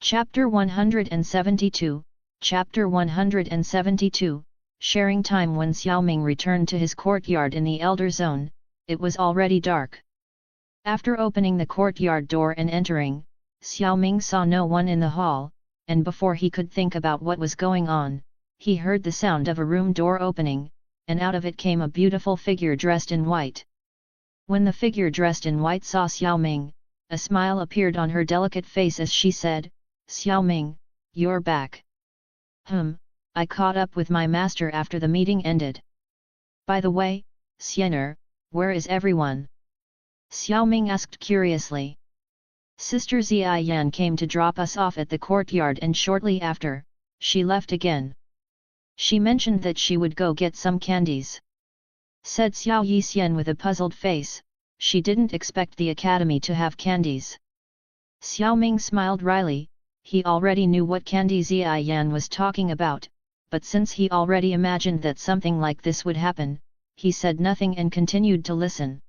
Chapter 172, Chapter 172, Sharing time. When Xiao Ming returned to his courtyard in the Elder Zone, it was already dark. After opening the courtyard door and entering, Xiao Ming saw no one in the hall, and before he could think about what was going on, he heard the sound of a room door opening, and out of it came a beautiful figure dressed in white. When the figure dressed in white saw Xiao Ming, a smile appeared on her delicate face as she said, "Xiao Ming, you're back." I caught up with my master after the meeting ended. By the way, Xianer, where is everyone?" Xiao Ming asked curiously. "Sister Ziyan came to drop us off at the courtyard and shortly after, she left again. She mentioned that she would go get some candies," said Xiao Yixian with a puzzled face. She didn't expect the academy to have candies. Xiao Ming smiled wryly. He already knew what candy Ziyan was talking about, but since he already imagined that something like this would happen, he said nothing and continued to listen.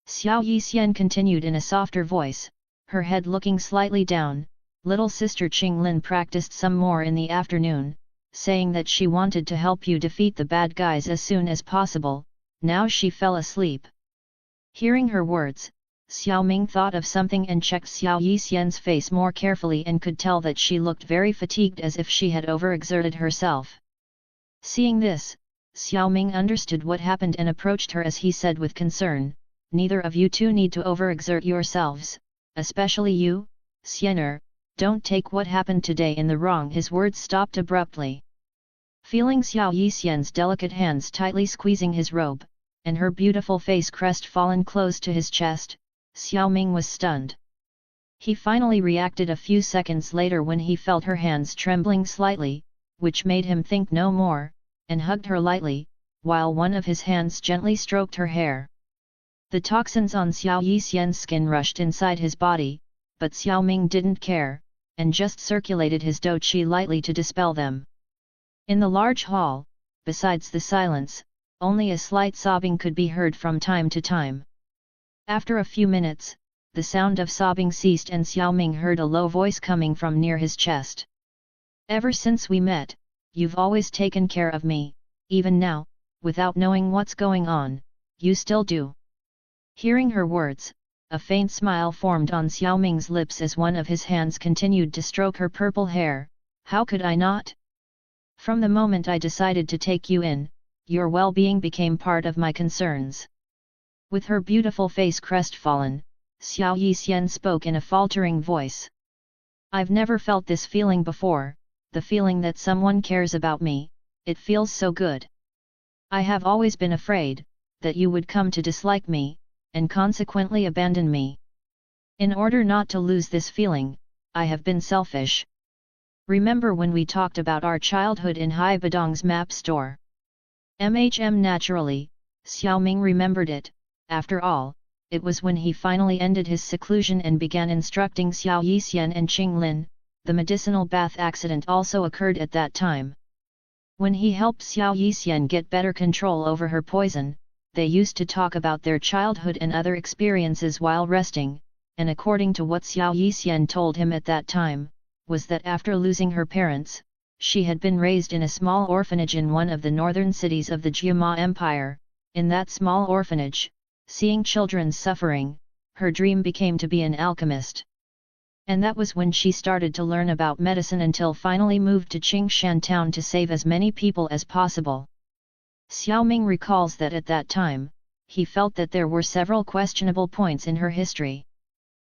Xiao Yixian continued in a softer voice, her head looking slightly down. "Little sister Qinglin practiced some more in the afternoon, saying that she wanted to help you defeat the bad guys as soon as possible. Now she fell asleep." Hearing her words, Xiao Ming thought of something and checked Xiao Yixian's face more carefully and could tell that she looked very fatigued, as if she had overexerted herself. Seeing this, Xiao Ming understood what happened and approached her as he said with concern, "Neither of you two need to overexert yourselves, especially you, Xianer, don't take what happened today in the wrong." His words stopped abruptly. Feeling Xiao Yixian's delicate hands tightly squeezing his robe, and her beautiful face crestfallen close to his chest, Xiao Ming was stunned. He finally reacted a few seconds later when he felt her hands trembling slightly, which made him think no more, and hugged her lightly, while one of his hands gently stroked her hair. The toxins on Xiao Yixian's skin rushed inside his body, but Xiao Ming didn't care, and just circulated his dou qi lightly to dispel them. In the large hall, besides the silence, only a slight sobbing could be heard from time to time. After a few minutes, the sound of sobbing ceased and Xiao Ming heard a low voice coming from near his chest. "Ever since we met, you've always taken care of me, even now, without knowing what's going on, you still do." Hearing her words, a faint smile formed on Xiao Ming's lips as one of his hands continued to stroke her purple hair. "How could I not? From the moment I decided to take you in, your well-being became part of my concerns." With her beautiful face crestfallen, Xiao Yixian spoke in a faltering voice. "I've never felt this feeling before, the feeling that someone cares about me. It feels so good. I have always been afraid that you would come to dislike me, and consequently abandon me. In order not to lose this feeling, I have been selfish. Remember when we talked about our childhood in Hai Badong's map store?" Naturally, Xiao Ming remembered it. After all, it was when he finally ended his seclusion and began instructing Xiao Yixian and Qinglin. The medicinal bath accident also occurred at that time. When he helped Xiao Yixian get better control over her poison, they used to talk about their childhood and other experiences while resting, and according to what Xiao Yixian told him at that time, was that after losing her parents, she had been raised in a small orphanage in one of the northern cities of the Jiama Empire. In that small orphanage, seeing children suffering, her dream became to be an alchemist. And that was when she started to learn about medicine until finally moved to Qingshan town to save as many people as possible. Xiao Ming recalls that at that time, he felt that there were several questionable points in her history.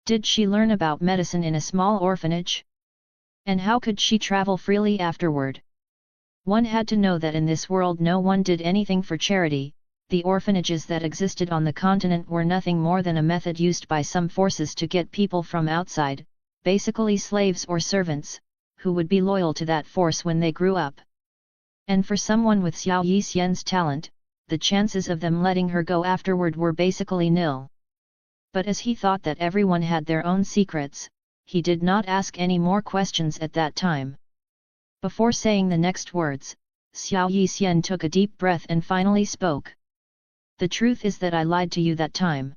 Did she learn about medicine in a small orphanage? And how could she travel freely afterward? One had to know that in this world no one did anything for charity. The orphanages that existed on the continent were nothing more than a method used by some forces to get people from outside, basically slaves or servants, who would be loyal to that force when they grew up. And for someone with Xiao Yixian's talent, the chances of them letting her go afterward were basically nil. But as he thought that everyone had their own secrets, he did not ask any more questions at that time. Before saying the next words, Xiao Yixian took a deep breath and finally spoke. "The truth is that I lied to you that time.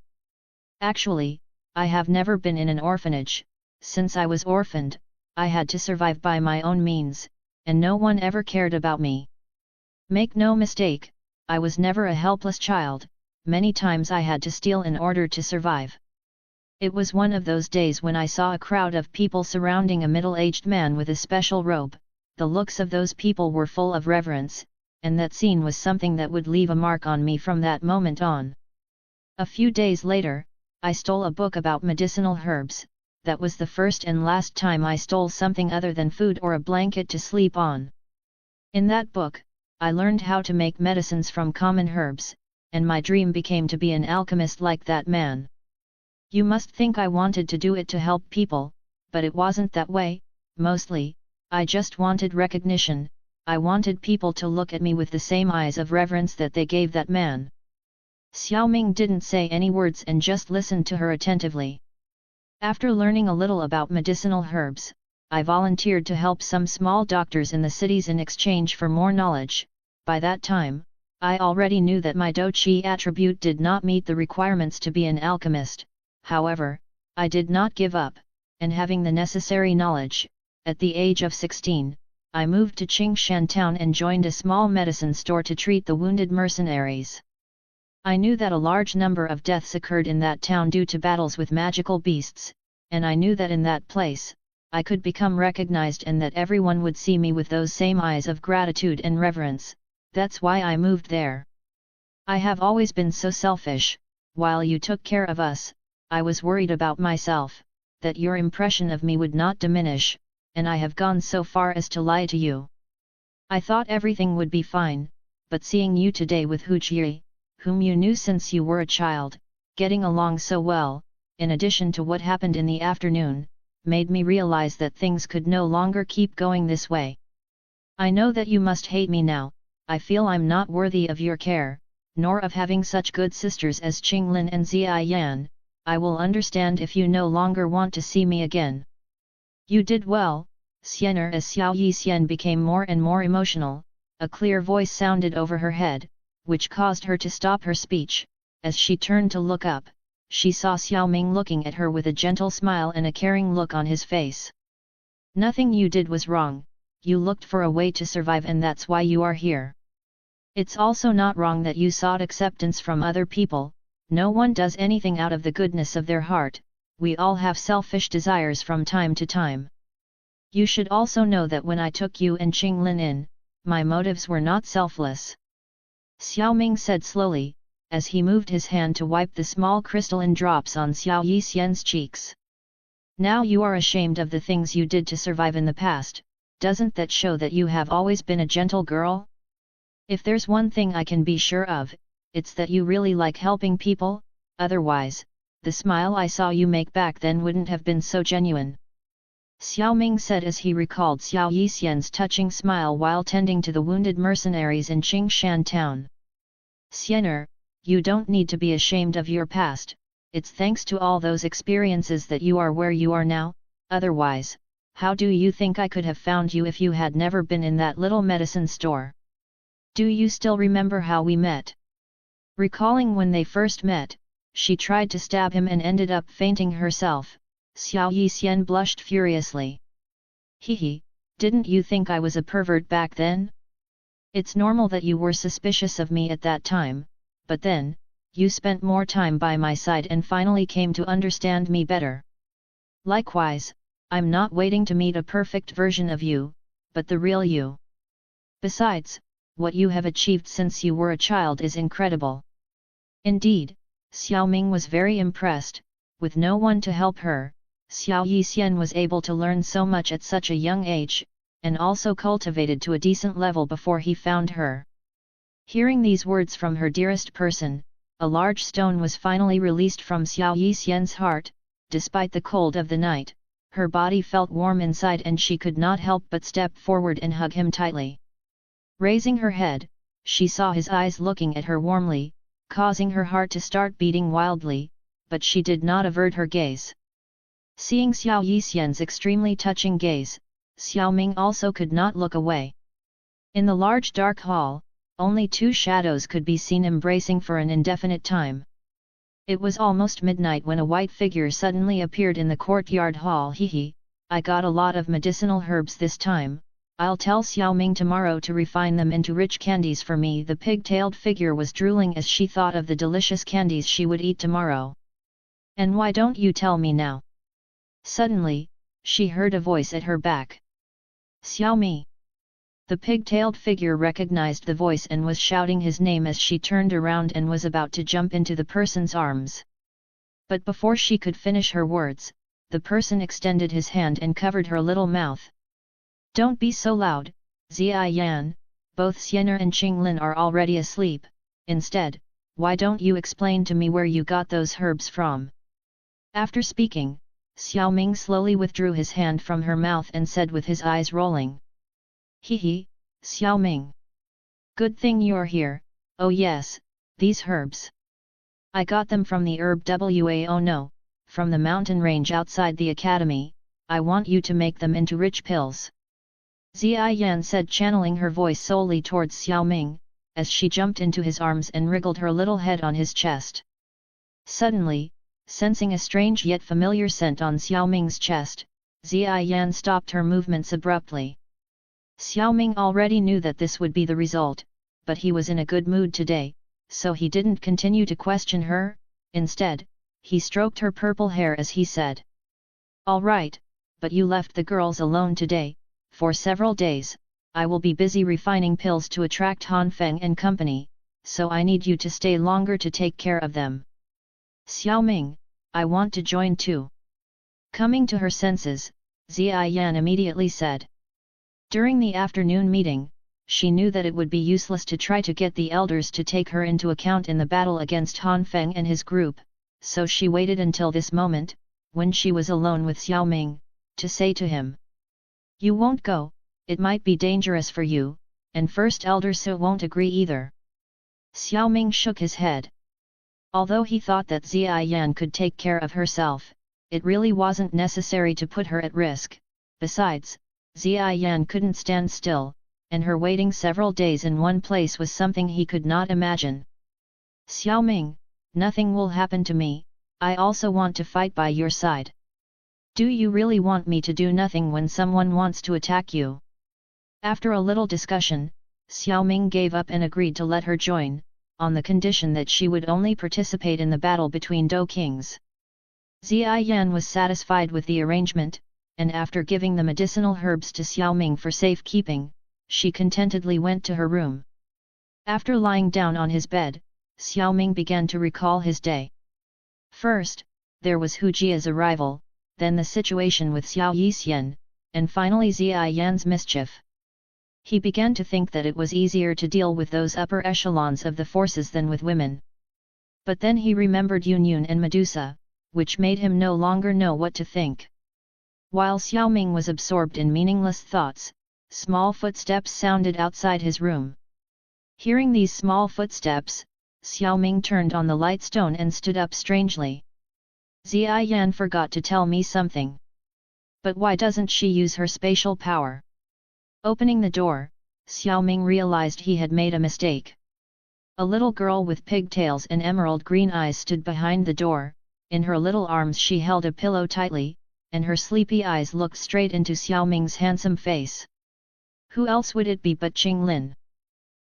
Actually, I have never been in an orphanage. Since I was orphaned, I had to survive by my own means, and no one ever cared about me. Make no mistake, I was never a helpless child, many times I had to steal in order to survive. It was one of those days when I saw a crowd of people surrounding a middle-aged man with a special robe. The looks of those people were full of reverence, and that scene was something that would leave a mark on me from that moment on. A few days later, I stole a book about medicinal herbs. That was the first and last time I stole something other than food or a blanket to sleep on. In that book, I learned how to make medicines from common herbs, and my dream became to be an alchemist like that man. You must think I wanted to do it to help people, but it wasn't that way. Mostly, I just wanted recognition. I wanted people to look at me with the same eyes of reverence that they gave that man. Xiao Ming didn't say any words and just listened to her attentively. After learning a little about medicinal herbs, I volunteered to help some small doctors in the cities in exchange for more knowledge. By that time, I already knew that my Do Qi attribute did not meet the requirements to be an alchemist. However, I did not give up, and having the necessary knowledge, at the age of 16, I moved to Qingshan town and joined a small medicine store to treat the wounded mercenaries. I knew that a large number of deaths occurred in that town due to battles with magical beasts, and I knew that in that place, I could become recognized and that everyone would see me with those same eyes of gratitude and reverence. That's why I moved there. I have always been so selfish. While you took care of us, I was worried about myself, that your impression of me would not diminish, and I have gone so far as to lie to you. I thought everything would be fine, but seeing you today with Hu Jie, whom you knew since you were a child, getting along so well, in addition to what happened in the afternoon, made me realize that things could no longer keep going this way. I know that you must hate me now. I feel I'm not worthy of your care, nor of having such good sisters as Qinglin and Ziyan. I will understand if you no longer want to see me again. You did well, Xiener. As Xiao Yixian became more and more emotional, a clear voice sounded over her head, which caused her to stop her speech. As she turned to look up, she saw Xiao Ming looking at her with a gentle smile and a caring look on his face. Nothing you did was wrong, you looked for a way to survive and that's why you are here. It's also not wrong that you sought acceptance from other people. No one does anything out of the goodness of their heart, we all have selfish desires from time to time. You should also know that when I took you and Qinglin in, my motives were not selfless. Xiao Ming said slowly, as he moved his hand to wipe the small crystalline drops on Xiao Yixian's cheeks. Now you are ashamed of the things you did to survive in the past, doesn't that show that you have always been a gentle girl? If there's one thing I can be sure of, it's that you really like helping people, otherwise, the smile I saw you make back then wouldn't have been so genuine. Xiao Ming said as he recalled Xiao Yixian's touching smile while tending to the wounded mercenaries in Qingshan town. Xiener, you don't need to be ashamed of your past, it's thanks to all those experiences that you are where you are now, otherwise, how do you think I could have found you if you had never been in that little medicine store? Do you still remember how we met? Recalling when they first met, she tried to stab him and ended up fainting herself. Xiao Yixian blushed furiously. Hehe, didn't you think I was a pervert back then? It's normal that you were suspicious of me at that time, but then, you spent more time by my side and finally came to understand me better. Likewise, I'm not waiting to meet a perfect version of you, but the real you. Besides, what you have achieved since you were a child is incredible. Indeed, Xiao Ming was very impressed. With no one to help her, Xiao Yixian was able to learn so much at such a young age, and also cultivated to a decent level before he found her. Hearing these words from her dearest person, a large stone was finally released from Xiao Yixian's heart. Despite the cold of the night, her body felt warm inside and she could not help but step forward and hug him tightly. Raising her head, she saw his eyes looking at her warmly, causing her heart to start beating wildly, but she did not avert her gaze. Seeing Xiao Yixian's extremely touching gaze, Xiao Ming also could not look away. In the large dark hall, only two shadows could be seen embracing for an indefinite time. It was almost midnight when a white figure suddenly appeared in the courtyard hall. Hehe, I got a lot of medicinal herbs this time. I'll tell Xiao Ming tomorrow to refine them into rich candies for me." The pig-tailed figure was drooling as she thought of the delicious candies she would eat tomorrow. "And why don't you tell me now?" Suddenly, she heard a voice at her back. "Xiao Mi!" The pig-tailed figure recognized the voice and was shouting his name as she turned around and was about to jump into the person's arms. But before she could finish her words, the person extended his hand and covered her little mouth. "Don't be so loud, Zia Yan, both Xiener and Qinglin are already asleep. Instead, why don't you explain to me where you got those herbs from?" After speaking, Xiao Ming slowly withdrew his hand from her mouth and said with his eyes rolling. "He, Xiao Ming. Good thing you're here. Oh yes, these herbs. I got them from the herb Wao no, from the mountain range outside the academy. I want you to make them into rich pills." Zia Yan said, channeling her voice solely towards Xiao Ming, as she jumped into his arms and wriggled her little head on his chest. Suddenly, sensing a strange yet familiar scent on Xiao Ming's chest, Zia Yan stopped her movements abruptly. Xiao Ming already knew that this would be the result, but he was in a good mood today, so he didn't continue to question her. Instead, he stroked her purple hair as he said. "All right, but you left the girls alone today. For several days, I will be busy refining pills to attract Han Feng and company, so I need you to stay longer to take care of them." "Xiao Ming, I want to join too." Coming to her senses, Zia Yan immediately said. During the afternoon meeting, she knew that it would be useless to try to get the elders to take her into account in the battle against Han Feng and his group, so she waited until this moment, when she was alone with Xiao Ming, to say to him. "You won't go, it might be dangerous for you, and First Elder Su won't agree either." Xiao Ming shook his head. Although he thought that Zia Yan could take care of herself, it really wasn't necessary to put her at risk. Besides, Zia Yan couldn't stand still, and her waiting several days in one place was something he could not imagine. "Xiao Ming, nothing will happen to me, I also want to fight by your side. Do you really want me to do nothing when someone wants to attack you?" After a little discussion, Xiao Ming gave up and agreed to let her join, on the condition that she would only participate in the battle between Dou kings. Zia Yan was satisfied with the arrangement, and after giving the medicinal herbs to Xiao Ming for safekeeping, she contentedly went to her room. After lying down on his bed, Xiao Ming began to recall his day. First, there was Hu Jia's arrival, then the situation with Xiao Yixian, and finally Zia Yan's mischief. He began to think that it was easier to deal with those upper echelons of the forces than with women. But then he remembered Yun Yun and Medusa, which made him no longer know what to think. While Xiao Ming was absorbed in meaningless thoughts, small footsteps sounded outside his room. Hearing these small footsteps, Xiao Ming turned on the light stone and stood up strangely. Zia Yan forgot to tell me something. But why doesn't she use her spatial power? Opening the door, Xiao Ming realized he had made a mistake. A little girl with pigtails and emerald green eyes stood behind the door. In her little arms she held a pillow tightly, and her sleepy eyes looked straight into Xiao Ming's handsome face. Who else would it be but Qinglin?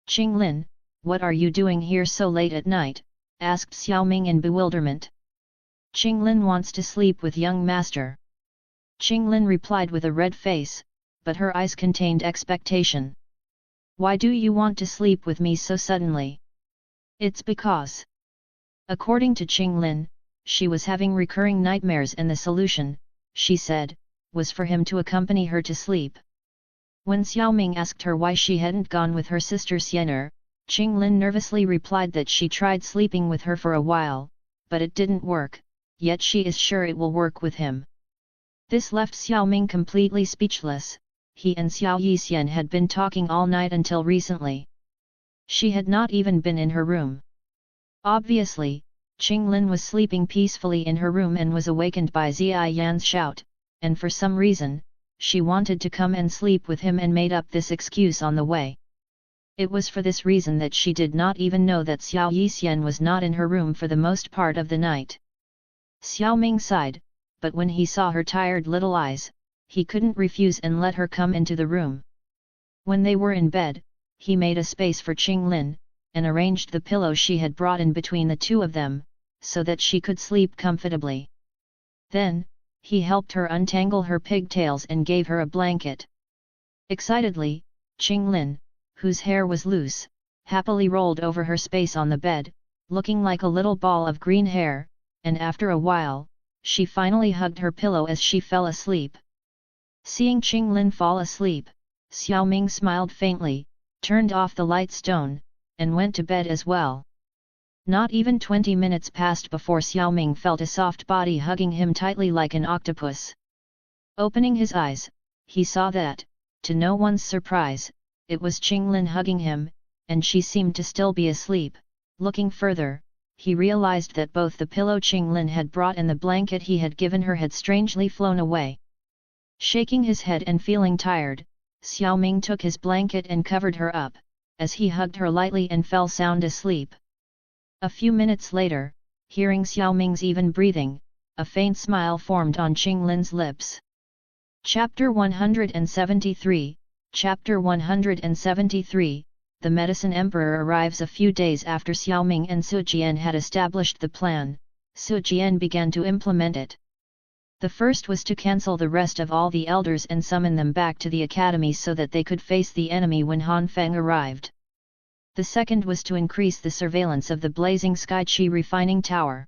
"Qinglin, what are you doing here so late at night?" asked Xiao Ming in bewilderment. "Qinglin wants to sleep with young master." Qinglin replied with a red face, but her eyes contained expectation. "Why do you want to sleep with me so suddenly?" "It's because..." According to Qinglin, she was having recurring nightmares and the solution, she said, was for him to accompany her to sleep. When Xiao Ming asked her why she hadn't gone with her sister Xiener, Qinglin nervously replied that she tried sleeping with her for a while, but it didn't work, yet she is sure it will work with him. This left Xiao Ming completely speechless. He and Xiao Yixian had been talking all night until recently. She had not even been in her room. Obviously, Qinglin was sleeping peacefully in her room and was awakened by Zia Yan's shout, and for some reason, she wanted to come and sleep with him and made up this excuse on the way. It was for this reason that she did not even know that Xiao Yixian was not in her room for the most part of the night. Xiao Ming sighed, but when he saw her tired little eyes, he couldn't refuse and let her come into the room. When they were in bed, he made a space for Qinglin, and arranged the pillow she had brought in between the two of them, so that she could sleep comfortably. Then, he helped her untangle her pigtails and gave her a blanket. Excitedly, Qinglin, whose hair was loose, happily rolled over her space on the bed, looking like a little ball of green hair, and after a while, she finally hugged her pillow as she fell asleep. Seeing Qinglin fall asleep, Xiao Ming smiled faintly, turned off the light stone, and went to bed as well. Not even 20 minutes passed before Xiao Ming felt a soft body hugging him tightly like an octopus. Opening his eyes, he saw that, to no one's surprise, it was Qinglin hugging him, and she seemed to still be asleep. Looking further, he realized that both the pillow Qinglin had brought and the blanket he had given her had strangely flown away. Shaking his head and feeling tired, Xiao Ming took his blanket and covered her up, as he hugged her lightly and fell sound asleep. A few minutes later, hearing Xiao Ming's even breathing, a faint smile formed on Qinglin's lips. Chapter 173, Chapter 173, The Medicine Emperor arrives. A few days after Xiao Ming and Su Jian had established the plan, Su Jian began to implement it. The first was to cancel the rest of all the elders and summon them back to the academy so that they could face the enemy when Han Feng arrived. The second was to increase the surveillance of the blazing Sky Chi refining tower.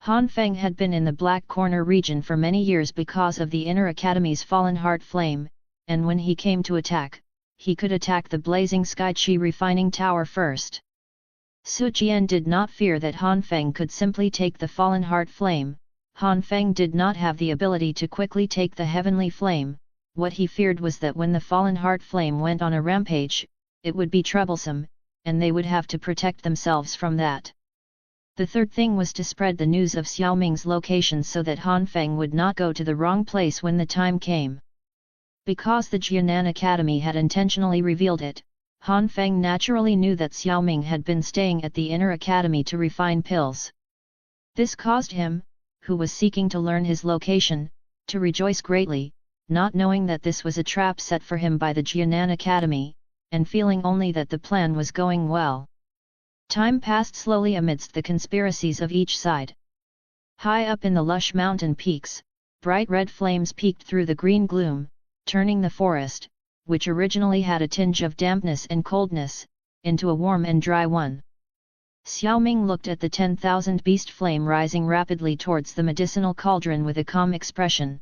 Han Feng had been in the Black Corner region for many years because of the Inner Academy's fallen heart flame, and when he came to attack, he could attack the blazing Sky Chi refining tower first. Su Jian did not fear that Han Feng could simply take the fallen heart flame. Han Feng did not have the ability to quickly take the heavenly flame. What he feared was that when the fallen heart flame went on a rampage, it would be troublesome, and they would have to protect themselves from that. The third thing was to spread the news of Xiao Ming's location so that Han Feng would not go to the wrong place when the time came. Because the Jianan Academy had intentionally revealed it, Han Feng naturally knew that Xiao Ming had been staying at the Inner Academy to refine pills. This caused him, who was seeking to learn his location, to rejoice greatly, not knowing that this was a trap set for him by the Jianan Academy, and feeling only that the plan was going well. Time passed slowly amidst the conspiracies of each side. High up in the lush mountain peaks, bright red flames peeked through the green gloom, turning the forest, which originally had a tinge of dampness and coldness, into a warm and dry one. Xiao Ming looked at the 10,000 beast flame rising rapidly towards the medicinal cauldron with a calm expression.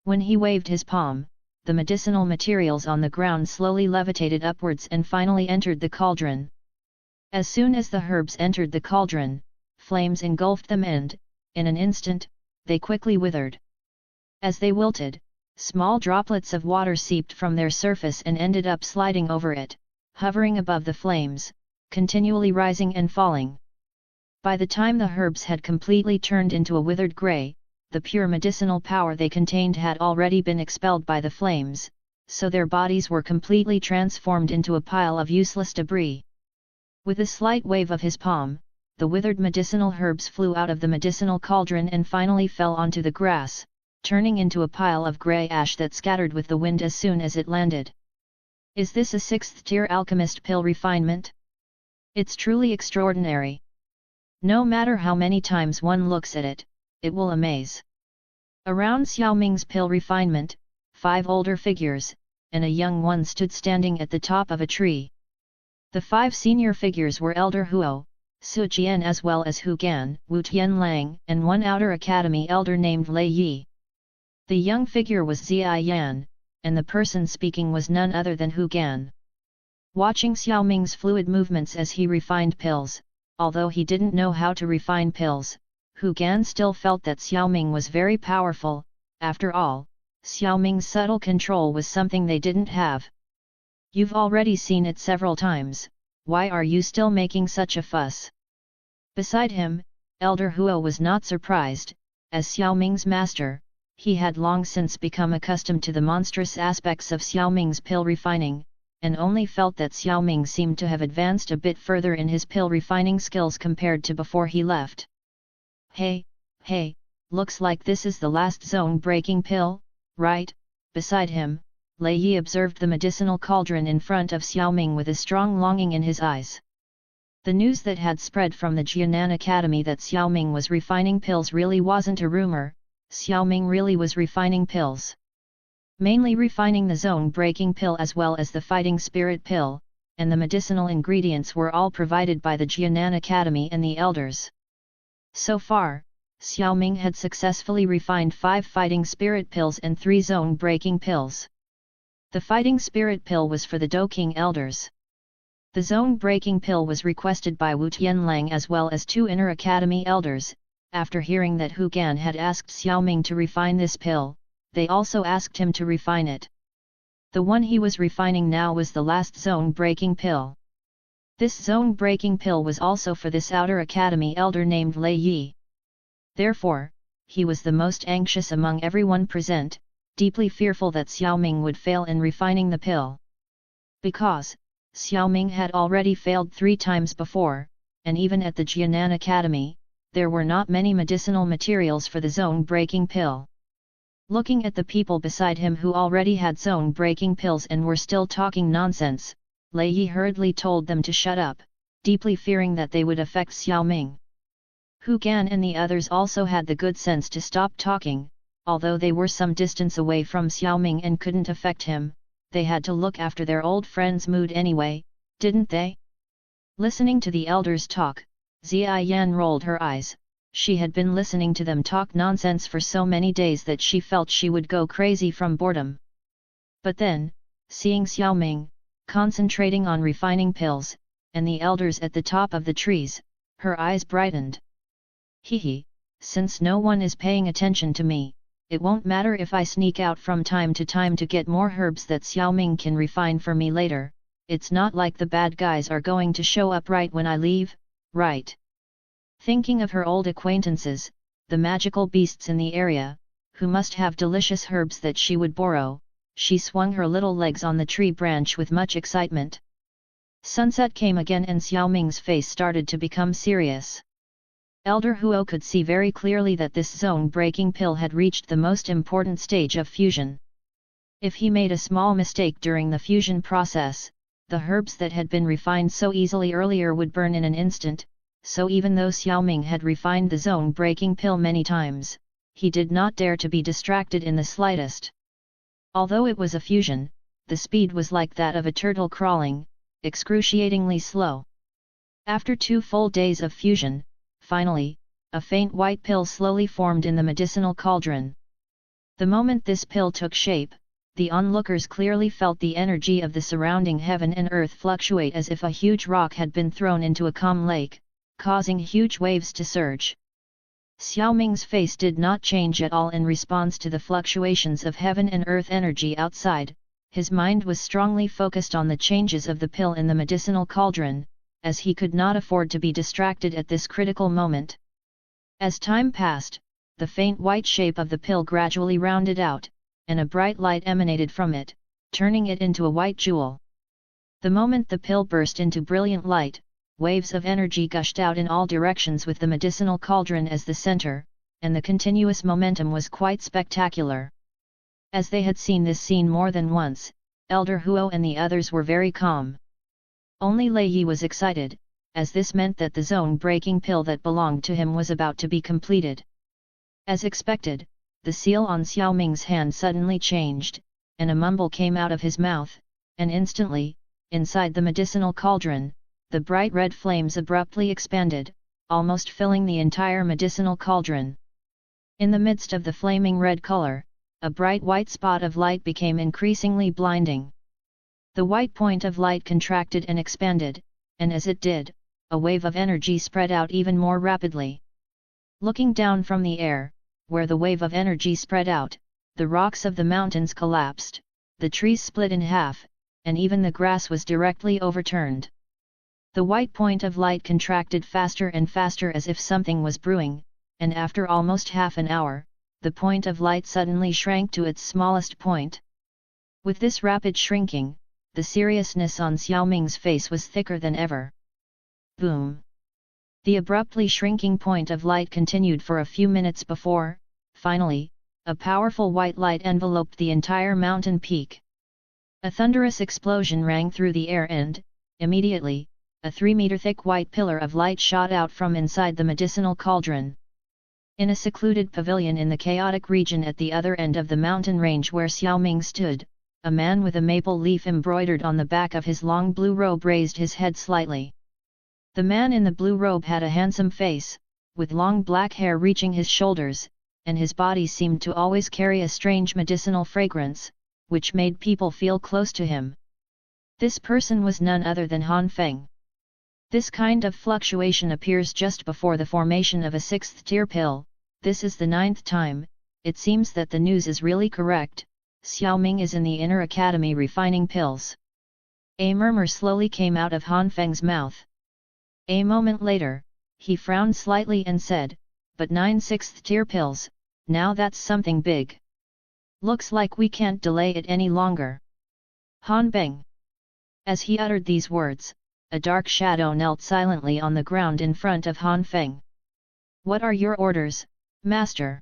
When he waved his palm, the medicinal materials on the ground slowly levitated upwards and finally entered the cauldron. As soon as the herbs entered the cauldron, flames engulfed them and, in an instant, they quickly withered. As they wilted, small droplets of water seeped from their surface and ended up sliding over it, hovering above the flames, continually rising and falling. By the time the herbs had completely turned into a withered grey, the pure medicinal power they contained had already been expelled by the flames, so their bodies were completely transformed into a pile of useless debris. With a slight wave of his palm, the withered medicinal herbs flew out of the medicinal cauldron and finally fell onto the grass, turning into a pile of grey ash that scattered with the wind as soon as it landed. Is this a 6th-tier alchemist pill refinement? It's truly extraordinary. No matter how many times one looks at it, it will amaze. Around Xiao Ming's pill refinement, 5 older figures, and a young one stood standing at the top of a tree. The 5 senior figures were Elder Huo, Su Jian as well as Hu Gan, Wu Tianlang, and one outer academy elder named Lei Yi. The young figure was Zia Yan, and the person speaking was none other than Hu Gan. Watching Xiao Ming's fluid movements as he refined pills, although he didn't know how to refine pills, Hu Gan still felt that Xiao Ming was very powerful. After all, Xiao Ming's subtle control was something they didn't have. You've already seen it several times, why are you still making such a fuss? Beside him, Elder Huo was not surprised. As Xiao Ming's master, he had long since become accustomed to the monstrous aspects of Xiao Ming's pill refining, and only felt that Xiao Ming seemed to have advanced a bit further in his pill refining skills compared to before he left. Hey, looks like this is the last zone-breaking pill, right, beside him, Lei Yi observed the medicinal cauldron in front of Xiao Ming with a strong longing in his eyes. The news that had spread from the Jianan Academy that Xiao Ming was refining pills really wasn't a rumor. Xiao Ming really was refining pills. Mainly refining the zone-breaking pill as well as the fighting spirit pill, and the medicinal ingredients were all provided by the Jianan Academy and the elders. So far, Xiao Ming had successfully refined 5 fighting spirit pills and 3 zone-breaking pills. The fighting spirit pill was for the Doking elders. The zone-breaking pill was requested by Wu Tianlang as well as 2 inner academy elders. After hearing that Hu Gan had asked Xiao Ming to refine this pill, they also asked him to refine it. The one he was refining now was the last zone-breaking pill. This zone-breaking pill was also for this outer academy elder named Lei Yi. Therefore, he was the most anxious among everyone present, deeply fearful that Xiao Ming would fail in refining the pill. Because, Xiao Ming had already failed 3 times before, and even at the Jianan Academy, there were not many medicinal materials for the zone-breaking pill. Looking at the people beside him who already had zone-breaking pills and were still talking nonsense, Lei Yi hurriedly told them to shut up, deeply fearing that they would affect Xiao Ming. Hu Gan and the others also had the good sense to stop talking, although they were some distance away from Xiao Ming and couldn't affect him. They had to look after their old friend's mood anyway, didn't they? Listening to the elders talk, Zia Yan rolled her eyes. She had been listening to them talk nonsense for so many days that she felt she would go crazy from boredom. But then, seeing Xiao Ming, concentrating on refining pills, and the elders at the top of the trees, her eyes brightened. Hee, since no one is paying attention to me, it won't matter if I sneak out from time to time to get more herbs that Xiao Ming can refine for me later. It's not like the bad guys are going to show up right when I leave, right? Thinking of her old acquaintances, the magical beasts in the area, who must have delicious herbs that she would borrow, she swung her little legs on the tree branch with much excitement. Sunset came again and Xiao Ming's face started to become serious. Elder Huo could see very clearly that this zone-breaking pill had reached the most important stage of fusion. If he made a small mistake during the fusion process, the herbs that had been refined so easily earlier would burn in an instant. So even though Xiao Ming had refined the zone-breaking pill many times, he did not dare to be distracted in the slightest. Although it was a fusion, the speed was like that of a turtle crawling, excruciatingly slow. After 2 full days of fusion, finally, a faint white pill slowly formed in the medicinal cauldron. The moment this pill took shape, the onlookers clearly felt the energy of the surrounding heaven and earth fluctuate as if a huge rock had been thrown into a calm lake, causing huge waves to surge. Xiao Ming's face did not change at all in response to the fluctuations of heaven and earth energy outside. His mind was strongly focused on the changes of the pill in the medicinal cauldron, as he could not afford to be distracted at this critical moment. As time passed, the faint white shape of the pill gradually rounded out, and a bright light emanated from it, turning it into a white jewel. The moment the pill burst into brilliant light, waves of energy gushed out in all directions with the medicinal cauldron as the center, and the continuous momentum was quite spectacular. As they had seen this scene more than once, Elder Huo and the others were very calm. Only Lei Yi was excited, as this meant that the zone-breaking pill that belonged to him was about to be completed. As expected, the seal on Xiao Ming's hand suddenly changed, and a mumble came out of his mouth, and instantly, inside the medicinal cauldron, the bright red flames abruptly expanded, almost filling the entire medicinal cauldron. In the midst of the flaming red color, a bright white spot of light became increasingly blinding. The white point of light contracted and expanded, and as it did, a wave of energy spread out even more rapidly. Looking down from the air, where the wave of energy spread out, the rocks of the mountains collapsed, the trees split in half, and even the grass was directly overturned. The white point of light contracted faster and faster as if something was brewing, and after almost half an hour, the point of light suddenly shrank to its smallest point. With this rapid shrinking, the seriousness on Xiao Ming's face was thicker than ever. Boom! The abruptly shrinking point of light continued for a few minutes before, finally, a powerful white light enveloped the entire mountain peak. A thunderous explosion rang through the air and, immediately, a 3-meter-thick white pillar of light shot out from inside the medicinal cauldron. In a secluded pavilion in the chaotic region at the other end of the mountain range where Xiao Ming stood, a man with a maple leaf embroidered on the back of his long blue robe raised his head slightly. The man in the blue robe had a handsome face, with long black hair reaching his shoulders, and his body seemed to always carry a strange medicinal fragrance, which made people feel close to him. This person was none other than Han Feng. This kind of fluctuation appears just before the formation of a 6th-tier pill. This is the 9th time. It seems that the news is really correct. Xiao Ming is in the inner academy refining pills. A murmur slowly came out of Han Feng's mouth. A moment later, he frowned slightly and said, "But 9 6th-tier pills, now that's something big. Looks like we can't delay it any longer." Han Beng. As he uttered these words, a dark shadow knelt silently on the ground in front of Han Feng. "What are your orders, Master?"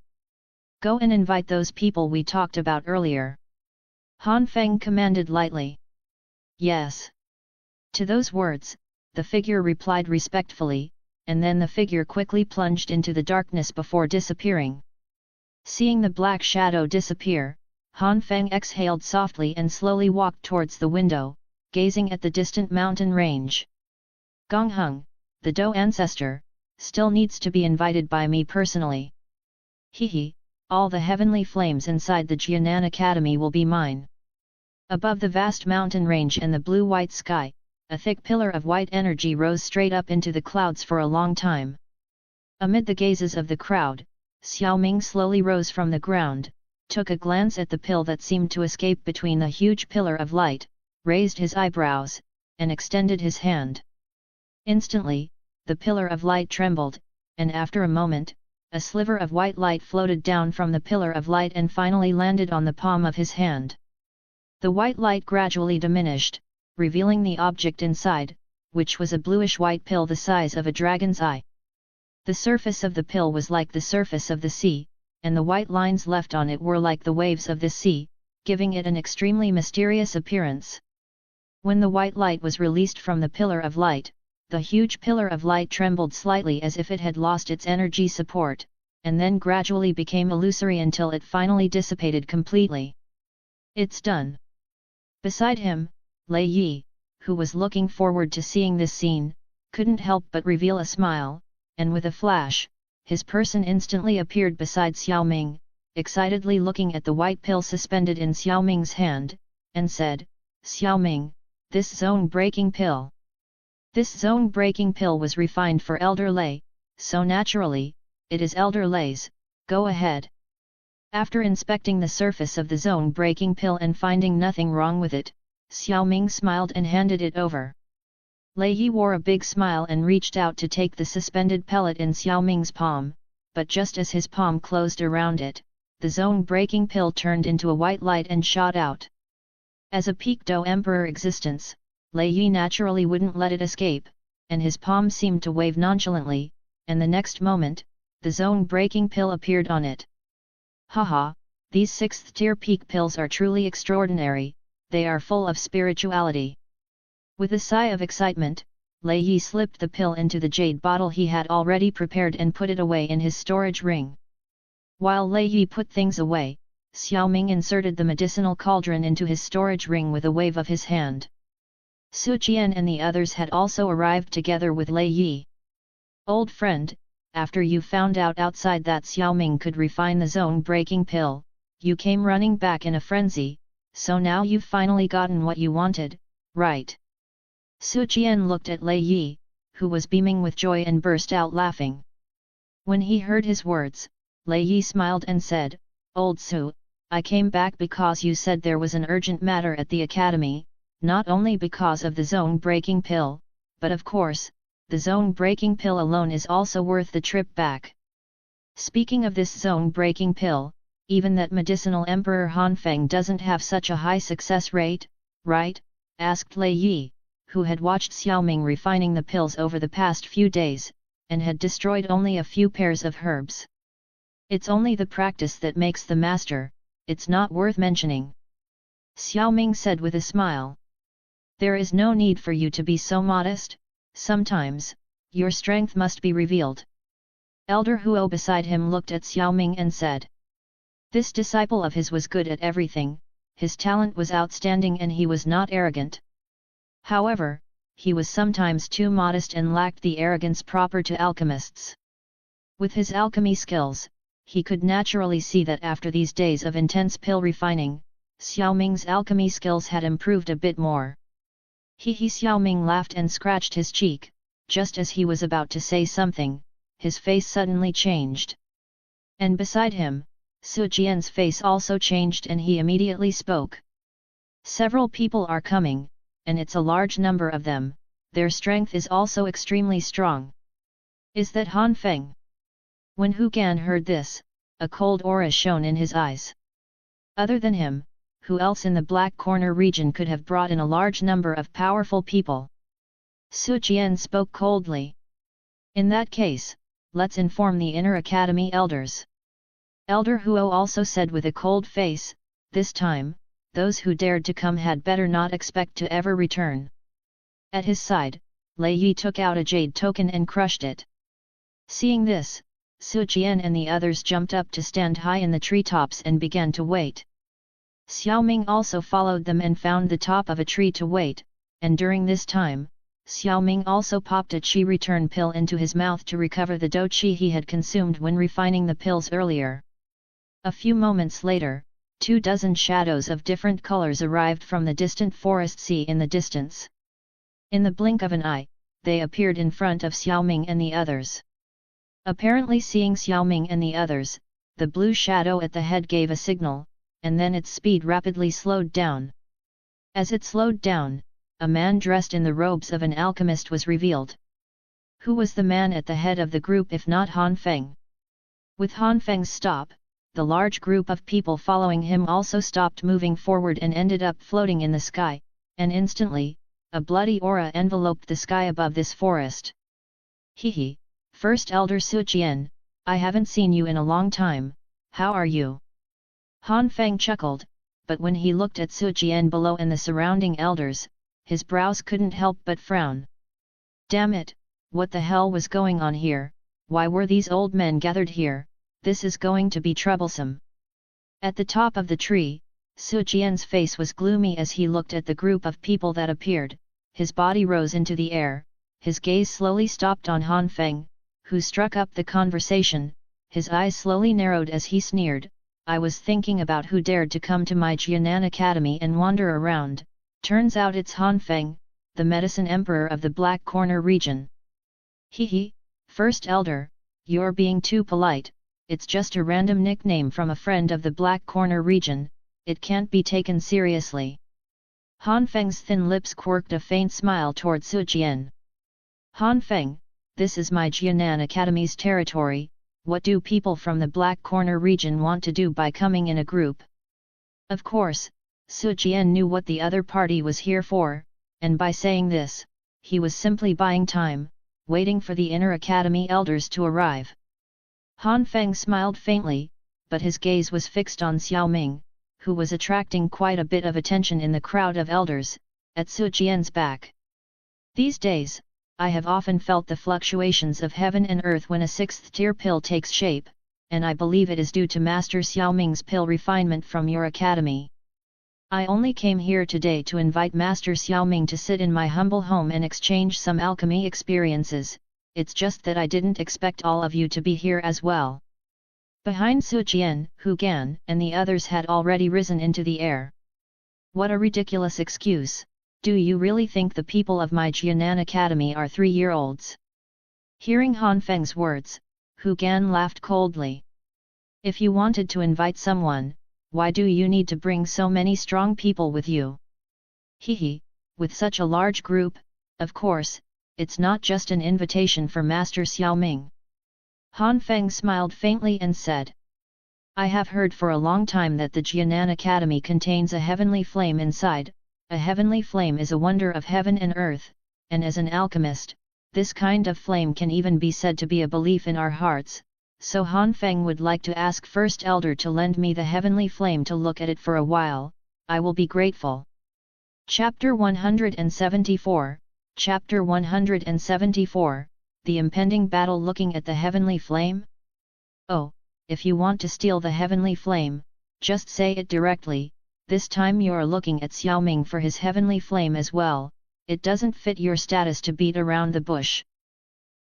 "Go and invite those people we talked about earlier." Han Feng commanded lightly. "Yes." To those words, the figure replied respectfully, and then the figure quickly plunged into the darkness before disappearing. Seeing the black shadow disappear, Han Feng exhaled softly and slowly walked towards the window, gazing at the distant mountain range. "Gong Heng, the Dou ancestor, still needs to be invited by me personally. He, all the heavenly flames inside the Jianan Academy will be mine." Above the vast mountain range and the blue-white sky, a thick pillar of white energy rose straight up into the clouds for a long time. Amid the gazes of the crowd, Xiao Ming slowly rose from the ground, took a glance at the pill that seemed to escape between the huge pillar of light, raised his eyebrows, and extended his hand. Instantly, the pillar of light trembled, and after a moment, a sliver of white light floated down from the pillar of light and finally landed on the palm of his hand. The white light gradually diminished, revealing the object inside, which was a bluish-white pill the size of a dragon's eye. The surface of the pill was like the surface of the sea, and the white lines left on it were like the waves of the sea, giving it an extremely mysterious appearance. When the white light was released from the pillar of light, the huge pillar of light trembled slightly as if it had lost its energy support, and then gradually became illusory until it finally dissipated completely. "It's done." Beside him, Lei Yi, who was looking forward to seeing this scene, couldn't help but reveal a smile, and with a flash, his person instantly appeared beside Xiao Ming, excitedly looking at the white pill suspended in Xiao Ming's hand, and said, "Xiao Ming, this zone-breaking pill. This zone-breaking pill was refined for Elder Lei, so naturally, it is Elder Lei's, go ahead." After inspecting the surface of the zone-breaking pill and finding nothing wrong with it, Xiao Ming smiled and handed it over. Lei Yi wore a big smile and reached out to take the suspended pellet in Xiao Ming's palm, but just as his palm closed around it, the zone-breaking pill turned into a white light and shot out. As a peak Dou Emperor existence, Lei Yi naturally wouldn't let it escape, and his palm seemed to wave nonchalantly, and the next moment, the zone-breaking pill appeared on it. "Haha, these 6th-tier peak pills are truly extraordinary, they are full of spirituality." With a sigh of excitement, Lei Yi slipped the pill into the jade bottle he had already prepared and put it away in his storage ring. While Lei Yi put things away, Xiao Ming inserted the medicinal cauldron into his storage ring with a wave of his hand. Su Qian and the others had also arrived together with Lei Yi. "Old friend, after you found out outside that Xiao Ming could refine the zone-breaking pill, you came running back in a frenzy, so now you've finally gotten what you wanted, right?" Su Qian looked at Lei Yi, who was beaming with joy and burst out laughing. When he heard his words, Lei Yi smiled and said, "Old Su, I came back because you said there was an urgent matter at the academy, not only because of the zone-breaking pill, but of course, the zone-breaking pill alone is also worth the trip back." Speaking of this zone-breaking pill, even that medicinal Emperor Han Feng doesn't have such a high success rate, right? Asked Lei Yi, who had watched Xiao Ming refining the pills over the past few days, and had destroyed only a few pairs of herbs. It's only the practice that makes the master, it's not worth mentioning. Xiao Ming said with a smile. There is no need for you to be so modest, sometimes, your strength must be revealed. Elder Huo beside him looked at Xiao Ming and said. This disciple of his was good at everything, his talent was outstanding and he was not arrogant. However, he was sometimes too modest and lacked the arrogance proper to alchemists. With his alchemy skills, he could naturally see that after these days of intense pill refining, Xiao Ming's alchemy skills had improved a bit more. Xiao Ming laughed and scratched his cheek, just as he was about to say something, his face suddenly changed. And beside him, Su Jian's face also changed and he immediately spoke. Several people are coming, and it's a large number of them, their strength is also extremely strong. Is that Han Feng? When Hu Gan heard this, a cold aura shone in his eyes. Other than him, who else in the Black Corner region could have brought in a large number of powerful people? Su Jian spoke coldly. In that case, let's inform the Inner Academy elders. Elder Huo also said with a cold face, this time, those who dared to come had better not expect to ever return. At his side, Lei Yi took out a jade token and crushed it. Seeing this, Su Jian and the others jumped up to stand high in the treetops and began to wait. Xiao Ming also followed them and found the top of a tree to wait, and during this time, Xiao Ming also popped a qi return pill into his mouth to recover the dou qi he had consumed when refining the pills earlier. A few moments later, 24 shadows of different colors arrived from the distant forest sea in the distance. In the blink of an eye, they appeared in front of Xiao Ming and the others. Apparently seeing Xiao Ming and the others, the blue shadow at the head gave a signal, and then its speed rapidly slowed down. As it slowed down, a man dressed in the robes of an alchemist was revealed. Who was the man at the head of the group if not Han Feng? With Han Feng's stop, the large group of people following him also stopped moving forward and ended up floating in the sky, and instantly, a bloody aura enveloped the sky above this forest. Hehe, First Elder Su Jian, I haven't seen you in a long time, how are you? Han Feng chuckled, but when he looked at Su Jian below and the surrounding elders, his brows couldn't help but frown. Damn it, what the hell was going on here, why were these old men gathered here, this is going to be troublesome. At the top of the tree, Su Jian's face was gloomy as he looked at the group of people that appeared, his body rose into the air, his gaze slowly stopped on Han Feng, who struck up the conversation, his eyes slowly narrowed as he sneered, I was thinking about who dared to come to my Jianan Academy and wander around, turns out it's Han Feng, the medicine emperor of the Black Corner region. Hehe, First Elder, you're being too polite, it's just a random nickname from a friend of the Black Corner region, it can't be taken seriously. Han Feng's thin lips quirked a faint smile toward Su Jian. Han Feng, this is my Jianan Academy's territory, what do people from the Black Corner region want to do by coming in a group? Of course, Su Jian knew what the other party was here for, and by saying this, he was simply buying time, waiting for the Inner Academy elders to arrive. Han Feng smiled faintly, but his gaze was fixed on Xiao Ming, who was attracting quite a bit of attention in the crowd of elders, at Su Jian's back. These days, I have often felt the fluctuations of heaven and earth when a sixth-tier pill takes shape, and I believe it is due to Master Xiao Ming's pill refinement from your academy. I only came here today to invite Master Xiao Ming to sit in my humble home and exchange some alchemy experiences, it's just that I didn't expect all of you to be here as well. Behind Su Jian, Hu Gan and the others had already risen into the air. What a ridiculous excuse! Do you really think the people of my Jianan Academy are 3-year-olds? Hearing Han Feng's words, Hu Gan laughed coldly. If you wanted to invite someone, why do you need to bring so many strong people with you? Hehe, with such a large group, of course, it's not just an invitation for Master Xiao Ming. Han Feng smiled faintly and said. I have heard for a long time that the Jianan Academy contains a heavenly flame inside. A heavenly flame is a wonder of heaven and earth, and as an alchemist, this kind of flame can even be said to be a belief in our hearts, so Han Feng would like to ask First Elder to lend me the heavenly flame to look at it for a while. I will be grateful. Chapter 174, Chapter 174, The Impending Battle. Looking at the heavenly flame? Oh, if you want to steal the heavenly flame, just say it directly. This time you're looking at Xiao Ming for his heavenly flame as well. It doesn't fit your status to beat around the bush.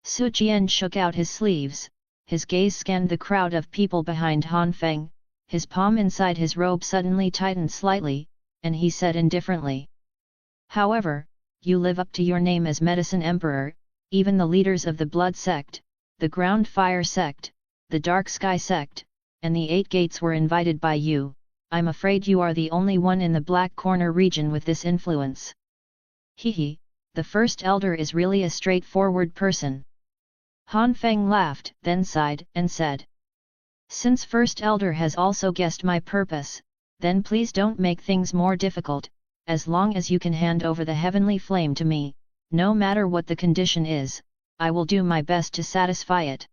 Su Jian shook out his sleeves, his gaze scanned the crowd of people behind Han Feng, his palm inside his robe suddenly tightened slightly, and he said indifferently. However, you live up to your name as Medicine Emperor. Even the leaders of the Blood Sect, the Ground Fire Sect, the Dark Sky Sect, and the 8 Gates were invited by you. I'm afraid you are the only one in the Black Corner region with this influence. Hehe, the First Elder is really a straightforward person. Han Feng laughed, then sighed, and said. Since First Elder has also guessed my purpose, then please don't make things more difficult. As long as you can hand over the heavenly flame to me, no matter what the condition is, I will do my best to satisfy it.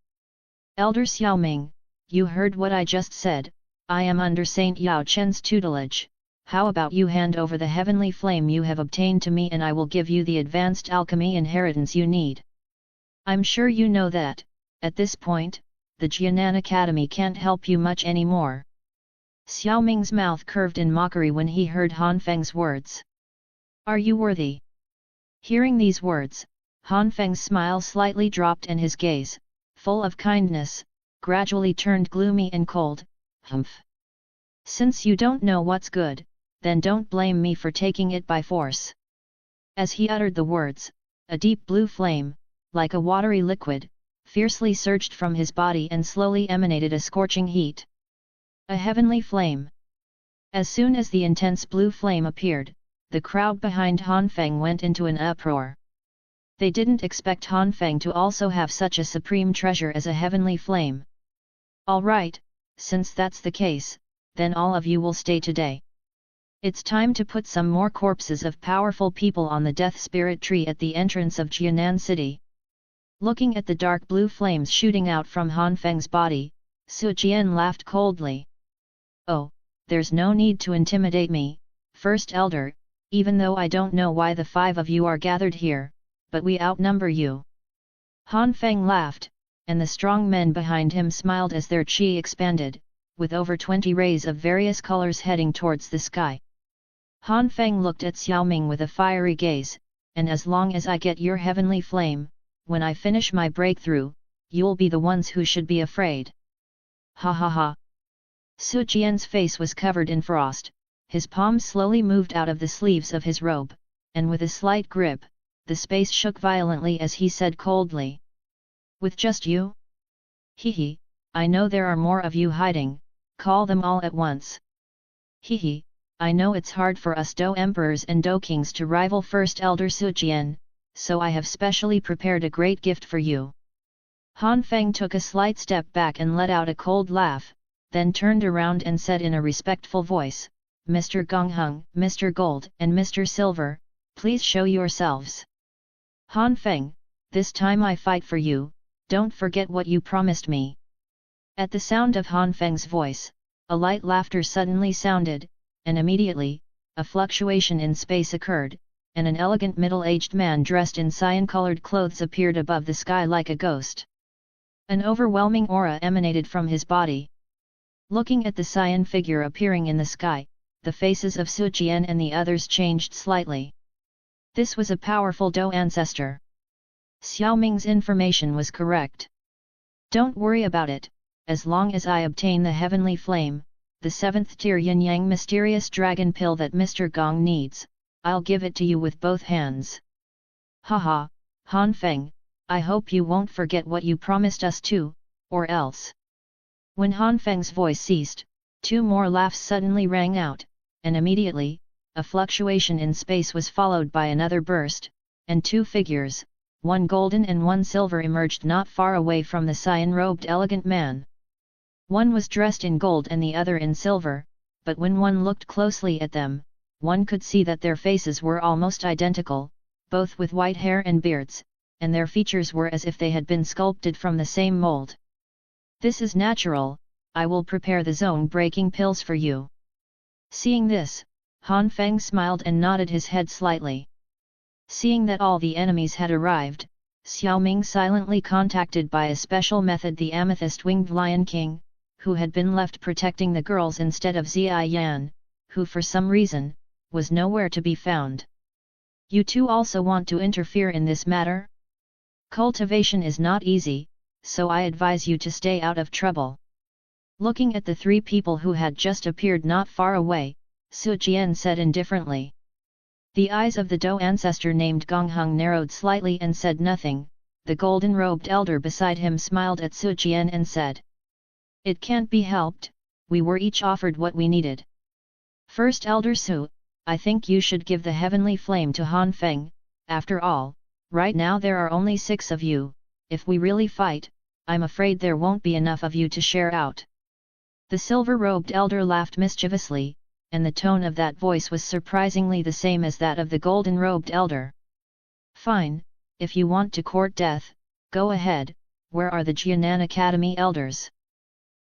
Elder Xiao Ming, you heard what I just said. I am under Saint Yao Chen's tutelage. How about you hand over the heavenly flame you have obtained to me, and I will give you the advanced alchemy inheritance you need. I'm sure you know that, at this point, the Jianan Academy can't help you much anymore. Xiao Ming's mouth curved in mockery when he heard Han Feng's words. Are you worthy? Hearing these words, Han Feng's smile slightly dropped and his gaze, full of kindness, gradually turned gloomy and cold. Humph! Since you don't know what's good, then don't blame me for taking it by force. As he uttered the words, a deep blue flame, like a watery liquid, fiercely surged from his body and slowly emanated a scorching heat. A heavenly flame. As soon as the intense blue flame appeared, the crowd behind Han Feng went into an uproar. They didn't expect Han Feng to also have such a supreme treasure as a heavenly flame. All right, since that's the case, then all of you will stay today. It's time to put some more corpses of powerful people on the death spirit tree at the entrance of Jianan City. Looking at the dark blue flames shooting out from Han Feng's body, Su Jian laughed coldly. Oh, there's no need to intimidate me, First Elder, even though I don't know why the 5 of you are gathered here, but we outnumber you. Han Feng laughed, and the strong men behind him smiled as their chi expanded, with over 20 rays of various colors heading towards the sky. Han Feng looked at Xiao Ming with a fiery gaze, and as long as I get your heavenly flame, when I finish my breakthrough, you'll be the ones who should be afraid. Ha ha ha! Su Jian's face was covered in frost, his palms slowly moved out of the sleeves of his robe, and with a slight grip, the space shook violently as he said coldly. With just you? Hehe, I know there are more of you hiding, call them all at once. Hehe, I know it's hard for us Do Emperors and Do Kings to rival First Elder Su Jian, so I have specially prepared a great gift for you. Han Feng took a slight step back and let out a cold laugh, then turned around and said in a respectful voice, Mr. Gongheng, Mr. Gold and Mr. Silver, please show yourselves. Han Feng, this time I fight for you, don't forget what you promised me. At the sound of Han Feng's voice, a light laughter suddenly sounded, and immediately, a fluctuation in space occurred, and an elegant middle-aged man dressed in cyan-colored clothes appeared above the sky like a ghost. An overwhelming aura emanated from his body. Looking at the cyan figure appearing in the sky, the faces of Su Jian and the others changed slightly. This was a powerful Do ancestor. Xiao Ming's information was correct. Don't worry about it, as long as I obtain the heavenly flame, the 7th tier yin-yang mysterious dragon pill that Mr. Gong needs, I'll give it to you with both hands. Haha, Han Feng, I hope you won't forget what you promised us too, or else. When Han Feng's voice ceased, 2 more laughs suddenly rang out, and immediately, a fluctuation in space was followed by another burst, and 2 figures, one golden and one silver emerged not far away from the cyan-robed elegant man. One was dressed in gold and the other in silver, but when one looked closely at them, one could see that their faces were almost identical, both with white hair and beards, and their features were as if they had been sculpted from the same mold. This is natural, I will prepare the zone-breaking pills for you. Seeing this, Han Feng smiled and nodded his head slightly. Seeing that all the enemies had arrived, Xiao Ming silently contacted by a special method the amethyst-winged Lion King, who had been left protecting the girls instead of Ziai Yan, who for some reason, was nowhere to be found. You two also want to interfere in this matter? Cultivation is not easy, so I advise you to stay out of trouble. Looking at the three people who had just appeared not far away, Su Jian said indifferently. The eyes of the Dou ancestor named Gong Heng narrowed slightly and said nothing. The golden-robed elder beside him smiled at Su Jian and said, "It can't be helped, we were each offered what we needed. First Elder Su, I think you should give the heavenly flame to Han Feng. After all, right now there are only 6 of you, if we really fight, I'm afraid there won't be enough of you to share out." The silver-robed elder laughed mischievously, and the tone of that voice was surprisingly the same as that of the golden-robed elder. "Fine, if you want to court death, go ahead, where are the Jianan Academy elders?"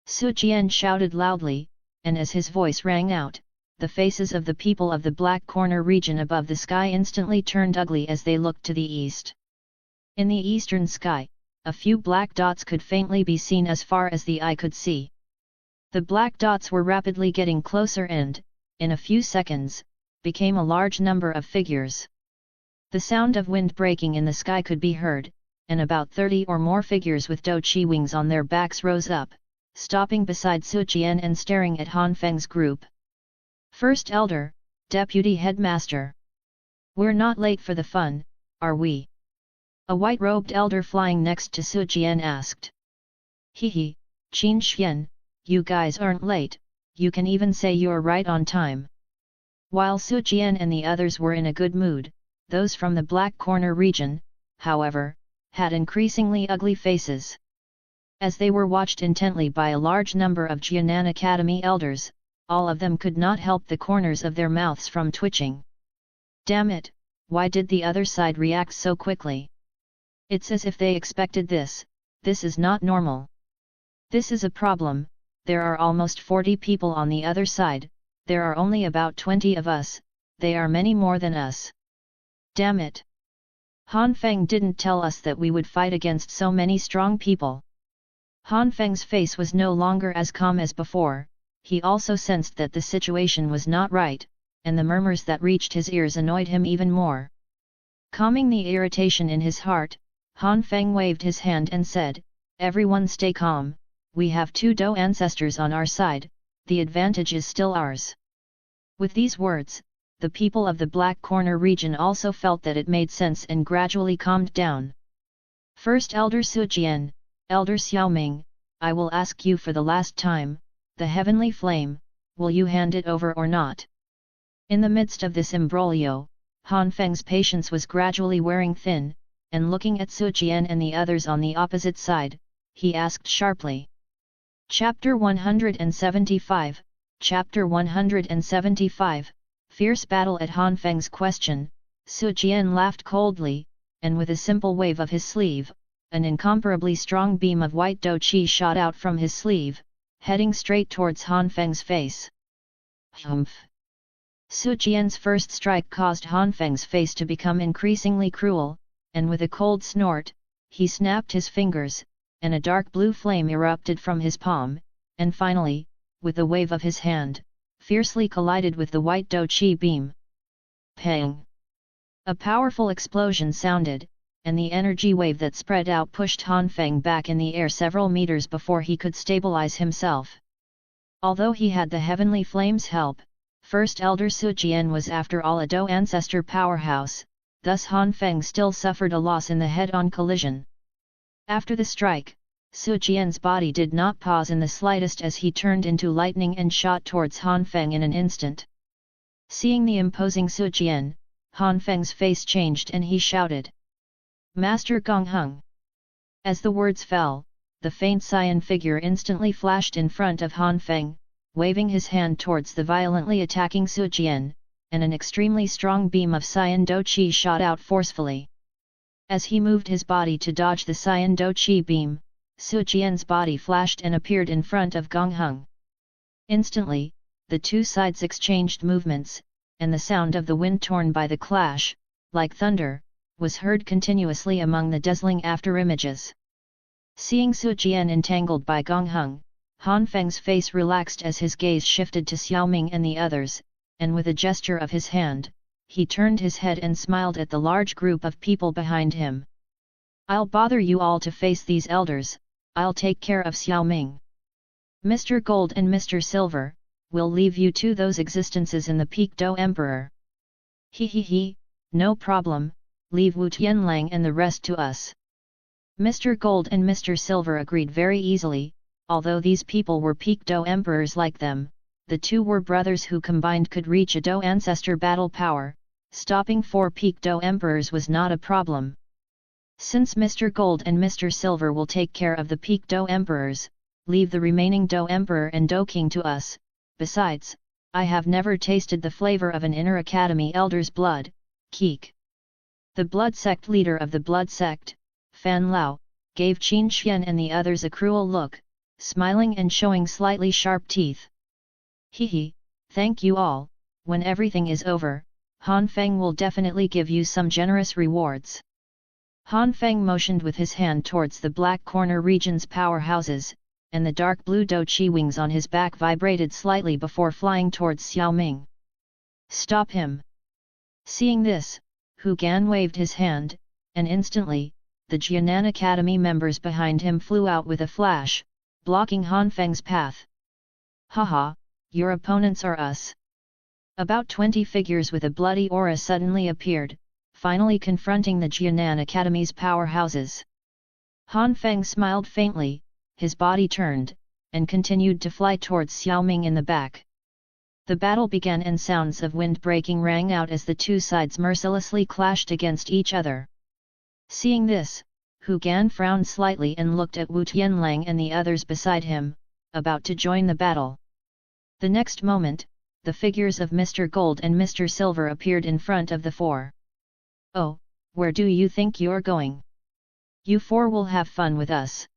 Su Jian shouted loudly, and as his voice rang out, the faces of the people of the Black Corner region above the sky instantly turned ugly as they looked to the east. In the eastern sky, a few black dots could faintly be seen as far as the eye could see. The black dots were rapidly getting closer and, in a few seconds, became a large number of figures. The sound of wind breaking in the sky could be heard, and about 30 or more figures with Douqi wings on their backs rose up, stopping beside Su Jian and staring at Han Feng's group. "First Elder, Deputy Headmaster. We're not late for the fun, are we?" A white-robed elder flying next to Su Jian asked. "Hehe, Qin Xian, you guys aren't late, you can even say you're right on time." While Su Jian and the others were in a good mood, those from the Black Corner region, however, had increasingly ugly faces. As they were watched intently by a large number of Jianan Academy elders, all of them could not help the corners of their mouths from twitching. Damn it, why did the other side react so quickly? It's as if they expected this is not normal. This is a problem. There are almost 40 people on the other side, there are only about 20 of us, they are many more than us. Damn it! Han Feng didn't tell us that we would fight against so many strong people. Han Feng's face was no longer as calm as before, he also sensed that the situation was not right, and the murmurs that reached his ears annoyed him even more. Calming the irritation in his heart, Han Feng waved his hand and said, "Everyone stay calm, we have 2 Dou ancestors on our side, the advantage is still ours." With these words, the people of the Black Corner region also felt that it made sense and gradually calmed down. "First Elder Su Jian, Elder Xiao Ming, I will ask you for the last time, the heavenly flame, will you hand it over or not?" In the midst of this imbroglio, Han Feng's patience was gradually wearing thin, and looking at Su Jian and the others on the opposite side, he asked sharply. Chapter 175, Chapter 175, Fierce Battle. At Han Feng's question, Su Jian laughed coldly, and with a simple wave of his sleeve, an incomparably strong beam of white Douqi shot out from his sleeve, heading straight towards Han Feng's face. Humph! Su Jian's first strike caused Han Feng's face to become increasingly cruel, and with a cold snort, he snapped his fingers, and a dark blue flame erupted from his palm, and finally, with a wave of his hand, fiercely collided with the white Douqi beam. Pang! A powerful explosion sounded, and the energy wave that spread out pushed Han Feng back in the air several meters before he could stabilize himself. Although he had the heavenly flame's help, First Elder Su Jian was after all a Dou ancestor powerhouse, thus Han Feng still suffered a loss in the head-on collision. After the strike, Su Jian's body did not pause in the slightest as he turned into lightning and shot towards Han Feng in an instant. Seeing the imposing Su Jian, Han Feng's face changed and he shouted, "Master Gong Heng!" As the words fell, the faint cyan figure instantly flashed in front of Han Feng, waving his hand towards the violently attacking Su Jian, and an extremely strong beam of cyan Douqi shot out forcefully. As he moved his body to dodge the cyan Douqi beam, Su Jian's body flashed and appeared in front of Gong Heng. Instantly, the two sides exchanged movements, and the sound of the wind torn by the clash, like thunder, was heard continuously among the dazzling afterimages. Seeing Su Jian entangled by Gong Heng, Han Feng's face relaxed as his gaze shifted to Xiao Ming and the others, and with a gesture of his hand, he turned his head and smiled at the large group of people behind him. "I'll bother you all to face these elders, I'll take care of Xiao Ming. Mr. Gold and Mr. Silver, we'll leave you to those existences in the Peak Do Emperor." "He, no problem, leave Wu Tianlang and the rest to us." Mr. Gold and Mr. Silver agreed very easily. Although these people were Peak Do Emperors like them, the two were brothers who combined could reach a Do ancestor battle power. Stopping 4 Peak Do Emperors was not a problem. "Since Mr. Gold and Mr. Silver will take care of the Peak Do Emperors, leave the remaining Do Emperor and Do King to us. Besides, I have never tasted the flavor of an Inner Academy Elder's blood." Keek. The blood sect leader of the blood sect, Fan Lao, gave Qin Xian and the others a cruel look, smiling and showing slightly sharp teeth. "He, thank you all, when everything is over, Han Feng will definitely give you some generous rewards." Han Feng motioned with his hand towards the black corner region's powerhouses, and the dark blue Do Chi wings on his back vibrated slightly before flying towards Xiao Ming. "Stop him!" Seeing this, Hu Gan waved his hand, and instantly, the Jianan Academy members behind him flew out with a flash, blocking Han Feng's path. "Haha, your opponents are us." About 20 figures with a bloody aura suddenly appeared, finally confronting the Jianan Academy's powerhouses. Han Feng smiled faintly, his body turned, and continued to fly towards Xiao Ming in the back. The battle began and sounds of wind breaking rang out as the two sides mercilessly clashed against each other. Seeing this, Hu Gan frowned slightly and looked at Wu Tianlang and the others beside him, about to join the battle. The next moment, the figures of Mr. Gold and Mr. Silver appeared in front of the four. "Oh, where do you think you're going? You four will have fun with us."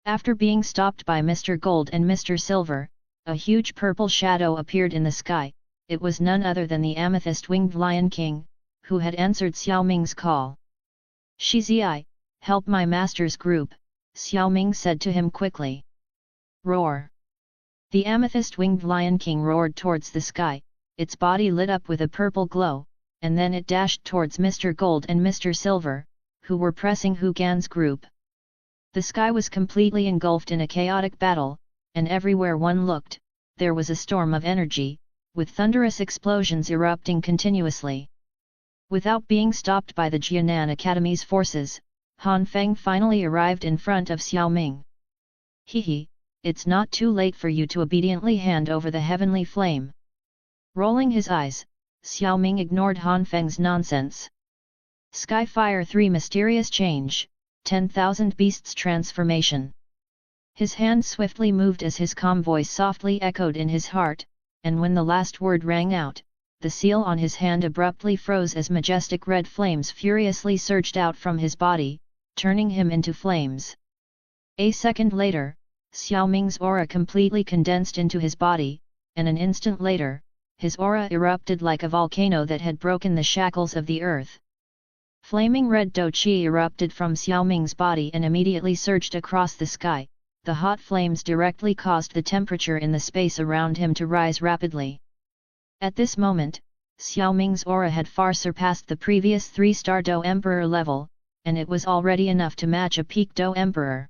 After being stopped by Mr. Gold and Mr. Silver, a huge purple shadow appeared in the sky. It was none other than the amethyst-winged Lion King, who had answered Xiao Ming's call. "Shizi, help my master's group," Xiao Ming said to him quickly. Roar! The amethyst-winged Lion King roared towards the sky, its body lit up with a purple glow, and then it dashed towards Mr. Gold and Mr. Silver, who were pressing Hu Gan's group. The sky was completely engulfed in a chaotic battle, and everywhere one looked, there was a storm of energy, with thunderous explosions erupting continuously. Without being stopped by the Jianan Academy's forces, Han Feng finally arrived in front of Xiao Ming. "He, it's not too late for you to obediently hand over the heavenly flame." Rolling his eyes, Xiao Ming ignored Han Feng's nonsense. Skyfire 3 Mysterious Change, 10,000 Beasts Transformation. His hand swiftly moved as his calm voice softly echoed in his heart, and when the last word rang out, the seal on his hand abruptly froze as majestic red flames furiously surged out from his body, turning him into flames. A second later, Xiao Ming's aura completely condensed into his body, and an instant later, his aura erupted like a volcano that had broken the shackles of the earth. Flaming red Do Chi erupted from Xiao Ming's body and immediately surged across the sky. The hot flames directly caused the temperature in the space around him to rise rapidly. At this moment, Xiao Ming's aura had far surpassed the previous 3-star Do Emperor level, and it was already enough to match a peak Do Emperor.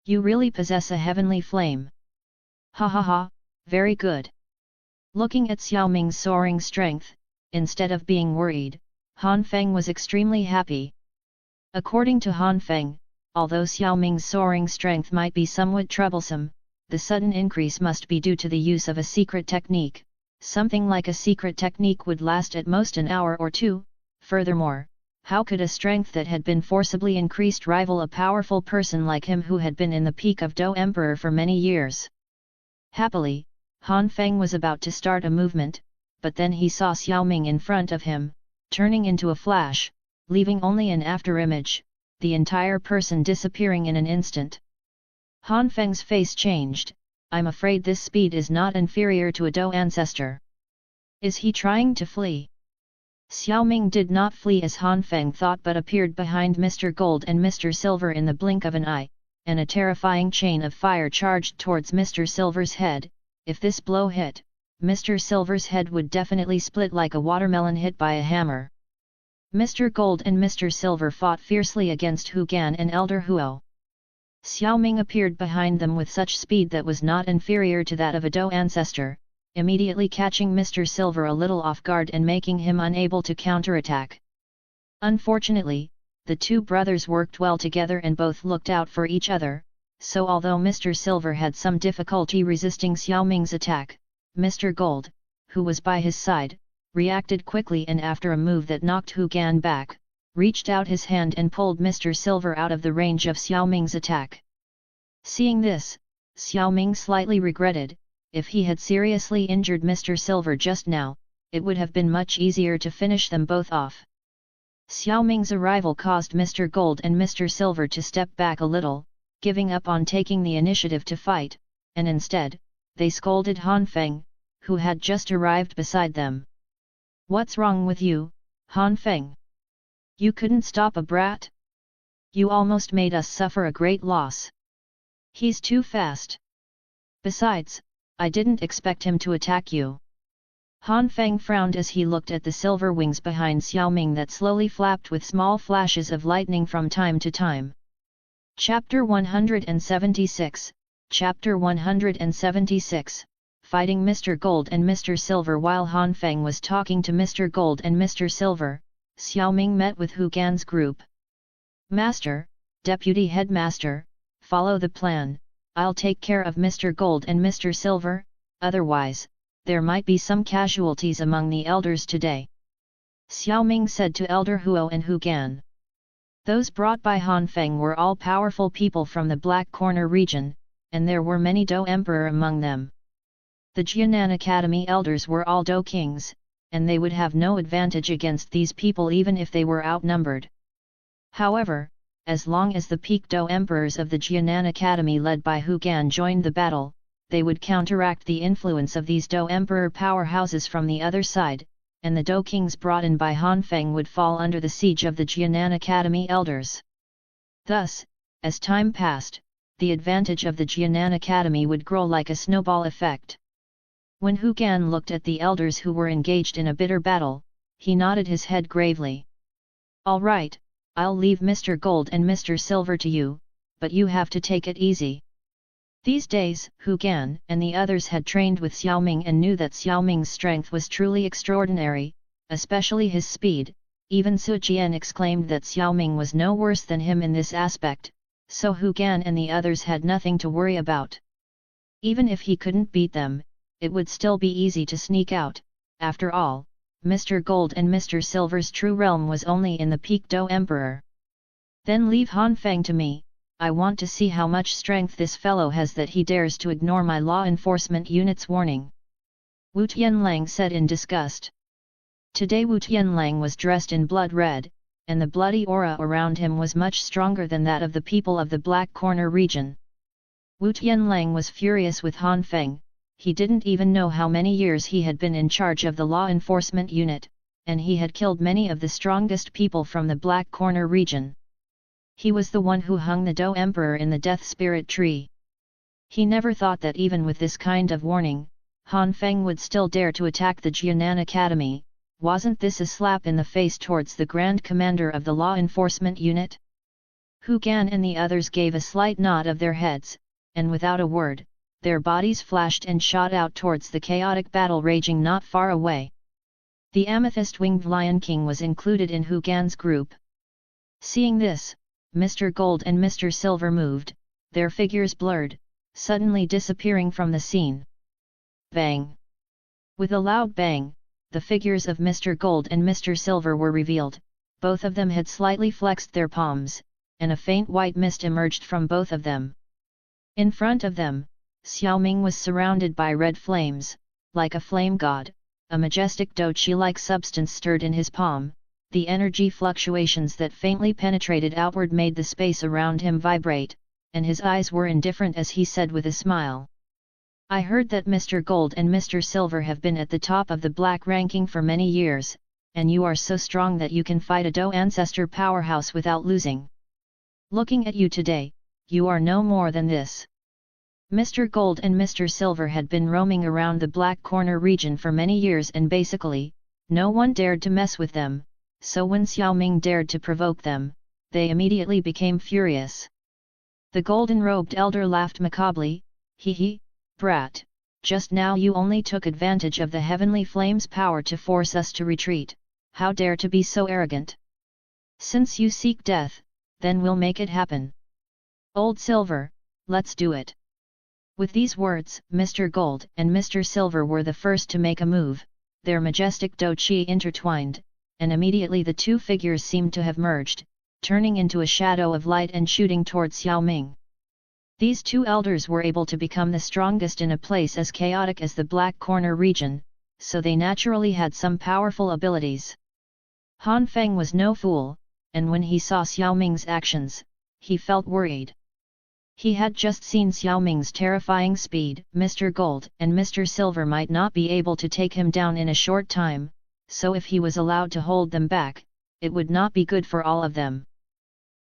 "You really possess a heavenly flame. Ha ha ha, very good." Looking at Xiao Ming's soaring strength, instead of being worried, Han Feng was extremely happy. According to Han Feng, although Xiao Ming's soaring strength might be somewhat troublesome, the sudden increase must be due to the use of a secret technique. Something like a secret technique would last at most an hour or two. Furthermore, how could a strength that had been forcibly increased rival a powerful person like him who had been in the peak of Do Emperor for many years? Happily, Han Feng was about to start a movement, but then he saw Xiao Ming in front of him, turning into a flash, leaving only an afterimage, the entire person disappearing in an instant. Han Feng's face changed. I'm afraid this speed is not inferior to a Dou ancestor. Is he trying to flee? Xiao Ming did not flee as Han Feng thought but appeared behind Mr. Gold and Mr. Silver in the blink of an eye, and a terrifying chain of fire charged towards Mr. Silver's head. If this blow hit, Mr. Silver's head would definitely split like a watermelon hit by a hammer. Mr. Gold and Mr. Silver fought fiercely against Hu Gan and Elder Huo. Xiao Ming appeared behind them with such speed that was not inferior to that of a Dou ancestor, immediately catching Mr. Silver a little off guard and making him unable to counterattack. Unfortunately, the two brothers worked well together and both looked out for each other, so although Mr. Silver had some difficulty resisting Xiao Ming's attack, Mr. Gold, who was by his side, reacted quickly and after a move that knocked Hu Gan back, reached out his hand and pulled Mr. Silver out of the range of Xiao Ming's attack. Seeing this, Xiao Ming slightly regretted. If he had seriously injured Mr. Silver just now, it would have been much easier to finish them both off. Xiao Ming's arrival caused Mr. Gold and Mr. Silver to step back a little, giving up on taking the initiative to fight, and instead, they scolded Han Feng, who had just arrived beside them. "What's wrong with you, Han Feng? You couldn't stop a brat? You almost made us suffer a great loss. He's too fast. Besides, I didn't expect him to attack you." Han Feng frowned as he looked at the silver wings behind Xiao Ming that slowly flapped with small flashes of lightning from time to time. Chapter 176, Chapter 176, Fighting Mr. Gold and Mr. Silver. While Han Feng was talking to Mr. Gold and Mr. Silver, Xiao Ming met with Hu Gan's group. "Master, Deputy Headmaster, follow the plan. I'll take care of Mr. Gold and Mr. Silver, otherwise, there might be some casualties among the elders today," Xiao Ming said to Elder Huo and Hu Gan. Those brought by Han Feng were all powerful people from the Black Corner region, and there were many Dou Emperor among them. The Jianan Academy elders were all Dou kings, and they would have no advantage against these people even if they were outnumbered. However, as long as the peak Dou emperors of the Jianan Academy led by Hu Gan joined the battle, they would counteract the influence of these Dou emperor powerhouses from the other side, and the Dou kings brought in by Han Feng would fall under the siege of the Jianan Academy elders. Thus, as time passed, the advantage of the Jianan Academy would grow like a snowball effect. When Hu Gan looked at the elders who were engaged in a bitter battle, he nodded his head gravely. "All right, I'll leave Mr. Gold and Mr. Silver to you, but you have to take it easy." These days, Hu Gan and the others had trained with Xiao Ming and knew that Xiao Ming's strength was truly extraordinary, especially his speed. Even Su Jian exclaimed that Xiao Ming was no worse than him in this aspect, so Hu Gan and the others had nothing to worry about. Even if he couldn't beat them, it would still be easy to sneak out. After all, Mr. Gold and Mr. Silver's true realm was only in the peak Dou Emperor. "Then leave Han Feng to me. I want to see how much strength this fellow has that he dares to ignore my law enforcement unit's warning," Wu Tianlang said in disgust. Today Wu Tianlang was dressed in blood red, and the bloody aura around him was much stronger than that of the people of the Black Corner region. Wu Tianlang was furious with Han Feng. He didn't even know how many years he had been in charge of the law enforcement unit, and he had killed many of the strongest people from the Black Corner region. He was the one who hung the Dou Emperor in the Death Spirit Tree. He never thought that even with this kind of warning, Han Feng would still dare to attack the Jianan Academy. Wasn't this a slap in the face towards the Grand Commander of the law enforcement unit? Hu Gan and the others gave a slight nod of their heads, and without a word, their bodies flashed and shot out towards the chaotic battle raging not far away. The amethyst-winged Lion King was included in Hu Gan's group. Seeing this, Mr. Gold and Mr. Silver moved, their figures blurred, suddenly disappearing from the scene. Bang! With a loud bang, the figures of Mr. Gold and Mr. Silver were revealed. Both of them had slightly flexed their palms, and a faint white mist emerged from both of them. In front of them, Xiao Ming was surrounded by red flames, like a flame god. A majestic doqi-like substance stirred in his palm. The energy fluctuations that faintly penetrated outward made the space around him vibrate, and his eyes were indifferent as he said with a smile. I heard that Mr. Gold and Mr. Silver have been at the top of the black ranking for many years, and you are so strong that you can fight a Do ancestor powerhouse without losing. Looking at you today, you are no more than this. Mr. Gold and Mr. Silver had been roaming around the Black Corner region for many years and basically, no one dared to mess with them, so when Xiao Ming dared to provoke them, they immediately became furious. The golden-robed elder laughed macabrely, hee, brat, just now you only took advantage of the heavenly flame's power to force us to retreat, how dare to be so arrogant? Since you seek death, then we'll make it happen. Old Silver, let's do it. With these words, Mr. Gold and Mr. Silver were the first to make a move, their majestic Do Chi intertwined, and immediately the two figures seemed to have merged, turning into a shadow of light and shooting towards Xiao Ming. These two elders were able to become the strongest in a place as chaotic as the Black Corner region, so they naturally had some powerful abilities. Han Feng was no fool, and when he saw Xiao Ming's actions, he felt worried. He had just seen Xiao Ming's terrifying speed. Mr. Gold and Mr. Silver might not be able to take him down in a short time, so if he was allowed to hold them back, it would not be good for all of them.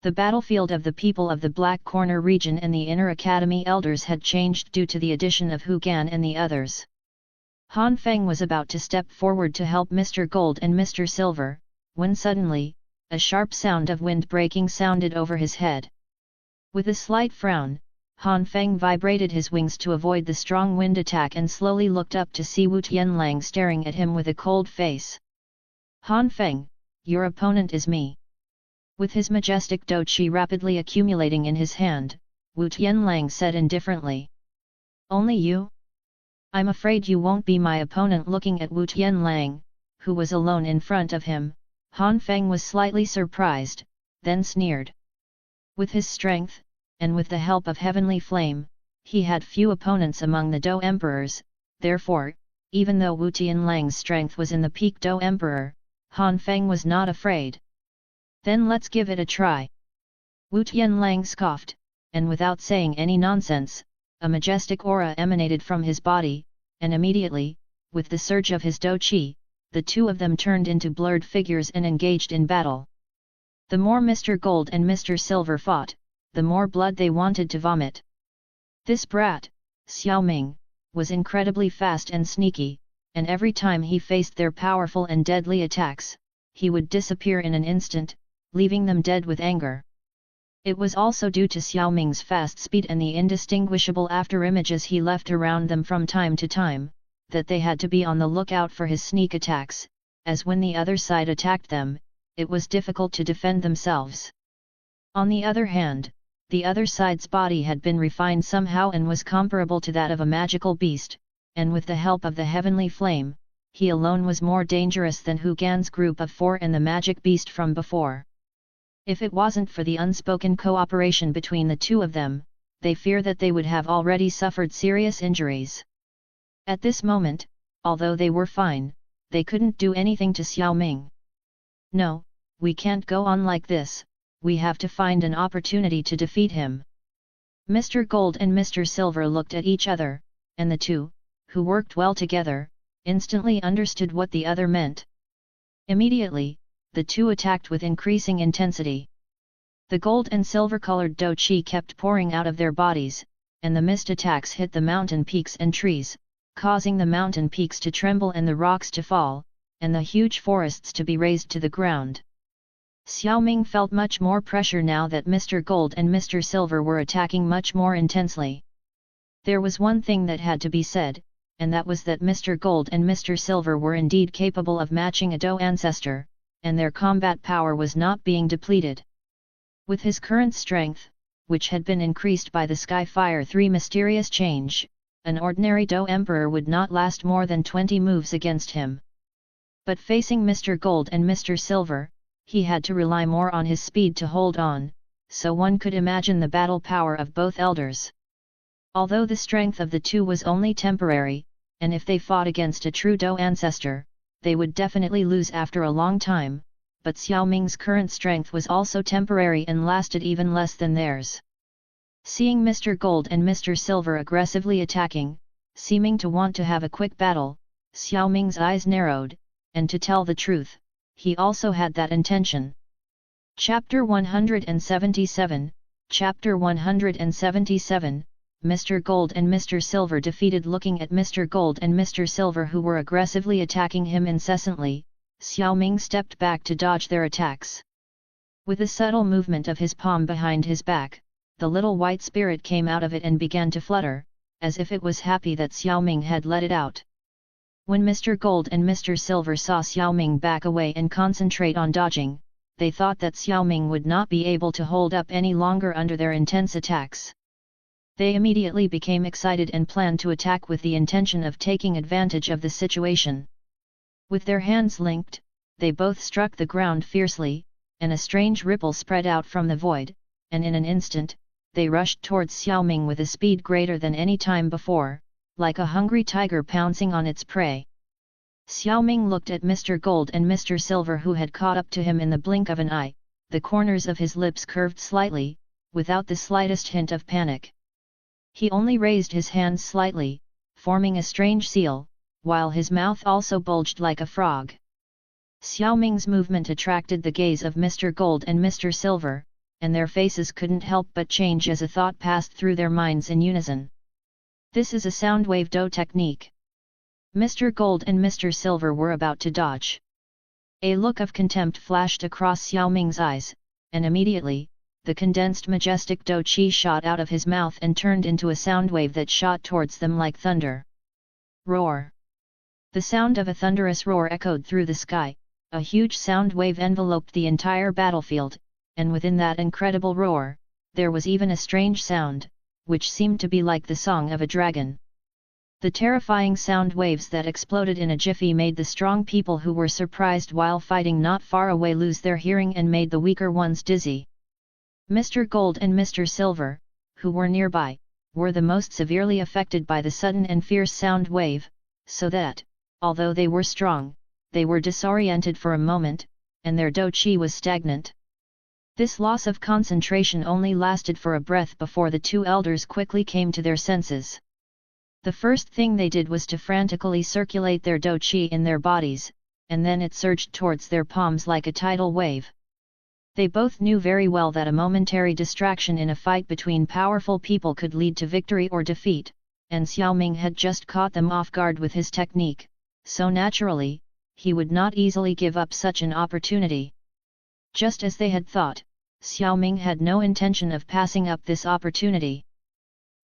The battlefield of the people of the Black Corner region and the Inner Academy elders had changed due to the addition of Hu Gan and the others. Han Feng was about to step forward to help Mr. Gold and Mr. Silver, when suddenly, a sharp sound of wind breaking sounded over his head. With a slight frown, Han Feng vibrated his wings to avoid the strong wind attack and slowly looked up to see Wu Tianlang staring at him with a cold face. Han Feng, your opponent is me. With his majestic Do Chi rapidly accumulating in his hand, Wu Tianlang said indifferently. Only you? I'm afraid you won't be my opponent. Looking at Wu Tianlang, who was alone in front of him, Han Feng was slightly surprised, then sneered. With his strength, and with the help of Heavenly Flame, he had few opponents among the Do Emperors, therefore, even though Wu Tianlang's strength was in the peak Do Emperor, Han Feng was not afraid. Then let's give it a try. Wu Tianlang scoffed, and without saying any nonsense, a majestic aura emanated from his body, and immediately, with the surge of his Do Chi, the two of them turned into blurred figures and engaged in battle. The more Mr. Gold and Mr. Silver fought, the more blood they wanted to vomit. This brat, Xiao Ming, was incredibly fast and sneaky, and every time he faced their powerful and deadly attacks, he would disappear in an instant, leaving them dead with anger. It was also due to Xiao Ming's fast speed and the indistinguishable afterimages he left around them from time to time, that they had to be on the lookout for his sneak attacks, as when the other side attacked them, it was difficult to defend themselves. On the other hand, the other side's body had been refined somehow and was comparable to that of a magical beast, and with the help of the heavenly flame, he alone was more dangerous than Hu Gan's group of four and the magic beast from before. If it wasn't for the unspoken cooperation between the two of them, they fear that they would have already suffered serious injuries. At this moment, although they were fine, they couldn't do anything to Xiao Ming. No, we can't go on like this, we have to find an opportunity to defeat him. Mr. Gold and Mr. Silver looked at each other, and the two, who worked well together, instantly understood what the other meant. Immediately, the two attacked with increasing intensity. The gold and silver-colored Do Chi kept pouring out of their bodies, and the mist attacks hit the mountain peaks and trees, causing the mountain peaks to tremble and the rocks to fall, and the huge forests to be razed to the ground. Xiao Ming felt much more pressure now that Mr. Gold and Mr. Silver were attacking much more intensely. There was one thing that had to be said, and that was that Mr. Gold and Mr. Silver were indeed capable of matching a Do ancestor, and their combat power was not being depleted. With his current strength, which had been increased by the Skyfire 3 mysterious change, an ordinary Do Emperor would not last more than 20 moves against him. But facing Mr. Gold and Mr. Silver, he had to rely more on his speed to hold on, so one could imagine the battle power of both elders. Although the strength of the two was only temporary, and if they fought against a true Do ancestor, they would definitely lose after a long time, but Xiao Ming's current strength was also temporary and lasted even less than theirs. Seeing Mr. Gold and Mr. Silver aggressively attacking, seeming to want to have a quick battle, Xiao Ming's eyes narrowed, and to tell the truth, he also had that intention. Chapter 177, Chapter 177, Mr. Gold and Mr. Silver defeated. Looking at Mr. Gold and Mr. Silver who were aggressively attacking him incessantly, Xiao Ming stepped back to dodge their attacks. With a subtle movement of his palm behind his back, the little white spirit came out of it and began to flutter, as if it was happy that Xiao Ming had let it out. When Mr. Gold and Mr. Silver saw Xiao Ming back away and concentrate on dodging, they thought that Xiao Ming would not be able to hold up any longer under their intense attacks. They immediately became excited and planned to attack with the intention of taking advantage of the situation. With their hands linked, they both struck the ground fiercely, and a strange ripple spread out from the void, and in an instant, they rushed towards Xiao Ming with a speed greater than any time before, like a hungry tiger pouncing on its prey. Xiao Ming looked at Mr. Gold and Mr. Silver who had caught up to him in the blink of an eye, the corners of his lips curved slightly, without the slightest hint of panic. He only raised his hands slightly, forming a strange seal, while his mouth also bulged like a frog. Xiao Ming's movement attracted the gaze of Mr. Gold and Mr. Silver, and their faces couldn't help but change as a thought passed through their minds in unison. This is a sound wave do technique. Mr. Gold and Mr. Silver were about to dodge. A look of contempt flashed across Xiao Ming's eyes, and immediately, the condensed majestic do chi shot out of his mouth and turned into a sound wave that shot towards them like thunder. Roar! The sound of a thunderous roar echoed through the sky, a huge sound wave enveloped the entire battlefield, and within that incredible roar, there was even a strange sound, which seemed to be like the song of a dragon. The terrifying sound waves that exploded in a jiffy made the strong people who were surprised while fighting not far away lose their hearing and made the weaker ones dizzy. Mr. Gold and Mr. Silver, who were nearby, were the most severely affected by the sudden and fierce sound wave, so that, although they were strong, they were disoriented for a moment, and their do chi was stagnant. This loss of concentration only lasted for a breath before the two elders quickly came to their senses. The first thing they did was to frantically circulate their do chi in their bodies, and then it surged towards their palms like a tidal wave. They both knew very well that a momentary distraction in a fight between powerful people could lead to victory or defeat, and Xiao Ming had just caught them off guard with his technique, so naturally, he would not easily give up such an opportunity. Just as they had thought, Xiao Ming had no intention of passing up this opportunity.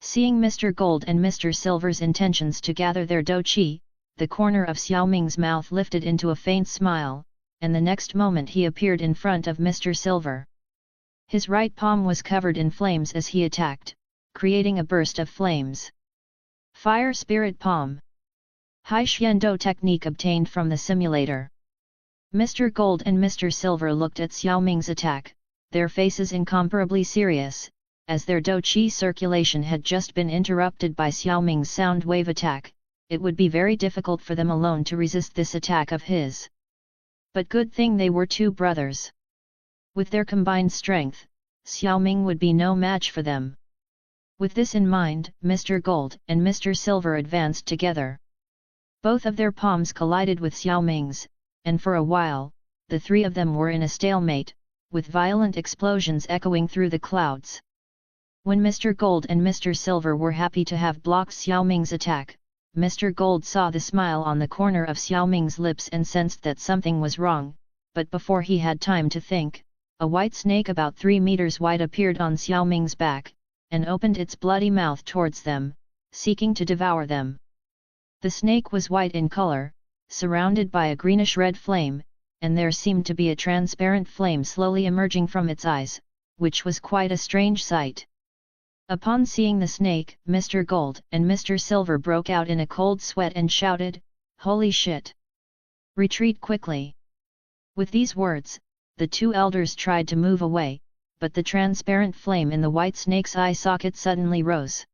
Seeing Mr. Gold and Mr. Silver's intentions to gather their do chi, the corner of Xiao Ming's mouth lifted into a faint smile, and the next moment he appeared in front of Mr. Silver. His right palm was covered in flames as he attacked, creating a burst of flames. Fire Spirit Palm. Hai Xian Do technique obtained from the simulator. Mr. Gold and Mr. Silver looked at Xiao Ming's attack, their faces incomparably serious, as their do chi circulation had just been interrupted by Xiao Ming's sound wave attack. It would be very difficult for them alone to resist this attack of his. But good thing they were two brothers. With their combined strength, Xiao Ming would be no match for them. With this in mind, Mr. Gold and Mr. Silver advanced together. Both of their palms collided with Xiao Ming's, and for a while, the three of them were in a stalemate, with violent explosions echoing through the clouds. When Mr. Gold and Mr. Silver were happy to have blocked Xiao Ming's attack, Mr. Gold saw the smile on the corner of Xiao Ming's lips and sensed that something was wrong, but before he had time to think, a white snake about 3 meters wide appeared on Xiao Ming's back, and opened its bloody mouth towards them, seeking to devour them. The snake was white in color, surrounded by a greenish-red flame, and there seemed to be a transparent flame slowly emerging from its eyes, which was quite a strange sight. Upon seeing the snake, Mr. Gold and Mr. Silver broke out in a cold sweat and shouted, "Holy shit! Retreat quickly!" With these words, the two elders tried to move away, but the transparent flame in the white snake's eye socket suddenly rose.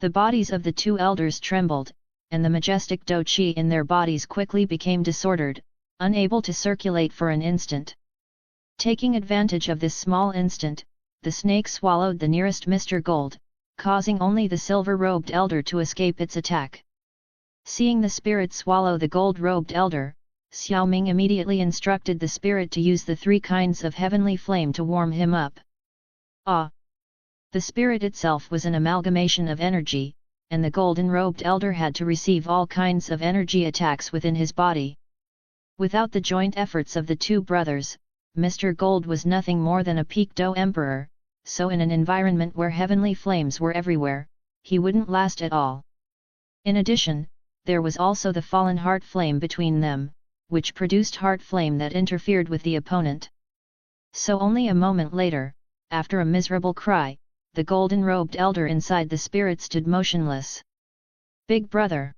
The bodies of the two elders trembled, and the majestic do chi in their bodies quickly became disordered, unable to circulate for an instant. Taking advantage of this small instant, the snake swallowed the nearest Mr. Gold, causing only the silver-robed elder to escape its attack. Seeing the spirit swallow the gold-robed elder, Xiao Ming immediately instructed the spirit to use the 3 kinds of heavenly flame to warm him up. Ah! The spirit itself was an amalgamation of energy, and the golden-robed elder had to receive all kinds of energy attacks within his body. Without the joint efforts of the 2 brothers, Mr. Gold was nothing more than a peak-do emperor, so in an environment where heavenly flames were everywhere, he wouldn't last at all. In addition, there was also the fallen heart flame between them, which produced heart flame that interfered with the opponent. So only a moment later, after a miserable cry, the golden-robed elder inside the spirit stood motionless. Big brother!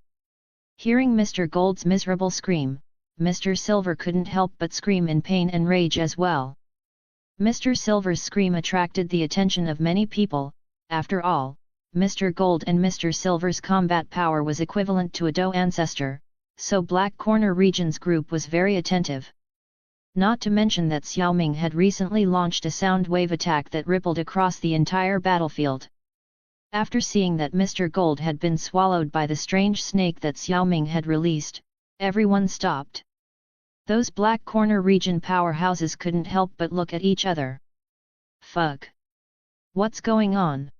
Hearing Mr. Gold's miserable scream, Mr. Silver couldn't help but scream in pain and rage as well. Mr. Silver's scream attracted the attention of many people. After all, Mr. Gold and Mr. Silver's combat power was equivalent to a Do ancestor, so Black Corner Region's group was very attentive. Not to mention that Xiao Ming had recently launched a sound wave attack that rippled across the entire battlefield. After seeing that Mr. Gold had been swallowed by the strange snake that Xiao Ming had released, everyone stopped. Those Black Corner Region powerhouses couldn't help but look at each other. Fuck! What's going on?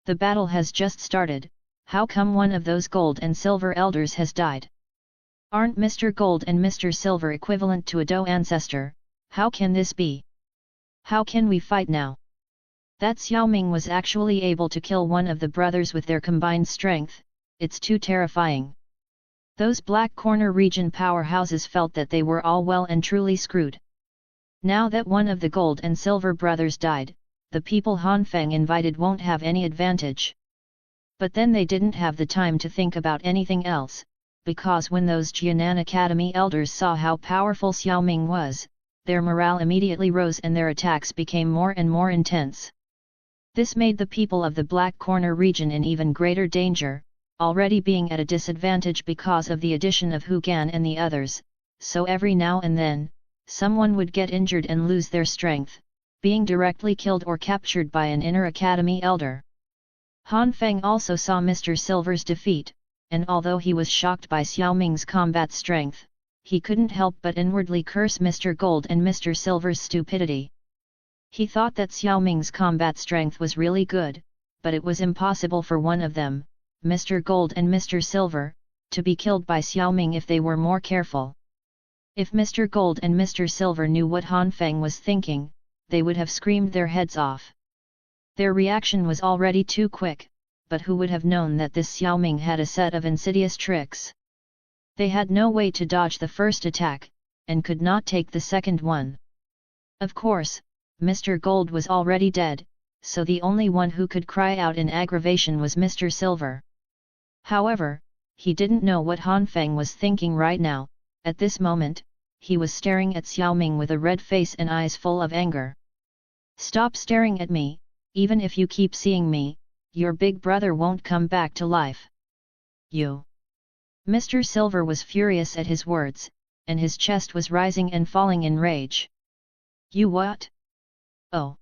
The battle has just started, how come one of those gold and silver elders has died? Aren't Mr. Gold and Mr. Silver equivalent to a Do ancestor? How can this be? How can we fight now? That Xiao Ming was actually able to kill one of the brothers with their combined strength, it's too terrifying. Those Black Corner Region powerhouses felt that they were all well and truly screwed. Now that one of the gold and silver brothers died, the people Han Feng invited won't have any advantage. But then they didn't have the time to think about anything else, because when those Jianan Academy elders saw how powerful Xiao Ming was, their morale immediately rose and their attacks became more and more intense. This made the people of the Black Corner Region in even greater danger, already being at a disadvantage because of the addition of Hu Gan and the others, so every now and then, someone would get injured and lose their strength, being directly killed or captured by an inner academy elder. Han Feng also saw Mr. Silver's defeat, and although he was shocked by Xiao Ming's combat strength, he couldn't help but inwardly curse Mr. Gold and Mr. Silver's stupidity. He thought that Xiao Ming's combat strength was really good, but it was impossible for one of them, Mr. Gold and Mr. Silver, to be killed by Xiao Ming if they were more careful. If Mr. Gold and Mr. Silver knew what Han Feng was thinking, they would have screamed their heads off. Their reaction was already too quick, but who would have known that this Xiao Ming had a set of insidious tricks? They had no way to dodge the first attack, and could not take the second one. Of course, Mr. Gold was already dead, so the only one who could cry out in aggravation was Mr. Silver. However, he didn't know what Han Feng was thinking right now. At this moment, he was staring at Xiao Ming with a red face and eyes full of anger. Stop staring at me, even if you keep seeing me, your big brother won't come back to life. You! Mr. Silver was furious at his words, and his chest was rising and falling in rage. You what? Oh!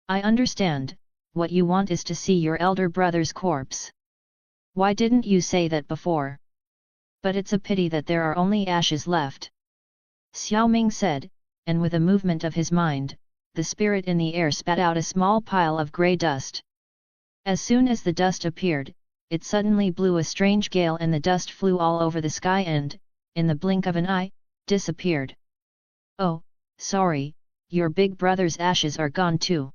I understand, what you want is to see your elder brother's corpse. Why didn't you say that before? But it's a pity that there are only ashes left. Xiao Ming said, and with a movement of his mind, the spirit in the air spat out a small pile of grey dust. As soon as the dust appeared, it suddenly blew a strange gale and the dust flew all over the sky and, in the blink of an eye, disappeared. Oh, sorry, your big brother's ashes are gone too.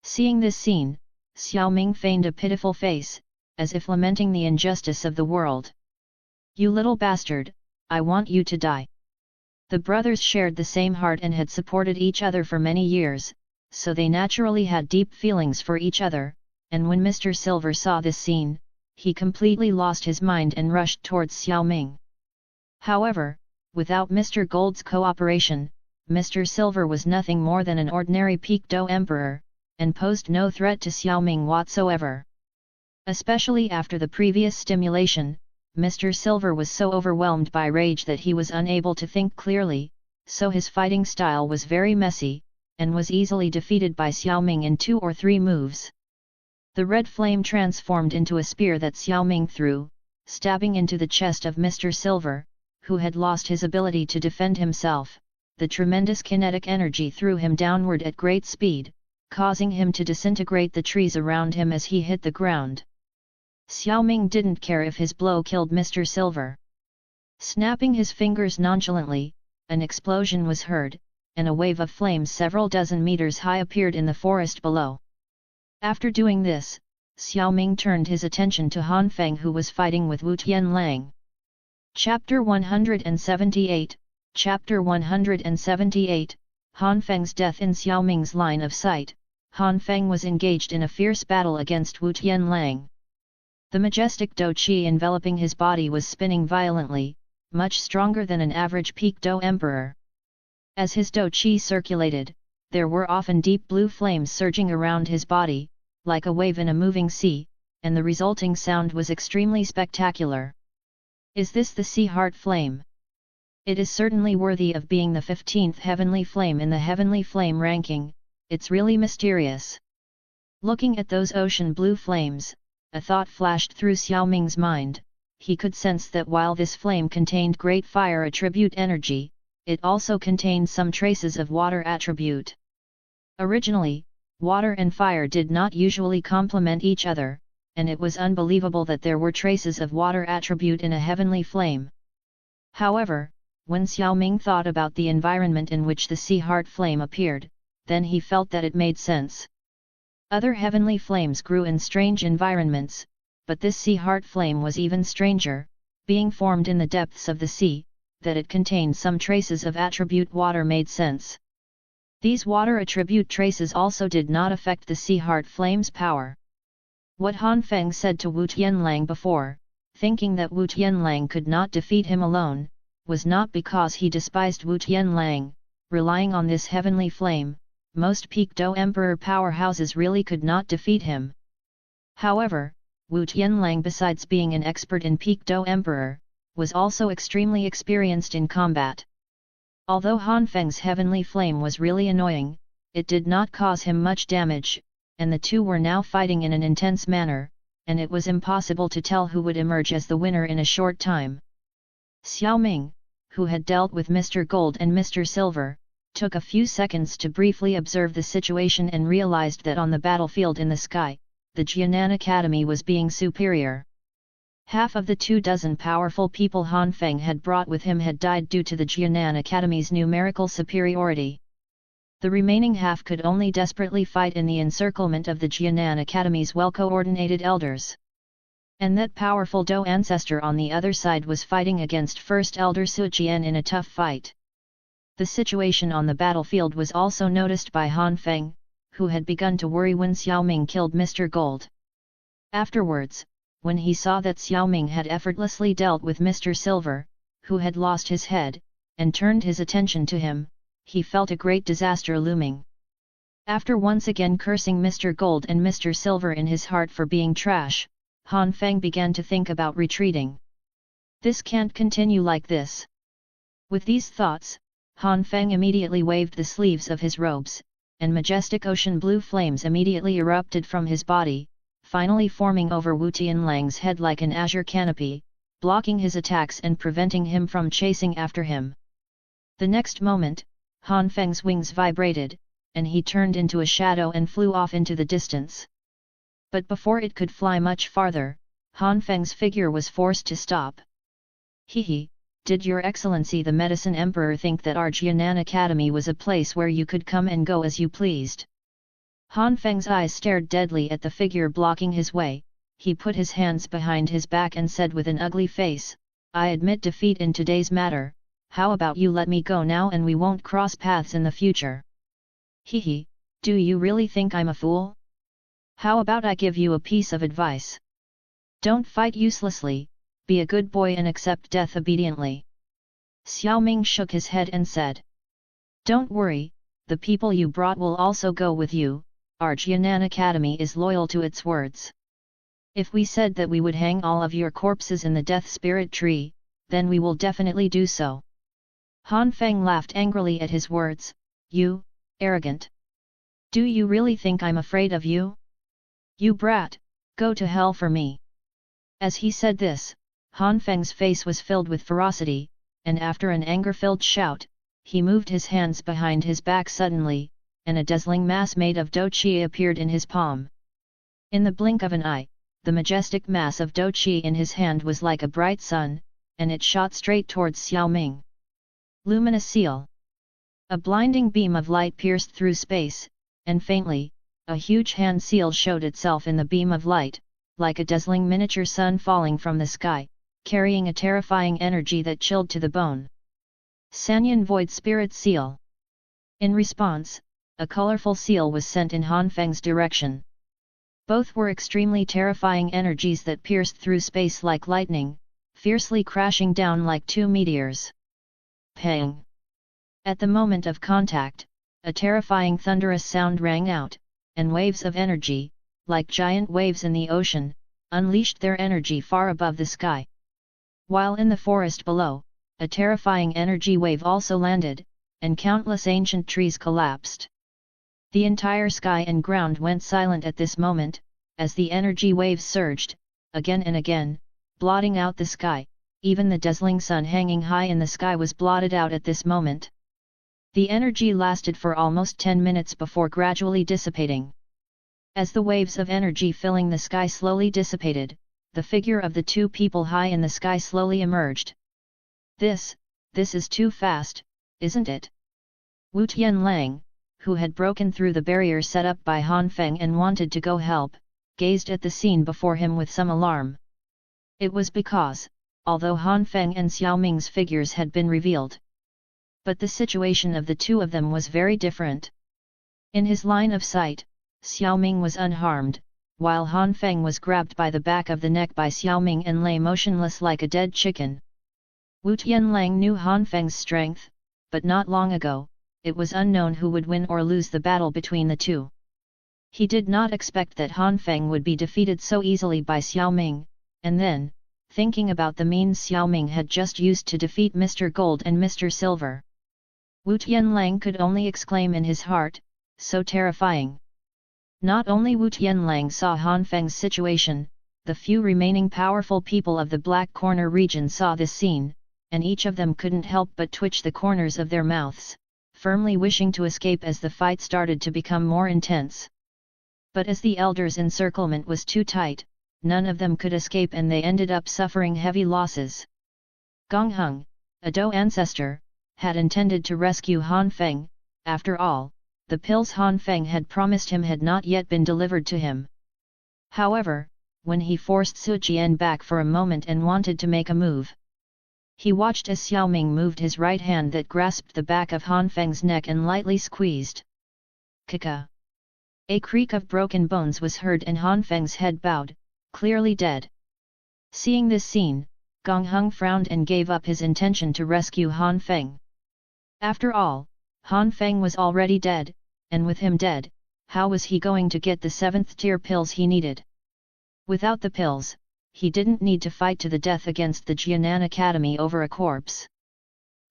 Seeing this scene, Xiao Ming feigned a pitiful face, as if lamenting the injustice of the world. You little bastard, I want you to die. The brothers shared the same heart and had supported each other for many years, so they naturally had deep feelings for each other, and when Mr. Silver saw this scene, he completely lost his mind and rushed towards Xiao Ming. However, without Mr. Gold's cooperation, Mr. Silver was nothing more than an ordinary peak-do emperor, and posed no threat to Xiao Ming whatsoever. Especially after the previous stimulation, Mr. Silver was so overwhelmed by rage that he was unable to think clearly, so his fighting style was very messy, and was easily defeated by Xiao Ming in 2 or 3 moves. The red flame transformed into a spear that Xiao Ming threw, stabbing into the chest of Mr. Silver, who had lost his ability to defend himself. The tremendous kinetic energy threw him downward at great speed, causing him to disintegrate the trees around him as he hit the ground. Xiao Ming didn't care if his blow killed Mr. Silver. Snapping his fingers nonchalantly, an explosion was heard, and a wave of flames several dozen meters high appeared in the forest below. After doing this, Xiao Ming turned his attention to Han Feng, who was fighting with Wu Tianlang. Chapter 178, Chapter 178, Han Feng's death. In Xiao Ming's line of sight, Han Feng was engaged in a fierce battle against Wu Tianlang. The majestic Do Qi enveloping his body was spinning violently, much stronger than an average peak Do emperor. As his Do Qi circulated, there were often deep blue flames surging around his body, like a wave in a moving sea, and the resulting sound was extremely spectacular. Is this the Sea Heart Flame? It is certainly worthy of being the 15th heavenly flame in the heavenly flame ranking. It's really mysterious. Looking at those ocean blue flames, a thought flashed through Xiao Ming's mind. He could sense that while this flame contained great fire attribute energy, it also contained some traces of water attribute. Originally, water and fire did not usually complement each other, and it was unbelievable that there were traces of water attribute in a heavenly flame. However, when Xiao Ming thought about the environment in which the Sea Heart Flame appeared, then he felt that it made sense. Other heavenly flames grew in strange environments, but this Sea Heart Flame was even stranger, being formed in the depths of the sea. That it contained some traces of attribute water made sense. These water attribute traces also did not affect the Sea Heart Flame's power. What Han Feng said to Wu Tianlang before, thinking that Wu Tianlang could not defeat him alone, was not because he despised Wu Tianlang. Relying on this heavenly flame, most peak Do Emperor powerhouses really could not defeat him. However, Wu Tianlang, besides being an expert in peak Do Emperor, was also extremely experienced in combat. Although Han Feng's heavenly flame was really annoying, it did not cause him much damage, and the two were now fighting in an intense manner, and it was impossible to tell who would emerge as the winner in a short time. Xiao Ming, who had dealt with Mr. Gold and Mr. Silver, took a few seconds to briefly observe the situation and realized that on the battlefield in the sky, the Jianan Academy was being superior. Half of the 24 powerful people Han Feng had brought with him had died due to the Jianan Academy's numerical superiority. The remaining half could only desperately fight in the encirclement of the Jianan Academy's well-coordinated elders. And that powerful Do ancestor on the other side was fighting against First Elder Su Jian in a tough fight. The situation on the battlefield was also noticed by Han Feng, who had begun to worry when Xiao Ming killed Mr. Gold. Afterwards, when he saw that Xiao Ming had effortlessly dealt with Mr. Silver, who had lost his head, and turned his attention to him, he felt a great disaster looming. After once again cursing Mr. Gold and Mr. Silver in his heart for being trash, Han Feng began to think about retreating. This can't continue like this. With these thoughts, Han Feng immediately waved the sleeves of his robes, and majestic ocean blue flames immediately erupted from his body, finally forming over Wu Tianlang's head like an azure canopy, blocking his attacks and preventing him from chasing after him. The next moment, Han Feng's wings vibrated, and he turned into a shadow and flew off into the distance. But before it could fly much farther, Han Feng's figure was forced to stop. Hehe, did Your Excellency the Medicine Emperor think that our Jianan Academy was a place where you could come and go as you pleased? Han Feng's eyes stared deadly at the figure blocking his way. He put his hands behind his back and said with an ugly face, I admit defeat in today's matter. How about you let me go now and we won't cross paths in the future? Hehe, do you really think I'm a fool? How about I give you a piece of advice? Don't fight uselessly, be a good boy and accept death obediently. Xiao Ming shook his head and said, Don't worry, the people you brought will also go with you. Our Jianan Academy is loyal to its words. If we said that we would hang all of your corpses in the death spirit tree, then we will definitely do so. Han Feng laughed angrily at his words. You Arrogant! Do you really think I'm afraid of you? You brat, go to hell for me! As he said this, Han Feng's face was filled with ferocity, and after an anger-filled shout, he moved his hands behind his back suddenly, and a dazzling mass made of dou qi appeared in his palm. In the blink of an eye, the majestic mass of dou qi in his hand was like a bright sun, and it shot straight towards Xiao Ming. Luminous seal! A blinding beam of light pierced through space, and faintly, a huge hand seal showed itself in the beam of light, like a dazzling miniature sun falling from the sky, carrying a terrifying energy that chilled to the bone. Sanyan Void Spirit Seal. In response, a colorful seal was sent in Han Feng's direction. Both were extremely terrifying energies that pierced through space like lightning, fiercely crashing down like two meteors. Pang! At the moment of contact, a terrifying thunderous sound rang out, and waves of energy, like giant waves in the ocean, unleashed their energy far above the sky. While in the forest below, a terrifying energy wave also landed, and countless ancient trees collapsed. The entire sky and ground went silent at this moment, as the energy waves surged, again and again, blotting out the sky. Even the dazzling sun hanging high in the sky was blotted out at this moment. The energy lasted for almost 10 minutes before gradually dissipating. As the waves of energy filling the sky slowly dissipated, the figure of the two people high in the sky slowly emerged. This is too fast, isn't it? Wu Tianlang, who had broken through the barrier set up by Han Feng and wanted to go help, gazed at the scene before him with some alarm. It was because, although Han Feng and Xiao Ming's figures had been revealed, but the situation of the two of them was very different. In his line of sight, Xiao Ming was unharmed, while Han Feng was grabbed by the back of the neck by Xiao Ming and lay motionless like a dead chicken. Wu Tianlang knew Han Feng's strength, but not long ago, it was unknown who would win or lose the battle between the two. He did not expect that Han Feng would be defeated so easily by Xiao Ming, and then, thinking about the means Xiao Ming had just used to defeat Mr. Gold and Mr. Silver, Wu Tianlang could only exclaim in his heart, so terrifying. Not only Wu Tianlang saw Han Feng's situation, the few remaining powerful people of the Black Corner region saw this scene, and each of them couldn't help but twitch the corners of their mouths, firmly wishing to escape as the fight started to become more intense. But as the elders' encirclement was too tight, none of them could escape and they ended up suffering heavy losses. Gong Heng, a Dou ancestor, had intended to rescue Han Feng. After all, the pills Han Feng had promised him had not yet been delivered to him. However, when he forced Su Jian back for a moment and wanted to make a move, he watched as Xiao Ming moved his right hand that grasped the back of Han Feng's neck and lightly squeezed. Kaka! A creak of broken bones was heard and Han Feng's head bowed, clearly dead. Seeing this scene, Gong Heng frowned and gave up his intention to rescue Han Feng. After all, Han Feng was already dead, and with him dead, how was he going to get the 7th-tier pills he needed? Without the pills, he didn't need to fight to the death against the Jianan Academy over a corpse.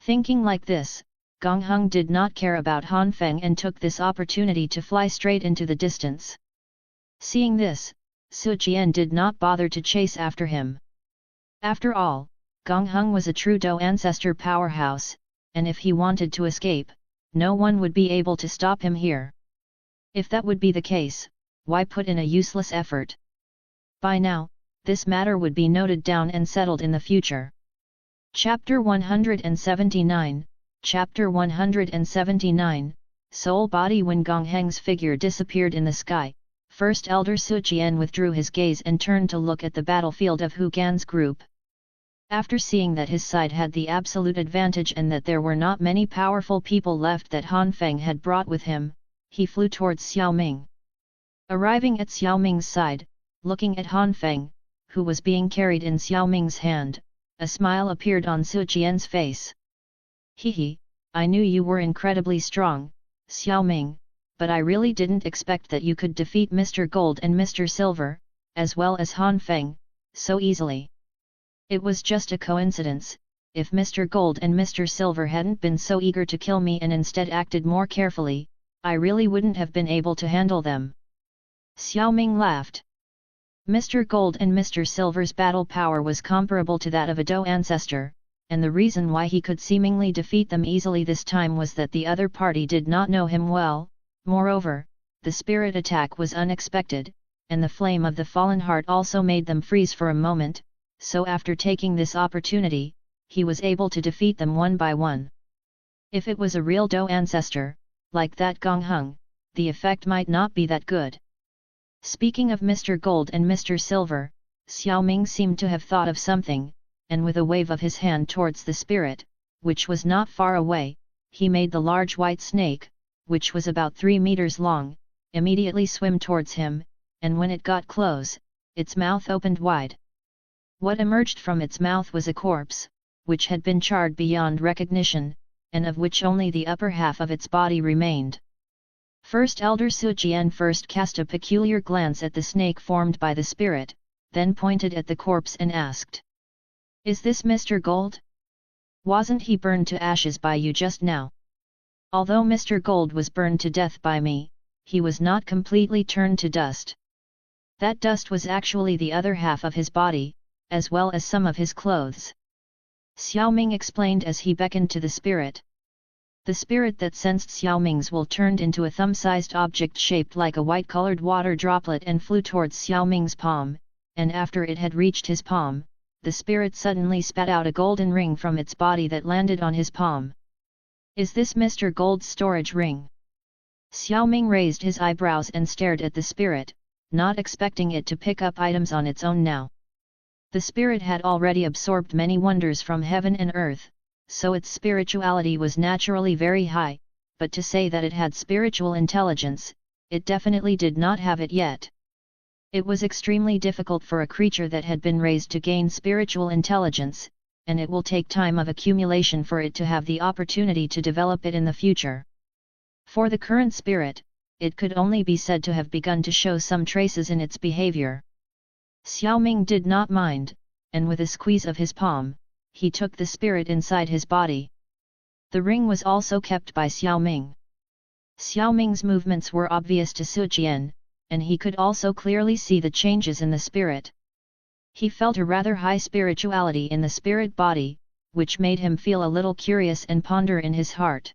Thinking like this, Gong Heng did not care about Han Feng and took this opportunity to fly straight into the distance. Seeing this, Su Jian did not bother to chase after him. After all, Gong Heng was a true Dou ancestor powerhouse, and if he wanted to escape, no one would be able to stop him here. If that would be the case, why put in a useless effort? By now, this matter would be noted down and settled in the future. Chapter 179, Chapter 179, Soul Body. When Gong Heng's figure disappeared in the sky, First Elder Su Jian withdrew his gaze and turned to look at the battlefield of Hu Gan's group. After seeing that his side had the absolute advantage and that there were not many powerful people left that Han Feng had brought with him, he flew towards Xiao Ming. Arriving at Xiao Ming's side, looking at Han Feng, who was being carried in Xiao Ming's hand, a smile appeared on Su Jian's face. Hehe, I knew you were incredibly strong, Xiao Ming, but I really didn't expect that you could defeat Mr. Gold and Mr. Silver, as well as Han Feng, so easily. It was just a coincidence. If Mr. Gold and Mr. Silver hadn't been so eager to kill me and instead acted more carefully, I really wouldn't have been able to handle them." Xiao Ming laughed. Mr. Gold and Mr. Silver's battle power was comparable to that of a Dou ancestor, and the reason why he could seemingly defeat them easily this time was that the other party did not know him well. Moreover, the spirit attack was unexpected, and the flame of the fallen heart also made them freeze for a moment, so after taking this opportunity, he was able to defeat them one by one. If it was a real Dou ancestor, like that Gong Hung, the effect might not be that good. Speaking of Mr. Gold and Mr. Silver, Xiao Ming seemed to have thought of something, and with a wave of his hand towards the spirit, which was not far away, he made the large white snake, which was about 3 meters long, immediately swim towards him, and when it got close, its mouth opened wide. What emerged from its mouth was a corpse, which had been charred beyond recognition, and of which only the upper half of its body remained. First Elder Su Jian first cast a peculiar glance at the snake formed by the spirit, then pointed at the corpse and asked, "Is this Mr. Gold? Wasn't he burned to ashes by you just now?" Although Mr. Gold was burned to death by me, he was not completely turned to dust. That dust was actually the other half of his body, as well as some of his clothes. Xiao Ming explained as he beckoned to the spirit. The spirit that sensed Xiao Ming's will turned into a thumb-sized object shaped like a white-colored water droplet and flew towards Xiao Ming's palm, and after it had reached his palm, the spirit suddenly spat out a golden ring from its body that landed on his palm. "Is this Mr. Gold's storage ring?" Xiao Ming raised his eyebrows and stared at the spirit, not expecting it to pick up items on its own now. The spirit had already absorbed many wonders from heaven and earth, so its spirituality was naturally very high, but to say that it had spiritual intelligence, it definitely did not have it yet. It was extremely difficult for a creature that had been raised to gain spiritual intelligence, and it will take time of accumulation for it to have the opportunity to develop it in the future. For the current spirit, it could only be said to have begun to show some traces in its behavior. Xiao Ming did not mind, and with a squeeze of his palm, he took the spirit inside his body. The ring was also kept by Xiao Ming. Xiao Ming's movements were obvious to Su Jian, and he could also clearly see the changes in the spirit. He felt a rather high spirituality in the spirit body, which made him feel a little curious and ponder in his heart.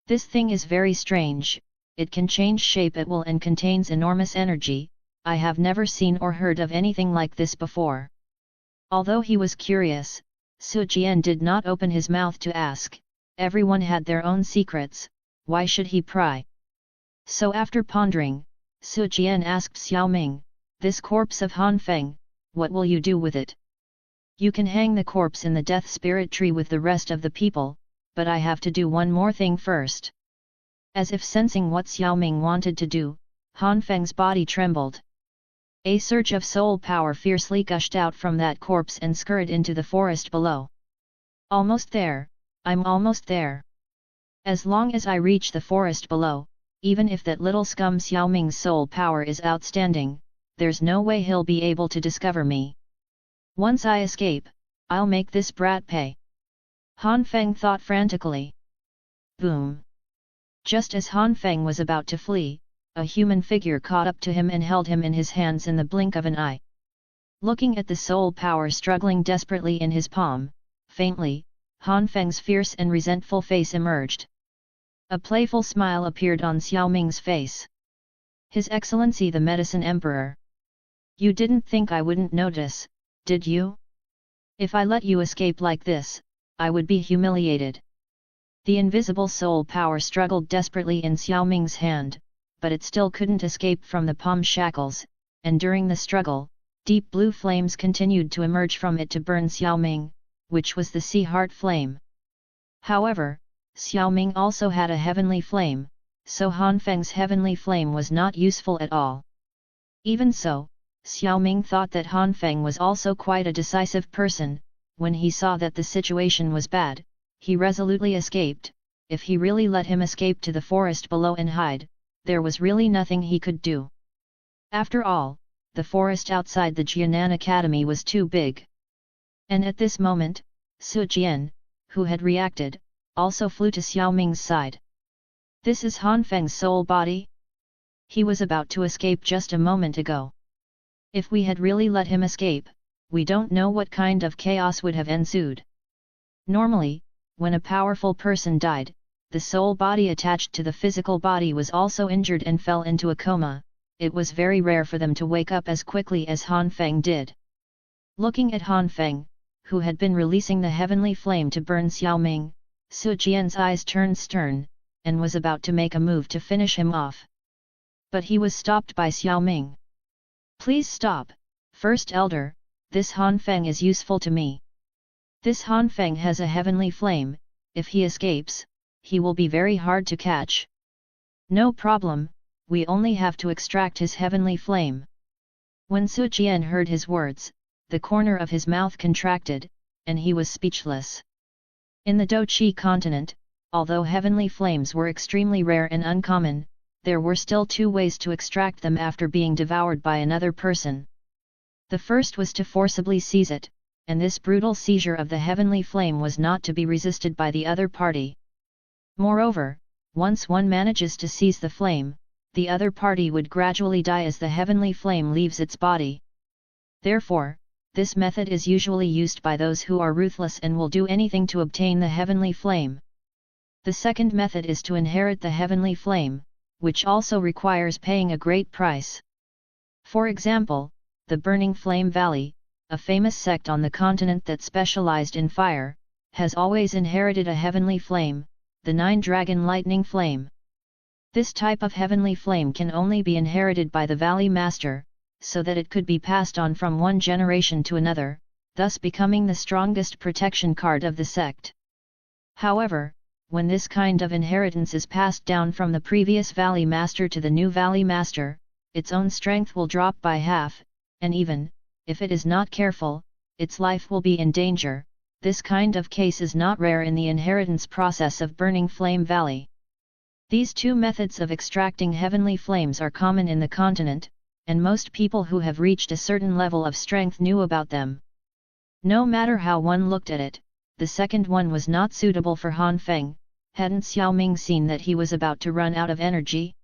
"This thing is very strange, it can change shape at will and contains enormous energy, I have never seen or heard of anything like this before." Although he was curious, Su Jian did not open his mouth to ask. Everyone had their own secrets, why should he pry? So after pondering, Su Jian asked Xiao Ming, "This corpse of Han Feng, what will you do with it?" "You can hang the corpse in the death spirit tree with the rest of the people, but I have to do one more thing first." As if sensing what Xiao Ming wanted to do, Han Feng's body trembled. A surge of soul power fiercely gushed out from that corpse and scurried into the forest below. "Almost there, I'm almost there. As long as I reach the forest below, even if that little scum Xiao Ming's soul power is outstanding, there's no way he'll be able to discover me. Once I escape, I'll make this brat pay." Han Feng thought frantically. Boom! Just as Han Feng was about to flee, a human figure caught up to him and held him in his hands in the blink of an eye. Looking at the soul power struggling desperately in his palm, faintly, Han Feng's fierce and resentful face emerged. A playful smile appeared on Xiao Ming's face. "His Excellency the Medicine Emperor. You didn't think I wouldn't notice, did you? If I let you escape like this, I would be humiliated." The invisible soul power struggled desperately in Xiao Ming's hand, but it still couldn't escape from the palm shackles, and during the struggle, deep blue flames continued to emerge from it to burn Xiao Ming, which was the sea heart flame. However, Xiao Ming also had a heavenly flame, so Han Feng's heavenly flame was not useful at all. Even so, Xiao Ming thought that Han Feng was also quite a decisive person. When he saw that the situation was bad, he resolutely escaped. If he really let him escape to the forest below and hide, there was really nothing he could do. After all, the forest outside the Jianan Academy was too big. And at this moment, Su Jian, who had reacted, also flew to Xiao Ming's side. This is Han Feng's soul body? He was about to escape just a moment ago. If we had really let him escape, we don't know what kind of chaos would have ensued. Normally, when a powerful person died, the soul body attached to the physical body was also injured and fell into a coma. It was very rare for them to wake up as quickly as Han Feng did. Looking at Han Feng, who had been releasing the heavenly flame to burn Xiao Ming, Su Jian's eyes turned stern, and was about to make a move to finish him off. But he was stopped by Xiao Ming. Please stop, First Elder, this Han Feng is useful to me. This Han Feng has a heavenly flame, if he escapes, he will be very hard to catch. No problem, we only have to extract his heavenly flame. When Su Jian heard his words, the corner of his mouth contracted, and he was speechless. In the Doqi continent, although heavenly flames were extremely rare and uncommon, there were still two ways to extract them after being devoured by another person. The first was to forcibly seize it, and this brutal seizure of the heavenly flame was not to be resisted by the other party. Moreover, once one manages to seize the flame, the other party would gradually die as the heavenly flame leaves its body. Therefore, this method is usually used by those who are ruthless and will do anything to obtain the heavenly flame. The second method is to inherit the heavenly flame, which also requires paying a great price. For example, the Burning Flame Valley, a famous sect on the continent that specialized in fire, has always inherited a heavenly flame, the Nine-Dragon Lightning Flame. This type of heavenly flame can only be inherited by the Valley Master, so that it could be passed on from one generation to another, thus becoming the strongest protection card of the sect. However, when this kind of inheritance is passed down from the previous Valley Master to the new Valley Master, its own strength will drop by half, and even, if it is not careful, its life will be in danger. This kind of case is not rare in the inheritance process of Burning Flame Valley. These two methods of extracting heavenly flames are common in the continent, and most people who have reached a certain level of strength knew about them. No matter how one looked at it, the second one was not suitable for Han Feng. Hadn't Xiao Ming seen that he was about to run out of energy?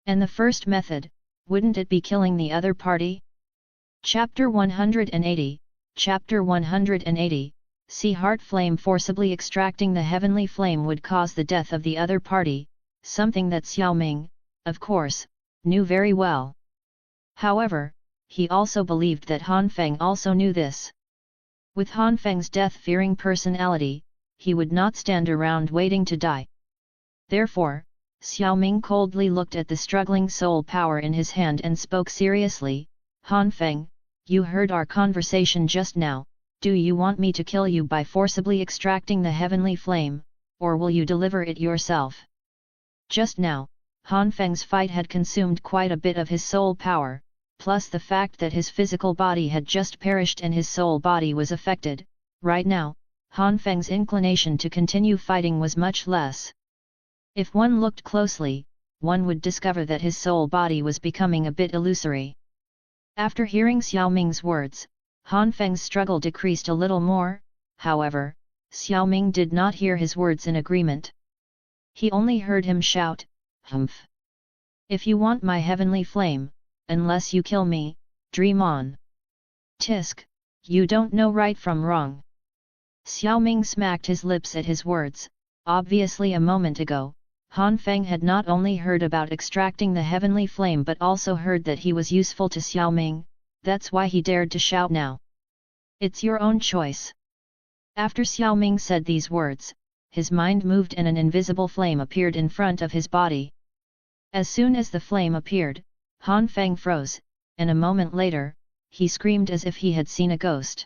And the first method, wouldn't it be killing the other party? Chapter 180, Chapter 180, See Heart Flame. Forcibly extracting the heavenly flame would cause the death of the other party, something that Xiao Ming, of course, knew very well. However, he also believed that Han Feng also knew this. With Han Feng's death-fearing personality, he would not stand around waiting to die. Therefore, Xiao Ming coldly looked at the struggling soul power in his hand and spoke seriously, Han Feng, you heard our conversation just now. Do you want me to kill you by forcibly extracting the heavenly flame, or will you deliver it yourself? Just now, Han Feng's fight had consumed quite a bit of his soul power, plus the fact that his physical body had just perished and his soul body was affected. Right now, Han Feng's inclination to continue fighting was much less. If one looked closely, one would discover that his soul body was becoming a bit illusory. After hearing Xiao Ming's words, Han Feng's struggle decreased a little more. However, Xiao Ming did not hear his words in agreement. He only heard him shout, "Humph! If you want my heavenly flame, unless you kill me, dream on. Tisk, you don't know right from wrong." Xiao Ming smacked his lips at his words. Obviously a moment ago, Han Feng had not only heard about extracting the heavenly flame but also heard that he was useful to Xiao Ming, that's why he dared to shout now. It's your own choice. After Xiao Ming said these words, his mind moved and an invisible flame appeared in front of his body. As soon as the flame appeared, Han Feng froze, and a moment later, he screamed as if he had seen a ghost.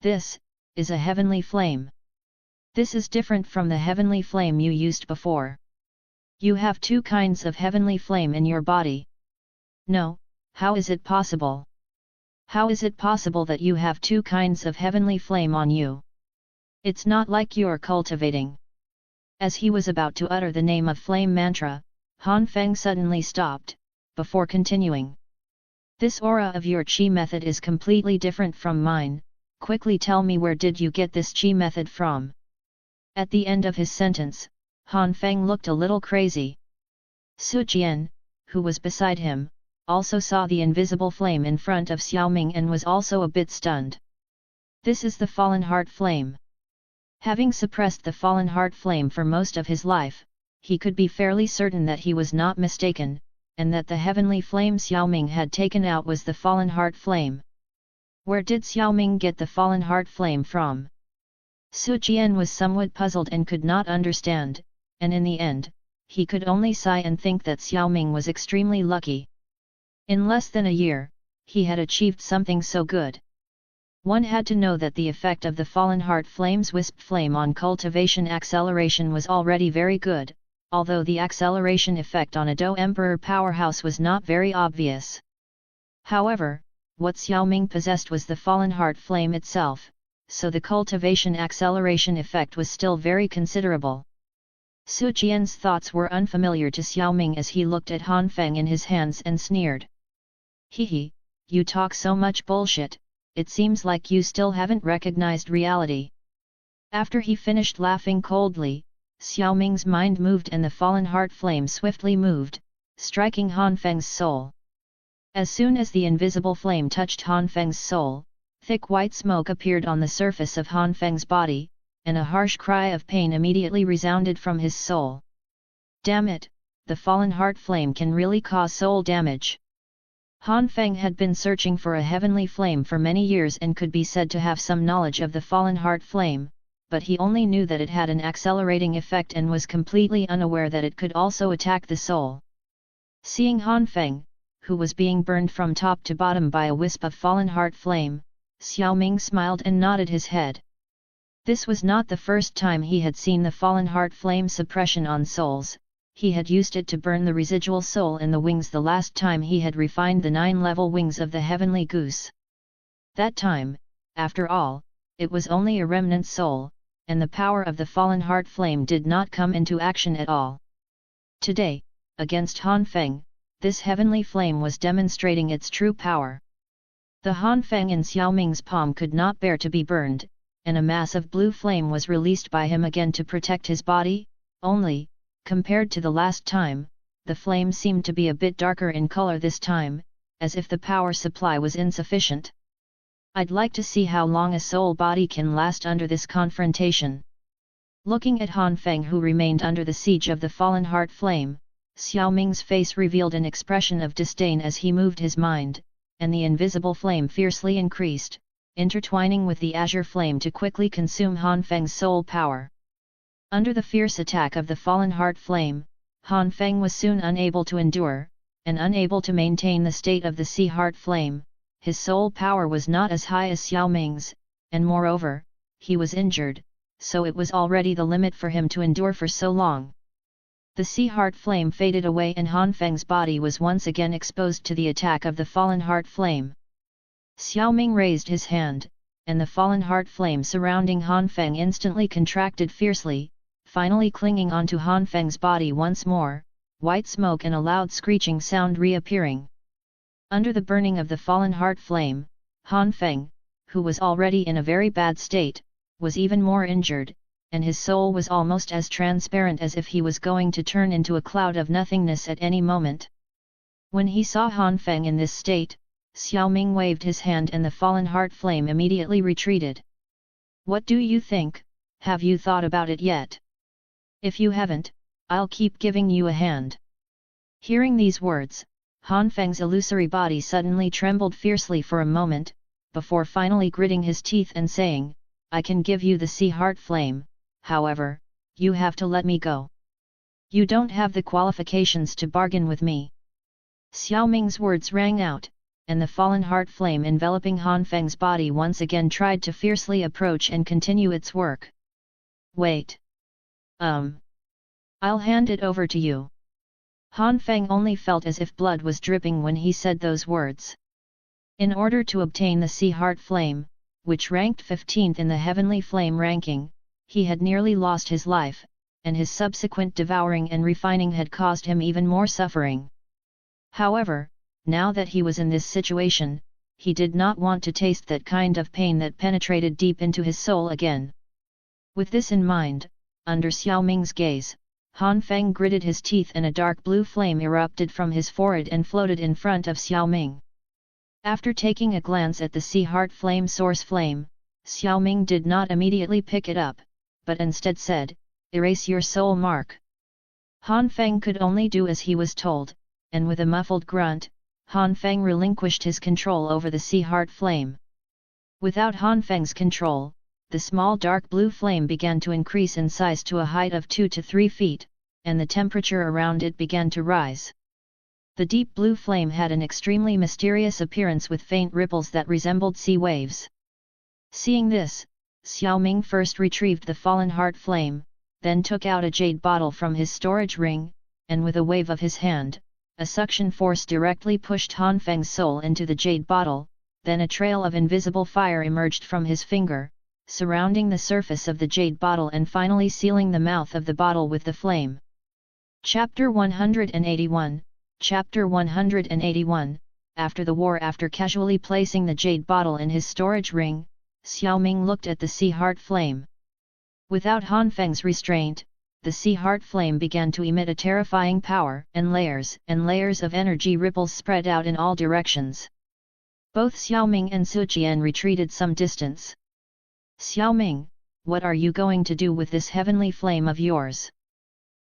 This is a heavenly flame. This is different from the heavenly flame you used before. You have two kinds of heavenly flame in your body. No, how is it possible? How is it possible that you have two kinds of heavenly flame on you? It's not like you're cultivating. As he was about to utter the name of flame mantra, Han Feng suddenly stopped, before continuing. This aura of your chi method is completely different from mine. Quickly tell me, where did you get this chi method from? At the end of his sentence, Han Feng looked a little crazy. Su Jian, who was beside him, also saw the invisible flame in front of Xiao Ming and was also a bit stunned. This is the fallen heart flame. Having suppressed the fallen heart flame for most of his life, he could be fairly certain that he was not mistaken, and that the heavenly flame Xiao Ming had taken out was the fallen heart flame. Where did Xiao Ming get the fallen heart flame from? Su Jian was somewhat puzzled and could not understand, and in the end, he could only sigh and think that Xiao Ming was extremely lucky. In less than a year, he had achieved something so good. One had to know that the effect of the fallen heart flame's wisp flame on cultivation acceleration was already very good, although the acceleration effect on a Do Emperor powerhouse was not very obvious. However, what Xiao Ming possessed was the fallen heart flame itself, so the cultivation acceleration effect was still very considerable. Su Jian's thoughts were unfamiliar to Xiao Ming as he looked at Han Feng in his hands and sneered. Hehe, you talk so much bullshit, it seems like you still haven't recognized reality. After he finished laughing coldly, Xiao Ming's mind moved and the fallen heart flame swiftly moved, striking Han Feng's soul. As soon as the invisible flame touched Han Feng's soul, thick white smoke appeared on the surface of Han Feng's body, and a harsh cry of pain immediately resounded from his soul. Damn it, the fallen heart flame can really cause soul damage. Han Feng had been searching for a heavenly flame for many years and could be said to have some knowledge of the fallen heart flame, but he only knew that it had an accelerating effect and was completely unaware that it could also attack the soul. Seeing Han Feng, who was being burned from top to bottom by a wisp of fallen heart flame, Xiao Ming smiled and nodded his head. This was not the first time he had seen the fallen heart flame suppression on souls. He had used it to burn the residual soul in the wings the last time he had refined the 9-level wings of the heavenly goose. That time, after all, it was only a remnant soul, and the power of the fallen heart flame did not come into action at all. Today, against Han Feng, this heavenly flame was demonstrating its true power. The Han Feng in Xiao Ming's palm could not bear to be burned, and a mass of blue flame was released by him again to protect his body, only, compared to the last time, the flame seemed to be a bit darker in color this time, as if the power supply was insufficient. I'd like to see how long a soul body can last under this confrontation. Looking at Han Feng, who remained under the siege of the fallen heart flame, Xiao Ming's face revealed an expression of disdain as he moved his mind, and the invisible flame fiercely increased, intertwining with the azure flame to quickly consume Han Feng's soul power. Under the fierce attack of the fallen heart flame, Han Feng was soon unable to endure, and unable to maintain the state of the sea heart flame. His soul power was not as high as Xiao Ming's, and moreover, he was injured, so it was already the limit for him to endure for so long. The sea heart flame faded away and Han Feng's body was once again exposed to the attack of the fallen heart flame. Xiao Ming raised his hand, and the fallen heart flame surrounding Han Feng instantly contracted fiercely, finally clinging onto Han Feng's body once more, white smoke and a loud screeching sound reappearing. Under the burning of the fallen heart flame, Han Feng, who was already in a very bad state, was even more injured, and his soul was almost as transparent as if he was going to turn into a cloud of nothingness at any moment. When he saw Han Feng in this state, Xiao Ming waved his hand and the fallen heart flame immediately retreated. What do you think? Have you thought about it yet? If you haven't, I'll keep giving you a hand. Hearing these words, Han Feng's illusory body suddenly trembled fiercely for a moment, before finally gritting his teeth and saying, I can give you the sea heart flame, however, you have to let me go. You don't have the qualifications to bargain with me. Xiao Ming's words rang out, and the fallen heart flame enveloping Han Feng's body once again tried to fiercely approach and continue its work. Wait. I'll hand it over to you. Han Feng only felt as if blood was dripping when he said those words. In order to obtain the sea heart flame, which ranked 15th in the heavenly flame ranking, he had nearly lost his life, and his subsequent devouring and refining had caused him even more suffering. However, now that he was in this situation, he did not want to taste that kind of pain that penetrated deep into his soul again. With this in mind, under Xiao Ming's gaze, Han Feng gritted his teeth and a dark blue flame erupted from his forehead and floated in front of Xiao Ming. After taking a glance at the sea heart flame source flame, Xiao Ming did not immediately pick it up, but instead said, "Erase your soul mark." Han Feng could only do as he was told, and with a muffled grunt, Han Feng relinquished his control over the sea heart flame. Without Han Feng's control, the small dark blue flame began to increase in size to a height of 2 to 3 feet, and the temperature around it began to rise. The deep blue flame had an extremely mysterious appearance with faint ripples that resembled sea waves. Seeing this, Xiao Ming first retrieved the fallen heart flame, then took out a jade bottle from his storage ring, and with a wave of his hand, a suction force directly pushed Han Feng's soul into the jade bottle, then a trail of invisible fire emerged from his finger, surrounding the surface of the jade bottle and finally sealing the mouth of the bottle with the flame. Chapter 181, Chapter 181, After the war. After casually placing the jade bottle in his storage ring, Xiao Ming looked at the sea heart flame. Without Han Feng's restraint, the sea heart flame began to emit a terrifying power, and layers of energy ripples spread out in all directions. Both Xiao Ming and Su Jian retreated some distance. "Xiao Ming, what are you going to do with this heavenly flame of yours?"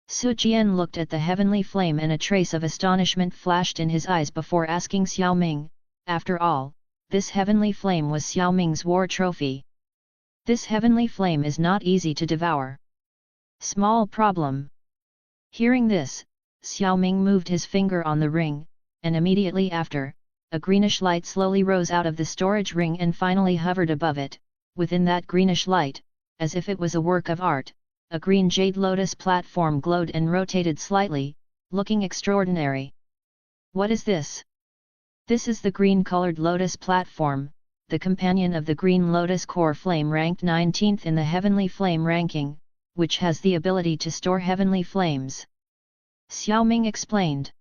Su Jian looked at the heavenly flame and a trace of astonishment flashed in his eyes before asking Xiao Ming, "After all, this heavenly flame was Xiao Ming's war trophy. This heavenly flame is not easy to devour. Small problem." Hearing this, Xiao Ming moved his finger on the ring, and immediately after, a greenish light slowly rose out of the storage ring and finally hovered above it. Within that greenish light, as if it was a work of art, a green jade lotus platform glowed and rotated slightly, looking extraordinary. "What is this?" "This is the green-colored lotus platform, the companion of the green lotus core flame ranked 19th in the heavenly flame ranking, which has the ability to store heavenly flames," Xiao Ming explained.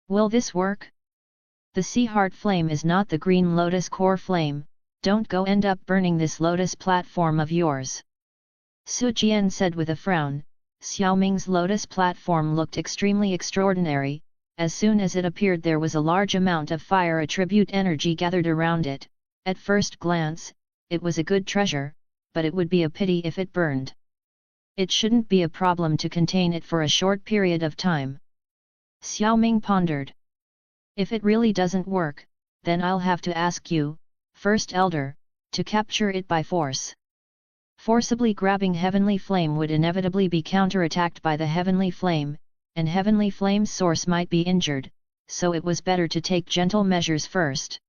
"Will this work?" "The sea heart flame is not the green lotus core flame. Don't go end up burning this lotus platform of yours," Su Jian said with a frown. Xiao Ming's lotus platform looked extremely extraordinary. As soon as it appeared, there was a large amount of fire attribute energy gathered around it. At first glance, it was a good treasure, but it would be a pity if it burned. It shouldn't be a problem to contain it for a short period of time. Xiao Ming pondered. "If it really doesn't work, then I'll have to ask you, First Elder, to capture it by force." Forcibly grabbing heavenly flame would inevitably be counterattacked by the heavenly flame, and heavenly flame's source might be injured, so it was better to take gentle measures first.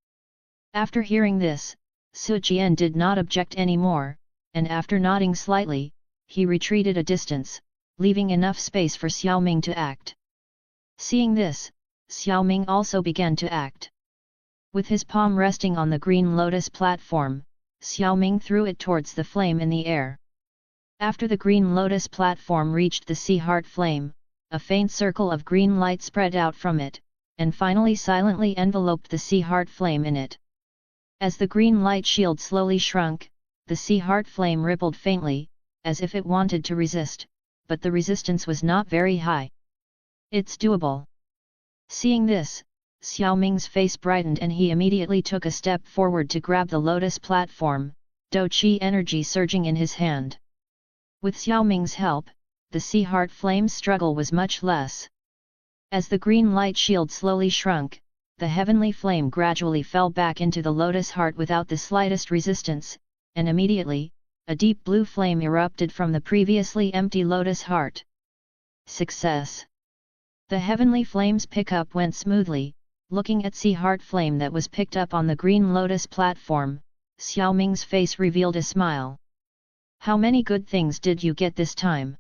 After hearing this, Su Jian did not object anymore, and after nodding slightly, he retreated a distance, leaving enough space for Xiao Ming to act. Seeing this, Xiao Ming also began to act. With his palm resting on the green lotus platform, Xiao Ming threw it towards the flame in the air. After the green lotus platform reached the sea heart flame, a faint circle of green light spread out from it, and finally silently enveloped the sea heart flame in it. As the green light shield slowly shrunk, the sea heart flame rippled faintly, as if it wanted to resist, but the resistance was not very high. "It's doable." Seeing this, Xiao Ming's face brightened and he immediately took a step forward to grab the lotus platform, Do Qi energy surging in his hand. With Xiao Ming's help, the sea heart flame's struggle was much less. As the green light shield slowly shrunk, the heavenly flame gradually fell back into the lotus heart without the slightest resistance, and immediately, a deep blue flame erupted from the previously empty lotus heart. Success! The heavenly flame's pickup went smoothly. Looking at sea heart flame that was picked up on the green lotus platform, Xiao Ming's face revealed a smile. "How many good things did you get this time?"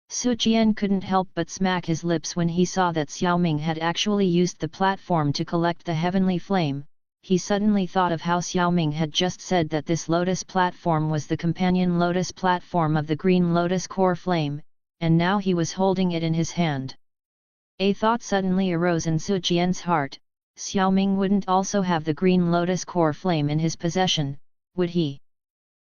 Su Jian couldn't help but smack his lips when he saw that Xiao Ming had actually used the platform to collect the heavenly flame. He suddenly thought of how Xiao Ming had just said that this lotus platform was the companion lotus platform of the green lotus core flame, and now he was holding it in his hand. A thought suddenly arose in Su Jian's heart: Xiao Ming wouldn't also have the green lotus core flame in his possession, would he?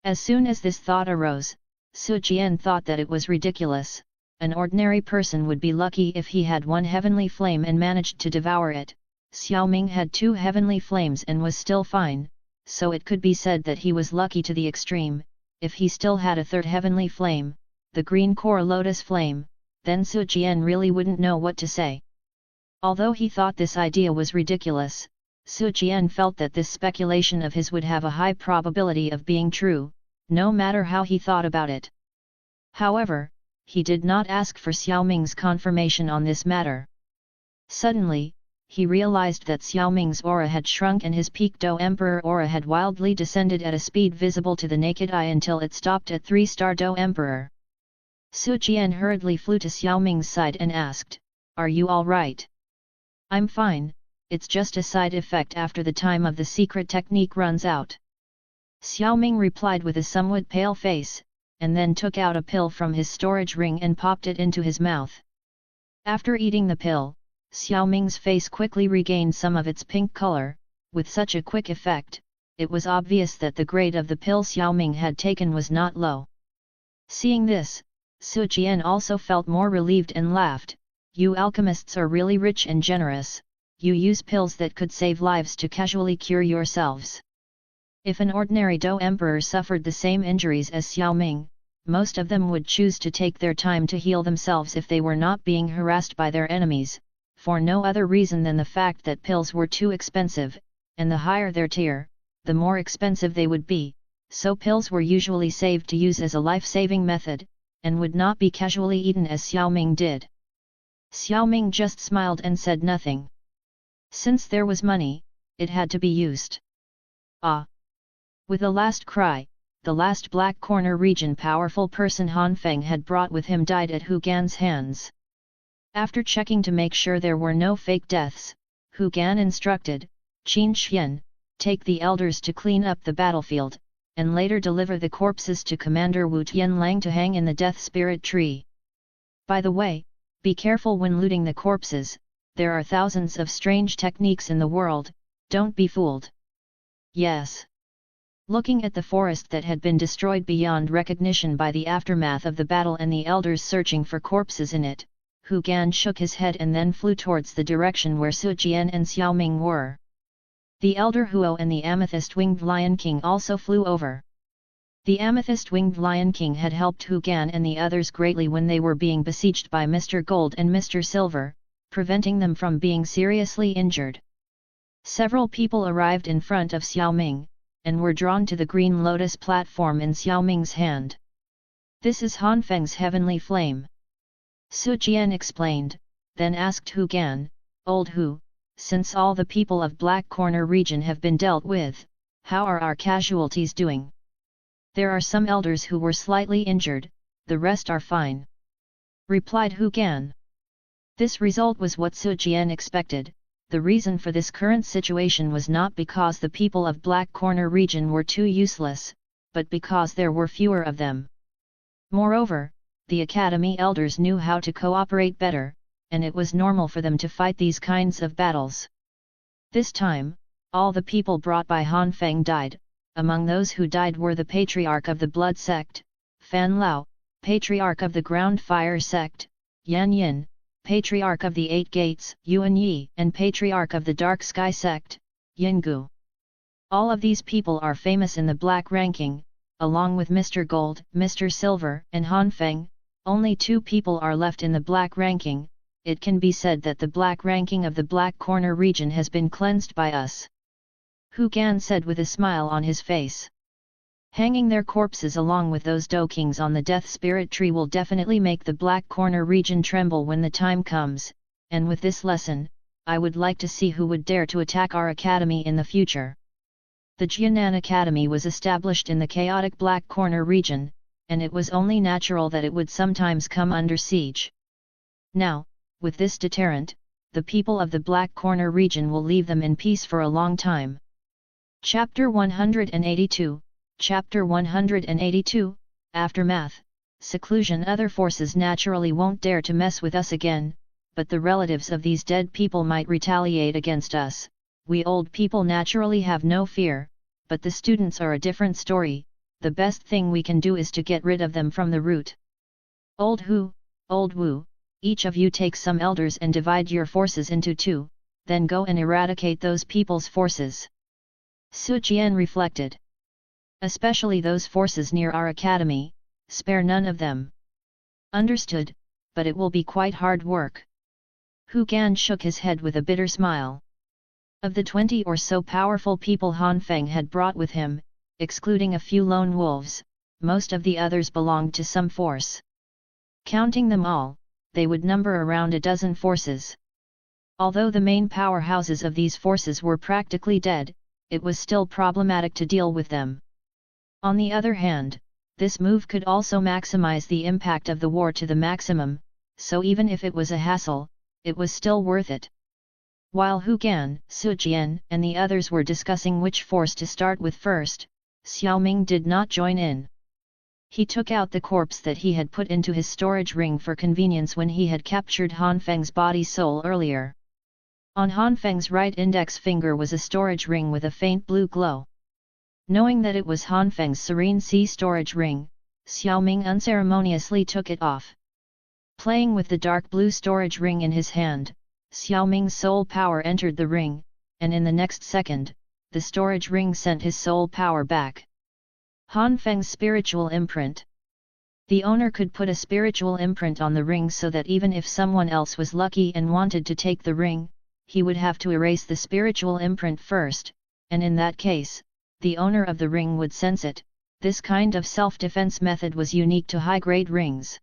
As soon as this thought arose, Su Jian thought that it was ridiculous, an ordinary person would be lucky if he had one heavenly flame and managed to devour it. Xiao Ming had 2 heavenly flames and was still fine, so it could be said that he was lucky to the extreme. If he still had a 3rd heavenly flame, the green core lotus flame, then Su Jian really wouldn't know what to say. Although he thought this idea was ridiculous, Su Jian felt that this speculation of his would have a high probability of being true, no matter how he thought about it. However, he did not ask for Xiao Ming's confirmation on this matter. Suddenly, he realized that Xiao Ming's aura had shrunk and his peak Do Emperor aura had wildly descended at a speed visible to the naked eye until it stopped at 3-star Do Emperor. Su Jian hurriedly flew to Xiao Ming's side and asked, "Are you all right?" "I'm fine, it's just a side effect after the time of the secret technique runs out." Xiao Ming replied with a somewhat pale face, and then took out a pill from his storage ring and popped it into his mouth. After eating the pill, Xiao Ming's face quickly regained some of its pink color. With such a quick effect, it was obvious that the grade of the pill Xiao Ming had taken was not low. Seeing this, Su Jian also felt more relieved and laughed. "You alchemists are really rich and generous, you use pills that could save lives to casually cure yourselves." If an ordinary Do Emperor suffered the same injuries as Xiao Ming, most of them would choose to take their time to heal themselves if they were not being harassed by their enemies, for no other reason than the fact that pills were too expensive, and the higher their tier, the more expensive they would be, so pills were usually saved to use as a life-saving method, and would not be casually eaten as Xiao Ming did. Xiao Ming just smiled and said nothing. Since there was money, it had to be used. Ah! With the last cry, the last Black Corner region powerful person Han Feng had brought with him died at Hu Gan's hands. After checking to make sure there were no fake deaths, Hu Gan instructed, "Qin Xian, take the elders to clean up the battlefield, and later deliver the corpses to Commander Wu Tianlang to hang in the Death Spirit Tree. By the way, be careful when looting the corpses, there are thousands of strange techniques in the world, don't be fooled." "Yes." Looking at the forest that had been destroyed beyond recognition by the aftermath of the battle and the elders searching for corpses in it, Hu Gan shook his head and then flew towards the direction where Su Jian and Xiao Ming were. The elder Huo and the amethyst-winged Lion King also flew over. The amethyst-winged Lion King had helped Hu Gan and the others greatly when they were being besieged by Mr. Gold and Mr. Silver, preventing them from being seriously injured. Several people arrived in front of Xiao Ming, and were drawn to the green lotus platform in Xiao Ming's hand. "This is Han Feng's heavenly flame," Su Jian explained, then asked Hu Gan, "Old Hu, since all the people of Black Corner region have been dealt with, how are our casualties doing?" "There are some elders who were slightly injured, the rest are fine," replied Hu Gan. This result was what Su Jian expected. The reason for this current situation was not because the people of Black Corner region were too useless, but because there were fewer of them. Moreover, the academy elders knew how to cooperate better, and it was normal for them to fight these kinds of battles. This time, all the people brought by Han Feng died. Among those who died were the Patriarch of the Blood Sect, Fan Lao, Patriarch of the Ground Fire Sect, Yan Yin, Patriarch of the 8 Gates, Yuan Yi, and Patriarch of the Dark Sky Sect, Yin Gu. All of these people are famous in the black ranking, along with Mr. Gold, Mr. Silver, and Han Feng. Only 2 people are left in the black ranking. It can be said that the black ranking of the Black Corner region has been cleansed by us," Hu Gan said with a smile on his face. "Hanging their corpses along with those Do Kings on the Death Spirit Tree will definitely make the Black Corner region tremble when the time comes, and with this lesson, I would like to see who would dare to attack our academy in the future." The Jianan Academy was established in the chaotic Black Corner region, and it was only natural that it would sometimes come under siege. Now, with this deterrent, the people of the Black Corner region will leave them in peace for a long time. Chapter 182, Chapter 182, Aftermath, Seclusion. Other forces naturally won't dare to mess with us again, but the relatives of these dead people might retaliate against us. We old people naturally have no fear, but the students are a different story. The best thing we can do is to get rid of them from the root. "Old Hu, Old Wu, each of you take some elders and divide your forces into two, then go and eradicate those people's forces. Su Jian reflected. Especially those forces near our academy, spare none of them. Understood, but it will be quite hard work. Hu Gan shook his head with a bitter smile. Of the 20 or so powerful people Han Feng had brought with him, excluding a few lone wolves, most of the others belonged to some force. Counting them all, they would number around a dozen forces. Although the main powerhouses of these forces were practically dead, it was still problematic to deal with them. On the other hand, this move could also maximize the impact of the war to the maximum, so even if it was a hassle, it was still worth it. While Hu Gan, Su Jian, and the others were discussing which force to start with first, Xiao Ming did not join in. He took out the corpse that he had put into his storage ring for convenience when he had captured Han Feng's body-soul earlier. On Han Feng's right index finger was a storage ring with a faint blue glow. Knowing that it was Han Feng's Serene Sea storage ring, Xiao Ming unceremoniously took it off. Playing with the dark blue storage ring in his hand, Xiao Ming's soul power entered the ring, and in the next second, the storage ring sent his soul power back. Han Feng's spiritual imprint. The owner could put a spiritual imprint on the ring so that even if someone else was lucky and wanted to take the ring, he would have to erase the spiritual imprint first, and in that case, the owner of the ring would sense it. This kind of self-defense method was unique to high-grade rings.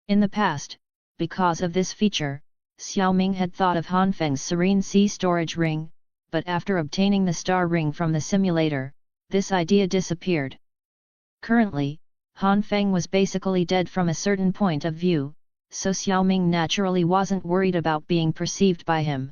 In the past, because of this feature, Xiao Ming had thought of Han Feng's Serene Sea storage ring, but after obtaining the star ring from the simulator, this idea disappeared. Currently, Han Feng was basically dead from a certain point of view, so Xiao Ming naturally wasn't worried about being perceived by him.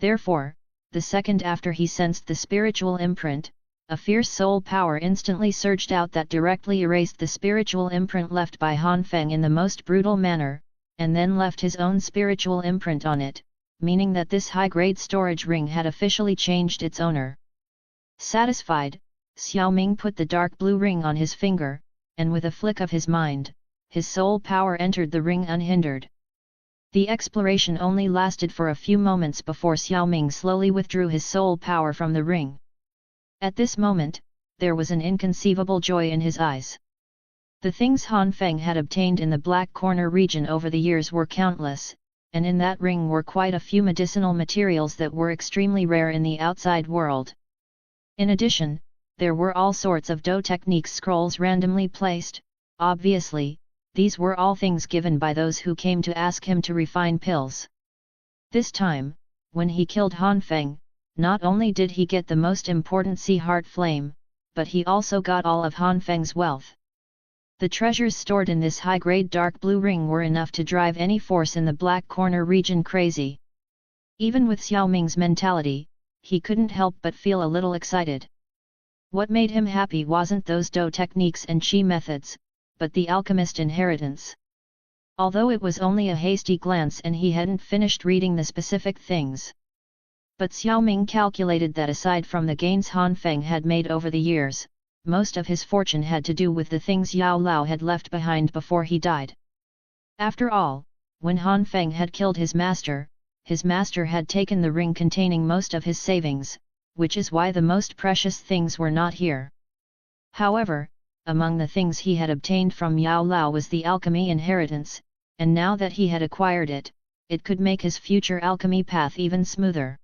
Therefore, the second after he sensed the spiritual imprint, a fierce soul power instantly surged out that directly erased the spiritual imprint left by Han Feng in the most brutal manner, and then left his own spiritual imprint on it, meaning that this high-grade storage ring had officially changed its owner. Satisfied, Xiao Ming put the dark blue ring on his finger, and with a flick of his mind, his soul power entered the ring unhindered. The exploration only lasted for a few moments before Xiao Ming slowly withdrew his soul power from the ring. At this moment, there was an inconceivable joy in his eyes. The things Han Feng had obtained in the Black Corner region over the years were countless, and in that ring were quite a few medicinal materials that were extremely rare in the outside world. In addition, there were all sorts of Do technique scrolls randomly placed. Obviously, these were all things given by those who came to ask him to refine pills. This time, when he killed Han Feng, not only did he get the most important Sea Heart Flame, but he also got all of Han Feng's wealth. The treasures stored in this high-grade dark blue ring were enough to drive any force in the Black Corner region crazy. Even with Xiao Ming's mentality, he couldn't help but feel a little excited. What made him happy wasn't those Do techniques and Qi methods, but the alchemist inheritance. Although it was only a hasty glance and he hadn't finished reading the specific things. But Xiao Ming calculated that aside from the gains Han Feng had made over the years, most of his fortune had to do with the things Yao Lao had left behind before he died. After all, when Han Feng had killed his master had taken the ring containing most of his savings, which is why the most precious things were not here. However, among the things he had obtained from Yao Lao was the alchemy inheritance, and now that he had acquired it, it could make his future alchemy path even smoother.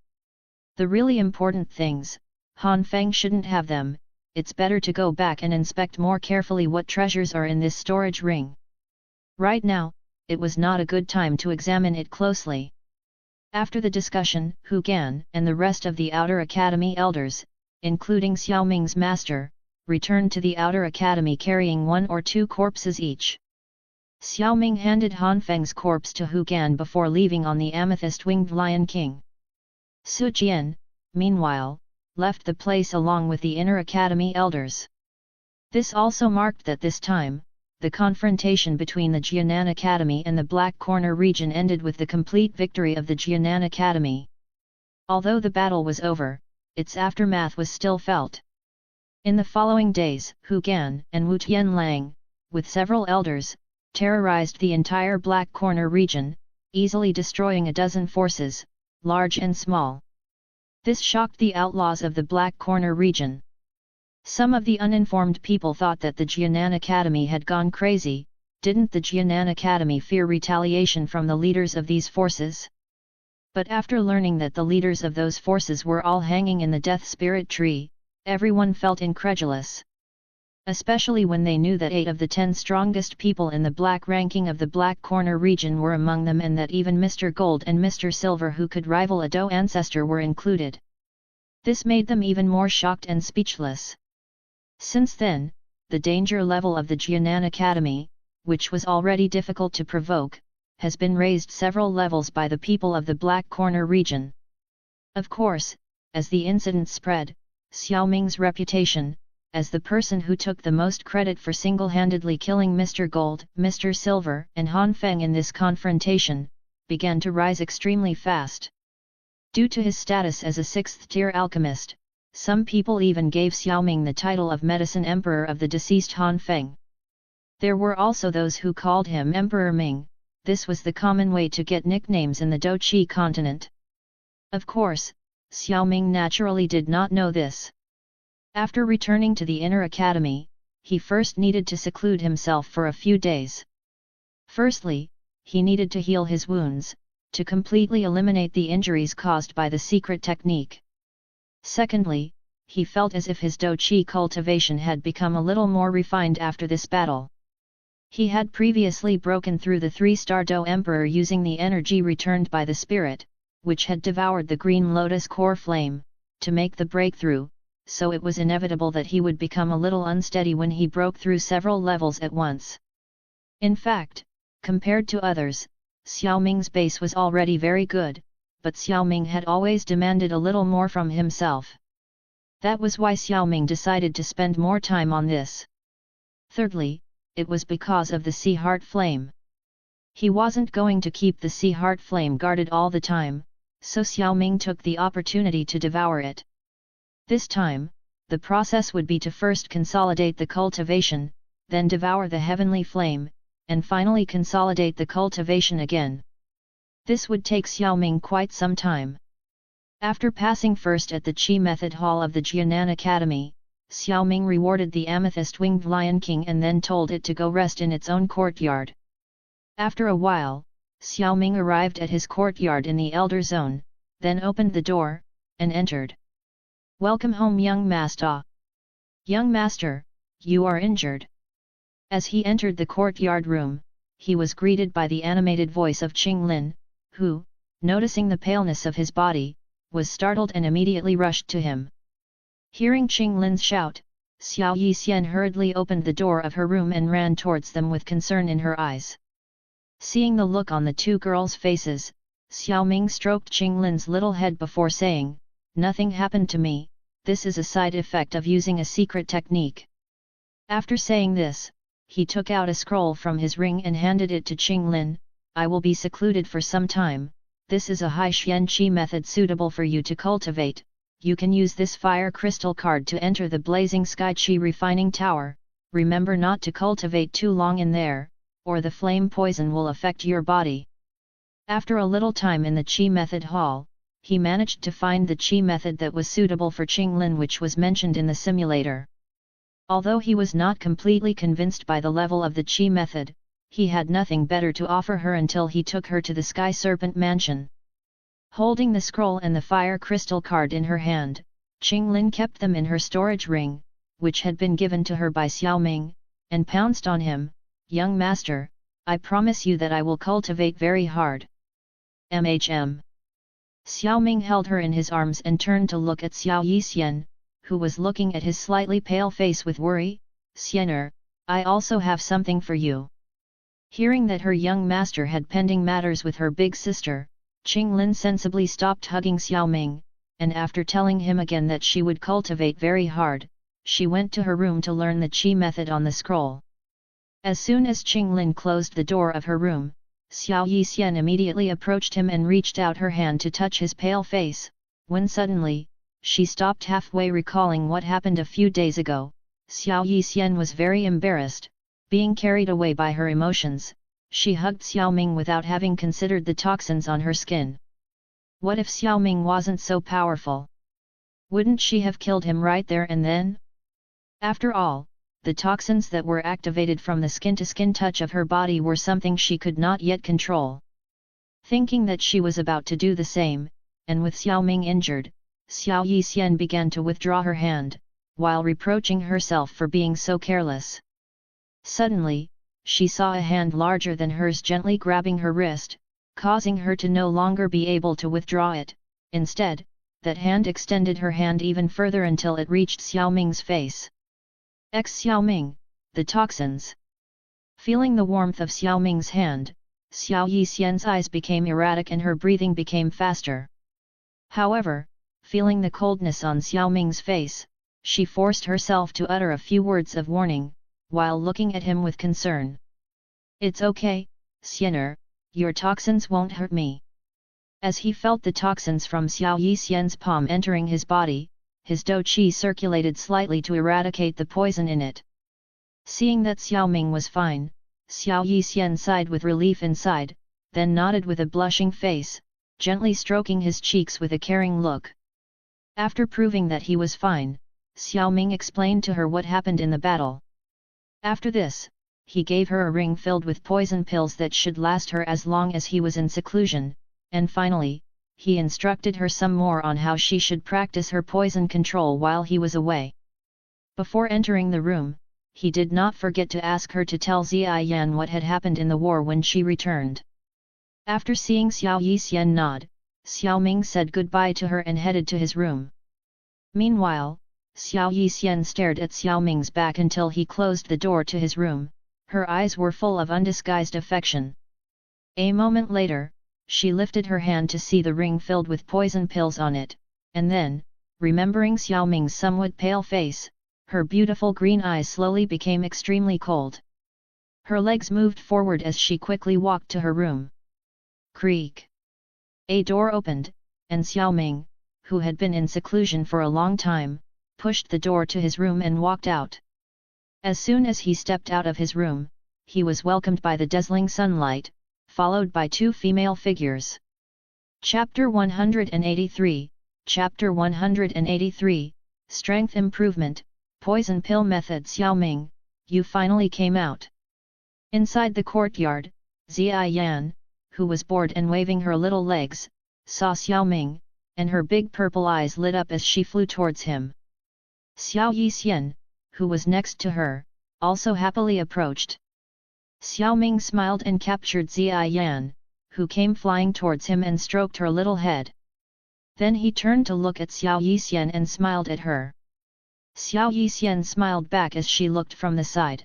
The really important things, Han Feng shouldn't have them. It's better to go back and inspect more carefully what treasures are in this storage ring. Right now, it was not a good time to examine it closely. After the discussion, Hu Gan and the rest of the Outer Academy elders, including Xiao Ming's master, returned to the Outer Academy carrying 1 or 2 corpses each. Xiao Ming handed Han Feng's corpse to Hu Gan before leaving on the amethyst-winged Lion King. Su Jian, meanwhile, left the place along with the Inner Academy elders. This also marked that this time, the confrontation between the Jianan Academy and the Black Corner region ended with the complete victory of the Jianan Academy. Although the battle was over, its aftermath was still felt. In the following days, Hu Gan and Wu Tianlang, with several elders, terrorized the entire Black Corner region, easily destroying a dozen forces, large and small. This shocked the outlaws of the Black Corner region. Some of the uninformed people thought that the Jianan Academy had gone crazy. Didn't the Jianan Academy fear retaliation from the leaders of these forces? But after learning that the leaders of those forces were all hanging in the Death Spirit Tree, everyone felt incredulous. Especially when they knew that 8 of the 10 strongest people in the black ranking of the Black Corner region were among them, and that even Mr. Gold and Mr. Silver, who could rival a Dou ancestor, were included. This made them even more shocked and speechless. Since then, the danger level of the Jianan Academy, which was already difficult to provoke, has been raised several levels by the people of the Black Corner region. Of course, as the incident spread, Xiao Ming's reputation, as the person who took the most credit for single-handedly killing Mr. Gold, Mr. Silver, and Han Feng in this confrontation, began to rise extremely fast. Due to his status as a 6th-tier alchemist, some people even gave Xiao Ming the title of Medicine Emperor of the deceased Han Feng. There were also those who called him Emperor Ming. This was the common way to get nicknames in the Douqi continent. Of course, Xiao Ming naturally did not know this. After returning to the inner academy, he first needed to seclude himself for a few days. Firstly, he needed to heal his wounds, to completely eliminate the injuries caused by the secret technique. Secondly, he felt as if his Douqi cultivation had become a little more refined after this battle. He had previously broken through the 3-star Dou Emperor using the energy returned by the spirit, which had devoured the green lotus core flame, to make the breakthrough, so it was inevitable that he would become a little unsteady when he broke through several levels at once. In fact, compared to others, Xiao Ming's base was already very good, but Xiao Ming had always demanded a little more from himself. That was why Xiao Ming decided to spend more time on this. Thirdly, it was because of the Sea Heart Flame. He wasn't going to keep the Sea Heart Flame guarded all the time, so Xiao Ming took the opportunity to devour it. This time, the process would be to first consolidate the cultivation, then devour the heavenly flame, and finally consolidate the cultivation again. This would take Xiao Ming quite some time. After passing first at the Qi Method Hall of the Jianan Academy, Xiao Ming rewarded the amethyst-winged Lion King and then told it to go rest in its own courtyard. After a while, Xiao Ming arrived at his courtyard in the Elder Zone, then opened the door, and entered. "Welcome home, young master. Young master, you are injured." As he entered the courtyard room, he was greeted by the animated voice of Qing Lin, who, noticing the paleness of his body, was startled and immediately rushed to him. Hearing Qing Lin's shout, Xiao Yixian hurriedly opened the door of her room and ran towards them with concern in her eyes. Seeing the look on the two girls' faces, Xiao Ming stroked Qing Lin's little head before saying, "Nothing happened to me, this is a side effect of using a secret technique." After saying this, he took out a scroll from his ring and handed it to Qing Lin. "I will be secluded for some time, this is a high Xian Qi method suitable for you to cultivate. You can use this fire crystal card to enter the Blazing Sky Qi Refining Tower. Remember not to cultivate too long in there, or the flame poison will affect your body." After a little time in the Qi Method Hall, he managed to find the Qi method that was suitable for Qing Lin, which was mentioned in the simulator. Although he was not completely convinced by the level of the Qi method, he had nothing better to offer her until he took her to the Sky Serpent Mansion. Holding the scroll and the fire crystal card in her hand, Qing Lin kept them in her storage ring, which had been given to her by Xiao Ming, and pounced on him. "Young master, I promise you that I will cultivate very hard." "MHM." Xiao Ming held her in his arms and turned to look at Xiao Yixian, who was looking at his slightly pale face with worry. "Xianer, I also have something for you." Hearing that her young master had pending matters with her big sister, Qing Lin sensibly stopped hugging Xiao Ming, and after telling him again that she would cultivate very hard, she went to her room to learn the Qi method on the scroll. As soon as Qing Lin closed the door of her room, Xiao Yixian immediately approached him and reached out her hand to touch his pale face, when suddenly, she stopped halfway, recalling what happened a few days ago. Xiao Yixian was very embarrassed, Being carried away by her emotions, she hugged Xiao Ming without having considered the toxins on her skin. What if Xiao Ming wasn't so powerful? Wouldn't she have killed him right there and then? After all, the toxins that were activated from the skin-to-skin touch of her body were something she could not yet control. Thinking that she was about to do the same, and with Xiao Ming injured, Xiao Yixian began to withdraw her hand, while reproaching herself for being so careless. Suddenly, she saw a hand larger than hers gently grabbing her wrist, causing her to no longer be able to withdraw it. Instead, that hand extended her hand even further until it reached Xiao Ming's face. Xiao Ming, the toxins. Feeling the warmth of Xiao Ming's hand, Xiao Yixian's eyes became erratic and her breathing became faster. However, feeling the coldness on Xiao Ming's face, she forced herself to utter a few words of warning, while looking at him with concern. "It's okay, Xianer, your toxins won't hurt me." As he felt the toxins from Xiao Yixian's palm entering his body, his dou qi circulated slightly to eradicate the poison in it. Seeing that Xiao Ming was fine, Xiao Yixian sighed with relief inside, then nodded with a blushing face, gently stroking his cheeks with a caring look. After proving that he was fine, Xiao Ming explained to her what happened in the battle. After this, he gave her a ring filled with poison pills that should last her as long as he was in seclusion, and finally, he instructed her some more on how she should practice her poison control while he was away. Before entering the room, he did not forget to ask her to tell Ziyan what had happened in the war when she returned. After seeing Xiao Yixian nod, Xiao Ming said goodbye to her and headed to his room. Meanwhile, Xiao Yixian stared at Xiao Ming's back until he closed the door to his room. Her eyes were full of undisguised affection. A moment later, she lifted her hand to see the ring filled with poison pills on it, and then, remembering Xiao Ming's somewhat pale face, her beautiful green eyes slowly became extremely cold. Her legs moved forward as she quickly walked to her room. Creak! A door opened, and Xiao Ming, who had been in seclusion for a long time, pushed the door to his room and walked out. As soon as he stepped out of his room, he was welcomed by the dazzling sunlight, followed by two female figures. Chapter 183, Chapter 183, Strength Improvement, Poison Pill Method. Xiao Ming, you finally came out. Inside the courtyard, Ziyan, who was bored and waving her little legs, saw Xiao Ming, and her big purple eyes lit up as she flew towards him. Xiao Yixian, who was next to her, also happily approached. Xiao Ming smiled and captured Ziyan, who came flying towards him and stroked her little head. Then he turned to look at Xiao Yixian and smiled at her. Xiao Yixian smiled back as she looked from the side.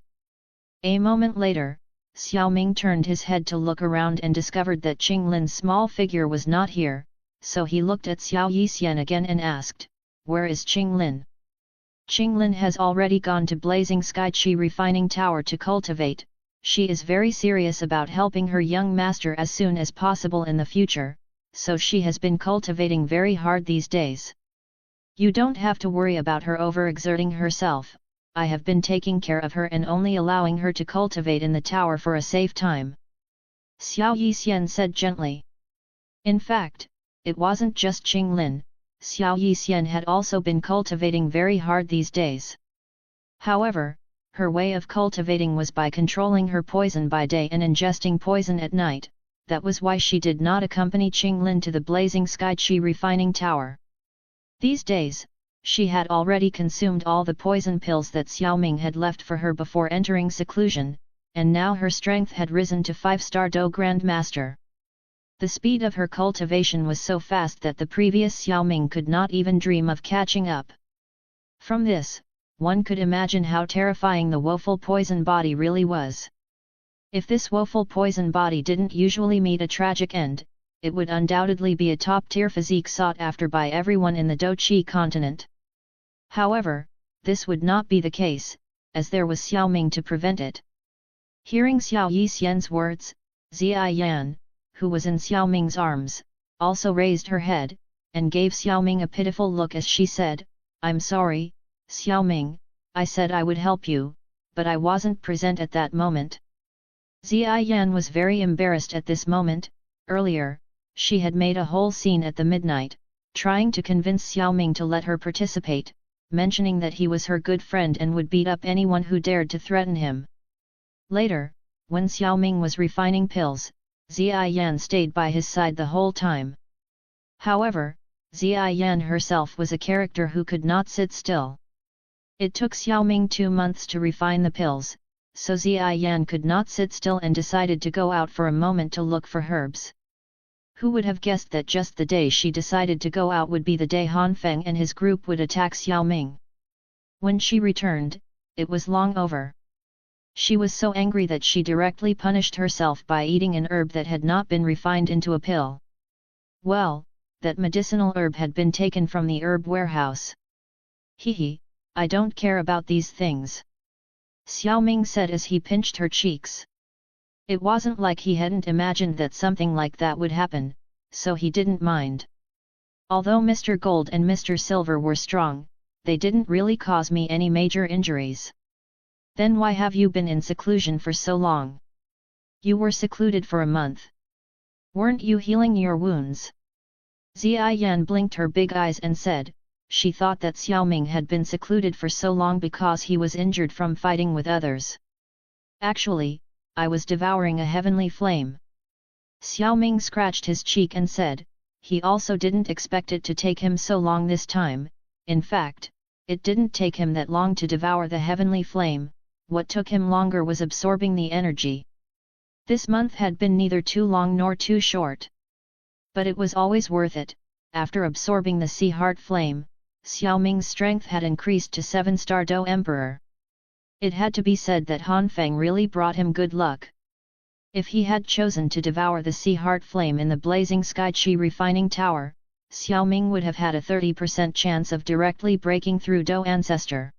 A moment later, Xiao Ming turned his head to look around and discovered that Qing Lin's small figure was not here, so he looked at Xiao Yixian again and asked, "Where is Qing Lin?" "Qing Lin has already gone to Blazing Sky Qi Refining Tower to cultivate. She is very serious about helping her young master as soon as possible in the future, so she has been cultivating very hard these days. You don't have to worry about her overexerting herself. I have been taking care of her and only allowing her to cultivate in the tower for a safe time," Xiao Yixian said gently. In fact, it wasn't just Qing Lin, Xiao Yixian had also been cultivating very hard these days. However, her way of cultivating was by controlling her poison by day and ingesting poison at night. That was why she did not accompany Qing Lin to the Blazing Sky Qi Refining Tower. These days, she had already consumed all the poison pills that Xiao Ming had left for her before entering seclusion, and now her strength had risen to 5-star Do Grand Master. The speed of her cultivation was so fast that the previous Xiao Ming could not even dream of catching up. From this, one could imagine how terrifying the woeful poison body really was. If this woeful poison body didn't usually meet a tragic end, it would undoubtedly be a top-tier physique sought after by everyone in the Do Qi continent. However, this would not be the case, as there was Xiao Ming to prevent it. Hearing Xiao Yixian's words, Ziyan, who was in Xiao Ming's arms, also raised her head, and gave Xiao Ming a pitiful look as she said, "I'm sorry, Xiao Ming, I said I would help you, but I wasn't present at that moment. Ziyan was very embarrassed at this moment. Earlier, she had made a whole scene at the midnight, trying to convince Xiao Ming to let her participate, mentioning that he was her good friend and would beat up anyone who dared to threaten him. Later, when Xiao Ming was refining pills, Ziyan stayed by his side the whole time. However, Ziyan herself was a character who could not sit still. It took Xiao Ming 2 months to refine the pills, so Ziyan could not sit still and decided to go out for a moment to look for herbs. Who would have guessed that just the day she decided to go out would be the day Han Feng and his group would attack Xiao Ming? When she returned, it was long over. She was so angry that she directly punished herself by eating an herb that had not been refined into a pill. Well, that medicinal herb had been taken from the herb warehouse. Hehe, I don't care about these things. Xiao Ming said as he pinched her cheeks. It wasn't like he hadn't imagined that something like that would happen, so he didn't mind. Although Mr. Gold and Mr. Silver were strong, they didn't really cause me any major injuries. Then why have you been in seclusion for so long? You were secluded for a month. Weren't you healing your wounds? Ziyan blinked her big eyes and said, she thought that Xiao Ming had been secluded for so long because he was injured from fighting with others. Actually, I was devouring a heavenly flame. Xiao Ming scratched his cheek and said, he also didn't expect it to take him so long this time. In fact, it didn't take him that long to devour the heavenly flame. What took him longer was absorbing the energy. This month had been neither too long nor too short. But it was always worth it. After absorbing the Sea Heart Flame, Xiao Ming's strength had increased to 7-star Do Emperor. It had to be said that Han Feng really brought him good luck. If he had chosen to devour the Sea Heart Flame in the blazing Sky Chi refining tower, Xiao Ming would have had a 30% chance of directly breaking through Do Ancestor.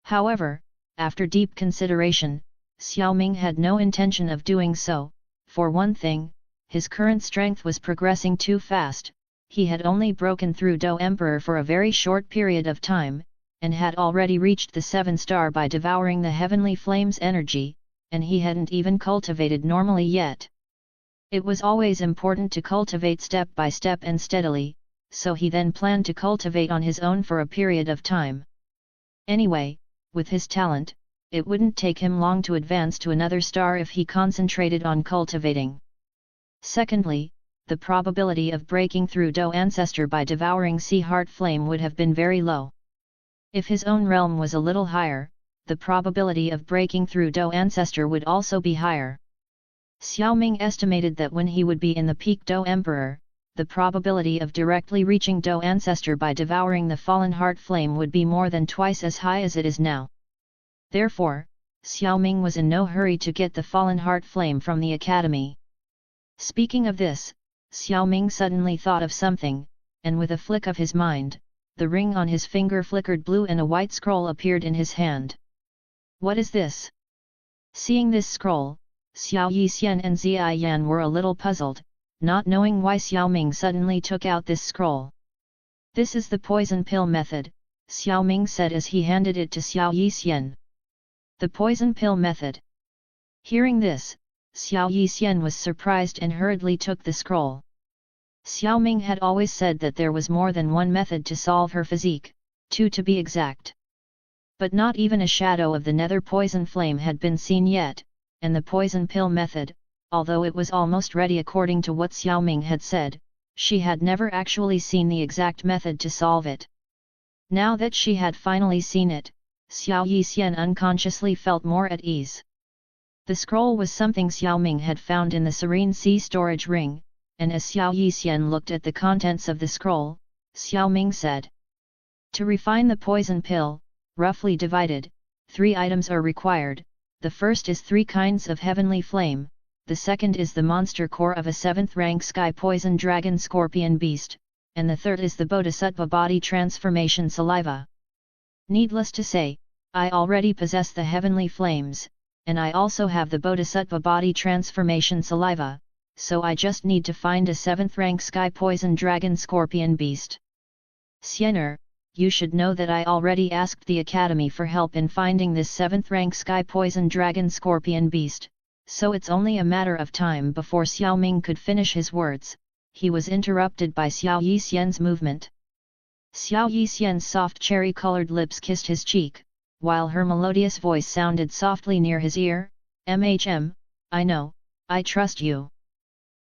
However, after deep consideration, Xiao Ming had no intention of doing so. For one thing, his current strength was progressing too fast. He had only broken through Do Emperor for a very short period of time, and had already reached the 7-star by devouring the heavenly flame's energy, and he hadn't even cultivated normally yet. It was always important to cultivate step by step and steadily, so he then planned to cultivate on his own for a period of time. Anyway, with his talent, it wouldn't take him long to advance to another star if he concentrated on cultivating. Secondly, the probability of breaking through Do Ancestor by devouring Sea Heart Flame would have been very low. If his own realm was a little higher, the probability of breaking through Do Ancestor would also be higher. Xiao Ming estimated that when he would be in the peak Do Emperor, the probability of directly reaching Do Ancestor by devouring the Fallen Heart Flame would be more than twice as high as it is now. Therefore, Xiao Ming was in no hurry to get the Fallen Heart Flame from the academy. Speaking of this, Xiao Ming suddenly thought of something, and with a flick of his mind, the ring on his finger flickered blue and a white scroll appeared in his hand. What is this? Seeing this scroll, Xiao Yixian and Ziyan were a little puzzled, not knowing why Xiao Ming suddenly took out this scroll. This is the poison pill method, Xiao Ming said as he handed it to Xiao Yixian. The poison pill method. Hearing this, Xiao Yixian was surprised and hurriedly took the scroll. Xiao Ming had always said that there was more than one method to solve her physique, 2 to be exact. But not even a shadow of the nether poison flame had been seen yet, and the poison pill method, although it was almost ready according to what Xiao Ming had said, she had never actually seen the exact method to solve it. Now that she had finally seen it, Xiao Yixian unconsciously felt more at ease. The scroll was something Xiao Ming had found in the Serene Sea storage ring, and as Xiao Yixian looked at the contents of the scroll, Xiao Ming said, to refine the poison pill, roughly divided, 3 items are required. The first is 3 kinds of heavenly flame, the second is the monster core of a 7th rank sky poison dragon scorpion beast, and the third is the bodhisattva body transformation saliva. Needless to say, I already possess the heavenly flames, and I also have the bodhisattva body transformation saliva, so I just need to find a 7th rank sky poison dragon scorpion beast. Xiener, you should know that I already asked the Academy for help in finding this 7th rank sky poison dragon scorpion beast, so it's only a matter of time before Xiao Ming could finish his words. He was interrupted by Xiao Yixian's movement. Xiao Yixian's soft cherry-colored lips kissed his cheek, while her melodious voice sounded softly near his ear. I know, I trust you.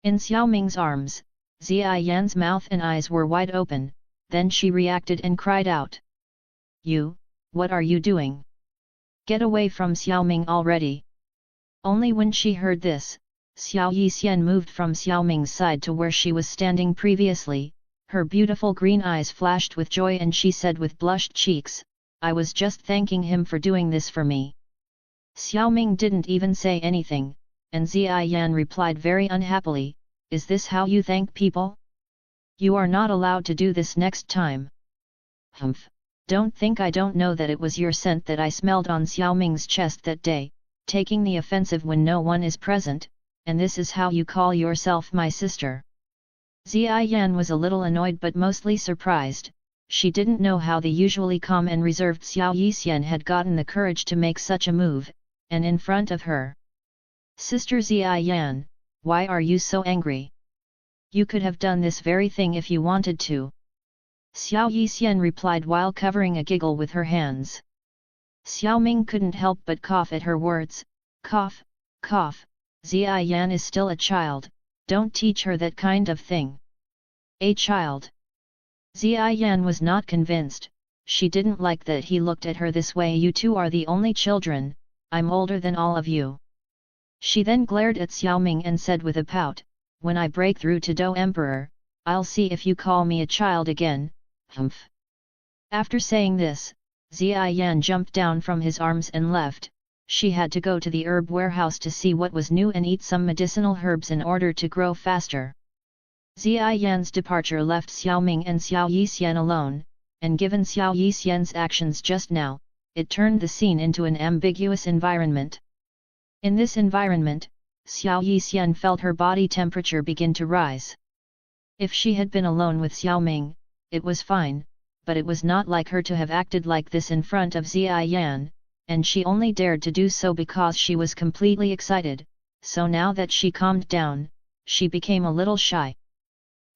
In Xiao Ming's arms, Ziyan's mouth and eyes were wide open, then she reacted and cried out. You, what are you doing? Get away from Xiao Ming already. Only when she heard this, Xiao Yixian moved from Xiao Ming's side to where she was standing previously. Her beautiful green eyes flashed with joy and she said with blushed cheeks, I was just thanking him for doing this for me. Xiao Ming didn't even say anything, and Ziyan replied very unhappily, is this how you thank people? You are not allowed to do this next time. Humph, don't think I don't know that it was your scent that I smelled on Xiao Ming's chest that day, taking the offensive when no one is present, and this is how you call yourself my sister. Ziyan was a little annoyed but mostly surprised. She didn't know how the usually calm and reserved Xiao Yixian had gotten the courage to make such a move, and in front of her. Sister Ziyan, why are you so angry? You could have done this very thing if you wanted to. Xiao Yixian replied while covering a giggle with her hands. Xiao Ming couldn't help but cough at her words. Cough, cough, Ziyan is still a child, don't teach her that kind of thing. A child? Ziyan was not convinced. She didn't like that he looked at her this way. You two are the only children, I'm older than all of you. She then glared at Xiao Ming and said with a pout, when I break through to Do Emperor, I'll see if you call me a child again. Humph. After saying this, Ziyan jumped down from his arms and left. She had to go to the herb warehouse to see what was new and eat some medicinal herbs in order to grow faster. Ziyan's departure left Xiao Ming and Xiao Yixian alone, and given Xiao Yixian's actions just now, it turned the scene into an ambiguous environment. In this environment, Xiao Yixian felt her body temperature begin to rise. If she had been alone with Xiao Ming, it was fine, but it was not like her to have acted like this in front of Ziyan, and she only dared to do so because she was completely excited, so now that she calmed down, she became a little shy.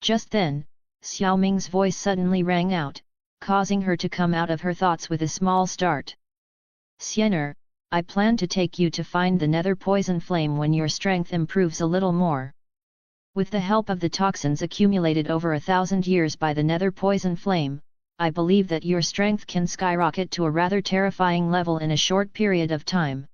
Just then, Xiao Ming's voice suddenly rang out, causing her to come out of her thoughts with a small start. Xiener, I plan to take you to find the nether poison flame when your strength improves a little more. With the help of the toxins accumulated over 1,000 years by the nether poison flame, I believe that your strength can skyrocket to a rather terrifying level in a short period of time.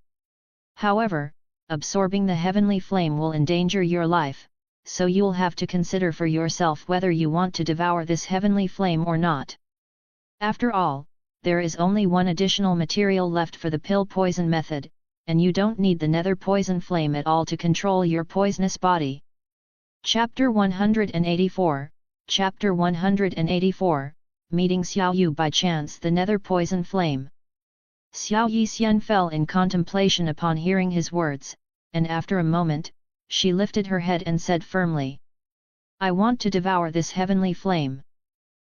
However, absorbing the heavenly flame will endanger your life, so you'll have to consider for yourself whether you want to devour this heavenly flame or not. After all, there is only one additional material left for the pill poison method, and you don't need the nether poison flame at all to control your poisonous body. Chapter 184, Chapter 184, Meeting Xiao Yu by chance. The nether poison flame. Xiao Yixian fell in contemplation upon hearing his words, and after a moment, she lifted her head and said firmly, I want to devour this heavenly flame.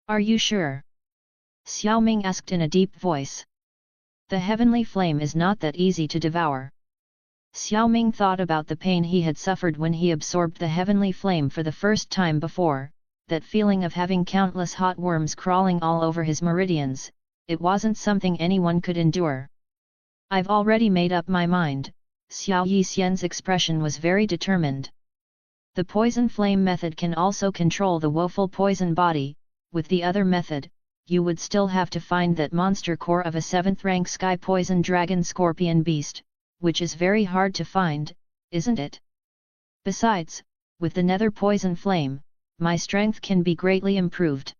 Are you sure? Xiao Ming asked in a deep voice. The heavenly flame is not that easy to devour. Xiao Ming thought about the pain he had suffered when he absorbed the heavenly flame for the first time before, that feeling of having countless hot worms crawling all over his meridians. It wasn't something anyone could endure. I've already made up my mind. Xiao Yixian's expression was very determined. The poison flame method can also control the woeful poison body. With the other method, you would still have to find that monster core of a 7th rank sky poison dragon scorpion beast, which is very hard to find, isn't it? Besides, with the nether poison flame, my strength can be greatly improved.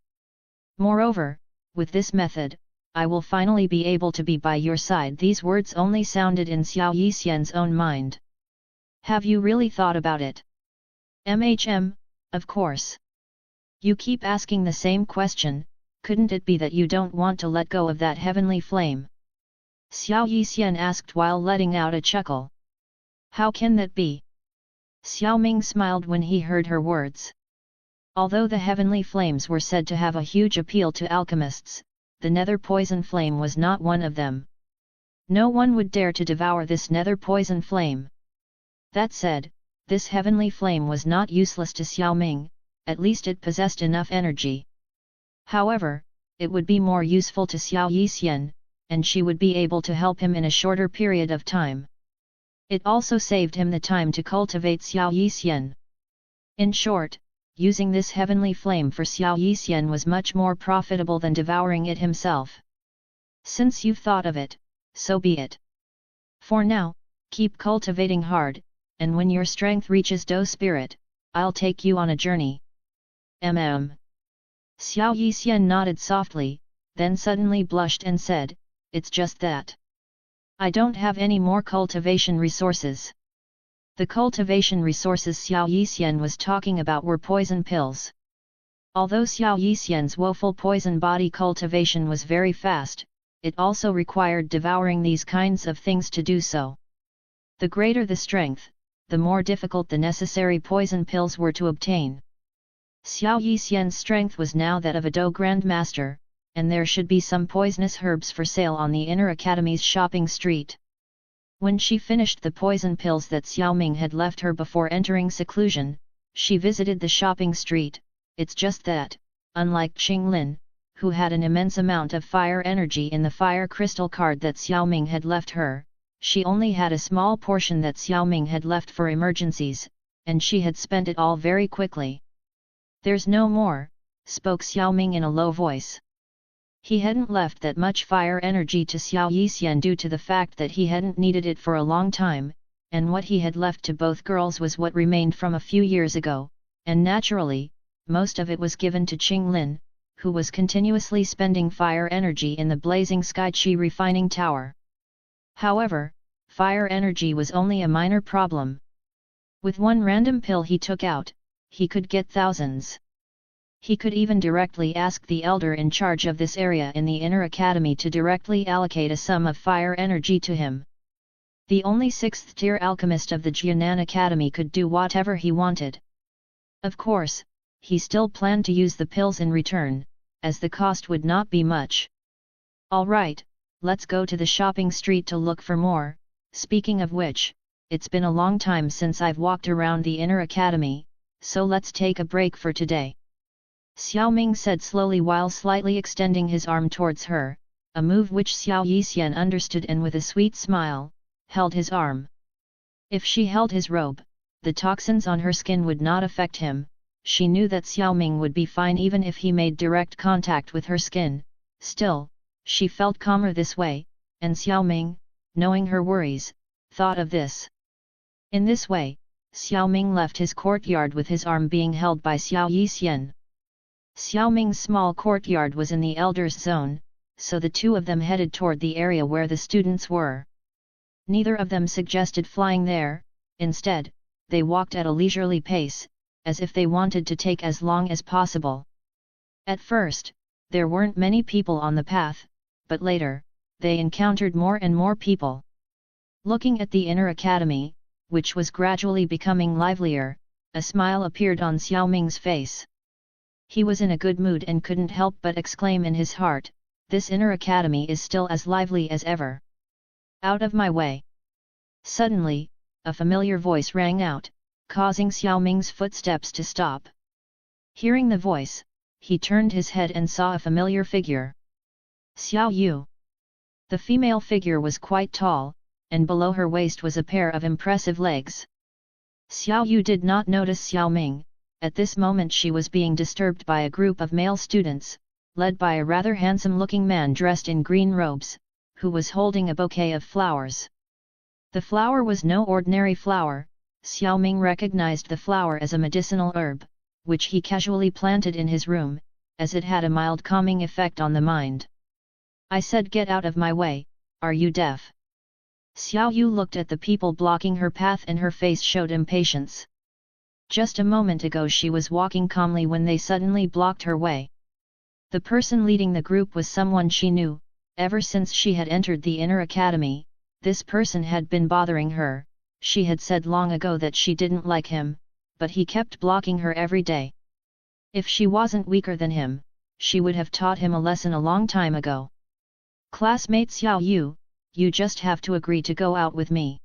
Moreover, with this method, I will finally be able to be by your side. These words only sounded in Xiao Yixian's own mind. Have you really thought about it? Of course. You keep asking the same question, couldn't it be that you don't want to let go of that heavenly flame? Xiao Yixian asked while letting out a chuckle. How can that be? Xiao Ming smiled when he heard her words. Although the heavenly flames were said to have a huge appeal to alchemists, the nether poison flame was not one of them. No one would dare to devour this nether poison flame. That said, this heavenly flame was not useless to Xiao Ming, at least it possessed enough energy. However, it would be more useful to Xiao Yixian, and she would be able to help him in a shorter period of time. It also saved him the time to cultivate Xiao Yixian. In short, using this heavenly flame for Xiao Yixian was much more profitable than devouring it himself. Since you've thought of it, so be it. For now, keep cultivating hard, and when your strength reaches Do Spirit, I'll take you on a journey. Xiao Yixian nodded softly, then suddenly blushed and said, "It's just that I don't have any more cultivation resources." The cultivation resources Xiao Yixian was talking about were poison pills. Although Xiao Yixian's woeful poison body cultivation was very fast, it also required devouring these kinds of things to do so. The greater the strength, the more difficult the necessary poison pills were to obtain. Xiao Yixian's strength was now that of a Do Grand Master, and there should be some poisonous herbs for sale on the Inner Academy's shopping street. When she finished the poison pills that Xiao Ming had left her before entering seclusion, she visited the shopping street. It's just that, unlike Qing Lin, who had an immense amount of fire energy in the fire crystal card that Xiao Ming had left her, she only had a small portion that Xiao Ming had left for emergencies, and she had spent it all very quickly. "There's no more," spoke Xiao Ming in a low voice. He hadn't left that much fire energy to Xiao Yixian due to the fact that he hadn't needed it for a long time, and what he had left to both girls was what remained from a few years ago, and naturally, most of it was given to Qing Lin, who was continuously spending fire energy in the blazing Sky Chi refining tower. However, fire energy was only a minor problem. With one random pill he took out, he could get thousands. He could even directly ask the elder in charge of this area in the Inner Academy to directly allocate a sum of fire energy to him. The only 6th tier alchemist of the Jianan Academy could do whatever he wanted. Of course, he still planned to use the pills in return, as the cost would not be much. "Alright, let's go to the shopping street to look for more. Speaking of which, it's been a long time since I've walked around the Inner Academy, so let's take a break for today." Xiao Ming said slowly while slightly extending his arm towards her, a move which Xiao Yixian understood and with a sweet smile, held his arm. If she held his robe, the toxins on her skin would not affect him. She knew that Xiao Ming would be fine even if he made direct contact with her skin. Still, she felt calmer this way, and Xiao Ming, knowing her worries, thought of this. In this way, Xiao Ming left his courtyard with his arm being held by Xiao Yixian. Xiao Ming's small courtyard was in the Elders' Zone, so the two of them headed toward the area where the students were. Neither of them suggested flying there, instead, they walked at a leisurely pace, as if they wanted to take as long as possible. At first, there weren't many people on the path, but later, they encountered more and more people. Looking at the Inner Academy, which was gradually becoming livelier, a smile appeared on Xiao Ming's face. He was in a good mood and couldn't help but exclaim in his heart, "This Inner Academy is still as lively as ever. Out of my way!" Suddenly, a familiar voice rang out, causing Xiao Ming's footsteps to stop. Hearing the voice, he turned his head and saw a familiar figure. Xiao Yu. The female figure was quite tall, and below her waist was a pair of impressive legs. Xiao Yu did not notice Xiao Ming. At this moment she was being disturbed by a group of male students, led by a rather handsome-looking man dressed in green robes, who was holding a bouquet of flowers. The flower was no ordinary flower. Xiao Ming recognized the flower as a medicinal herb, which he casually planted in his room, as it had a mild calming effect on the mind. "I said get out of my way, are you deaf?" Xiao Yu looked at the people blocking her path and her face showed impatience. Just a moment ago she was walking calmly when they suddenly blocked her way. The person leading the group was someone she knew. Ever since she had entered the Inner Academy, this person had been bothering her. She had said long ago that she didn't like him, but he kept blocking her every day. If she wasn't weaker than him, she would have taught him a lesson a long time ago. Classmate Xiao, you just have to agree to go out with me.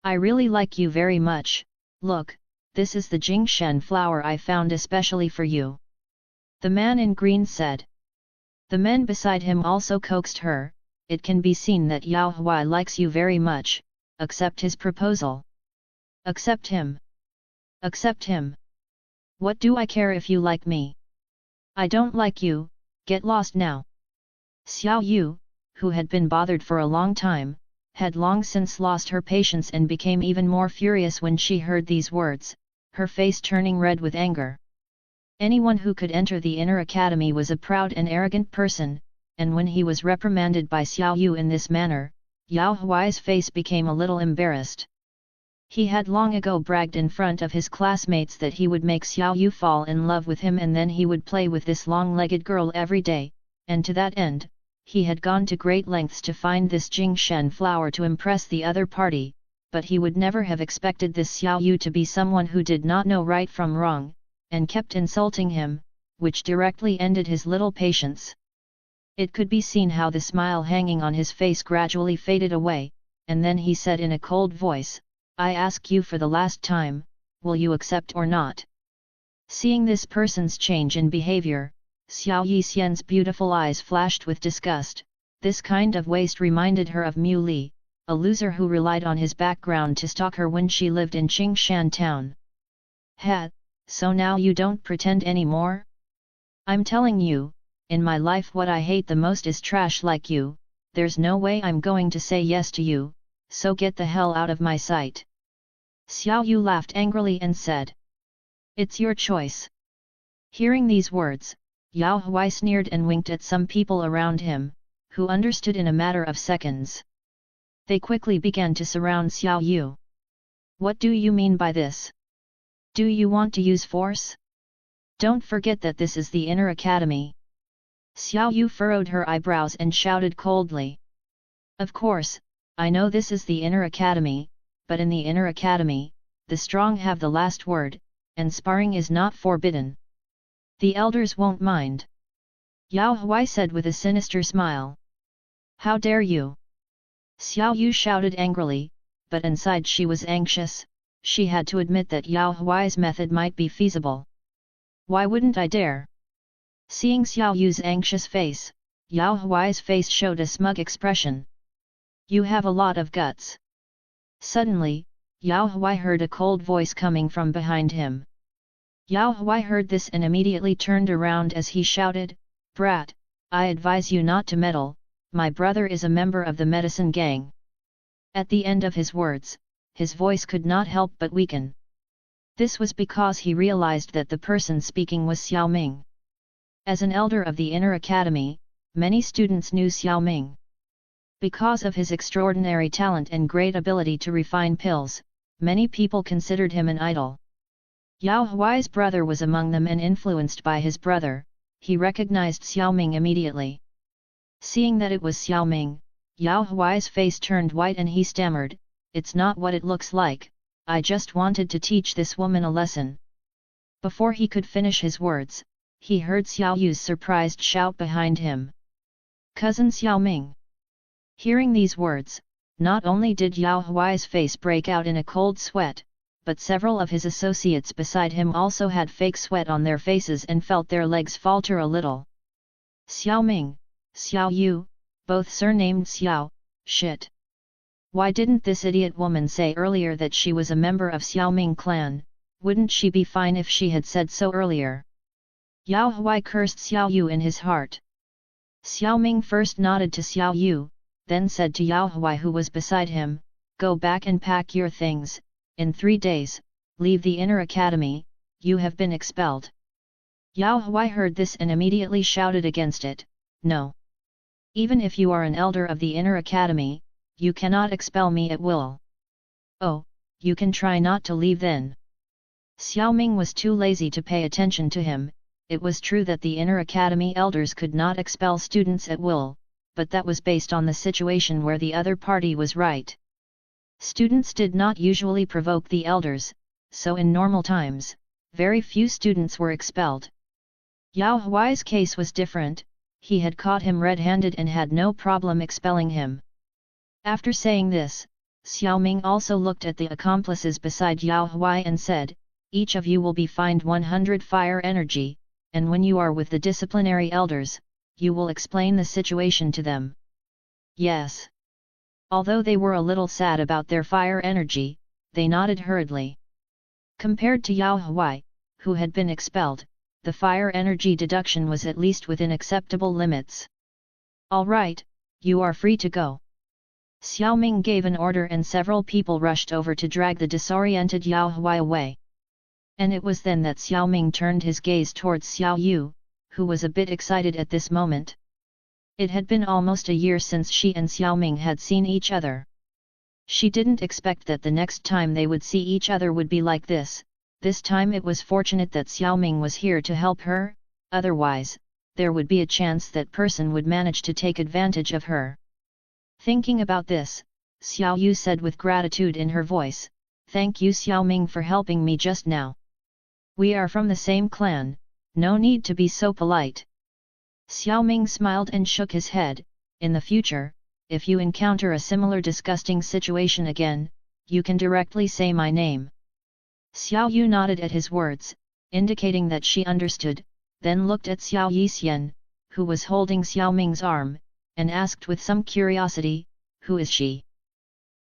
I really like you very much. Look, this is the Jingshen flower I found especially for you. The man in green said. The men beside him also coaxed her. It can be seen that Yao Huai likes you very much. Accept his proposal. Accept him. Accept him. What do I care if you like me? I don't like you, get lost now. Xiao Yu, who had been bothered for a long time, had long since lost her patience and became even more furious when she heard these words, her face turning red with anger. Anyone who could enter the inner academy was a proud and arrogant person, and when he was reprimanded by Xiao Yu in this manner, Yao Huai's face became a little embarrassed. He had long ago bragged in front of his classmates that he would make Xiao Yu fall in love with him and then he would play with this long-legged girl every day, and to that end, he had gone to great lengths to find this Jingshen flower to impress the other party, but he would never have expected this Xiao Yu to be someone who did not know right from wrong, and kept insulting him, which directly ended his little patience. It could be seen how the smile hanging on his face gradually faded away, and then he said in a cold voice, I ask you for the last time, will you accept or not? Seeing this person's change in behavior, Xiao Yixian's beautiful eyes flashed with disgust. This kind of waste reminded her of Mu Li, a loser who relied on his background to stalk her when she lived in Qingshan town. Ha, so now you don't pretend anymore? I'm telling you, in my life what I hate the most is trash like you, there's no way I'm going to say yes to you, so get the hell out of my sight. Xiao Yu laughed angrily and said. It's your choice. Hearing these words, Yao Huai sneered and winked at some people around him, who understood in a matter of seconds. They quickly began to surround Xiao Yu. What do you mean by this? Do you want to use force? Don't forget that this is the inner academy. Xiao Yu furrowed her eyebrows and shouted coldly. Of course, I know this is the inner academy, but in the inner academy, the strong have the last word, and sparring is not forbidden. The elders won't mind. Yao Huai said with a sinister smile. How dare you? Xiao Yu shouted angrily, but inside she was anxious. She had to admit that Yao Huai's method might be feasible. Why wouldn't I dare? Seeing Xiao Yu's anxious face, Yao Huai's face showed a smug expression. You have a lot of guts. Suddenly, Yao Huai heard a cold voice coming from behind him. Yao Huai heard this and immediately turned around as he shouted, Brat, I advise you not to meddle, my brother is a member of the medicine gang. At the end of his words, his voice could not help but weaken. This was because he realized that the person speaking was Xiao Ming. As an elder of the inner academy, many students knew Xiao Ming. Because of his extraordinary talent and great ability to refine pills, many people considered him an idol. Yao Huai's brother was among them and influenced by his brother, he recognized Xiao Ming immediately. Seeing that it was Xiao Ming, Yao Huai's face turned white and he stammered, It's not what it looks like, I just wanted to teach this woman a lesson. Before he could finish his words, he heard Xiao Yu's surprised shout behind him. Cousin Xiao Ming. Hearing these words, not only did Yao Huai's face break out in a cold sweat, but several of his associates beside him also had fake sweat on their faces and felt their legs falter a little. Xiao Ming, Xiao Yu, both surnamed Xiao, shit. Why didn't this idiot woman say earlier that she was a member of Xiao Ming clan? Wouldn't she be fine if she had said so earlier? Yao Huai cursed Xiao Yu in his heart. Xiao Ming first nodded to Xiao Yu, then said to Yao Huai who was beside him, Go back and pack your things, in 3 days, leave the inner academy, you have been expelled. Yao Huai heard this and immediately shouted against it, No. Even if you are an elder of the inner academy, you cannot expel me at will. Oh, you can try not to leave then. Xiao Ming was too lazy to pay attention to him. It was true that the inner academy elders could not expel students at will, but that was based on the situation where the other party was right. Students did not usually provoke the elders, so in normal times, very few students were expelled. Yao Huai's case was different. He had caught him red-handed and had no problem expelling him. After saying this, Xiao Ming also looked at the accomplices beside Yao Huai and said, "Each of you will be fined 100 fire energy, and when you are with the disciplinary elders, you will explain the situation to them." Yes. Although they were a little sad about their fire energy, they nodded hurriedly. Compared to Yao Huai, who had been expelled, the fire energy deduction was at least within acceptable limits. "All right, you are free to go." Xiao Ming gave an order and several people rushed over to drag the disoriented Yao Huai away. And it was then that Xiao Ming turned his gaze towards Xiao Yu, who was a bit excited at this moment. It had been almost a year since she and Xiao Ming had seen each other. She didn't expect that the next time they would see each other would be like this. This time it was fortunate that Xiao Ming was here to help her, otherwise, there would be a chance that person would manage to take advantage of her. Thinking about this, Xiao Yu said with gratitude in her voice, "Thank you Xiao Ming for helping me just now. We are from the same clan, no need to be so polite." Xiao Ming smiled and shook his head. "In the future, if you encounter a similar disgusting situation again, you can directly say my name." Xiao Yu nodded at his words, indicating that she understood, then looked at Xiao Yixian, who was holding Xiao Ming's arm, and asked with some curiosity, "Who is she?"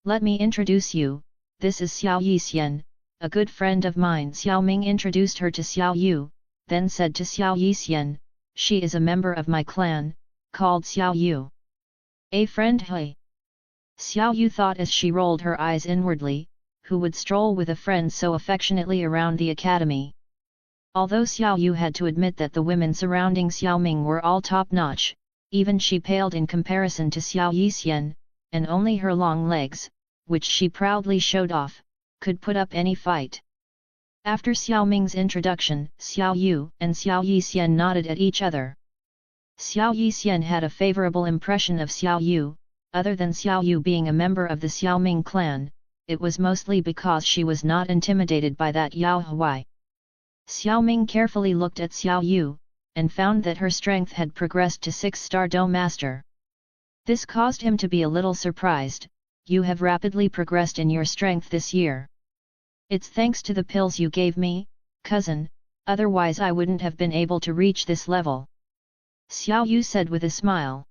"Let me introduce you, this is Xiao Yixian, a good friend of mine." Xiao Ming introduced her to Xiao Yu, then said to Xiao Yixian, "She is a member of my clan, called Xiao Yu." "A friend, hey?" Xiao Yu thought as she rolled her eyes inwardly, who would stroll with a friend so affectionately around the academy. Although Xiao Yu had to admit that the women surrounding Xiao Ming were all top-notch, even she paled in comparison to Xiao Yixian, and only her long legs, which she proudly showed off, could put up any fight. After Xiao Ming's introduction, Xiao Yu and Xiao Yixian nodded at each other. Xiao Yixian had a favorable impression of Xiao Yu, other than Xiao Yu being a member of the Xiao Ming clan, it was mostly because she was not intimidated by that Yao Huai. Xiao Ming carefully looked at Xiao Yu, and found that her strength had progressed to 6-star Do Master. This caused him to be a little surprised. "You have rapidly progressed in your strength this year. It's thanks to the pills you gave me, cousin, otherwise I wouldn't have been able to reach this level," Xiao Yu said with a smile.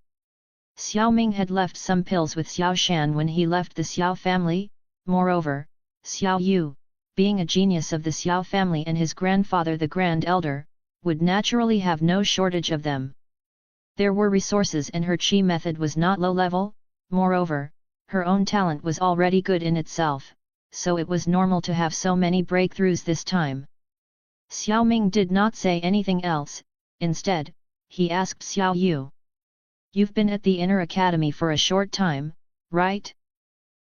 Xiao Ming had left some pills with Xiao Shan when he left the Xiao family. Moreover, Xiao Yu, being a genius of the Xiao family and his grandfather the Grand Elder, would naturally have no shortage of them. There were resources and her chi method was not low level. Moreover, her own talent was already good in itself, so it was normal to have so many breakthroughs this time. Xiao Ming did not say anything else. Instead, he asked Xiao Yu, "You've been at the Inner Academy for a short time, right?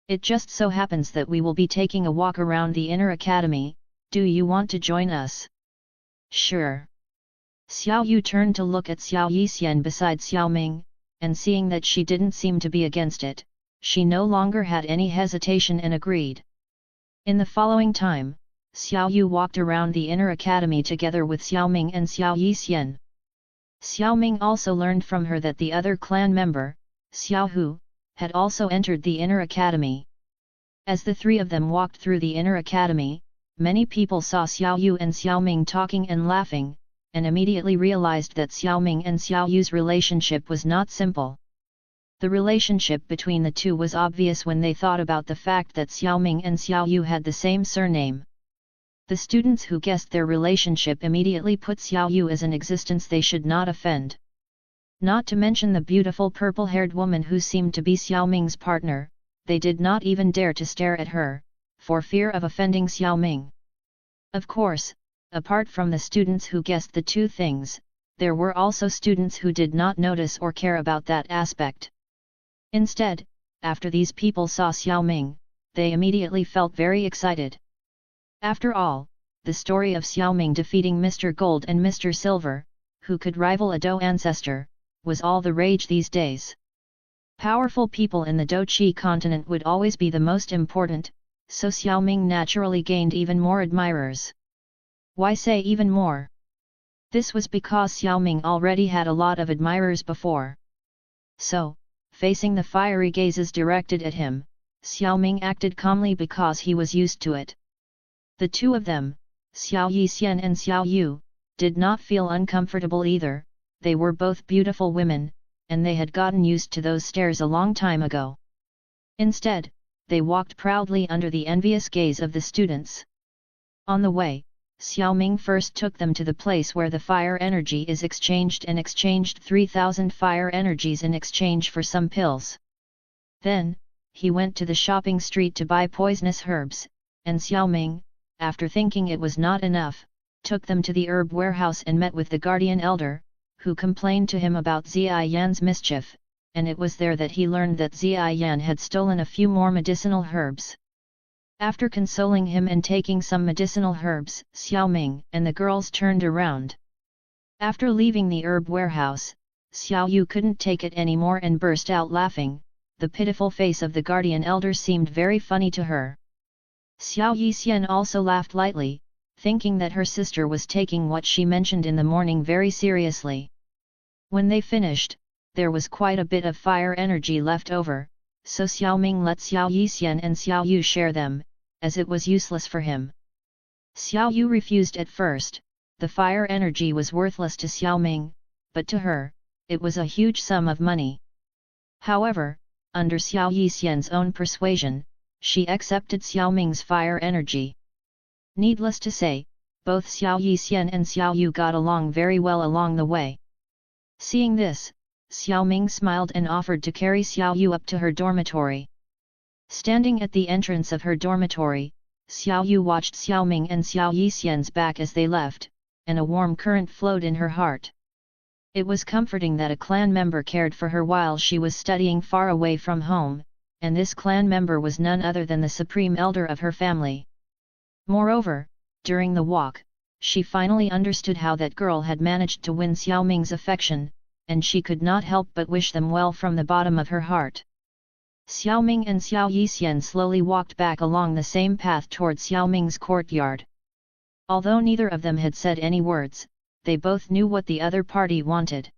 It just so happens that we will be taking a walk around the Inner Academy. Do you want to join us?" "Sure." Xiao Yu turned to look at Xiao Yixian beside Xiao Ming, and seeing that she didn't seem to be against it, she no longer had any hesitation and agreed. In the following time, Xiao Yu walked around the Inner Academy together with Xiao Ming and Xiao Yixian. Xiao Ming also learned from her that the other clan member, Xiao Hu, had also entered the Inner Academy. As the three of them walked through the Inner Academy, many people saw Xiao Yu and Xiao Ming talking and laughing, and immediately realized that Xiao Ming and Xiao Yu's relationship was not simple. The relationship between the two was obvious when they thought about the fact that Xiao Ming and Xiao Yu had the same surname. The students who guessed their relationship immediately put Xiao Yu as an existence they should not offend. Not to mention the beautiful purple-haired woman who seemed to be Xiao Ming's partner, they did not even dare to stare at her, for fear of offending Xiao Ming. Of course, apart from the students who guessed the two things, there were also students who did not notice or care about that aspect. Instead, after these people saw Xiao Ming, they immediately felt very excited. After all, the story of Xiao Ming defeating Mr. Gold and Mr. Silver, who could rival a Do ancestor, was all the rage these days. Powerful people in the Do Chi continent would always be the most important, so Xiao Ming naturally gained even more admirers. Why say even more? This was because Xiao Ming already had a lot of admirers before. So, facing the fiery gazes directed at him, Xiao Ming acted calmly because he was used to it. The two of them, Xiao Yixian and Xiao Yu, did not feel uncomfortable either. They were both beautiful women, and they had gotten used to those stares a long time ago. Instead, they walked proudly under the envious gaze of the students. On the way, Xiao Ming first took them to the place where the fire energy is exchanged and exchanged 3,000 fire energies in exchange for some pills. Then, he went to the shopping street to buy poisonous herbs, and Xiao Ming, after thinking it was not enough, took them to the herb warehouse and met with the guardian elder, who complained to him about Ziyan's mischief, and it was there that he learned that Ziyan had stolen a few more medicinal herbs. After consoling him and taking some medicinal herbs, Xiao Ming and the girls turned around. After leaving the herb warehouse, Xiao Yu couldn't take it anymore and burst out laughing. The pitiful face of the guardian elder seemed very funny to her. Xiao Yixian also laughed lightly, thinking that her sister was taking what she mentioned in the morning very seriously. When they finished, there was quite a bit of fire energy left over, so Xiao Ming let Xiao Yixian and Xiao Yu share them, as it was useless for him. Xiao Yu refused at first. The fire energy was worthless to Xiao Ming, but to her, it was a huge sum of money. However, under Xiao Yixian's own persuasion, she accepted Xiao Ming's fire energy. Needless to say, both Xiao Yixian and Xiao Yu got along very well along the way. Seeing this, Xiao Ming smiled and offered to carry Xiao Yu up to her dormitory. Standing at the entrance of her dormitory, Xiao Yu watched Xiao Ming and Xiao Yixian's back as they left, and a warm current flowed in her heart. It was comforting that a clan member cared for her while she was studying far away from home, and this clan member was none other than the supreme elder of her family. Moreover, during the walk, she finally understood how that girl had managed to win Xiao Ming's affection, and she could not help but wish them well from the bottom of her heart. Xiao Ming and Xiao Yixian slowly walked back along the same path toward Xiao Ming's courtyard. Although neither of them had said any words, they both knew what the other party wanted.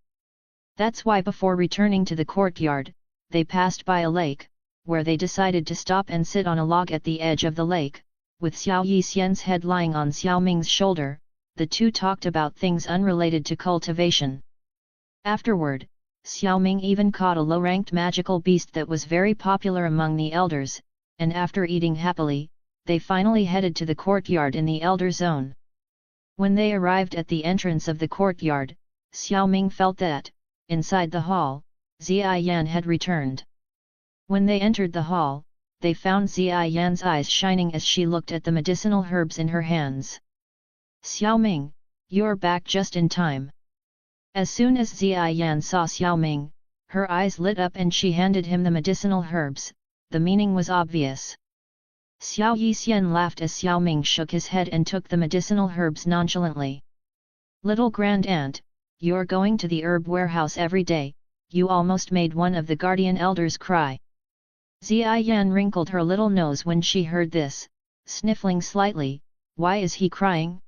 That's why before returning to the courtyard, they passed by a lake, where they decided to stop and sit on a log at the edge of the lake. With Xiao Yixian's head lying on Xiao Ming's shoulder, the two talked about things unrelated to cultivation. Afterward, Xiao Ming even caught a low-ranked magical beast that was very popular among the elders, and after eating happily, they finally headed to the courtyard in the elder zone. When they arrived at the entrance of the courtyard, Xiao Ming felt that, inside the hall, Ziyan had returned. When they entered the hall, they found Ziyan's eyes shining as she looked at the medicinal herbs in her hands. "Xiao Ming, you're back just in time." As soon as Ziyan saw Xiao Ming, her eyes lit up and she handed him the medicinal herbs. The meaning was obvious. Xiao Yixian laughed as Xiao Ming shook his head and took the medicinal herbs nonchalantly. "Little grand aunt, you're going to the herb warehouse every day, you almost made one of the guardian elders cry." Ziyan wrinkled her little nose when she heard this, sniffling slightly. Why is he crying?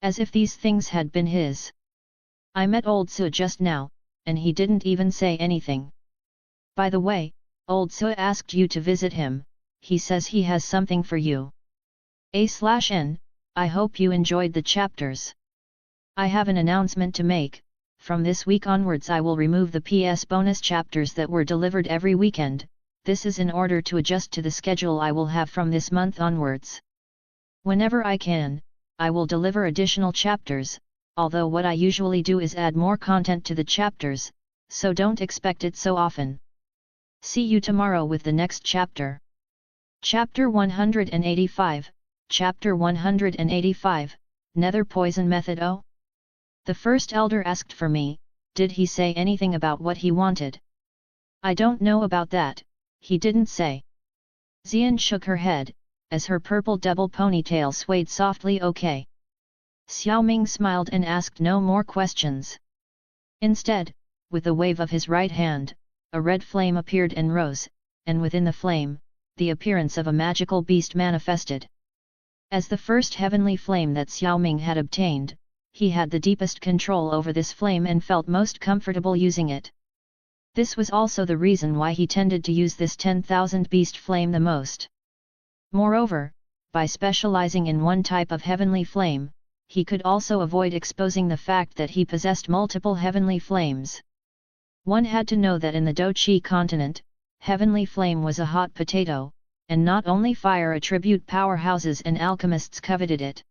As if these things had been his. "I met old Su just now, and he didn't even say anything. By the way, old Su asked you to visit him. He says he has something for you." A/N, I hope you enjoyed the chapters. I have an announcement to make. From this week onwards I will remove the PS bonus chapters that were delivered every weekend. This is in order to adjust to the schedule I will have from this month onwards. Whenever I can, I will deliver additional chapters, although what I usually do is add more content to the chapters, so don't expect it so often. See you tomorrow with the next chapter. Chapter 185, Chapter 185, Nether Poison Method. Oh? The first elder asked for me. Did he say anything about what he wanted? I don't know about that, he didn't say. Xian shook her head, as her purple double ponytail swayed softly. Okay. Xiao Ming smiled and asked no more questions. Instead, with a wave of his right hand, a red flame appeared and rose, and within the flame, the appearance of a magical beast manifested. As the first heavenly flame that Xiao Ming had obtained, he had the deepest control over this flame and felt most comfortable using it. This was also the reason why he tended to use this 10,000 beast flame the most. Moreover, by specializing in one type of heavenly flame, he could also avoid exposing the fact that he possessed multiple heavenly flames. One had to know that in the Do-Chi continent, heavenly flame was a hot potato, and not only fire attribute powerhouses and alchemists coveted it.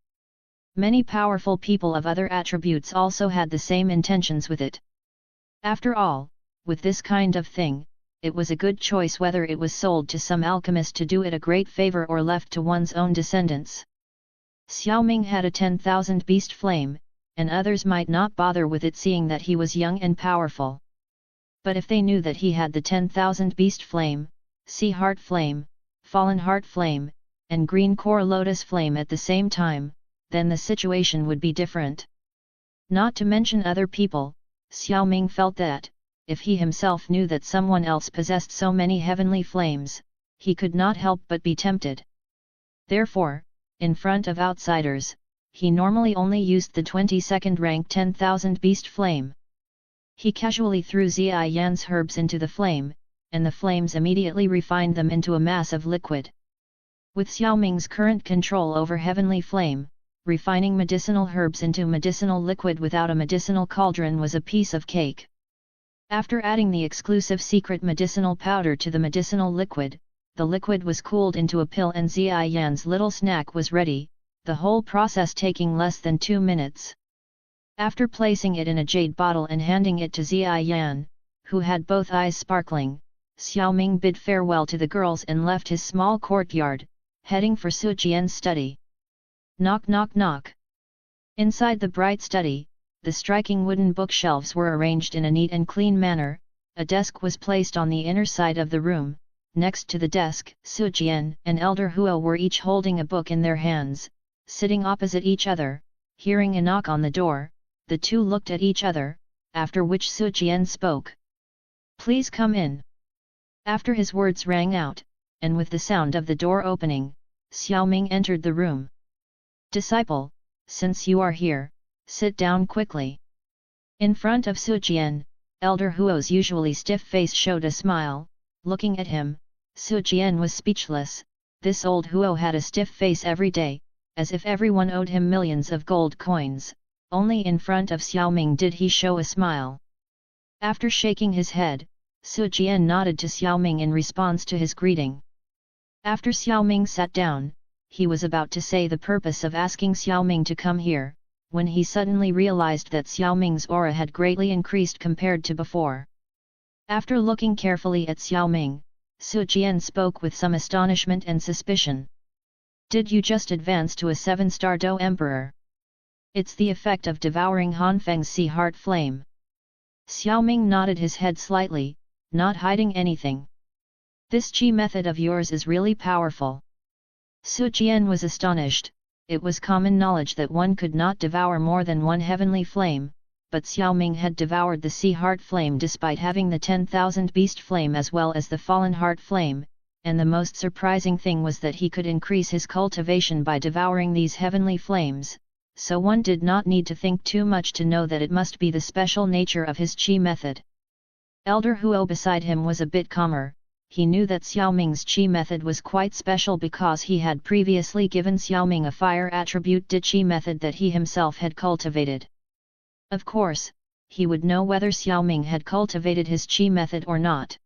Many powerful people of other attributes also had the same intentions with it. After all, with this kind of thing, it was a good choice whether it was sold to some alchemist to do it a great favor or left to one's own descendants. Xiao Ming had a 10,000 beast flame, and others might not bother with it seeing that he was young and powerful. But if they knew that he had the 10,000 beast flame, sea heart flame, fallen heart flame, and green core lotus flame at the same time, then the situation would be different. Not to mention other people, Xiao Ming felt that, if he himself knew that someone else possessed so many heavenly flames, he could not help but be tempted. Therefore, in front of outsiders, he normally only used the 22nd rank 10,000 beast flame. He casually threw Zai Yan's herbs into the flame, and the flames immediately refined them into a mass of liquid. With Xiao Ming's current control over heavenly flame, refining medicinal herbs into medicinal liquid without a medicinal cauldron was a piece of cake. After adding the exclusive secret medicinal powder to the medicinal liquid, the liquid was cooled into a pill and Zai Yan's little snack was ready, the whole process taking less than 2 minutes. After placing it in a jade bottle and handing it to Zai Yan, who had both eyes sparkling, Xiao Ming bid farewell to the girls and left his small courtyard, heading for Su Jian's study. Knock knock knock. Inside the bright study, the striking wooden bookshelves were arranged in a neat and clean manner, a desk was placed on the inner side of the room. Next to the desk, Su Jian and Elder Huo were each holding a book in their hands, sitting opposite each other. Hearing a knock on the door, the two looked at each other, after which Su Jian spoke. "Please come in." After his words rang out, and with the sound of the door opening, Xiao Ming entered the room. "Disciple, since you are here, sit down quickly." In front of Su Jian, Elder Huo's usually stiff face showed a smile. Looking at him, Su Jian was speechless. This old Huo had a stiff face every day, as if everyone owed him millions of gold coins. Only in front of Xiao Ming did he show a smile. After shaking his head, Su Jian nodded to Xiao Ming in response to his greeting. After Xiao Ming sat down, he was about to say the purpose of asking Xiao Ming to come here, when he suddenly realized that Xiao Ming's aura had greatly increased compared to before. After looking carefully at Xiao Ming, Su Jian spoke with some astonishment and suspicion. "Did you just advance to a 7-star Do Emperor? It's the effect of devouring Hanfeng's sea heart flame." Xiao Ming nodded his head slightly, not hiding anything. "This qi method of yours is really powerful." Su Jian was astonished. It was common knowledge that one could not devour more than one heavenly flame, but Xiao Ming had devoured the sea heart flame despite having the 10,000 beast flame as well as the fallen heart flame, and the most surprising thing was that he could increase his cultivation by devouring these heavenly flames, so one did not need to think too much to know that it must be the special nature of his qi method. Elder Huo beside him was a bit calmer. He knew that Xiao Ming's qi method was quite special because he had previously given Xiao Ming a fire attribute di qi method that he himself had cultivated. Of course, he would know whether Xiao Ming had cultivated his qi method or not.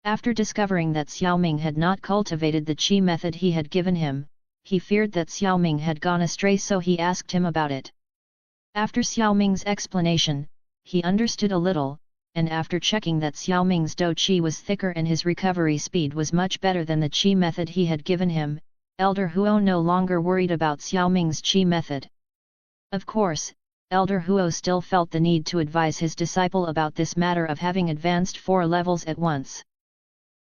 After discovering that Xiao Ming had not cultivated the qi method he had given him, he feared that Xiao Ming had gone astray, so he asked him about it. After Xiao Ming's explanation, he understood a little, and after checking that Xiao Ming's Do Qi was thicker and his recovery speed was much better than the Qi method he had given him, Elder Huo no longer worried about Xiao Ming's Qi method. Of course, Elder Huo still felt the need to advise his disciple about this matter of having advanced 4 levels at once.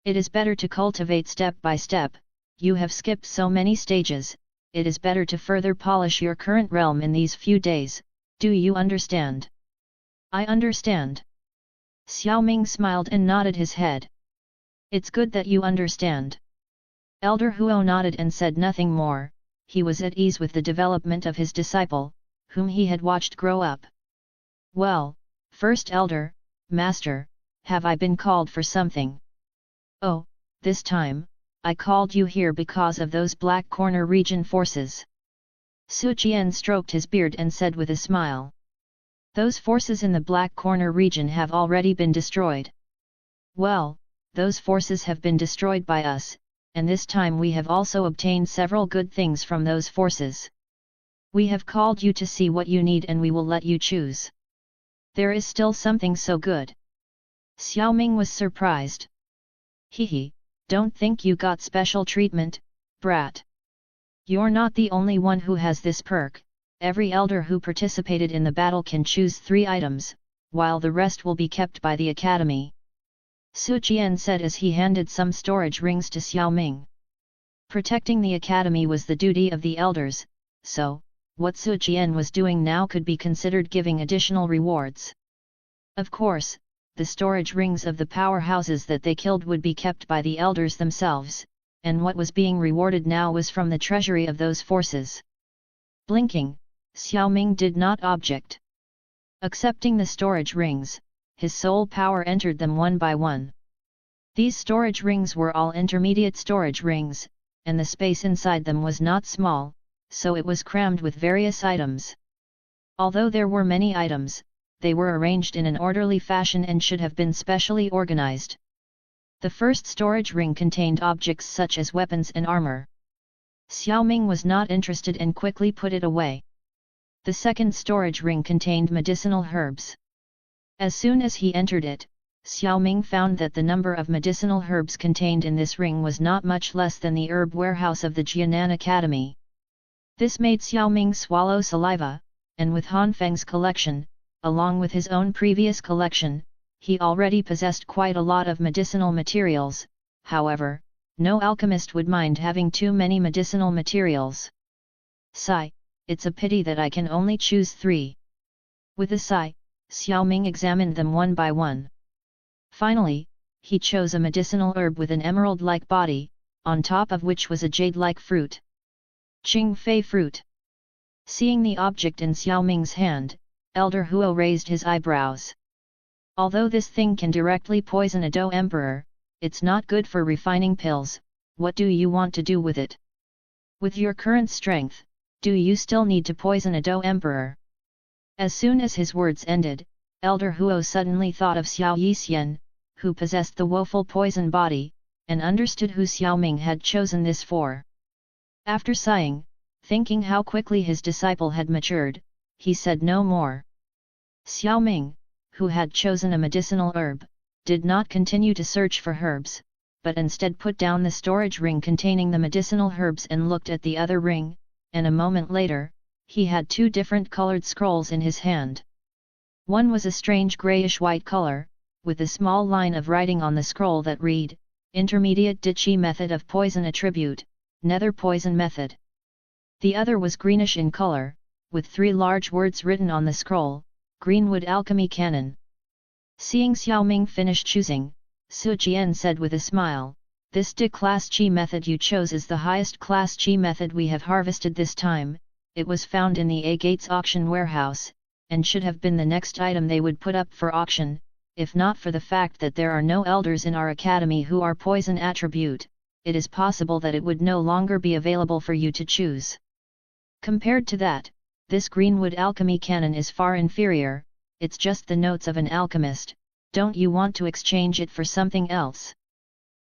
It is better to cultivate step by step. You have skipped so many stages, it is better to further polish your current realm in these few days. Do you understand? I understand. Xiao Ming smiled and nodded his head. It's good that you understand. Elder Huo nodded and said nothing more. He was at ease with the development of his disciple, whom he had watched grow up. "Well, First Elder, Master, have I been called for something?" "Oh, this time, I called you here because of those Black Corner region forces." Su Jian stroked his beard and said with a smile. "Those forces in the Black Corner region have already been destroyed." "Well, those forces have been destroyed by us, and this time we have also obtained several good things from those forces. We have called you to see what you need and we will let you choose." "There is still something so good?" Xiao Ming was surprised. "Hehe, don't think you got special treatment, brat. You're not the only one who has this perk. Every elder who participated in the battle can choose 3 items, while the rest will be kept by the academy." Su Jian said as he handed some storage rings to Xiao Ming. Protecting the academy was the duty of the elders, so, what Su Jian was doing now could be considered giving additional rewards. Of course, the storage rings of the powerhouses that they killed would be kept by the elders themselves, and what was being rewarded now was from the treasury of those forces. Blinking, Xiao Ming did not object. Accepting the storage rings, his soul power entered them one by one. These storage rings were all intermediate storage rings, and the space inside them was not small, so it was crammed with various items. Although there were many items, they were arranged in an orderly fashion and should have been specially organized. The first storage ring contained objects such as weapons and armor. Xiao Ming was not interested and quickly put it away. The second storage ring contained medicinal herbs. As soon as he entered it, Xiao Ming found that the number of medicinal herbs contained in this ring was not much less than the herb warehouse of the Jianan Academy. This made Xiao Ming swallow saliva, and with Han Feng's collection, along with his own previous collection, he already possessed quite a lot of medicinal materials. However, no alchemist would mind having too many medicinal materials. "Sigh, it's a pity that I can only choose 3. With a sigh, Xiao Ming examined them one by one. Finally, he chose a medicinal herb with an emerald-like body, on top of which was a jade-like fruit. Qing Fei fruit. Seeing the object in Xiao Ming's hand, Elder Huo raised his eyebrows. "Although this thing can directly poison a Dou Emperor, it's not good for refining pills. What do you want to do with it? With your current strength, do you still need to poison a Dou Emperor?" As soon as his words ended, Elder Huo suddenly thought of Xiao Yixian, who possessed the woeful poison body, and understood who Xiao Ming had chosen this for. After sighing, thinking how quickly his disciple had matured, he said no more. Xiao Ming, who had chosen a medicinal herb, did not continue to search for herbs, but instead put down the storage ring containing the medicinal herbs and looked at the other ring, and a moment later, he had 2 different colored scrolls in his hand. One was a strange grayish-white color, with a small line of writing on the scroll that read, "Intermediate Dichi Method of Poison Attribute, Nether Poison Method." The other was greenish in color, with 3 large words written on the scroll, "Greenwood Alchemy Canon." Seeing Xiao Ming finish choosing, Su Jian said with a smile, "This De-class Qi method you chose is the highest class Qi method we have harvested this time. It was found in the A-Gates auction warehouse, and should have been the next item they would put up for auction, if not for the fact that there are no elders in our academy who are poison attribute. It is possible that it would no longer be available for you to choose. Compared to that, this Greenwood Alchemy Canon is far inferior. It's just the notes of an alchemist. Don't you want to exchange it for something else?"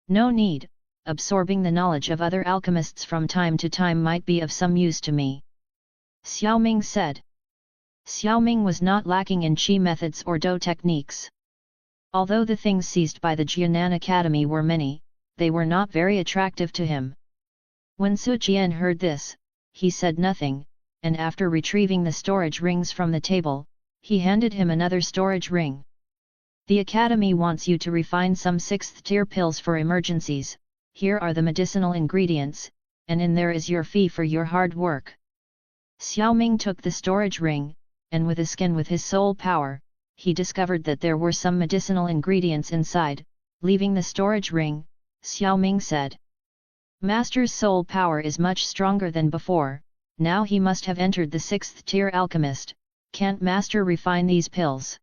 "No need, absorbing the knowledge of other alchemists from time to time might be of some use to me," Xiao Ming said. Xiao Ming was not lacking in Qi methods or Dou techniques. Although the things seized by the Jianan Academy were many, they were not very attractive to him. When Su Jian heard this, he said nothing, and after retrieving the storage rings from the table, he handed him another storage ring. "The Academy wants you to refine some 6th-tier pills for emergencies. Here are the medicinal ingredients, and in there is your fee for your hard work." Xiao Ming took the storage ring, and with a scan with his soul power, he discovered that there were some medicinal ingredients inside. Leaving the storage ring, Xiao Ming said, "Master's soul power is much stronger than before. now he must have entered the 6th tier alchemist. Can't master refine these pills?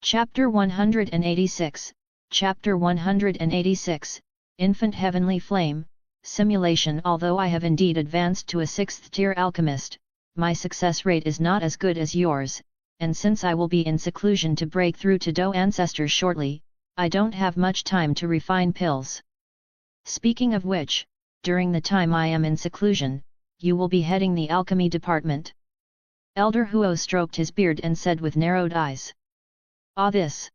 Chapter 186, Chapter 186, Infant Heavenly Flame, Simulation. Although I have indeed advanced to a 6th tier alchemist, my success rate is not as good as yours, and since I will be in seclusion to break through to Do ancestors shortly, I don't have much time to refine pills. Speaking of which, during the time I am in seclusion, you will be heading the alchemy department. Elder Huo stroked his beard and said with narrowed eyes. This.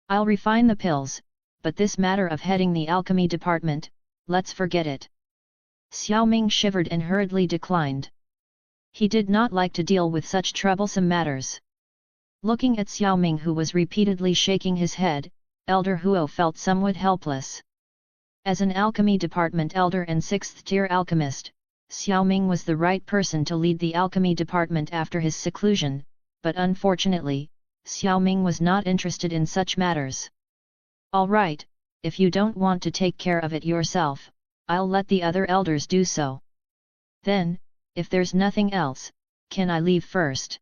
I'll refine the pills, but this matter of heading the alchemy department, let's forget it. Xiao Ming shivered and hurriedly declined. He did not like to deal with such troublesome matters. Looking at Xiao Ming, who was repeatedly shaking his head, Elder Huo felt somewhat helpless. As an alchemy department elder and 6th tier alchemist, Xiao Ming was the right person to lead the alchemy department after his seclusion, but unfortunately, Xiao Ming was not interested in such matters. All right, if you don't want to take care of it yourself, I'll let the other elders do so. Then, if there's nothing else, can I leave first?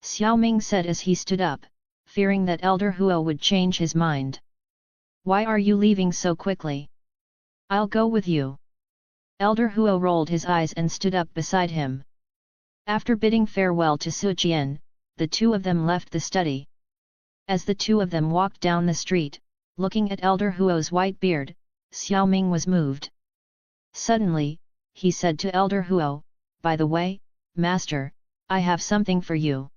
Xiao Ming said as he stood up, fearing that Elder Huo would change his mind. Why are you leaving so quickly? I'll go with you. Elder Huo rolled his eyes and stood up beside him. After bidding farewell to Su Jian, the two of them left the study. As the two of them walked down the street, looking at Elder Huo's white beard, Xiao Ming was moved. Suddenly, he said to Elder Huo, "By the way, Master, I have something for you."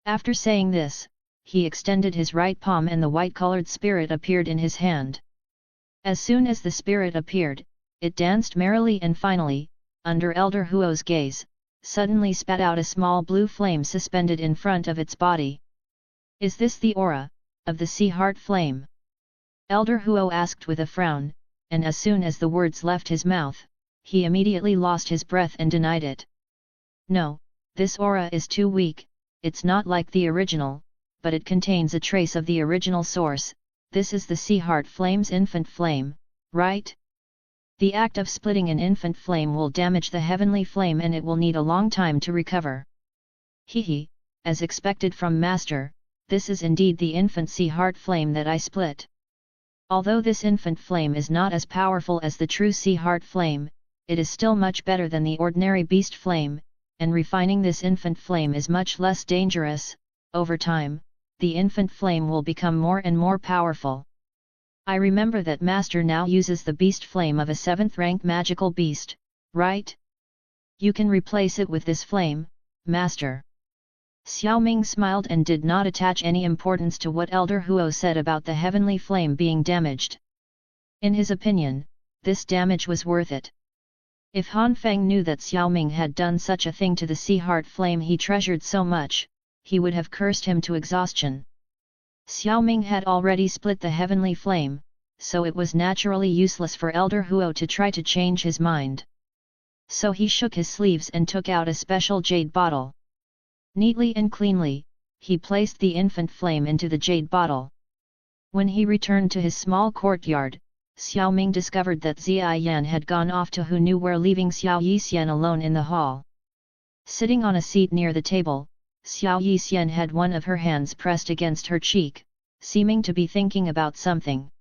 After saying this, he extended his right palm and the white-colored spirit appeared in his hand. As soon as the spirit appeared, it danced merrily and finally, under Elder Huo's gaze, suddenly spat out a small blue flame suspended in front of its body. Is this the aura of the sea heart flame? Elder Huo asked with a frown, and as soon as the words left his mouth, he immediately lost his breath and denied it. No, this aura is too weak, it's not like the original, but it contains a trace of the original source. This is the sea heart flame's infant flame, right? The act of splitting an infant flame will damage the heavenly flame and it will need a long time to recover. Hehe, as expected from Master, this is indeed the infant sea heart flame that I split. Although this infant flame is not as powerful as the true sea heart flame, it is still much better than the ordinary beast flame, and refining this infant flame is much less dangerous. Over time, the infant flame will become more and more powerful. I remember that Master now uses the beast flame of a 7th rank magical beast, right? You can replace it with this flame, Master. Xiao Ming smiled and did not attach any importance to what Elder Huo said about the heavenly flame being damaged. In his opinion, this damage was worth it. If Han Feng knew that Xiao Ming had done such a thing to the sea heart flame he treasured so much, he would have cursed him to exhaustion. Xiao Ming had already split the heavenly flame, so it was naturally useless for Elder Huo to try to change his mind. So he shook his sleeves and took out a special jade bottle. Neatly and cleanly, he placed the infant flame into the jade bottle. When he returned to his small courtyard, Xiao Ming discovered that Zia Yan had gone off to who knew where, leaving Xiao Yixian alone in the hall. Sitting on a seat near the table, Xiao Yixian had one of her hands pressed against her cheek, seeming to be thinking about something.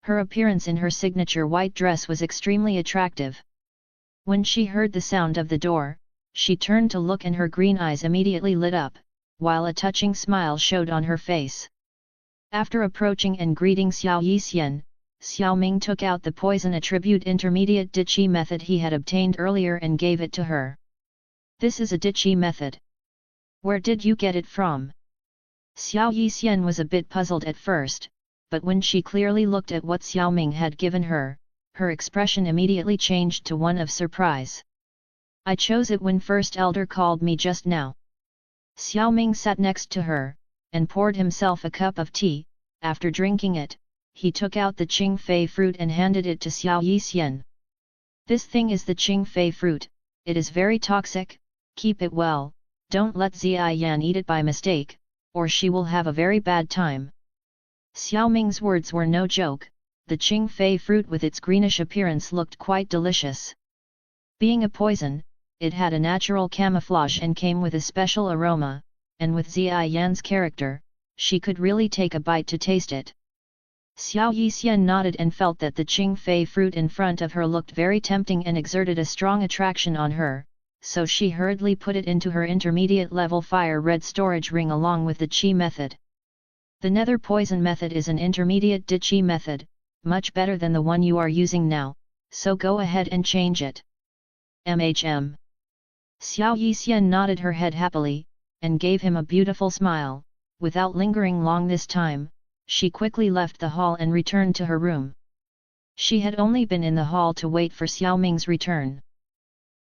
Her appearance in her signature white dress was extremely attractive. When she heard the sound of the door, she turned to look and her green eyes immediately lit up, while a touching smile showed on her face. After approaching and greeting Xiao Yixian, Xiao Ming took out the poison attribute intermediate Dichi method he had obtained earlier and gave it to her. This is a Dichi method. Where did you get it from? Xiao Yixian was a bit puzzled at first, but when she clearly looked at what Xiao Ming had given her, her expression immediately changed to one of surprise. I chose it when First Elder called me just now. Xiao Ming sat next to her, and poured himself a cup of tea. After drinking it, he took out the Qing Fei fruit and handed it to Xiao Yixian. This thing is the Qing Fei fruit, it is very toxic, keep it well, don't let Zia Yan eat it by mistake, or she will have a very bad time. Xiao Ming's words were no joke, the Qing Fei fruit with its greenish appearance looked quite delicious. Being a poison, it had a natural camouflage and came with a special aroma, and with Zai Yan's character, she could really take a bite to taste it. Xiao Yixian nodded and felt that the Qing Fei fruit in front of her looked very tempting and exerted a strong attraction on her, so she hurriedly put it into her intermediate level fire red storage ring along with the Qi method. The nether poison method is an intermediate Qi method, much better than the one you are using now, so go ahead and change it. Xiao Yixian nodded her head happily, and gave him a beautiful smile. Without lingering long this time, she quickly left the hall and returned to her room. She had only been in the hall to wait for Xiao Ming's return.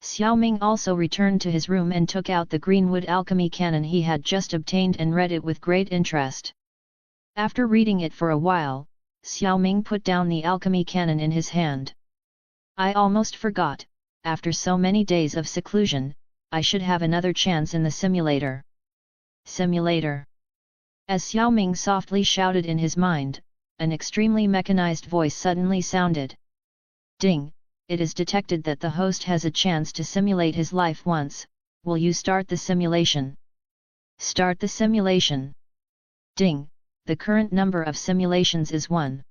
Xiao Ming also returned to his room and took out the greenwood alchemy canon he had just obtained and read it with great interest. After reading it for a while, Xiao Ming put down the alchemy canon in his hand. I almost forgot, after so many days of seclusion, I should have another chance in the simulator. Simulator. As Xiao Ming softly shouted in his mind, an extremely mechanized voice suddenly sounded. Ding! It is detected that the host has a chance to simulate his life once. Will you start the simulation? Start the simulation. Ding! The current number of simulations is 1.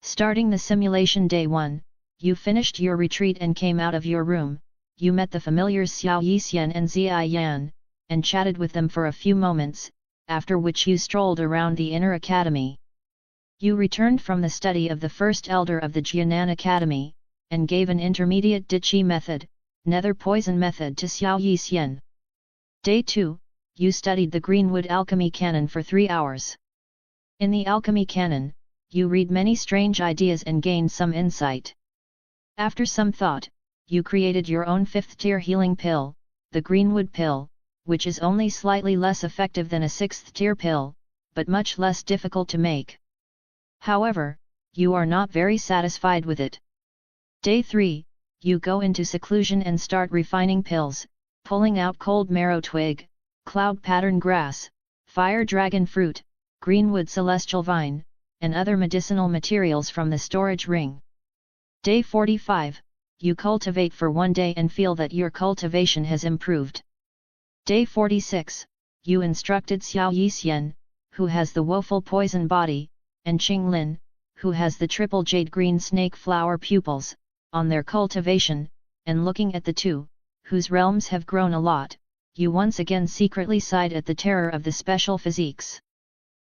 Starting the simulation day 1, you finished your retreat and came out of your room. You met the familiars Xiao Yixian and Zai Yan, and chatted with them for a few moments, after which you strolled around the inner academy. You returned from the study of the first elder of the Jianan Academy, and gave an intermediate Qi method, nether poison method to Xiao Yixian. Day 2, you studied the Greenwood Alchemy Canon for 3 hours. In the Alchemy Canon, you read many strange ideas and gained some insight. After some thought, you created your own 5th-tier healing pill, the Greenwood Pill, which is only slightly less effective than a 6th-tier pill, but much less difficult to make. However, you are not very satisfied with it. Day 3, you go into seclusion and start refining pills, pulling out cold marrow twig, cloud pattern grass, fire dragon fruit, greenwood celestial vine, and other medicinal materials from the storage ring. Day 45, you cultivate for 1 day and feel that your cultivation has improved. Day 46, you instructed Xiao Yixian, who has the woeful poison body, and Qing Lin, who has the triple jade green snake flower pupils, on their cultivation, and looking at the two, whose realms have grown a lot, you once again secretly sighed at the terror of the special physiques.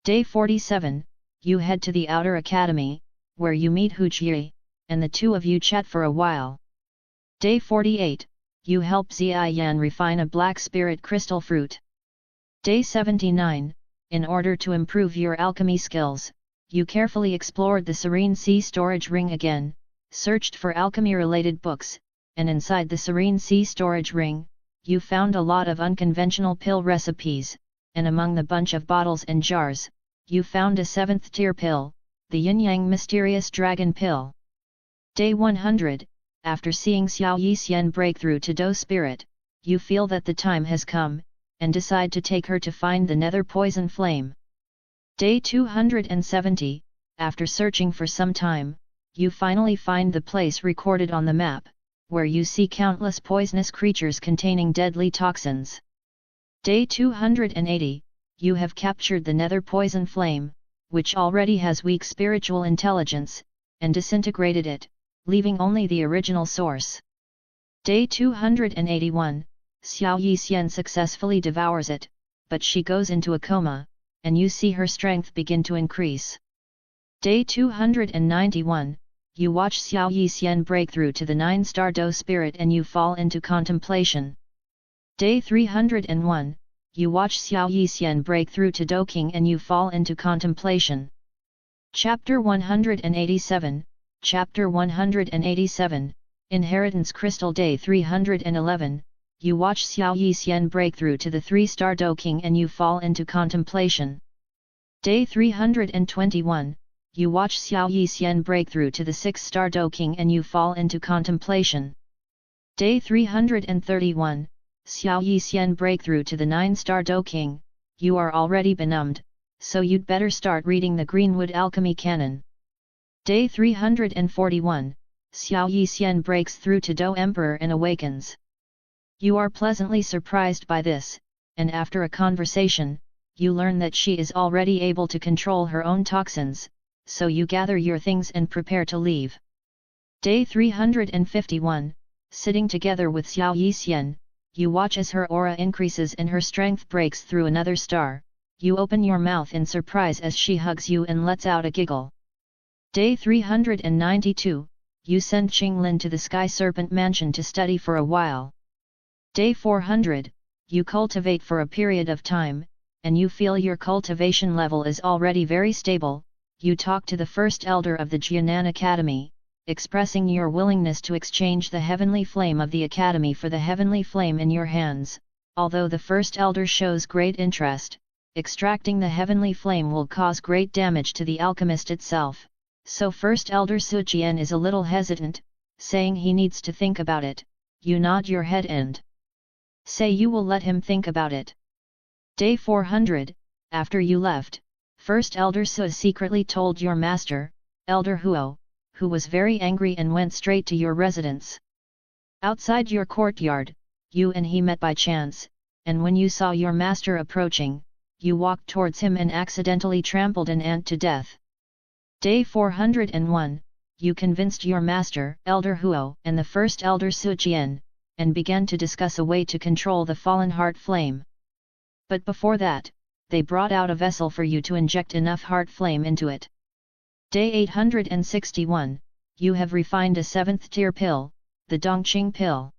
Day 47, you head to the outer academy, where you meet Hu Jie, and the two of you chat for a while. Day 48, you help Zai Yan refine a black spirit crystal fruit. Day 79, in order to improve your alchemy skills, you carefully explored the Serene Sea storage ring again, searched for alchemy-related books, and inside the Serene Sea storage ring, you found a lot of unconventional pill recipes, and among the bunch of bottles and jars, you found a 7th-tier pill, the Yin-Yang Mysterious Dragon Pill. Day 100, after seeing Xiao Yixian break through to Do Spirit, you feel that the time has come, and decide to take her to find the nether poison flame. Day 270, after searching for some time, you finally find the place recorded on the map, where you see countless poisonous creatures containing deadly toxins. Day 280, you have captured the nether poison flame, which already has weak spiritual intelligence, and disintegrated it, leaving only the original source. Day 281, Xiao Yixian successfully devours it, but she goes into a coma, and you see her strength begin to increase. Day 291, you watch Xiao Yixian break through to the 9-star Do Spirit and you fall into contemplation. Day 301, you watch Xiao Yixian break through to Do King and you fall into contemplation. Chapter 187, Chapter 187, Inheritance Crystal. Day 311, you watch Xiao Yixian break through to the 3-star Do King and you fall into contemplation. Day 321, you watch Xiao Yixian break through to the 6-star Do King and you fall into contemplation. Day 331, Xiao Yixian break through to the 9-star Do King, you are already benumbed, so you'd better start reading the Greenwood Alchemy Canon. Day 341, Xiao Yixian breaks through to Do Emperor and awakens. You are pleasantly surprised by this, and after a conversation, you learn that she is already able to control her own toxins, so you gather your things and prepare to leave. Day 351, sitting together with Xiao Yixian, you watch as her aura increases and her strength breaks through another star. You open your mouth in surprise as she hugs you and lets out a giggle. Day 392, you send Qinglin to the Sky Serpent Mansion to study for a while. Day 400, you cultivate for a period of time, and you feel your cultivation level is already very stable. You talk to the first elder of the Jianan Academy, expressing your willingness to exchange the heavenly flame of the academy for the heavenly flame in your hands. Although the first elder shows great interest, extracting the heavenly flame will cause great damage to the alchemist itself, so first elder Sujian is a little hesitant, saying he needs to think about it. You nod your head and say you will let him think about it. Day 400, after you left, first elder Su secretly told your master, Elder Huo, who was very angry and went straight to your residence. Outside your courtyard, you and he met by chance, and when you saw your master approaching, you walked towards him and accidentally trampled an ant to death. Day 401, you convinced your master, Elder Huo, and the first elder Sujian, and began to discuss a way to control the fallen heart flame. But before that, they brought out a vessel for you to inject enough heart flame into it. Day 861, you have refined a 7th tier pill, the Dongqing pill.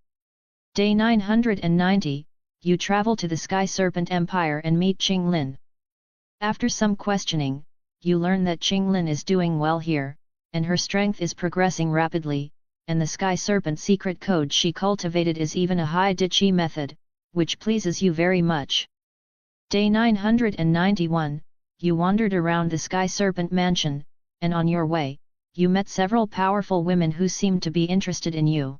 Day 990, you travel to the Sky Serpent Empire and meet Qinglin. After some questioning, you learn that Qinglin is doing well here, and her strength is progressing rapidly, and the Sky Serpent secret code she cultivated is even a high Dichi method, which pleases you very much. Day 991, you wandered around the Sky Serpent Mansion, and on your way, you met several powerful women who seemed to be interested in you.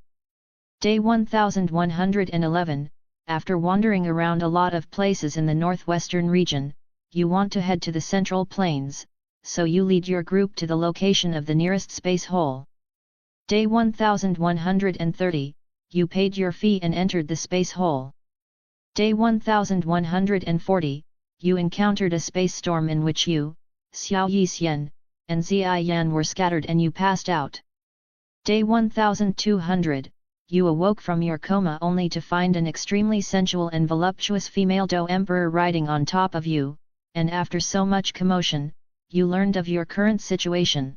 Day 1111, after wandering around a lot of places in the northwestern region, you want to head to the Central Plains, so you lead your group to the location of the nearest space hole. Day 1130, you paid your fee and entered the space hole. Day 1140, you encountered a space storm in which you, Xiao Yixian, and Ziai Yan were scattered and you passed out. Day 1200, you awoke from your coma only to find an extremely sensual and voluptuous female Do Emperor riding on top of you, and after so much commotion, you learned of your current situation.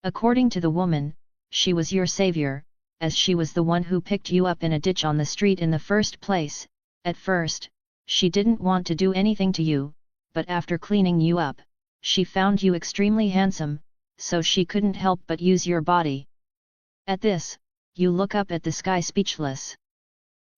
According to the woman, she was your savior, as she was the one who picked you up in a ditch on the street in the first place. At first, she didn't want to do anything to you, but after cleaning you up, she found you extremely handsome, so she couldn't help but use your body. At this, you look up at the sky speechless.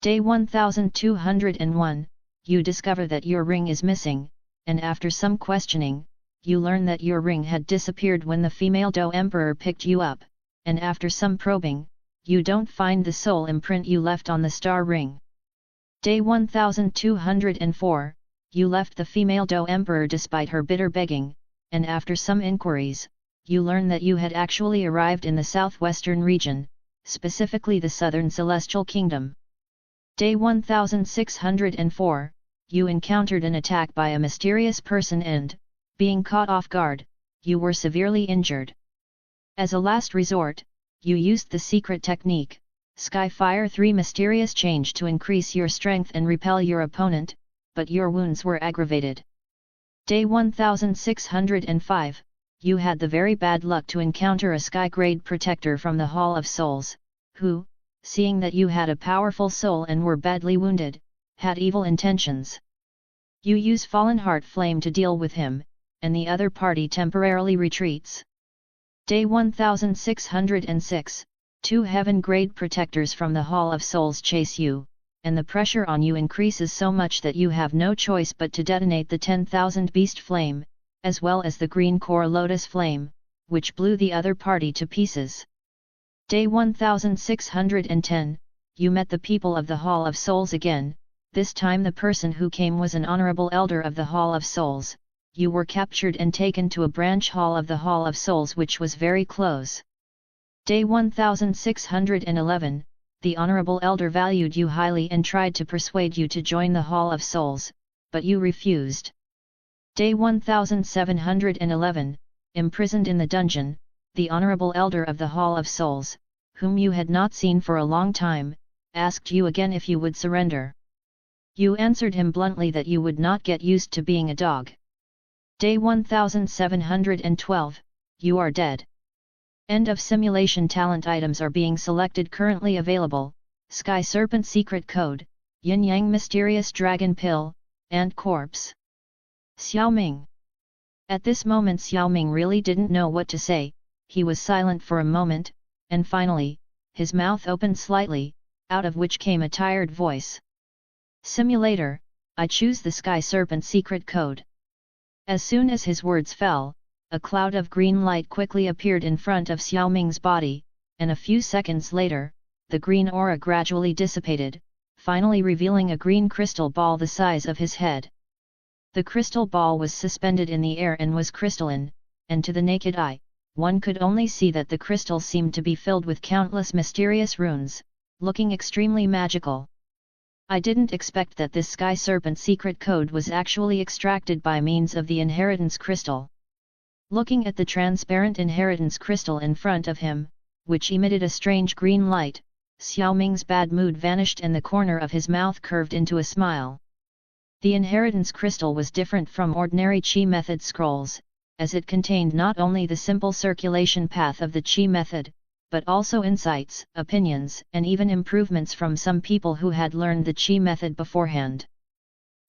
Day 1201, you discover that your ring is missing, and after some questioning, you learn that your ring had disappeared when the female Do Emperor picked you up, and after some probing, you don't find the soul imprint you left on the star ring. Day 1204, you left the female Do Emperor despite her bitter begging, and after some inquiries, you learn that you had actually arrived in the southwestern region, specifically the southern celestial kingdom. Day 1604, you encountered an attack by a mysterious person and, being caught off guard, you were severely injured. As a last resort, you used the secret technique, Skyfire 3 mysterious change to increase your strength and repel your opponent, but your wounds were aggravated. Day 1605, you had the very bad luck to encounter a sky-grade protector from the Hall of Souls, who, seeing that you had a powerful soul and were badly wounded, had evil intentions. You use Fallen Heart Flame to deal with him, and the other party temporarily retreats. Day 1606, 2 heaven-grade protectors from the Hall of Souls chase you, and the pressure on you increases so much that you have no choice but to detonate the 10,000 Beast Flame, as well as the Green Core Lotus Flame, which blew the other party to pieces. Day 1610, you met the people of the Hall of Souls again. This time the person who came was an honorable elder of the Hall of Souls. You were captured and taken to a branch hall of the Hall of Souls which was very close. Day 1611, the Honorable Elder valued you highly and tried to persuade you to join the Hall of Souls, but you refused. Day 1711, imprisoned in the dungeon, the Honorable Elder of the Hall of Souls, whom you had not seen for a long time, asked you again if you would surrender. You answered him bluntly that you would not get used to being a dog. Day 1712, you are dead. End of simulation. Talent items are being selected. Currently available: Sky Serpent Secret Code, Yin Yang Mysterious Dragon Pill, and Corpse. Xiao Ming. At this moment Xiao Ming really didn't know what to say. He was silent for a moment, and finally, his mouth opened slightly, out of which came a tired voice. Simulator, I choose the Sky Serpent Secret Code. As soon as his words fell, a cloud of green light quickly appeared in front of Xiao Ming's body, and a few seconds later, the green aura gradually dissipated, finally revealing a green crystal ball the size of his head. The crystal ball was suspended in the air and was crystalline, and to the naked eye, one could only see that the crystal seemed to be filled with countless mysterious runes, looking extremely magical. I didn't expect that this Sky Serpent Secret Code was actually extracted by means of the Inheritance Crystal. Looking at the transparent Inheritance Crystal in front of him, which emitted a strange green light, Xiao Ming's bad mood vanished and the corner of his mouth curved into a smile. The Inheritance Crystal was different from ordinary Qi method scrolls, as it contained not only the simple circulation path of the Qi method, but also insights, opinions, and even improvements from some people who had learned the Qi method beforehand.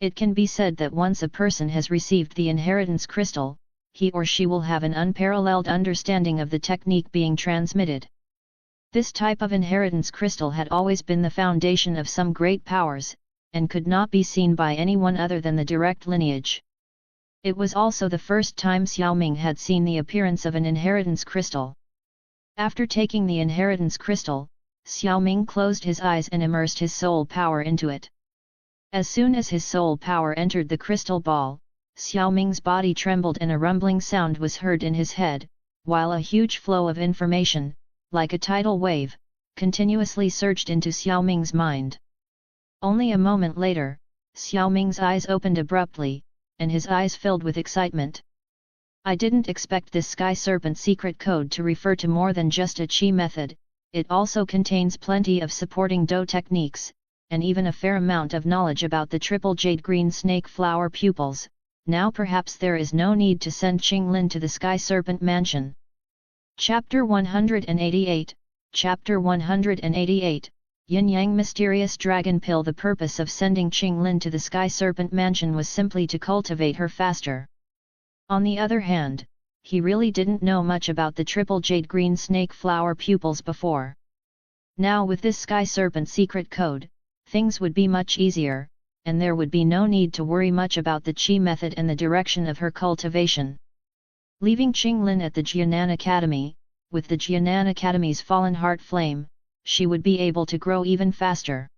It can be said that once a person has received the Inheritance Crystal, he or she will have an unparalleled understanding of the technique being transmitted. This type of Inheritance Crystal had always been the foundation of some great powers, and could not be seen by anyone other than the direct lineage. It was also the first time Xiao Ming had seen the appearance of an Inheritance Crystal. After taking the Inheritance Crystal, Xiao Ming closed his eyes and immersed his soul power into it. As soon as his soul power entered the crystal ball, Xiao Ming's body trembled and a rumbling sound was heard in his head, while a huge flow of information, like a tidal wave, continuously surged into Xiao Ming's mind. Only a moment later, Xiao Ming's eyes opened abruptly, and his eyes filled with excitement. I didn't expect this Sky Serpent Secret Code to refer to more than just a Qi method. It also contains plenty of supporting Do techniques, and even a fair amount of knowledge about the triple jade green snake flower pupils. Now perhaps there is no need to send Qinglin to the Sky Serpent Mansion. Chapter 188, Chapter 188, Yin Yang Mysterious Dragon Pill. The purpose of sending Qinglin to the Sky Serpent Mansion was simply to cultivate her faster. On the other hand, he really didn't know much about the triple jade green snake flower pupils before. Now with this Sky Serpent Secret Code, things would be much easier, and there would be no need to worry much about the Qi method and the direction of her cultivation. Leaving Qinglin at the Jianan Academy, with the Jianan Academy's fallen heart flame, she would be able to grow even faster.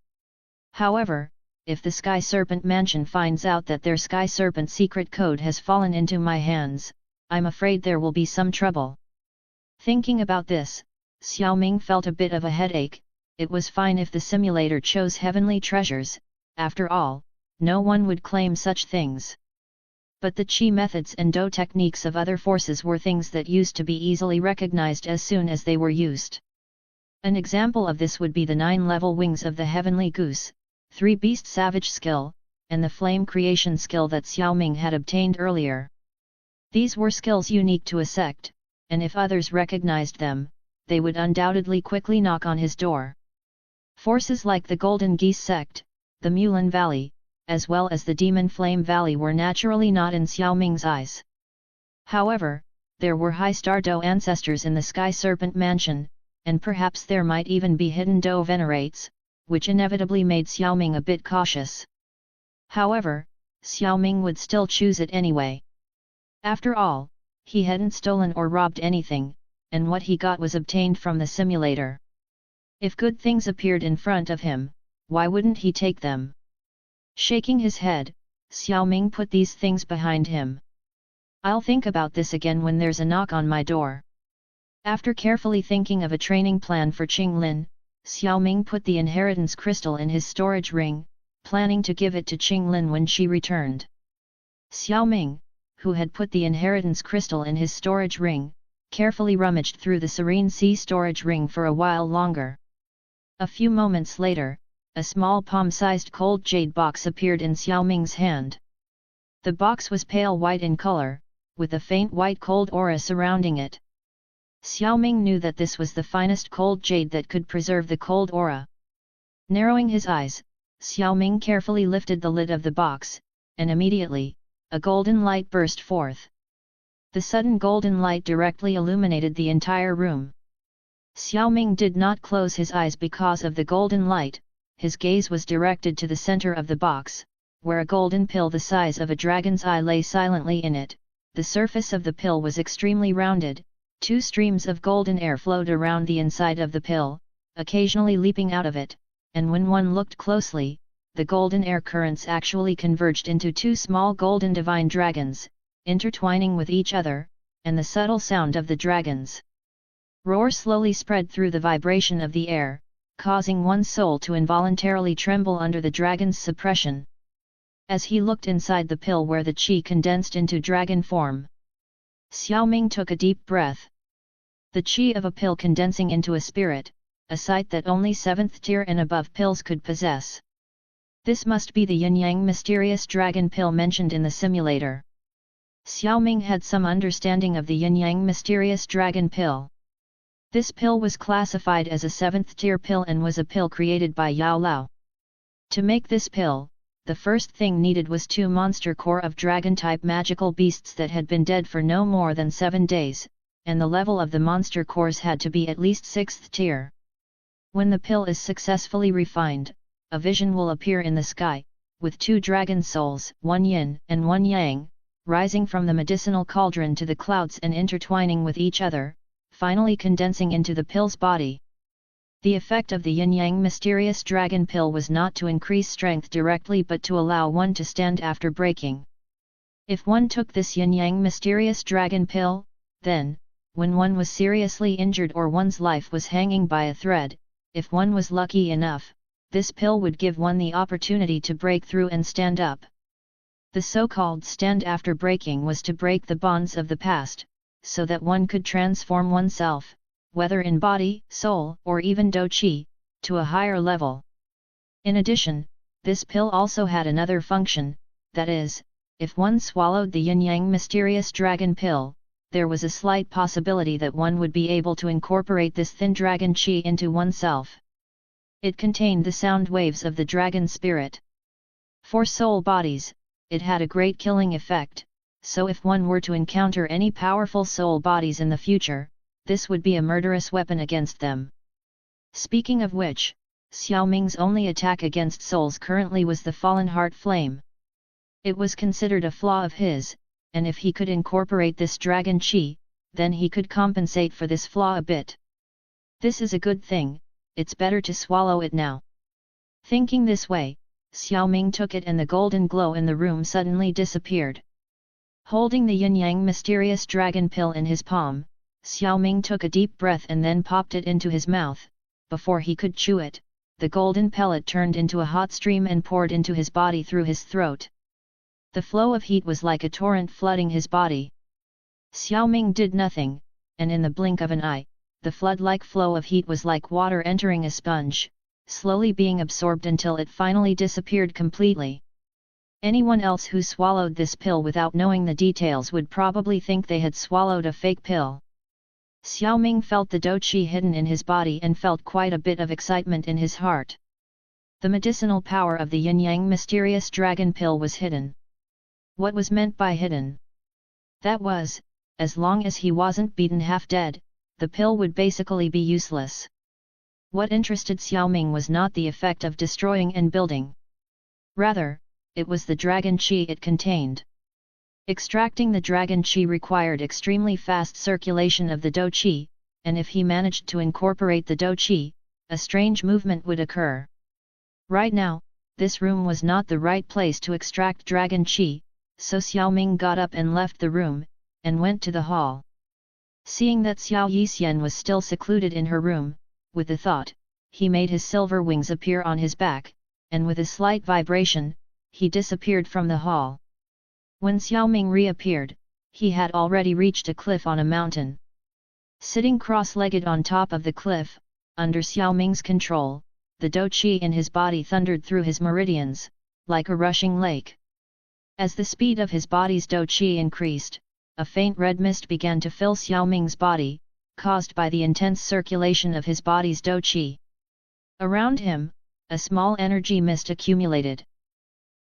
However, if the Sky Serpent Mansion finds out that their Sky Serpent Secret Code has fallen into my hands, I'm afraid there will be some trouble. Thinking about this, Xiao Ming felt a bit of a headache. It was fine if the simulator chose heavenly treasures, after all, no one would claim such things. But the Qi methods and Do techniques of other forces were things that used to be easily recognized as soon as they were used. An example of this would be the 9-level wings of the Heavenly Goose, 3-beast savage skill, and the flame creation skill that Xiao Ming had obtained earlier. These were skills unique to a sect, and if others recognized them, they would undoubtedly quickly knock on his door. Forces like the Golden Geese sect, the Mulan Valley, as well as the Demon Flame Valley were naturally not in Xiao Ming's eyes. However, there were high-star Do ancestors in the Sky Serpent Mansion, and perhaps there might even be hidden Do venerates, which inevitably made Xiao Ming a bit cautious. However, Xiao Ming would still choose it anyway. After all, he hadn't stolen or robbed anything, and what he got was obtained from the simulator. If good things appeared in front of him, why wouldn't he take them? Shaking his head, Xiao Ming put these things behind him. I'll think about this again when there's a knock on my door. After carefully thinking of a training plan for Qinglin, Xiao Ming put the inheritance crystal in his storage ring, planning to give it to Qing Lin when she returned. Xiao Ming, who had put the inheritance crystal in his storage ring, carefully rummaged through the Serene Sea storage ring for a while longer. A few moments later, a small palm-sized cold jade box appeared in Xiao Ming's hand. The box was pale white in color, with a faint white cold aura surrounding it. Xiao Ming knew that this was the finest cold jade that could preserve the cold aura. Narrowing his eyes, Xiao Ming carefully lifted the lid of the box, and immediately, a golden light burst forth. The sudden golden light directly illuminated the entire room. Xiao Ming did not close his eyes because of the golden light. His gaze was directed to the center of the box, where a golden pill the size of a dragon's eye lay silently in it. The surface of the pill was extremely rounded, 2 streams of golden air flowed around the inside of the pill, occasionally leaping out of it, and when one looked closely, the golden air currents actually converged into 2 small golden divine dragons, intertwining with each other, and the subtle sound of the dragons' roar slowly spread through the vibration of the air, causing one's soul to involuntarily tremble under the dragon's suppression. As he looked inside the pill where the qi condensed into dragon form, Xiao Ming took a deep breath. The qi of a pill condensing into a spirit, a sight that only 7th tier and above pills could possess. This must be the yin-yang mysterious dragon pill mentioned in the simulator. Xiao Ming had some understanding of the yin-yang mysterious dragon pill. This pill was classified as a 7th tier pill and was a pill created by Yao Lao. To make this pill, the first thing needed was 2 monster core of dragon-type magical beasts that had been dead for no more than 7 days, and the level of the monster cores had to be at least 6th tier. When the pill is successfully refined, a vision will appear in the sky, with 2 dragon souls, 1 yin and 1 yang, rising from the medicinal cauldron to the clouds and intertwining with each other, finally condensing into the pill's body. The effect of the yin-yang mysterious dragon pill was not to increase strength directly but to allow one to stand after breaking. If one took this yin-yang mysterious dragon pill, then, when one was seriously injured or one's life was hanging by a thread, if one was lucky enough, this pill would give one the opportunity to break through and stand up. The so-called stand after breaking was to break the bonds of the past, so that one could transform oneself, whether in body, soul, or even do-qi, to a higher level. In addition, this pill also had another function, that is, if one swallowed the yin-yang mysterious dragon pill, there was a slight possibility that one would be able to incorporate this thin dragon qi into oneself. It contained the sound waves of the dragon spirit. For soul bodies, it had a great killing effect, so if one were to encounter any powerful soul bodies in the future, this would be a murderous weapon against them. Speaking of which, Xiao Ming's only attack against souls currently was the fallen heart flame. It was considered a flaw of his, and if he could incorporate this dragon qi, then he could compensate for this flaw a bit. This is a good thing, it's better to swallow it now. Thinking this way, Xiao Ming took it and the golden glow in the room suddenly disappeared. Holding the yin-yang mysterious dragon pill in his palm, Xiao Ming took a deep breath and then popped it into his mouth. Before he could chew it, the golden pellet turned into a hot stream and poured into his body through his throat. The flow of heat was like a torrent flooding his body. Xiao Ming did nothing, and in the blink of an eye, the flood-like flow of heat was like water entering a sponge, slowly being absorbed until it finally disappeared completely. Anyone else who swallowed this pill without knowing the details would probably think they had swallowed a fake pill. Xiao Ming felt the do-qi hidden in his body and felt quite a bit of excitement in his heart. The medicinal power of the yin-yang mysterious dragon pill was hidden. What was meant by hidden? That was, as long as he wasn't beaten half dead, the pill would basically be useless. What interested Xiao Ming was not the effect of destroying and building. Rather, it was the dragon qi it contained. Extracting the dragon qi required extremely fast circulation of the do qi, and if he managed to incorporate the do qi, a strange movement would occur. Right now, this room was not the right place to extract dragon qi, so Xiao Ming got up and left the room, and went to the hall. Seeing that Xiao Yixian was still secluded in her room, with the thought, he made his silver wings appear on his back, and with a slight vibration, he disappeared from the hall. When Xiao Ming reappeared, he had already reached a cliff on a mountain. Sitting cross-legged on top of the cliff, under Xiao Ming's control, the dou qi in his body thundered through his meridians, like a rushing lake. As the speed of his body's dou qi increased, a faint red mist began to fill Xiao Ming's body, caused by the intense circulation of his body's dou qi. Around him, a small energy mist accumulated.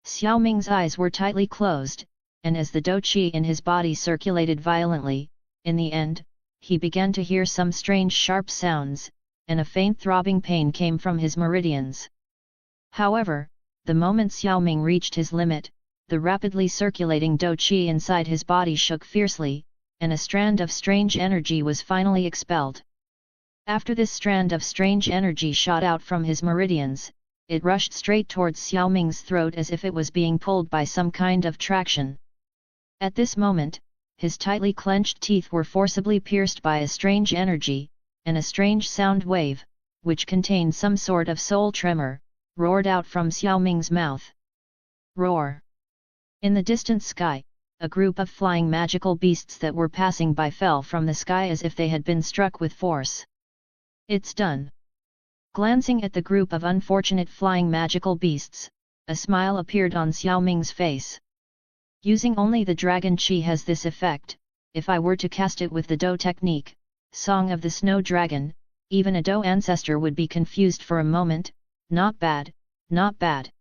Xiao Ming's eyes were tightly closed, and as the dou qi in his body circulated violently, in the end, he began to hear some strange sharp sounds, and a faint throbbing pain came from his meridians. However, the moment Xiao Ming reached his limit, the rapidly circulating dou qi inside his body shook fiercely, and a strand of strange energy was finally expelled. After this strand of strange energy shot out from his meridians, it rushed straight towards Xiao Ming's throat as if it was being pulled by some kind of traction. At this moment, his tightly clenched teeth were forcibly pierced by a strange energy, and a strange sound wave, which contained some sort of soul tremor, roared out from Xiao Ming's mouth. Roar! In the distant sky, a group of flying magical beasts that were passing by fell from the sky as if they had been struck with force. It's done! Glancing at the group of unfortunate flying magical beasts, a smile appeared on Xiao Ming's face. Using only the dragon qi has this effect. If I were to cast it with the dou technique, Song of the Snow Dragon, even a dou ancestor would be confused for a moment. Not bad, not bad.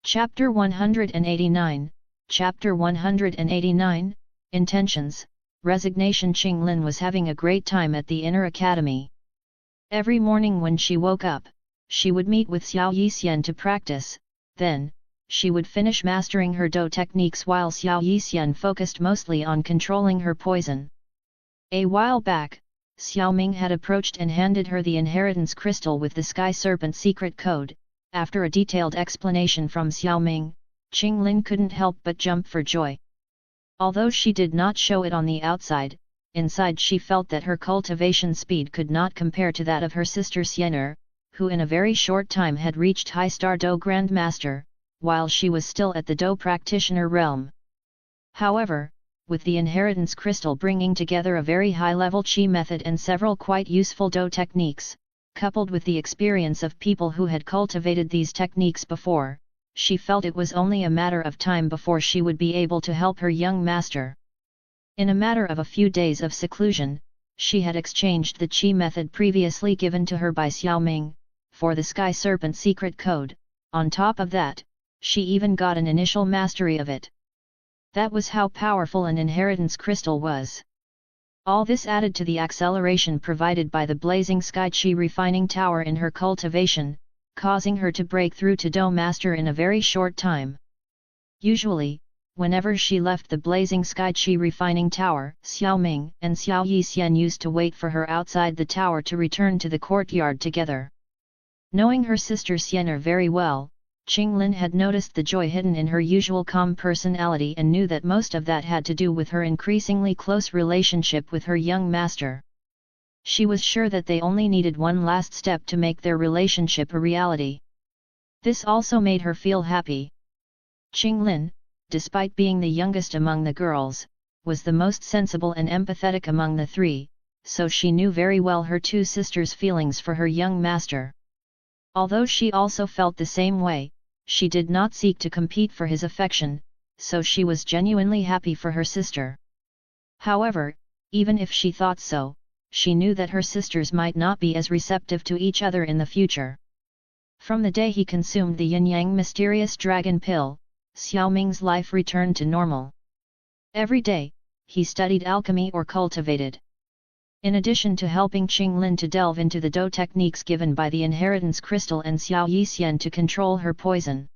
Chapter 189, Chapter 189, Intentions, Resignation. Qinglin was having a great time at the Inner Academy. Every morning when she woke up, she would meet with Xiao Yixian to practice, then, she would finish mastering her dou techniques while Xiao Yixian focused mostly on controlling her poison. A while back, Xiao Ming had approached and handed her the inheritance crystal with the Sky Serpent secret code. After a detailed explanation from Xiao Ming, Qinglin couldn't help but jump for joy. Although she did not show it on the outside, inside she felt that her cultivation speed could not compare to that of her sister Xianer, who in a very short time had reached High Star Dou Grandmaster, while she was still at the Dou practitioner realm. However, with the inheritance crystal bringing together a very high-level qi method and several quite useful dou techniques, coupled with the experience of people who had cultivated these techniques before, she felt it was only a matter of time before she would be able to help her young master. In a matter of a few days of seclusion, she had exchanged the qi method previously given to her by Xiao Ming, for the Sky Serpent secret code. On top of that, she even got an initial mastery of it. That was how powerful an inheritance crystal was. All this added to the acceleration provided by the blazing Sky Qi refining tower in her cultivation, causing her to break through to Dou Master in a very short time. Usually, whenever she left the blazing Sky Qi refining tower, Xiao Ming and Xiao Yixian used to wait for her outside the tower to return to the courtyard together. Knowing her sister Xianer very well, Qinglin had noticed the joy hidden in her usual calm personality and knew that most of that had to do with her increasingly close relationship with her young master. She was sure that they only needed one last step to make their relationship a reality. This also made her feel happy. Qinglin, despite being the youngest among the girls, was the most sensible and empathetic among the three, so she knew very well her two sisters' feelings for her young master. Although she also felt the same way, she did not seek to compete for his affection, so she was genuinely happy for her sister. However, even if she thought so, she knew that her sisters might not be as receptive to each other in the future. From the day he consumed the yin-yang mysterious dragon pill, Xiao Ming's life returned to normal. Every day, he studied alchemy or cultivated. In addition to helping Qinglin to delve into the dou techniques given by the inheritance crystal and Xiao Yixian to control her poison.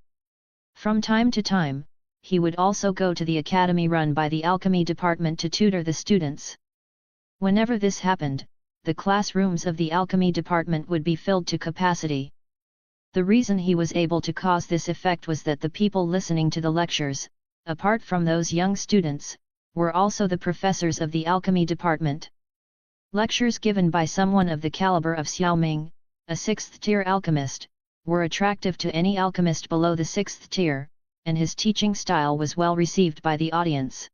From time to time, he would also go to the academy run by the alchemy department to tutor the students. Whenever this happened, the classrooms of the alchemy department would be filled to capacity. The reason he was able to cause this effect was that the people listening to the lectures, apart from those young students, were also the professors of the alchemy department. Lectures given by someone of the caliber of Xiao Ming, a 6th-tier alchemist, were attractive to any alchemist below the 6th tier, and his teaching style was well received by the audience.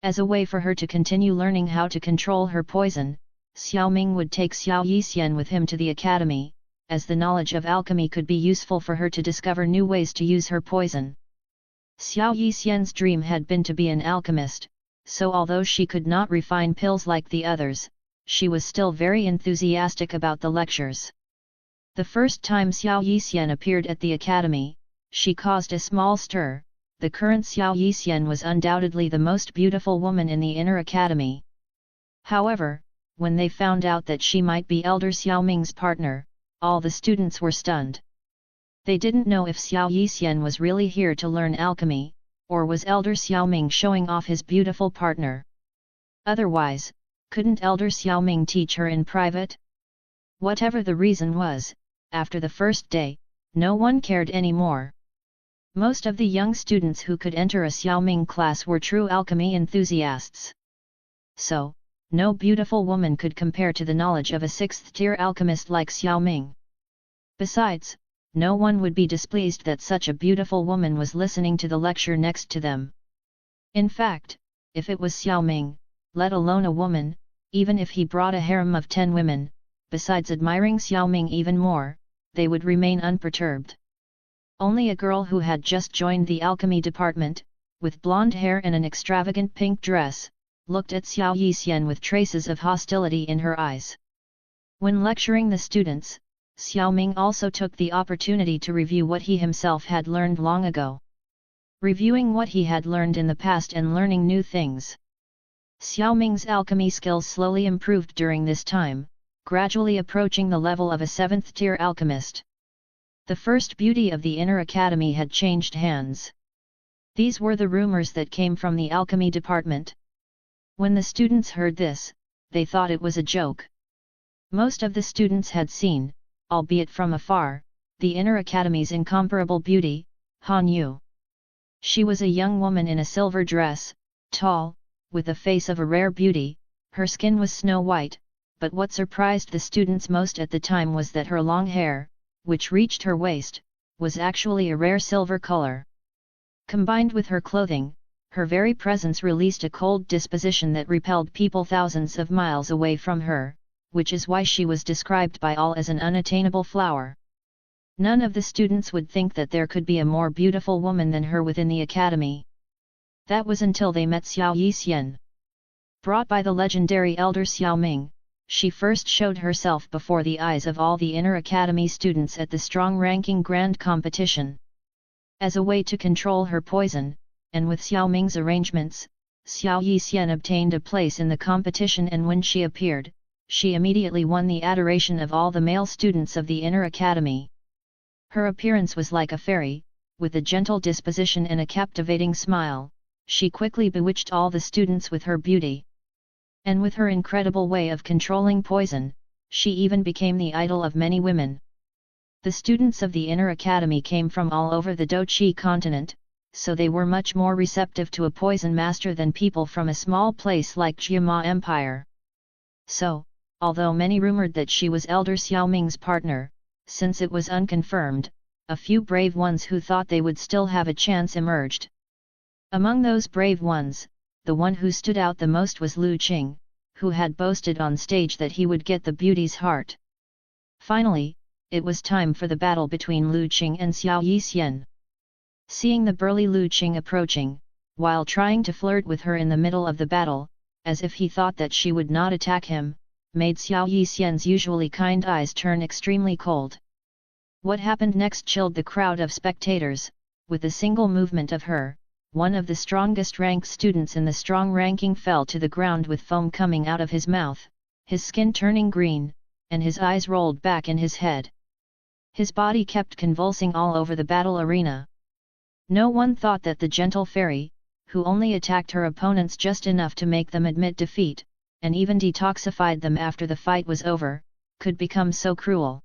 As a way for her to continue learning how to control her poison, Xiao Ming would take Xiao Yixian with him to the academy, as the knowledge of alchemy could be useful for her to discover new ways to use her poison. Xiao Yixian's dream had been to be an alchemist, so although she could not refine pills like the others, she was still very enthusiastic about the lectures. The first time Xiao Yixian appeared at the academy, she caused a small stir. The current Xiao Yixian was undoubtedly the most beautiful woman in the inner academy. However, when they found out that she might be elder Xiao Ming's partner, all the students were stunned. They didn't know if Xiao Yixian was really here to learn alchemy, or was elder Xiao Ming showing off his beautiful partner. Otherwise, couldn't elder Xiao Ming teach her in private? Whatever the reason was, after the first day, no one cared anymore. Most of the young students who could enter a Xiao Ming class were true alchemy enthusiasts. So, no beautiful woman could compare to the knowledge of a 6th-tier alchemist like Xiao Ming. Besides, no one would be displeased that such a beautiful woman was listening to the lecture next to them. In fact, if it was Xiao Ming, let alone a woman, even if he brought a harem of 10 women, besides admiring Xiao Ming even more, they would remain unperturbed. Only a girl who had just joined the alchemy department, with blonde hair and an extravagant pink dress, looked at Xiao Yixian with traces of hostility in her eyes. When lecturing the students, Xiao Ming also took the opportunity to review what he himself had learned long ago. Reviewing what he had learned in the past and learning new things. Xiao Ming's alchemy skills slowly improved during this time, gradually approaching the level of a 7th-tier alchemist. The first beauty of the inner academy had changed hands. These were the rumors that came from the alchemy department. When the students heard this, they thought it was a joke. Most of the students had seen, albeit from afar, the inner academy's incomparable beauty, Han Yu. She was a young woman in a silver dress, tall, with a face of a rare beauty. Her skin was snow white, but what surprised the students most at the time was that her long hair, which reached her waist, was actually a rare silver color. Combined with her clothing, her very presence released a cold disposition that repelled people thousands of miles away from her, which is why she was described by all as an unattainable flower. None of the students would think that there could be a more beautiful woman than her within the academy. That was until they met Xiao Yixian. Brought by the legendary elder Xiao Ming, she first showed herself before the eyes of all the inner academy students at the strong-ranking grand competition. As a way to control her poison, and with Xiao Ming's arrangements, Xiao Yixian obtained a place in the competition, and when she appeared, she immediately won the adoration of all the male students of the inner academy. Her appearance was like a fairy, with a gentle disposition and a captivating smile. She quickly bewitched all the students with her beauty. And with her incredible way of controlling poison, she even became the idol of many women. The students of the inner academy came from all over the Doqi continent, so they were much more receptive to a poison master than people from a small place like Jiama Empire. So, although many rumored that she was elder Xiao Ming's partner, since it was unconfirmed, a few brave ones who thought they would still have a chance emerged. Among those brave ones, the one who stood out the most was Lu Qing, who had boasted on stage that he would get the beauty's heart. Finally, it was time for the battle between Lu Qing and Xiao Yixian. Seeing the burly Lu Qing approaching, while trying to flirt with her in the middle of the battle, as if he thought that she would not attack him, made Xiao Yixian's usually kind eyes turn extremely cold. What happened next chilled the crowd of spectators. With a single movement of her, one of the strongest ranked students in the strong ranking fell to the ground with foam coming out of his mouth, his skin turning green, and his eyes rolled back in his head. His body kept convulsing all over the battle arena. No one thought that the gentle fairy, who only attacked her opponents just enough to make them admit defeat, and even detoxified them after the fight was over, could become so cruel.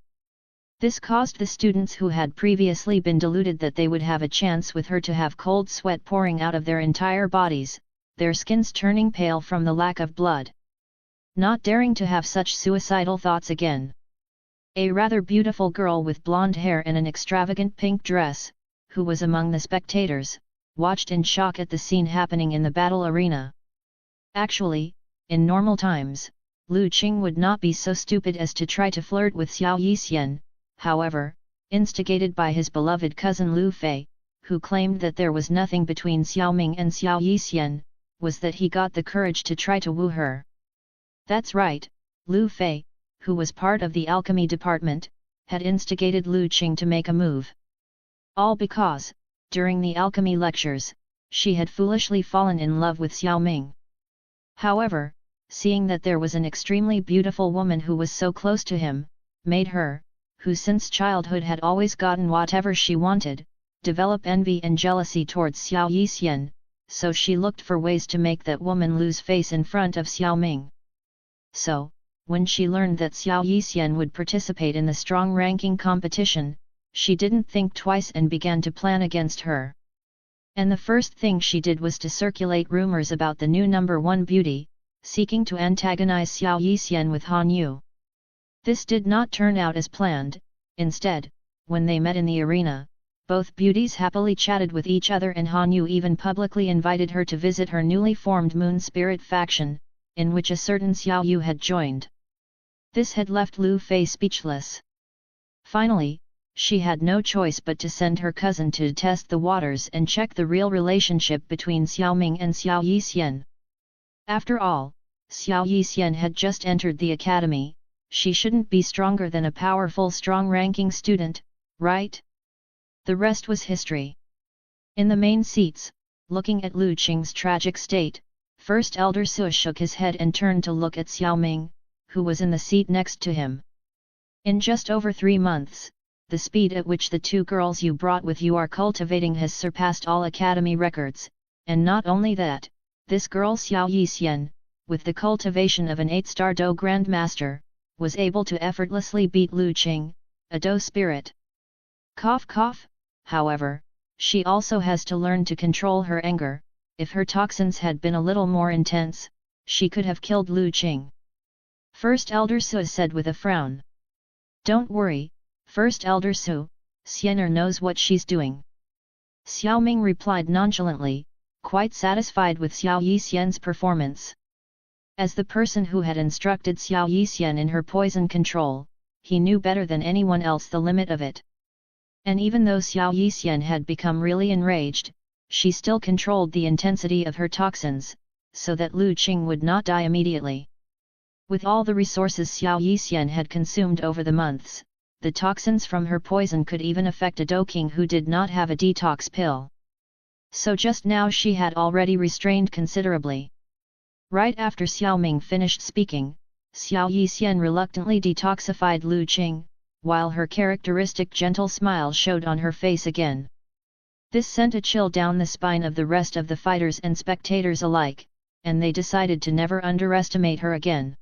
This caused the students who had previously been deluded that they would have a chance with her to have cold sweat pouring out of their entire bodies, their skins turning pale from the lack of blood. Not daring to have such suicidal thoughts again. A rather beautiful girl with blonde hair and an extravagant pink dress, who was among the spectators, watched in shock at the scene happening in the battle arena. Actually, in normal times, Lu Qing would not be so stupid as to try to flirt with Xiao Yixian. However, instigated by his beloved cousin Lu Fei, who claimed that there was nothing between Xiao Ming and Xiao Yixian, was that he got the courage to try to woo her. That's right, Lu Fei, who was part of the alchemy department, had instigated Lu Qing to make a move. All because, during the alchemy lectures, she had foolishly fallen in love with Xiao Ming. However, seeing that there was an extremely beautiful woman who was so close to him, made her, who since childhood had always gotten whatever she wanted, develop envy and jealousy towards Xiao Yixian, so she looked for ways to make that woman lose face in front of Xiao Ming. So, when she learned that Xiao Yixian would participate in the strong ranking competition, she didn't think twice and began to plan against her. And the first thing she did was to circulate rumors about the new number one beauty, seeking to antagonize Xiao Yixian with Han Yu. This did not turn out as planned. Instead, when they met in the arena, both beauties happily chatted with each other and Han Yu even publicly invited her to visit her newly formed Moon Spirit faction, in which a certain Xiao Yu had joined. This had left Lu Fei speechless. Finally, she had no choice but to send her cousin to test the waters and check the real relationship between Xiao Ming and Xiao Yixian. After all, Xiao Yixian had just entered the academy. She shouldn't be stronger than a powerful strong-ranking student, right? The rest was history. In the main seats, looking at Lu Qing's tragic state, First Elder Su shook his head and turned to look at Xiao Ming, who was in the seat next to him. In just over 3 months, the speed at which the 2 girls you brought with you are cultivating has surpassed all academy records, and not only that, this girl Xiao Yixian, with the cultivation of an 8-star Do Grandmaster, was able to effortlessly beat Lu Qing, a Do spirit. Cough cough, however, she also has to learn to control her anger. If her toxins had been a little more intense, she could have killed Lu Qing. First Elder Su said with a frown. Don't worry, First Elder Su, Xiener knows what she's doing. Xiao Ming replied nonchalantly, quite satisfied with Xiao Yixian's performance. As the person who had instructed Xiao Yixian in her poison control, he knew better than anyone else the limit of it. And even though Xiao Yixian had become really enraged, she still controlled the intensity of her toxins, so that Lu Qing would not die immediately. With all the resources Xiao Yixian had consumed over the months, the toxins from her poison could even affect a Do King who did not have a detox pill. So just now she had already restrained considerably. Right after Xiao Ming finished speaking, Xiao Yixian reluctantly detoxified Lu Qing, while her characteristic gentle smile showed on her face again. This sent a chill down the spine of the rest of the fighters and spectators alike, and they decided to never underestimate her again.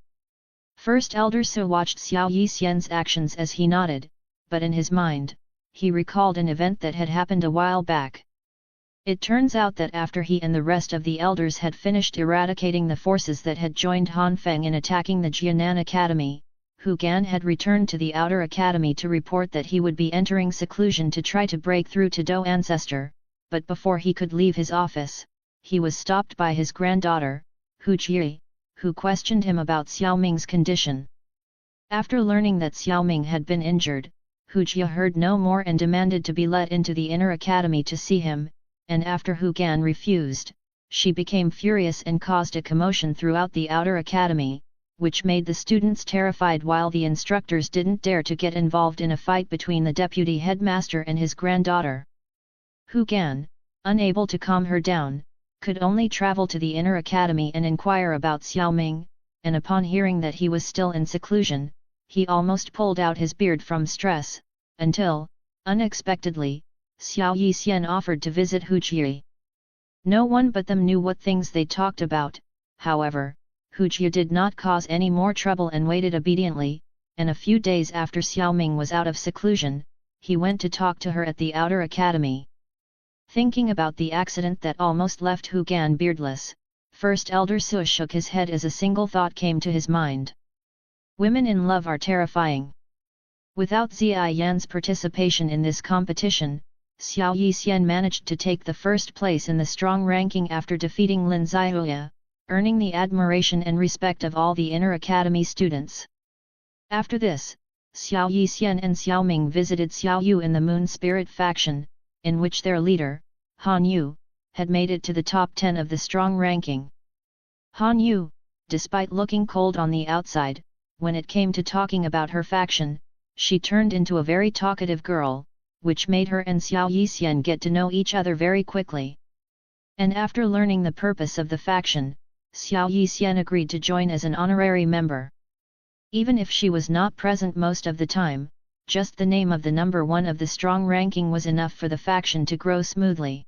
First Elder Su watched Xiao Yixian's actions as he nodded, but in his mind, he recalled an event that had happened a while back. It turns out that after he and the rest of the elders had finished eradicating the forces that had joined Han Feng in attacking the Jianan Academy, Hu Gan had returned to the outer academy to report that he would be entering seclusion to try to break through to Do Ancestor, but before he could leave his office, he was stopped by his granddaughter, Hu Jie, who questioned him about Xiao Ming's condition. After learning that Xiao Ming had been injured, Hu Jie heard no more and demanded to be let into the inner academy to see him, and after Hu Gan refused, she became furious and caused a commotion throughout the outer academy, which made the students terrified while the instructors didn't dare to get involved in a fight between the deputy headmaster and his granddaughter. Hu Gan, unable to calm her down, could only travel to the inner academy and inquire about Xiao Ming, and upon hearing that he was still in seclusion, he almost pulled out his beard from stress, until, unexpectedly, Xiao Yixian offered to visit Hu Jie. No one but them knew what things they talked about. However, Hu Jie did not cause any more trouble and waited obediently, and a few days after Xiao Ming was out of seclusion, he went to talk to her at the outer academy. Thinking about the accident that almost left Hu Gan beardless, First Elder Su shook his head as a single thought came to his mind. Women in love are terrifying. Without Ziyan's participation in this competition, Xiao Yixian managed to take the first place in the strong ranking after defeating Lin Ziyue, earning the admiration and respect of all the inner academy students. After this, Xiao Yixian and Xiao Ming visited Xiao Yu in the Moon Spirit faction, in which their leader, Han Yu, had made it to the top 10 of the strong ranking. Han Yu, despite looking cold on the outside, when it came to talking about her faction, she turned into a very talkative girl, which made her and Xiao Yixian get to know each other very quickly. And after learning the purpose of the faction, Xiao Yixian agreed to join as an honorary member. Even if she was not present most of the time, just the name of the number 1 of the strong ranking was enough for the faction to grow smoothly.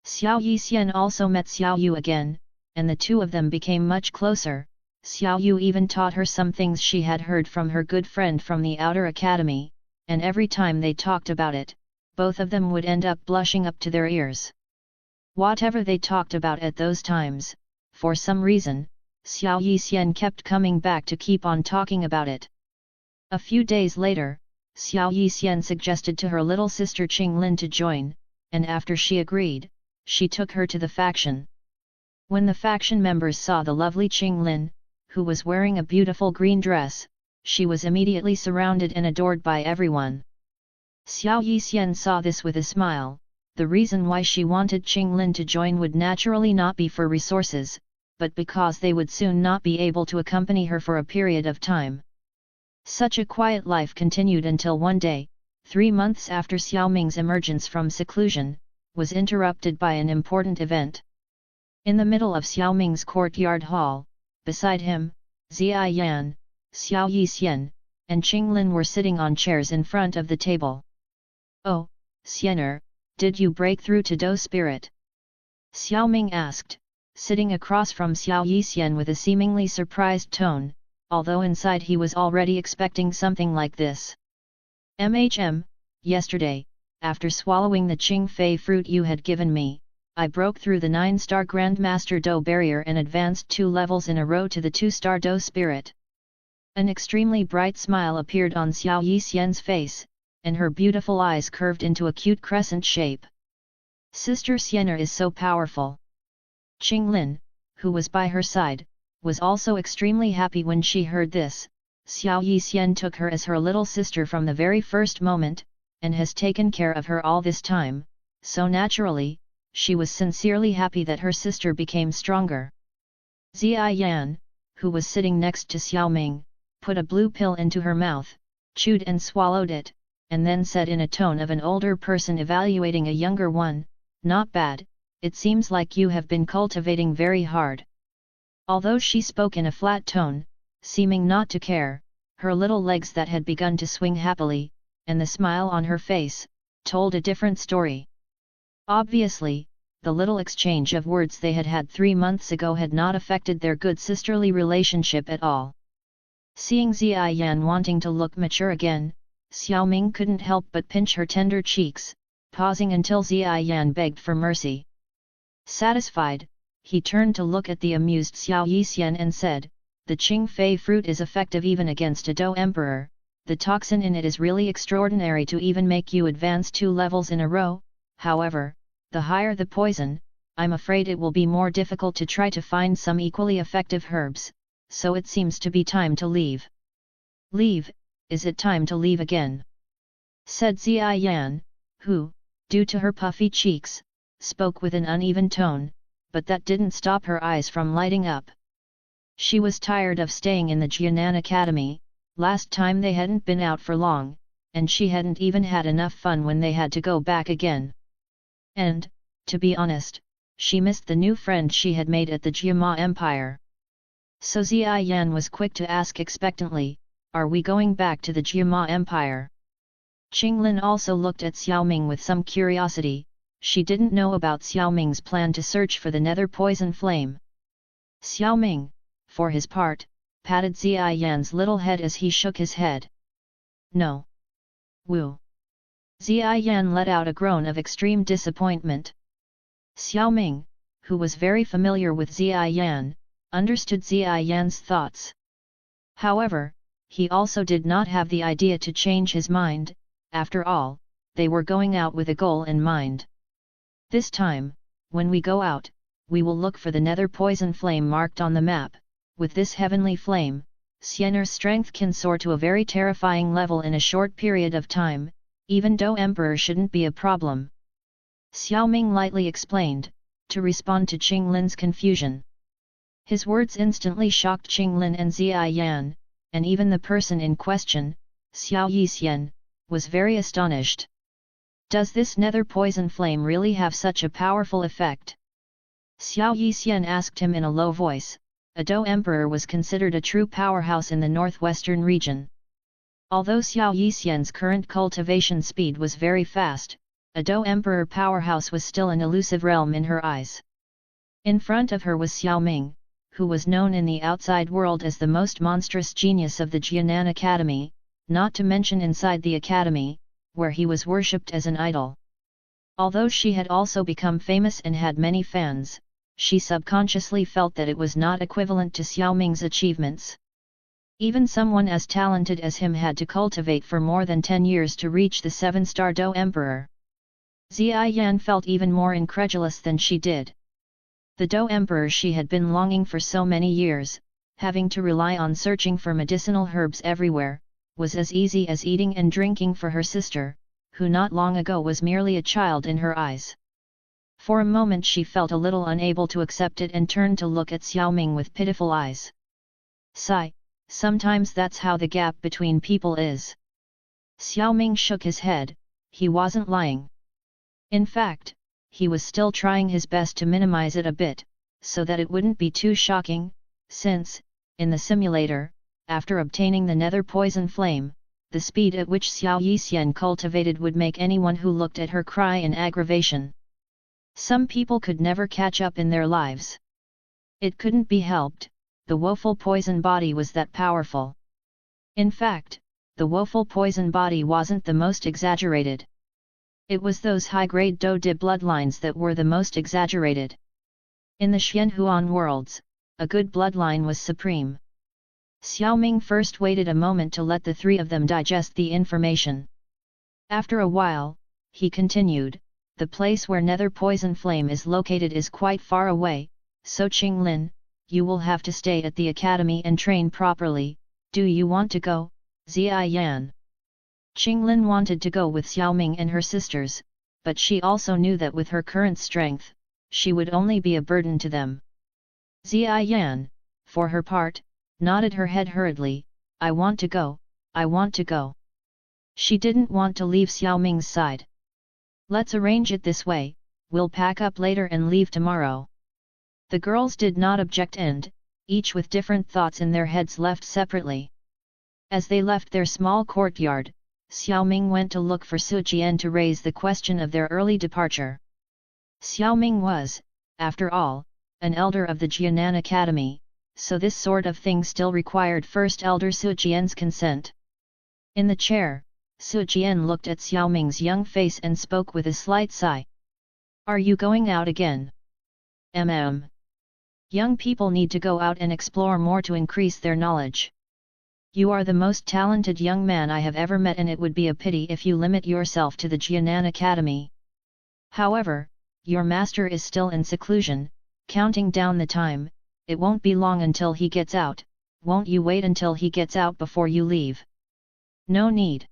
Xiao Yixian also met Xiao Yu again, and the two of them became much closer. Xiao Yu even taught her some things she had heard from her good friend from the outer academy, and every time they talked about it, both of them would end up blushing up to their ears. Whatever they talked about at those times, for some reason, Xiao Yixian kept coming back to keep on talking about it. A few days later, Xiao Yixian suggested to her little sister Qinglin to join, and after she agreed, she took her to the faction. When the faction members saw the lovely Qinglin, who was wearing a beautiful green dress, she was immediately surrounded and adored by everyone. Xiao Yixian saw this with a smile. The reason why she wanted Qinglin to join would naturally not be for resources, but because they would soon not be able to accompany her for a period of time. Such a quiet life continued until one day, 3 months after Xiao Ming's emergence from seclusion, was interrupted by an important event. In the middle of Xiao Ming's courtyard hall, beside him, Ziyan, Xiao Yixian, and Qinglin were sitting on chairs in front of the table. "Oh, Xianer, did you break through to Do Spirit?" Xiao Ming asked, sitting across from Xiao Yixian with a seemingly surprised tone, although inside he was already expecting something like this. Yesterday, after swallowing the Qing Fei fruit you had given me, I broke through the 9-star Grandmaster Do barrier and advanced 2 levels in a row to the 2-star Do Spirit." An extremely bright smile appeared on Xiao Yixian's face, and her beautiful eyes curved into a cute crescent shape. "Sister Xianer is so powerful." Qinglin, who was by her side, was also extremely happy when she heard this. Xiao Yixian took her as her little sister from the very first moment, and has taken care of her all this time, so naturally, she was sincerely happy that her sister became stronger. Ziyan, who was sitting next to Xiao Ming, put a blue pill into her mouth, chewed and swallowed it, and then said in a tone of an older person evaluating a younger one, "Not bad, it seems like you have been cultivating very hard." Although she spoke in a flat tone, seeming not to care, her little legs that had begun to swing happily, and the smile on her face, told a different story. Obviously, the little exchange of words they had had 3 months ago had not affected their good sisterly relationship at all. Seeing Ziyan wanting to look mature again, Xiao Ming couldn't help but pinch her tender cheeks, pausing until Ziyan begged for mercy. Satisfied, he turned to look at the amused Xiao Yixian and said, "The Qing Fei fruit is effective even against a Do Emperor, the toxin in it is really extraordinary to even make you advance 2 levels in a row. However, the higher the poison, I'm afraid it will be more difficult to try to find some equally effective herbs, so it seems to be time to leave." "Leave, is it time to leave again?" said Ziyan, who, due to her puffy cheeks, spoke with an uneven tone, but that didn't stop her eyes from lighting up. She was tired of staying in the Jianan Academy. Last time they hadn't been out for long, and she hadn't even had enough fun when they had to go back again. And, to be honest, she missed the new friend she had made at the Jiama Empire. So Ziyan was quick to ask expectantly, "Are we going back to the Jiama Empire?" Qinglin also looked at Xiao Ming with some curiosity. She didn't know about Xiao Ming's plan to search for the nether poison flame. Xiao Ming, for his part, patted Ziyan's little head as he shook his head. "No. Woo." Ziyan let out a groan of extreme disappointment. Xiao Ming, who was very familiar with Ziyan, understood Ziyan's thoughts. However, he also did not have the idea to change his mind. After all, they were going out with a goal in mind. This time, when we go out, we will look for the nether poison flame marked on the map. With this heavenly flame, Xian'er's strength can soar to a very terrifying level in a short period of time, even though Emperor shouldn't be a problem. Xiao Ming lightly explained, to respond to Qing Lin's confusion. His words instantly shocked Qing Lin and Zia Yan, and even the person in question, Xiao Yixian, was very astonished. Does this nether poison flame really have such a powerful effect? Xiao Yixian asked him in a low voice. Ado Emperor was considered a true powerhouse in the northwestern region. Although Xiao Yixian's current cultivation speed was very fast, Ado Emperor powerhouse was still an elusive realm in her eyes. In front of her was Xiao Ming, who was known in the outside world as the most monstrous genius of the Jianan Academy, not to mention inside the academy, where he was worshipped as an idol. Although she had also become famous and had many fans, she subconsciously felt that it was not equivalent to Xiao Ming's achievements. Even someone as talented as him had to cultivate for more than 10 years to reach the 7-star Do Emperor. Zia Yan felt even more incredulous than she did. The Do Emperor she had been longing for so many years, having to rely on searching for medicinal herbs everywhere, was as easy as eating and drinking for her sister, who not long ago was merely a child in her eyes. For a moment she felt a little unable to accept it and turned to look at Xiao Ming with pitiful eyes. Sigh, sometimes that's how the gap between people is. Xiao Ming shook his head, he wasn't lying. In fact, he was still trying his best to minimize it a bit, so that it wouldn't be too shocking, since, in the simulator, after obtaining the nether poison flame, the speed at which Xiao Yixian cultivated would make anyone who looked at her cry in aggravation. Some people could never catch up in their lives. It couldn't be helped, the woeful poison body was that powerful. In fact, the woeful poison body wasn't the most exaggerated. It was those high-grade Do Di bloodlines that were the most exaggerated. In the Xianhuan worlds, a good bloodline was supreme. Xiao Ming first waited a moment to let the three of them digest the information. After a while, he continued, the place where nether poison flame is located is quite far away, so Qing Lin, you will have to stay at the academy and train properly. Do you want to go, Zia Yan? Qing Lin wanted to go with Xiao Ming and her sisters, but she also knew that with her current strength, she would only be a burden to them. Zia Yan, for her part, nodded her head hurriedly, I want to go, I want to go. She didn't want to leave Xiao Ming's side. Let's arrange it this way, we'll pack up later and leave tomorrow. The girls did not object and, each with different thoughts in their heads left separately. As they left their small courtyard, Xiao Ming went to look for Su Jian to raise the question of their early departure. Xiao Ming was, after all, an elder of the Jianan Academy, so this sort of thing still required First Elder Su Jian's consent. In the chair, Su Jian looked at Xiao Ming's young face and spoke with a slight sigh. Are you going out again? Young people need to go out and explore more to increase their knowledge. You are the most talented young man I have ever met and it would be a pity if you limit yourself to the Jianan Academy. However, your master is still in seclusion, counting down the time, it won't be long until he gets out, won't you wait until he gets out before you leave? No need.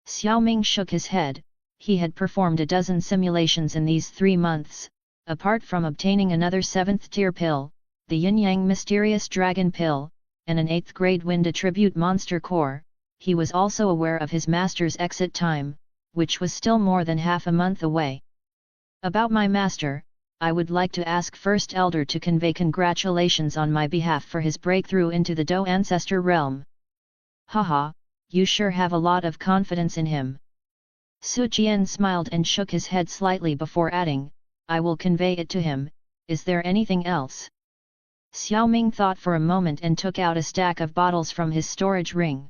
Xiao Ming shook his head, he had performed a dozen simulations in these 3 months, apart from obtaining another 7th-tier pill, the Yin-Yang Mysterious Dragon Pill, and an 8th-grade Wind Attribute Monster Core, he was also aware of his master's exit time, which was still more than half a month away. About my master, I would like to ask First Elder to convey congratulations on my behalf for his breakthrough into the Do Ancestor realm. Haha, you sure have a lot of confidence in him. Su Jian smiled and shook his head slightly before adding, I will convey it to him, is there anything else? Xiao Ming thought for a moment and took out a stack of bottles from his storage ring.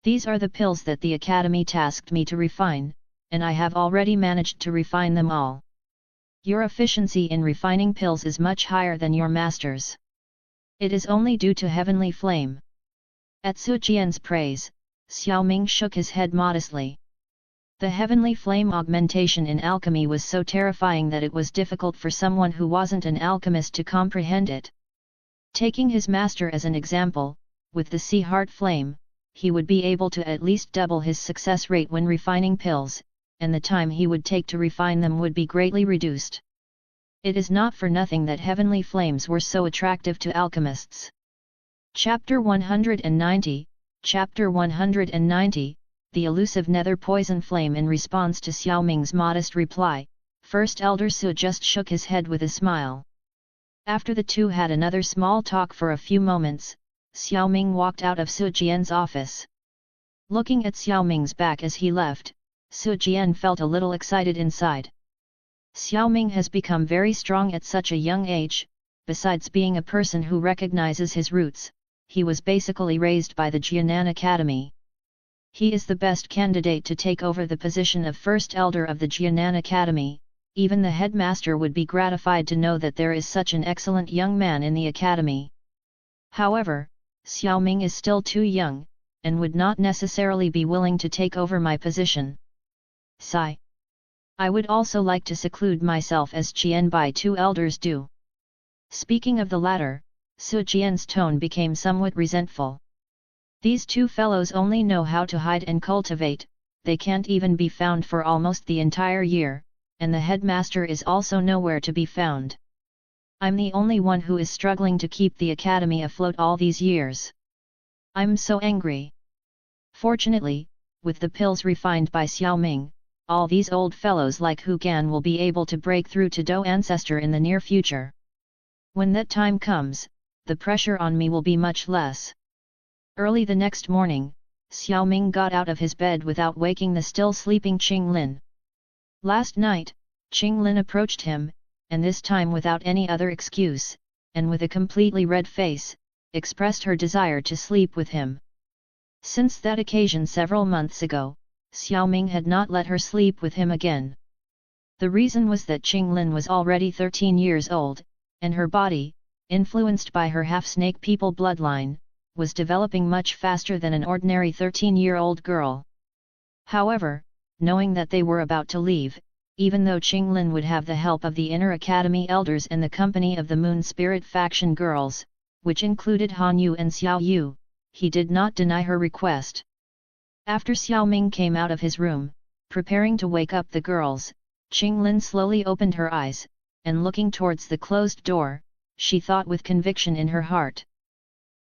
These are the pills that the Academy tasked me to refine, and I have already managed to refine them all. Your efficiency in refining pills is much higher than your master's. It is only due to heavenly flame. At Su Jian's praise, Xiao Ming shook his head modestly. The heavenly flame augmentation in alchemy was so terrifying that it was difficult for someone who wasn't an alchemist to comprehend it. Taking his master as an example, with the sea heart flame, he would be able to at least double his success rate when refining pills, and the time he would take to refine them would be greatly reduced. It is not for nothing that heavenly flames were so attractive to alchemists. Chapter 190, Chapter 190, The elusive nether poison flame. In response to Xiao Ming's modest reply, First Elder Su just shook his head with a smile. After the two had another small talk for a few moments, Xiao Ming walked out of Su Jian's office. Looking at Xiao Ming's back as he left, Su Jian felt a little excited inside. Xiao Ming has become very strong at such a young age. Besides being a person who recognizes his roots, he was basically raised by the Jianan Academy. He is the best candidate to take over the position of First Elder of the Jianan Academy. Even the headmaster would be gratified to know that there is such an excellent young man in the academy. However, Xiao Ming is still too young, and would not necessarily be willing to take over my position. Sigh. I would also like to seclude myself as Qianbai two elders do. Speaking of the latter, Su Jian's tone became somewhat resentful. These two fellows only know how to hide and cultivate, they can't even be found for almost the entire year, and the headmaster is also nowhere to be found. I'm the only one who is struggling to keep the academy afloat all these years. I'm so angry. Fortunately, with the pills refined by Xiao Ming, all these old fellows like Hu Gan will be able to break through to Do Ancestor in the near future. When that time comes, the pressure on me will be much less. Early the next morning, Xiao Ming got out of his bed without waking the still sleeping Qing Lin. Last night, Qing Lin approached him, and this time without any other excuse, and with a completely red face, expressed her desire to sleep with him. Since that occasion several months ago, Xiao Ming had not let her sleep with him again. The reason was that Qing Lin was already 13 years old, and her body, influenced by her half-snake people bloodline, was developing much faster than an ordinary 13-year-old girl. However, knowing that they were about to leave, even though Qing Lin would have the help of the inner academy elders and the company of the Moon Spirit faction girls, which included Han Yu and Xiao Yu, he did not deny her request. After Xiao Ming came out of his room, preparing to wake up the girls, Qing Lin slowly opened her eyes, and looking towards the closed door, she thought with conviction in her heart.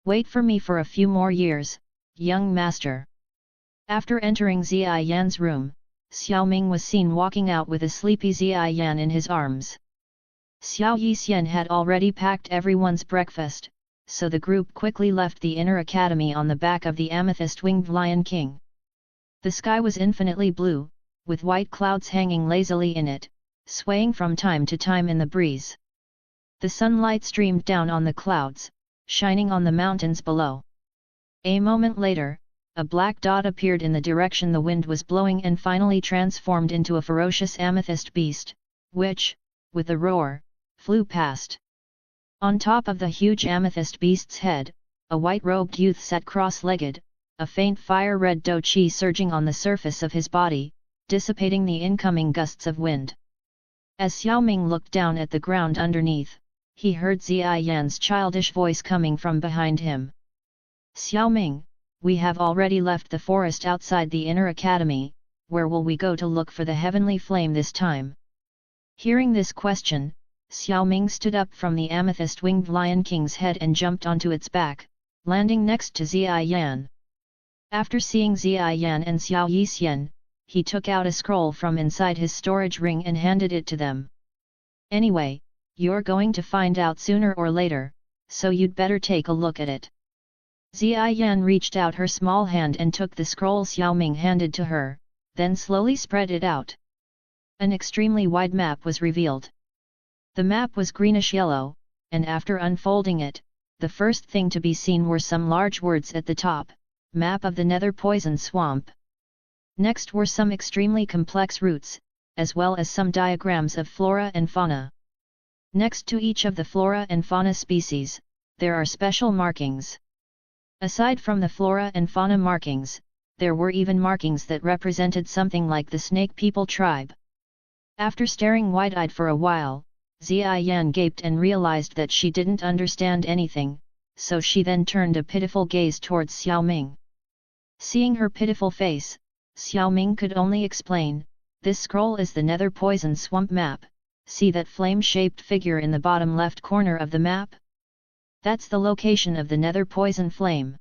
Wait for me for a few more years, young master. After entering Ziyi Yan's room, Xiao Ming was seen walking out with a sleepy Ziyi Yan in his arms. Xiao Yixian had already packed everyone's breakfast, so the group quickly left the inner academy on the back of the amethyst-winged Lion King. The sky was infinitely blue, with white clouds hanging lazily in it, swaying from time to time in the breeze. The sunlight streamed down on the clouds, shining on the mountains below. A moment later, a black dot appeared in the direction the wind was blowing and finally transformed into a ferocious amethyst beast, which, with a roar, flew past. On top of the huge amethyst beast's head, a white-robed youth sat cross-legged, a faint fire-red dough chi surging on the surface of his body, dissipating the incoming gusts of wind. As Xiao Ming looked down at the ground underneath, he heard Ziyi Yan's childish voice coming from behind him. Xiao Ming, we have already left the forest outside the inner academy, where will we go to look for the heavenly flame this time? Hearing this question, Xiao Ming stood up from the amethyst-winged Lion King's head and jumped onto its back, landing next to Ziyi Yan. After seeing Ziyi Yan and Xiao Yixian, he took out a scroll from inside his storage ring and handed it to them. Anyway, you're going to find out sooner or later, so you'd better take a look at it. Ziyi Yan reached out her small hand and took the scroll Xiao Ming handed to her, then slowly spread it out. An extremely wide map was revealed. The map was greenish-yellow, and after unfolding it, the first thing to be seen were some large words at the top, Map of the Nether Poison Swamp. Next were some extremely complex roots, as well as some diagrams of flora and fauna. Next to each of the flora and fauna species, there are special markings. Aside from the flora and fauna markings, there were even markings that represented something like the snake people tribe. After staring wide-eyed for a while, Ziyan gaped and realized that she didn't understand anything, so she then turned a pitiful gaze towards Xiao Ming. Seeing her pitiful face, Xiao Ming could only explain, "This scroll is the Nether Poison Swamp map. See that flame-shaped figure in the bottom left corner of the map? That's the location of the Nether Poison Flame."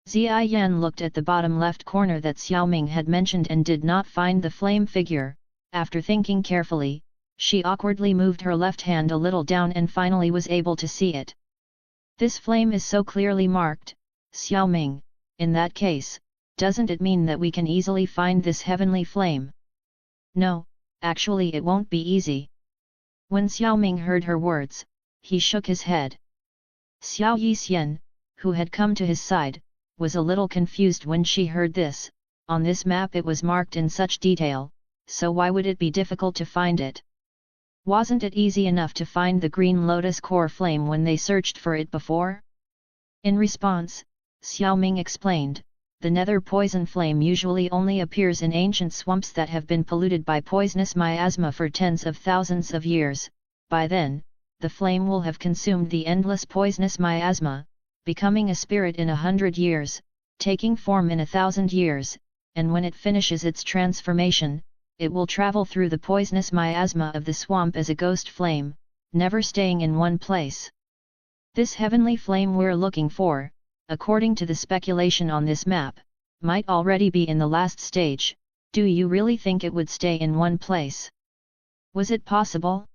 Ziyan looked at the bottom left corner that Xiao Ming had mentioned and did not find the flame figure. After thinking carefully, she awkwardly moved her left hand a little down and finally was able to see it. "This flame is so clearly marked, Xiao Ming, in that case, doesn't it mean that we can easily find this heavenly flame?" "No, actually it won't be easy." When Xiao Ming heard her words, he shook his head. Xiao Yixian, who had come to his side, was a little confused when she heard this. On this map it was marked in such detail, so why would it be difficult to find it? Wasn't it easy enough to find the green lotus core flame when they searched for it before? In response, Xiao Ming explained, "The nether poison flame usually only appears in ancient swamps that have been polluted by poisonous miasma for tens of thousands of years. By then, the flame will have consumed the endless poisonous miasma, becoming a spirit in 100 years, taking form in 1,000 years, and when it finishes its transformation, it will travel through the poisonous miasma of the swamp as a ghost flame, never staying in one place. This heavenly flame we're looking for, according to the speculation on this map, might already be in the last stage. Do you really think it would stay in one place? Was it possible?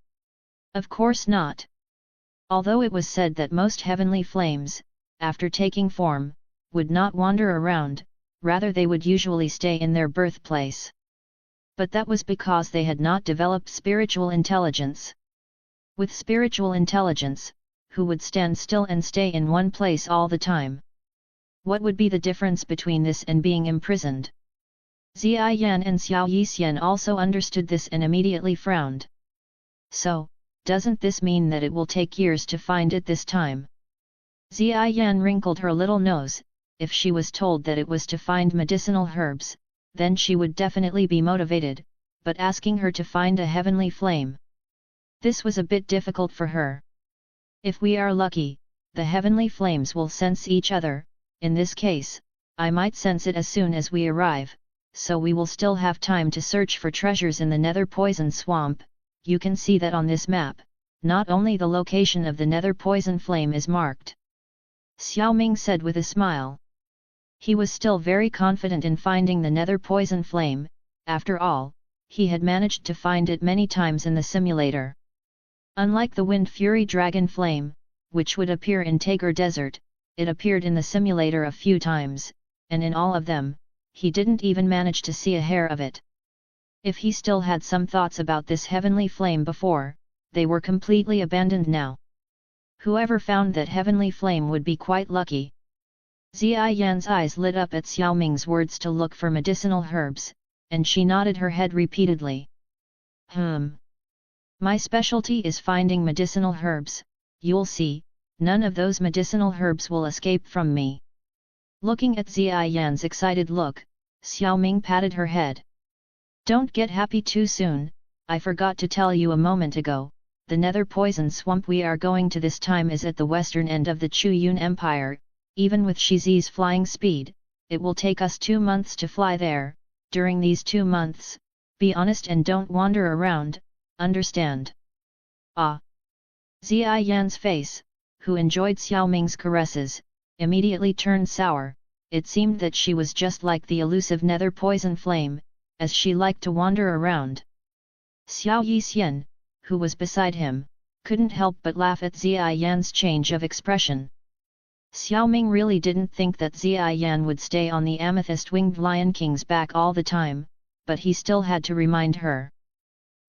Of course not. Although it was said that most heavenly flames, after taking form, would not wander around, rather they would usually stay in their birthplace. But that was because they had not developed spiritual intelligence. With spiritual intelligence, who would stand still and stay in one place all the time? What would be the difference between this and being imprisoned? Ziyan and Xiao Yixian also understood this and immediately frowned. So, doesn't this mean that it will take years to find it this time? Ziyan wrinkled her little nose. If she was told that it was to find medicinal herbs, then she would definitely be motivated, but asking her to find a heavenly flame, this was a bit difficult for her. If we are lucky, the heavenly flames will sense each other. In this case, I might sense it as soon as we arrive, so we will still have time to search for treasures in the Nether Poison Swamp. You can see that on this map, not only the location of the Nether Poison Flame is marked. Xiao Ming said with a smile. He was still very confident in finding the Nether Poison Flame. After all, he had managed to find it many times in the simulator. Unlike the Wind Fury Dragon Flame, which would appear in Tager Desert, it appeared in the simulator a few times, and in all of them, he didn't even manage to see a hair of it. If he still had some thoughts about this heavenly flame before, they were completely abandoned now. Whoever found that heavenly flame would be quite lucky. Ziyan's eyes lit up at Xiao Ming's words to look for medicinal herbs, and she nodded her head repeatedly. My specialty is finding medicinal herbs. You'll see, none of those medicinal herbs will escape from me." Looking at Ziyan's excited look, Xiao Ming patted her head. "Don't get happy too soon. I forgot to tell you a moment ago, the Nether Poison Swamp we are going to this time is at the western end of the Chuyun Empire. Even with Shizi's flying speed, it will take us 2 months to fly there. During these 2 months, be honest and don't wander around, understand?" "Ah!" Ziyan's face, who enjoyed Xiao Ming's caresses, immediately turned sour. It seemed that she was just like the elusive Nether Poison Flame, as she liked to wander around. Xiao Yixian, who was beside him, couldn't help but laugh at Ziyan's change of expression. Xiao Ming really didn't think that Ziyan would stay on the amethyst-winged Lion King's back all the time, but he still had to remind her.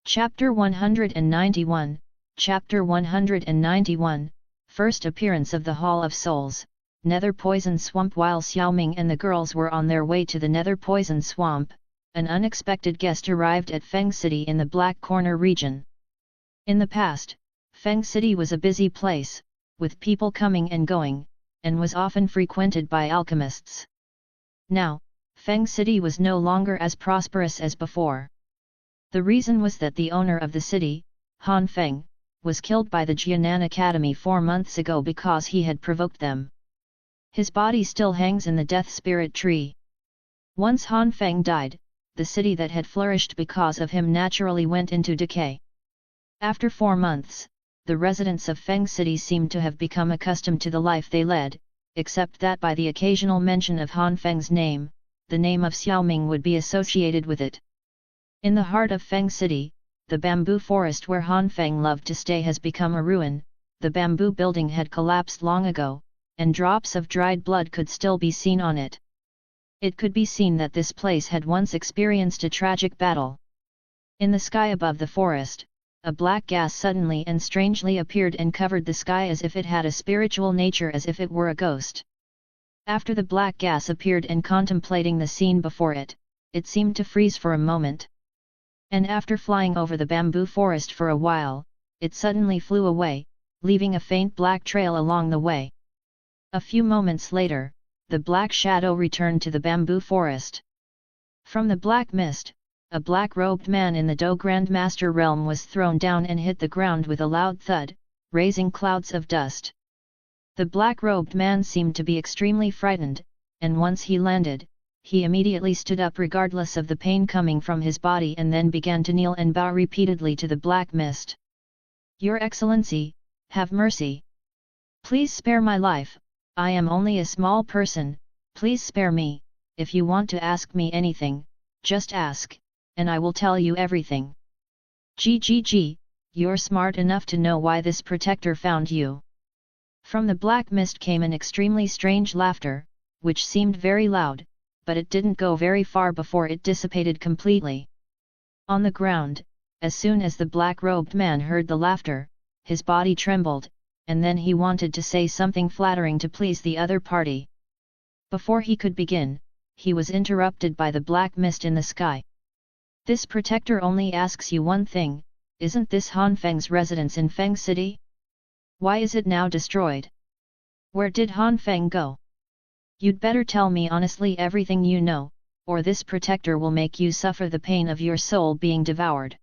Chapter 191, Chapter 191, First Appearance of the Hall of Souls, Nether Poison Swamp. While Xiao Ming and the girls were on their way to the Nether Poison Swamp, an unexpected guest arrived at Feng City in the Black Corner region. In the past, Feng City was a busy place, with people coming and going, and was often frequented by alchemists. Now, Feng City was no longer as prosperous as before. The reason was that the owner of the city, Han Feng, was killed by the Jianan Academy 4 months ago because he had provoked them. His body still hangs in the death spirit tree. Once Han Feng died, the city that had flourished because of him naturally went into decay. After 4 months, the residents of Feng City seemed to have become accustomed to the life they led, except that by the occasional mention of Han Feng's name, the name of Xiao Ming would be associated with it. In the heart of Feng City, the bamboo forest where Han Feng loved to stay has become a ruin. The bamboo building had collapsed long ago, and drops of dried blood could still be seen on it. It could be seen that this place had once experienced a tragic battle. In the sky above the forest, a black gas suddenly and strangely appeared and covered the sky as if it had a spiritual nature, as if it were a ghost. After the black gas appeared and contemplating the scene before it, it seemed to freeze for a moment. And after flying over the bamboo forest for a while, it suddenly flew away, leaving a faint black trail along the way. A few moments later, the black shadow returned to the bamboo forest. From the black mist, a black-robed man in the Do Grandmaster realm was thrown down and hit the ground with a loud thud, raising clouds of dust. The black-robed man seemed to be extremely frightened, and once he landed, he immediately stood up regardless of the pain coming from his body and then began to kneel and bow repeatedly to the black mist. "Your Excellency, have mercy. Please spare my life, I am only a small person, please spare me. If you want to ask me anything, just ask, and I will tell you everything. Gg, you're smart enough to know why this protector found you." From the black mist came an extremely strange laughter, which seemed very loud, but it didn't go very far before it dissipated completely. On the ground, as soon as the black-robed man heard the laughter, his body trembled, and then he wanted to say something flattering to please the other party. Before he could begin, he was interrupted by the black mist in the sky. "This protector only asks you one thing, isn't this Han Feng's residence in Feng City? Why is it now destroyed? Where did Han Feng go? You'd better tell me honestly everything you know, or this protector will make you suffer the pain of your soul being devoured."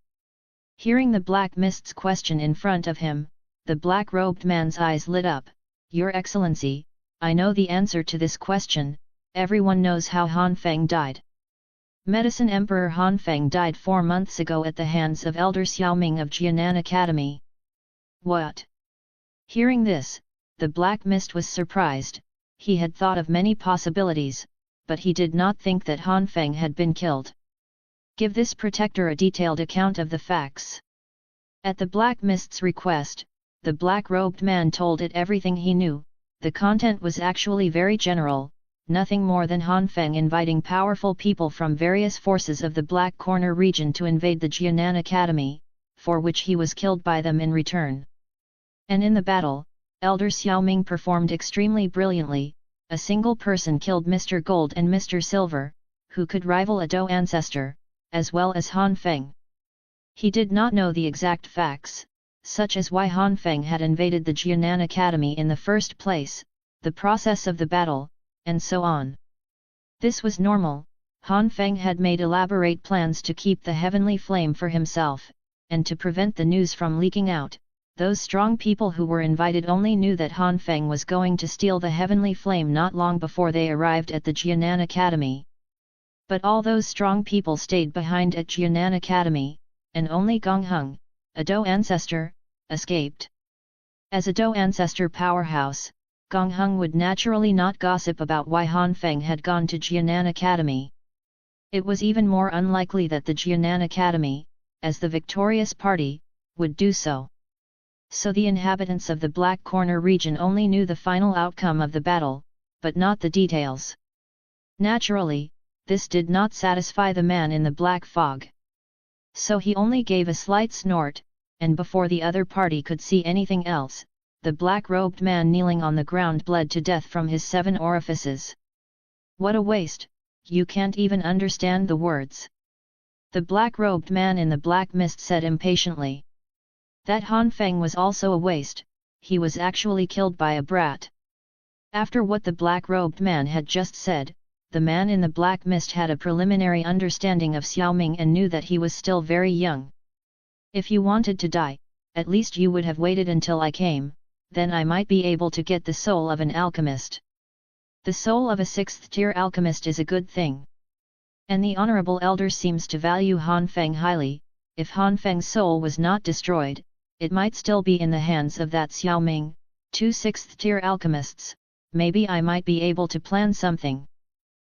Hearing the black mist's question in front of him, the black-robed man's eyes lit up. "Your Excellency, I know the answer to this question. Everyone knows how Han Feng died. Medicine Emperor Han Feng died 4 months ago at the hands of Elder Xiao Ming of Jianan Academy." "What?" Hearing this, the black mist was surprised. He had thought of many possibilities, but he did not think that Han Feng had been killed. "Give this protector a detailed account of the facts." At the black mist's request, the black-robed man told it everything he knew. The content was actually very general, nothing more than Han Feng inviting powerful people from various forces of the Black Corner region to invade the Jianan Academy, for which he was killed by them in return. And in the battle, Elder Xiao Ming performed extremely brilliantly. A single person killed Mr. Gold and Mr. Silver, who could rival a Do ancestor, as well as Han Feng. He did not know the exact facts, such as why Han Feng had invaded the Jianan Academy in the first place, the process of the battle, and so on. This was normal. Han Feng had made elaborate plans to keep the heavenly flame for himself, and to prevent the news from leaking out. Those strong people who were invited only knew that Han Feng was going to steal the heavenly flame not long before they arrived at the Jianan Academy. But all those strong people stayed behind at Jianan Academy, and only Gong Heng, a Do ancestor, escaped. As a Do ancestor powerhouse, Gong Heng would naturally not gossip about why Han Feng had gone to Jianan Academy. It was even more unlikely that the Jianan Academy, as the victorious party, would do so. So the inhabitants of the Black Corner region only knew the final outcome of the battle, but not the details. Naturally, this did not satisfy the man in the black fog. So he only gave a slight snort, and before the other party could see anything else, the black-robed man kneeling on the ground bled to death from his 7 orifices. "What a waste, you can't even understand the words," the black-robed man in the black mist said impatiently. That Han Feng was also a waste, he was actually killed by a brat. After what the black-robed man had just said, the man in the black mist had a preliminary understanding of Xiao Ming and knew that he was still very young. If you wanted to die, at least you would have waited until I came, then I might be able to get the soul of an alchemist. The soul of a 6th-tier alchemist is a good thing. And the Honorable Elder seems to value Han Feng highly. If Han Feng's soul was not destroyed, it might still be in the hands of that Xiao Ming, 2 6th-tier alchemists. Maybe I might be able to plan something.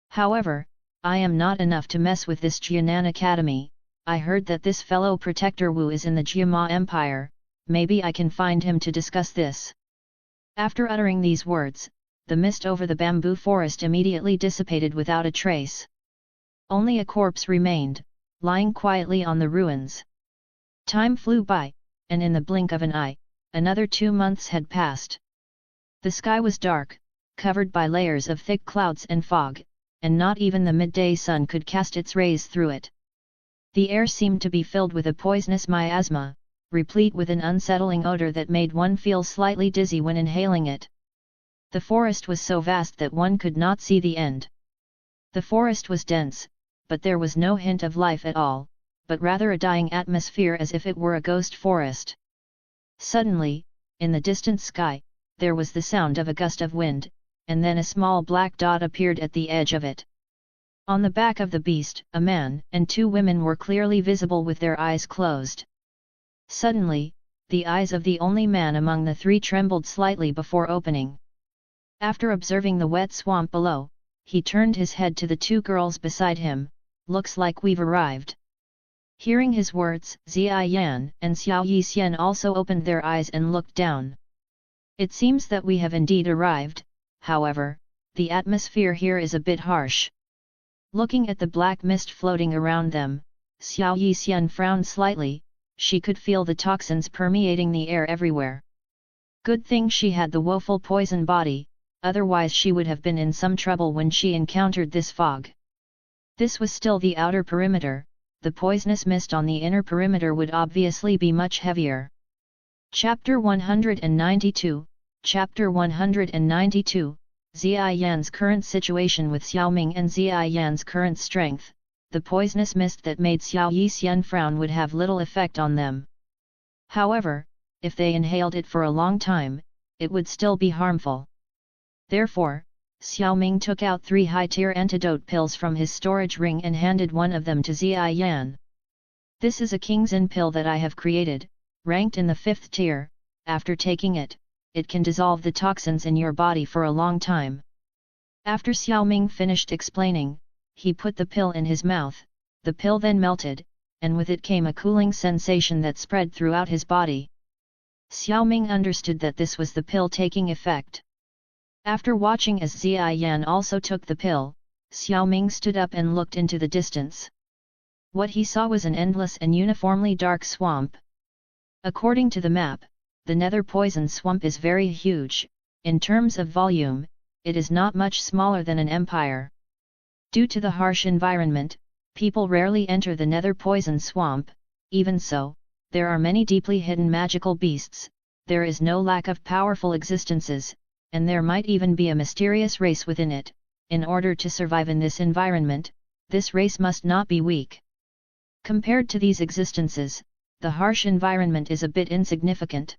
However, I am not enough to mess with this Jianan Academy. I heard that this fellow Protector Wu is in the Jiama Empire, maybe I can find him to discuss this. After uttering these words, the mist over the bamboo forest immediately dissipated without a trace. Only a corpse remained, lying quietly on the ruins. Time flew by, and in the blink of an eye, another 2 months had passed. The sky was dark, covered by layers of thick clouds and fog, and not even the midday sun could cast its rays through it. The air seemed to be filled with a poisonous miasma, replete with an unsettling odor that made one feel slightly dizzy when inhaling it. The forest was so vast that one could not see the end. The forest was dense, but there was no hint of life at all, but rather a dying atmosphere as if it were a ghost forest. Suddenly, in the distant sky, there was the sound of a gust of wind, and then a small black dot appeared at the edge of it. On the back of the beast, a man and 2 women were clearly visible with their eyes closed. Suddenly, the eyes of the only man among the 3 trembled slightly before opening. After observing the wet swamp below, he turned his head to the 2 girls beside him. Looks like we've arrived. Hearing his words, Zia Yan and Xiao Yixian also opened their eyes and looked down. It seems that we have indeed arrived, however, the atmosphere here is a bit harsh. Looking at the black mist floating around them, Xiao Yixian frowned slightly. She could feel the toxins permeating the air everywhere. Good thing she had the woeful poison body, otherwise she would have been in some trouble when she encountered this fog. This was still the outer perimeter, the poisonous mist on the inner perimeter would obviously be much heavier. Chapter 192, Chapter 192, Zia Yan's current situation with Xiao Ming and Zia Yan's current strength. The poisonous mist that made Xiao Yixian frown would have little effect on them. However, if they inhaled it for a long time, it would still be harmful. Therefore, Xiao Ming took out 3 high-tier antidote pills from his storage ring and handed one of them to Zia Yan. This is a King's In pill that I have created, ranked in the 5th tier. After taking it, it can dissolve the toxins in your body for a long time. After Xiao Ming finished explaining, he put the pill in his mouth, the pill then melted, and with it came a cooling sensation that spread throughout his body. Xiao Ming understood that this was the pill taking effect. After watching as Zia Yan also took the pill, Xiao Ming stood up and looked into the distance. What he saw was an endless and uniformly dark swamp. According to the map, the nether poison swamp is very huge. In terms of volume, it is not much smaller than an empire. Due to the harsh environment, people rarely enter the nether poison swamp. Even so, there are many deeply hidden magical beasts, there is no lack of powerful existences, and there might even be a mysterious race within it. In order to survive in this environment, this race must not be weak. Compared to these existences, the harsh environment is a bit insignificant.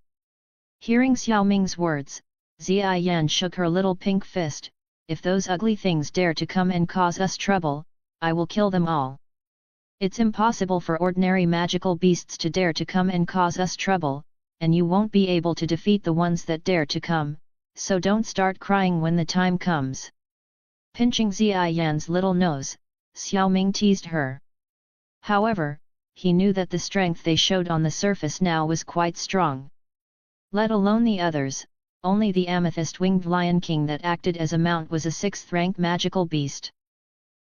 Hearing Xiao Ming's words, Zia Yan shook her little pink fist. If those ugly things dare to come and cause us trouble, I will kill them all. It's impossible for ordinary magical beasts to dare to come and cause us trouble, and you won't be able to defeat the ones that dare to come, so don't start crying when the time comes. Pinching Zia Yan's little nose, Xiao Ming teased her. However, he knew that the strength they showed on the surface now was quite strong. Let alone the others, only the amethyst-winged Lion King that acted as a mount was a 6th-rank magical beast.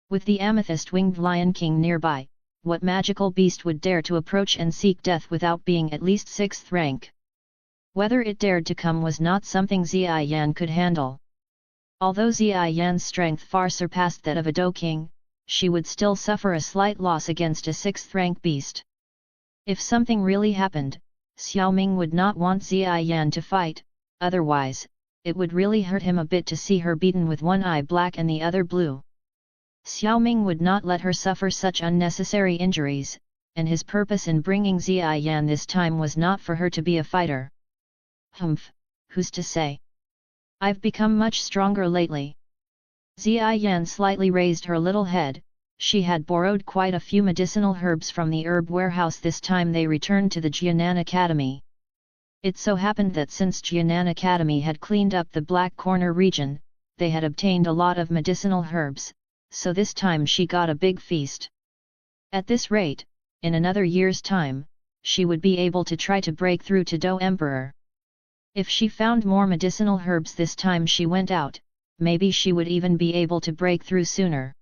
With the amethyst-winged Lion King nearby, what magical beast would dare to approach and seek death without being at least 6th rank? Whether it dared to come was not something Zia Yan could handle. Although Zia Yan's strength far surpassed that of a Do King, she would still suffer a slight loss against a 6th-rank beast. If something really happened, Xiao Ming would not want Zia Yan to fight, otherwise, it would really hurt him a bit to see her beaten with one eye black and the other blue. Xiao Ming would not let her suffer such unnecessary injuries, and his purpose in bringing Ziyan this time was not for her to be a fighter. Humph, who's to say? I've become much stronger lately. Ziyan slightly raised her little head. She had borrowed quite a few medicinal herbs from the herb warehouse this time they returned to the Jianan Academy. It so happened that since Jianan Academy had cleaned up the Black Corner region, they had obtained a lot of medicinal herbs, so this time she got a big feast. At this rate, in another year's time, she would be able to try to break through to Do Emperor. If she found more medicinal herbs this time she went out, maybe she would even be able to break through sooner.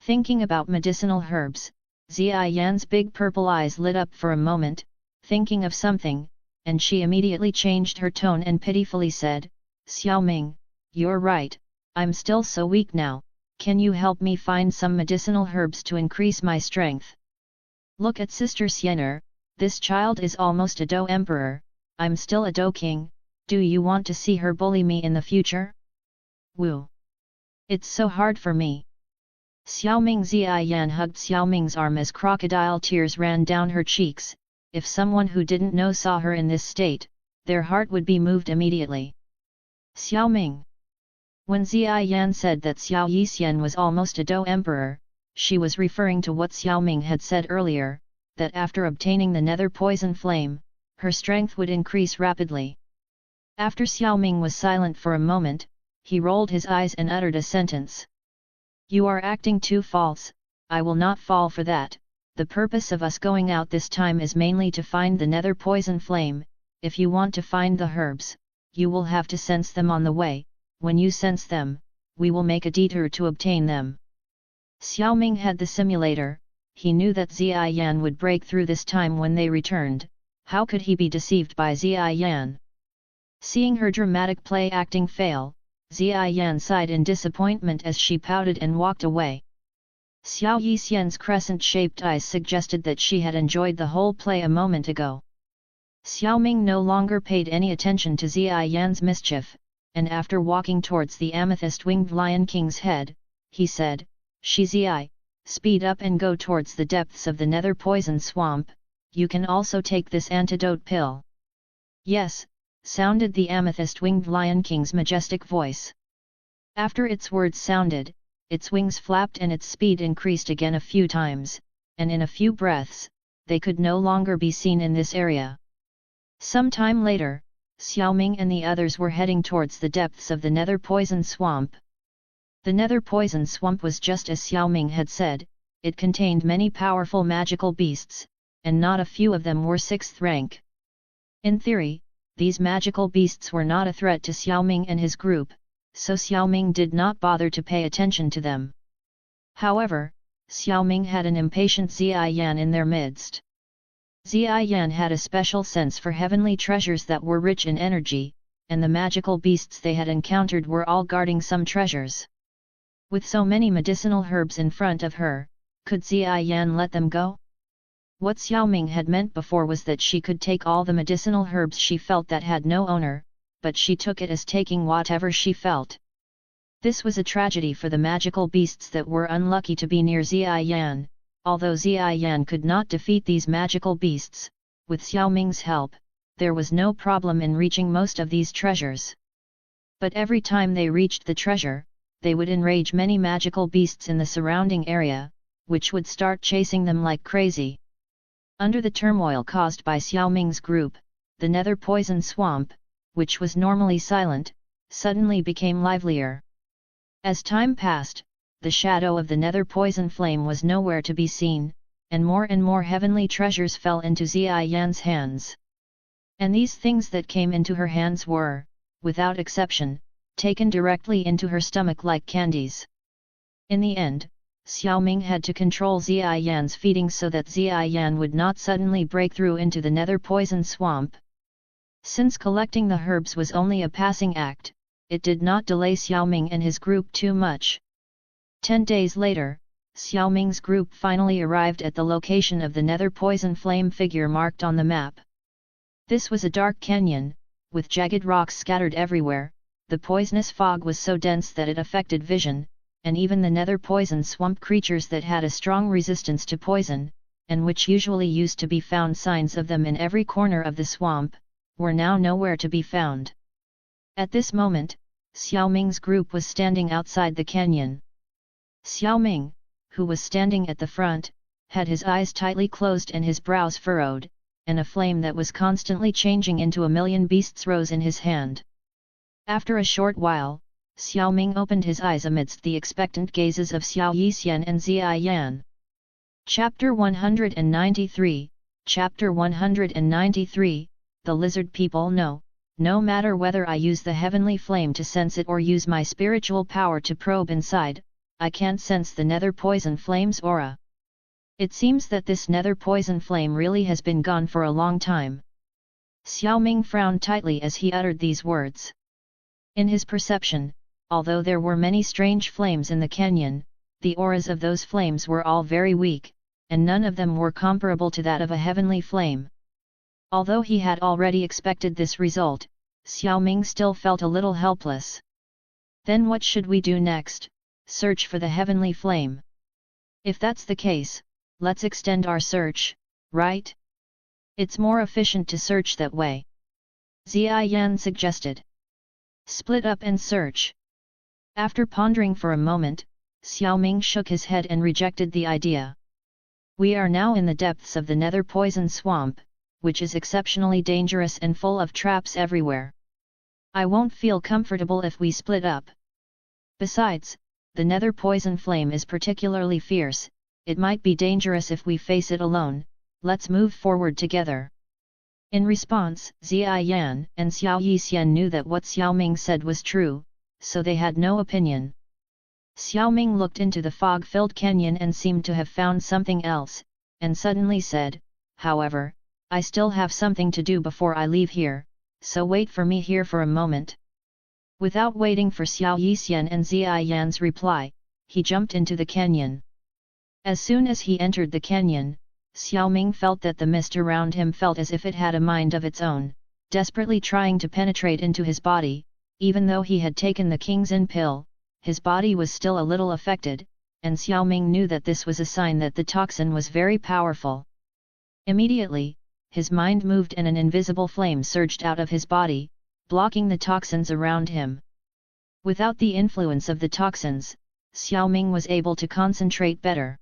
Thinking about medicinal herbs, Ziyan's big purple eyes lit up for a moment, thinking of something, and she immediately changed her tone and pitifully said, Xiao Ming, you're right, I'm still so weak now, can you help me find some medicinal herbs to increase my strength? Look at Sister Xiener, this child is almost a Do Emperor, I'm still a Do King, do you want to see her bully me in the future? Woo! It's so hard for me. Xiao Ming Ziyan hugged Xiao Ming's arm as crocodile tears ran down her cheeks. If someone who didn't know saw her in this state, their heart would be moved immediately. Xiao Ming. When Ziyan said that Xiao Yixian was almost a Do Emperor, she was referring to what Xiao Ming had said earlier, that after obtaining the nether poison flame, her strength would increase rapidly. After Xiao Ming was silent for a moment, he rolled his eyes and uttered a sentence. You are acting too false, I will not fall for that. The purpose of us going out this time is mainly to find the nether poison flame. If you want to find the herbs, you will have to sense them on the way. When you sense them, we will make a detour to obtain them. Xiao Ming had the simulator, he knew that Ziyan would break through this time when they returned. How could he be deceived by Ziyan? Seeing her dramatic play acting fail, Ziyan sighed in disappointment as she pouted and walked away. Xiao Yixian's crescent-shaped eyes suggested that she had enjoyed the whole play a moment ago. Xiao Ming no longer paid any attention to Ziyan's mischief, and after walking towards the amethyst-winged Lion King's head, he said, Shi Zi, speed up and go towards the depths of the nether poison swamp, you can also take this antidote pill. Yes, sounded the amethyst-winged Lion King's majestic voice. After its words sounded, its wings flapped and its speed increased again a few times, and in a few breaths, they could no longer be seen in this area. Some time later, Xiao Ming and the others were heading towards the depths of the nether poison swamp. The nether poison swamp was just as Xiao Ming had said, it contained many powerful magical beasts, and not a few of them were 6th rank. In theory, these magical beasts were not a threat to Xiao Ming and his group, so Xiao Ming did not bother to pay attention to them. However, Xiao Ming had an impatient Ziyan in their midst. Ziyan had a special sense for heavenly treasures that were rich in energy, and the magical beasts they had encountered were all guarding some treasures. With so many medicinal herbs in front of her, could Ziyan let them go? What Xiao Ming had meant before was that she could take all the medicinal herbs she felt that had no owner, but she took it as taking whatever she felt. This was a tragedy for the magical beasts that were unlucky to be near Ziyan. Although Ziyan could not defeat these magical beasts, with Xiao Ming's help, there was no problem in reaching most of these treasures. But every time they reached the treasure, they would enrage many magical beasts in the surrounding area, which would start chasing them like crazy. Under the turmoil caused by Xiao Ming's group, the nether poison swamp, which was normally silent, suddenly became livelier. As time passed, the shadow of the nether poison flame was nowhere to be seen, and more heavenly treasures fell into Ziyan's hands. And these things that came into her hands were, without exception, taken directly into her stomach like candies. In the end, Xiao Ming had to control Ziyan's feeding so that Ziyan would not suddenly break through into the nether poison swamp. Since collecting the herbs was only a passing act, it did not delay Xiao Ming and his group too much. 10 days later, Xiao Ming's group finally arrived at the location of the nether poison flame figure marked on the map. This was a dark canyon, with jagged rocks scattered everywhere. the poisonous fog was so dense that it affected vision, and even the nether poison swamp creatures that had a strong resistance to poison, and which usually used to be found signs of them in every corner of the swamp, were now nowhere to be found. At this moment, Xiao Ming's group was standing outside the canyon. Xiao Ming, who was standing at the front, had his eyes tightly closed and his brows furrowed, and a flame that was constantly changing into a million beasts rose in his hand. After a short while, Xiao Ming opened his eyes amidst the expectant gazes of Xiao Yixian and Zia Yan. Chapter 193, Chapter 193, The Lizard People know, no matter whether I use the heavenly flame to sense it or use my spiritual power to probe inside, I can't sense the nether poison flame's aura. It seems that this nether poison flame really has been gone for a long time. Xiao Ming frowned tightly as he uttered these words. In his perception, although there were many strange flames in the canyon, the auras of those flames were all very weak, and none of them were comparable to that of a heavenly flame. Although he had already expected this result, Xiao Ming still felt a little helpless. Then what should we do next? Search for the heavenly flame. If that's the case, let's extend our search, right? It's more efficient to search that way. Zia Yan suggested. Split up and search. After pondering for a moment, Xiao Ming shook his head and rejected the idea. We are now in the depths of the nether poison swamp, which is exceptionally dangerous and full of traps everywhere. I won't feel comfortable if we split up. Besides, the nether poison flame is particularly fierce, it might be dangerous if we face it alone, let's move forward together. In response, Zia Yan and Xiao Yixian knew that what Xiao Ming said was true, so they had no opinion. Xiao Ming looked into the fog-filled canyon and seemed to have found something else, and suddenly said, however, I still have something to do before I leave here, so wait for me here for a moment. Without waiting for Xiao Yixian and Zia Yan's reply, he jumped into the canyon. As soon as he entered the canyon, Xiao Ming felt that the mist around him felt as if it had a mind of its own, desperately trying to penetrate into his body. Even though he had taken the King's In pill, his body was still a little affected, and Xiao Ming knew that this was a sign that the toxin was very powerful. Immediately, his mind moved and an invisible flame surged out of his body, blocking the toxins around him. Without the influence of the toxins, Xiao Ming was able to concentrate better.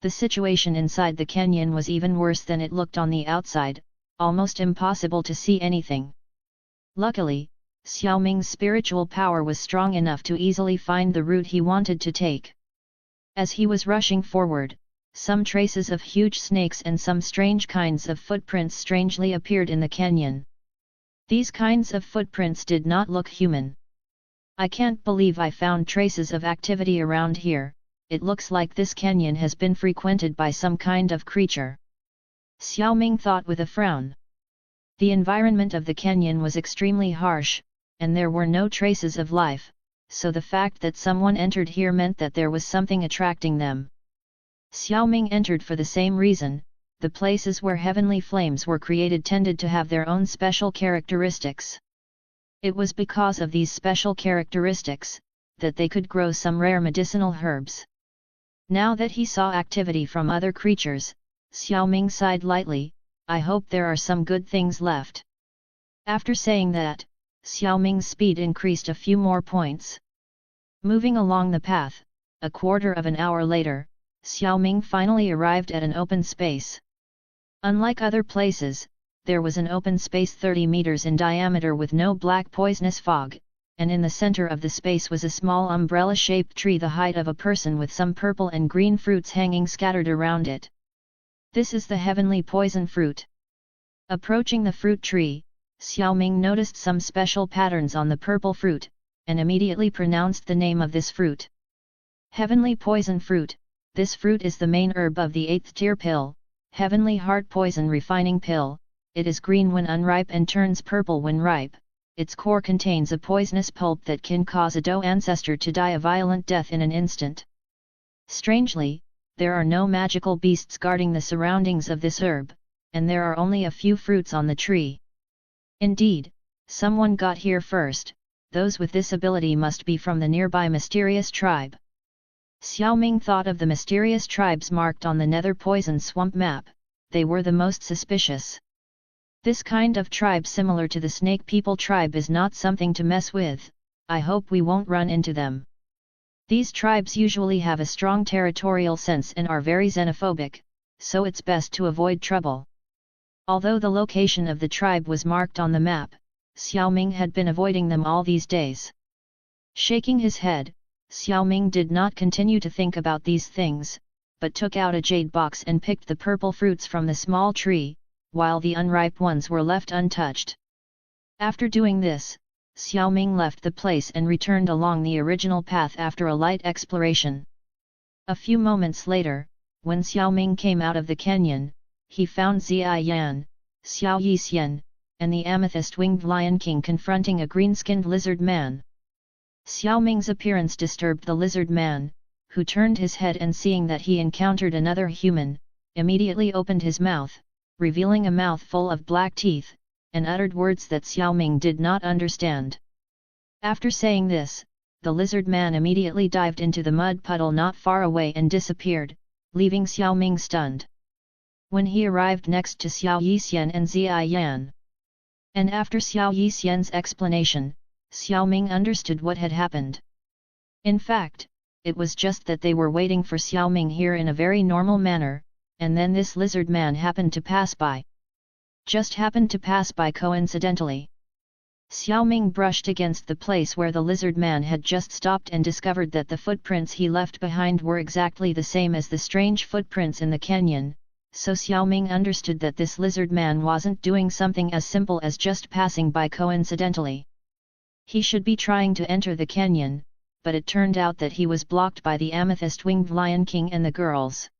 The situation inside the canyon was even worse than it looked on the outside, almost impossible to see anything. Luckily, Xiao Ming's spiritual power was strong enough to easily find the route he wanted to take. As he was rushing forward, some traces of huge snakes and some strange kinds of footprints strangely appeared in the canyon. These kinds of footprints did not look human. I can't believe I found traces of activity around here, it looks like this canyon has been frequented by some kind of creature. Xiao Ming thought with a frown. The environment of the canyon was extremely harsh, and there were no traces of life, so the fact that someone entered here meant that there was something attracting them. Xiao Ming entered for the same reason. The places where heavenly flames were created tended to have their own special characteristics. It was because of these special characteristics that they could grow some rare medicinal herbs. Now that he saw activity from other creatures, Xiao Ming sighed lightly, I hope there are some good things left. After saying that, Xiao Ming's speed increased a few more points. Moving along the path, a quarter of an hour later, Xiao Ming finally arrived at an open space. Unlike other places, there was an open space 30 meters in diameter with no black poisonous fog, and in the center of the space was a small umbrella-shaped tree the height of a person with some purple and green fruits hanging scattered around it. This is the heavenly poison fruit. Approaching the fruit tree, Xiao Ming noticed some special patterns on the purple fruit, and immediately pronounced the name of this fruit. Heavenly poison fruit. This fruit is the main herb of the 8th tier pill, Heavenly Heart Poison Refining Pill. It is green when unripe and turns purple when ripe. Its core contains a poisonous pulp that can cause a Dou ancestor to die a violent death in an instant. Strangely, there are no magical beasts guarding the surroundings of this herb, and there are only a few fruits on the tree. Indeed, someone got here first, those with this ability must be from the nearby mysterious tribe. Xiao Ming thought of the mysterious tribes marked on the Nether Poison Swamp map. They were the most suspicious. This kind of tribe similar to the Snake People tribe is not something to mess with. I hope we won't run into them. These tribes usually have a strong territorial sense and are very xenophobic, so it's best to avoid trouble. Although the location of the tribe was marked on the map, Xiao Ming had been avoiding them all these days. Shaking his head, Xiao Ming did not continue to think about these things, but took out a jade box and picked the purple fruits from the small tree, while the unripe ones were left untouched. After doing this, Xiao Ming left the place and returned along the original path after a light exploration. A few moments later, when Xiao Ming came out of the canyon, he found Zia Yan, Xiao Yixian, and the amethyst-winged Lion King confronting a green-skinned lizard man. Xiao Ming's appearance disturbed the lizard man, who turned his head and seeing that he encountered another human, immediately opened his mouth, revealing a mouth full of black teeth, and uttered words that Xiao Ming did not understand. After saying this, the lizard man immediately dived into the mud puddle not far away and disappeared, leaving Xiao Ming stunned. When he arrived next to Xiao Yixian and Zia Yan, and after Xiao Yixian's explanation, Xiao Ming understood what had happened. In fact, it was just that they were waiting for Xiao Ming here in a very normal manner, and then this lizard man happened to pass by. Just happened to pass by coincidentally. Xiao Ming brushed against the place where the lizard man had just stopped and discovered that the footprints he left behind were exactly the same as the strange footprints in the canyon, so Xiao Ming understood that this lizard man wasn't doing something as simple as just passing by coincidentally. He should be trying to enter the canyon, but it turned out that he was blocked by the amethyst-winged Lion King and the girls.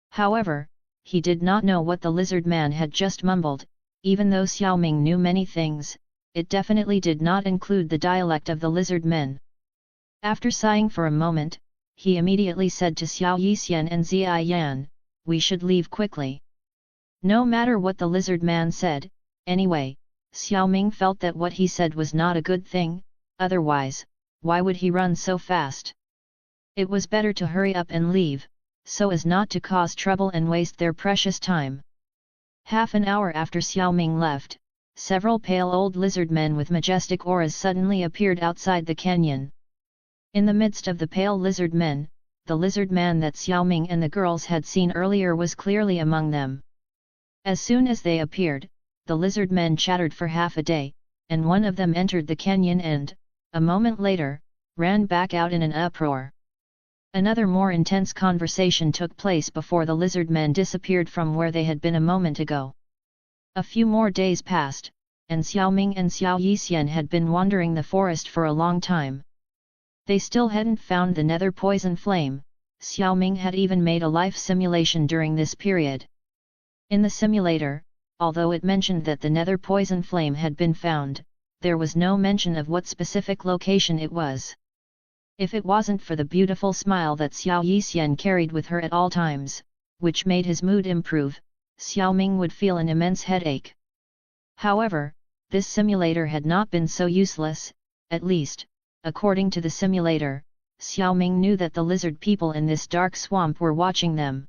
However, he did not know what the lizard man had just mumbled. Even though Xiao Ming knew many things, it definitely did not include the dialect of the lizard men. After sighing for a moment, he immediately said to Xiao Yixian and Zia Yan, "We should leave quickly." No matter what the lizard man said, anyway, Xiao Ming felt that what he said was not a good thing, otherwise, why would he run so fast? It was better to hurry up and leave, so as not to cause trouble and waste their precious time. Half an hour after Xiao Ming left, several pale old lizard men with majestic auras suddenly appeared outside the canyon. In the midst of the pale lizard men, the lizard man that Xiao Ming and the girls had seen earlier was clearly among them. As soon as they appeared, the lizard men chattered for half a day, and one of them entered the canyon and, a moment later, ran back out in an uproar. Another more intense conversation took place before the lizard men disappeared from where they had been a moment ago. A few more days passed, and Xiao Ming and Xiao Yixian had been wandering the forest for a long time. They still hadn't found the nether poison flame. Xiao Ming had even made a life simulation during this period. In the simulator, although it mentioned that the nether poison flame had been found, there was no mention of what specific location it was. If it wasn't for the beautiful smile that Xiao Yixian carried with her at all times, which made his mood improve, Xiao Ming would feel an immense headache. However, this simulator had not been so useless, at least, according to the simulator, Xiao Ming knew that the lizard people in this dark swamp were watching them.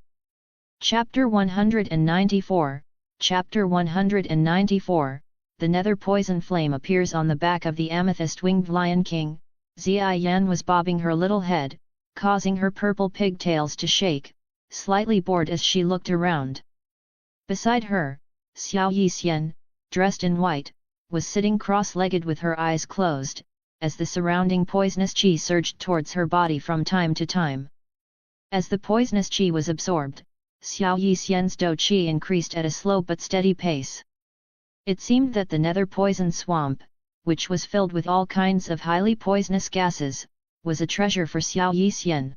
Chapter 194, Chapter 194, The Nether Poison Flame appears on the back of the amethyst-winged Lion King. Zia Yan was bobbing her little head, causing her purple pigtails to shake, slightly bored as she looked around. Beside her, Xiao Yixian, dressed in white, was sitting cross-legged with her eyes closed, as the surrounding poisonous qi surged towards her body from time to time. As the poisonous qi was absorbed, Xiao Yixian's dou qi increased at a slow but steady pace. It seemed that the nether poison swamp, which was filled with all kinds of highly poisonous gases, was a treasure for Xiao Yixian.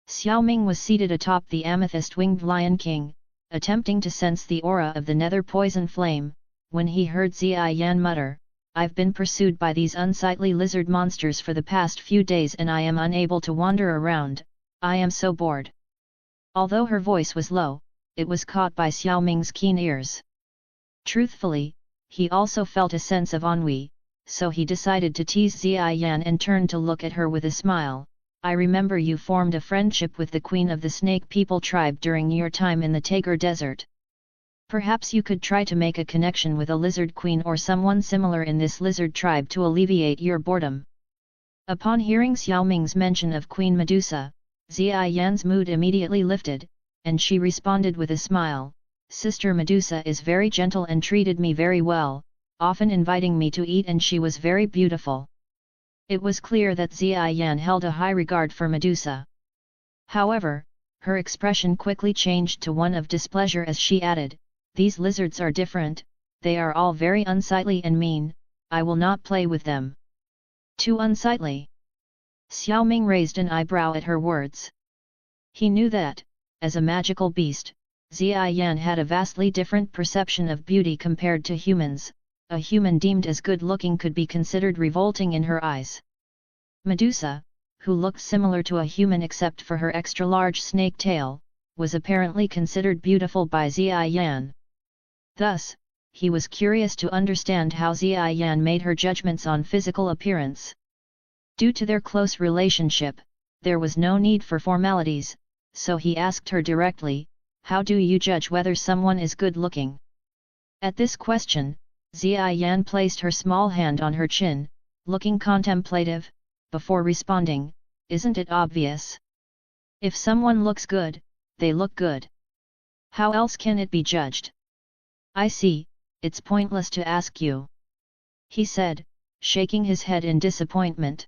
Xiao Ming was seated atop the amethyst-winged Lion King, attempting to sense the aura of the nether poison flame, when he heard Zia Yan mutter, "I've been pursued by these unsightly lizard monsters for the past few days and I am unable to wander around, I am so bored." Although her voice was low, it was caught by Xiao Ming's keen ears. Truthfully, he also felt a sense of ennui, so he decided to tease Xiaoyan and turned to look at her with a smile. I remember you formed a friendship with the queen of the snake people tribe during your time in the Tager Desert. Perhaps you could try to make a connection with a lizard queen or someone similar in this lizard tribe to alleviate your boredom. Upon hearing Xiao Ming's mention of Queen Medusa, Xiaoyan's mood immediately lifted, and she responded with a smile. Sister Medusa is very gentle and treated me very well, often inviting me to eat, and she was very beautiful. It was clear that Xiaoyan held a high regard for Medusa. However, her expression quickly changed to one of displeasure as she added, "These lizards are different, they are all very unsightly and mean, I will not play with them." Too unsightly? Xiao Ming raised an eyebrow at her words. He knew that, as a magical beast, Xiaoyan had a vastly different perception of beauty compared to humans. A human deemed as good-looking could be considered revolting in her eyes. Medusa, who looked similar to a human except for her extra-large snake tail, was apparently considered beautiful by Xiaoyan. Thus, he was curious to understand how Xiaoyan made her judgments on physical appearance. Due to their close relationship, there was no need for formalities, so he asked her directly, "How do you judge whether someone is good-looking?" At this question, Xiaoyan placed her small hand on her chin, looking contemplative, before responding, "Isn't it obvious? If someone looks good, they look good. How else can it be judged?" "I see, it's pointless to ask you," he said, shaking his head in disappointment.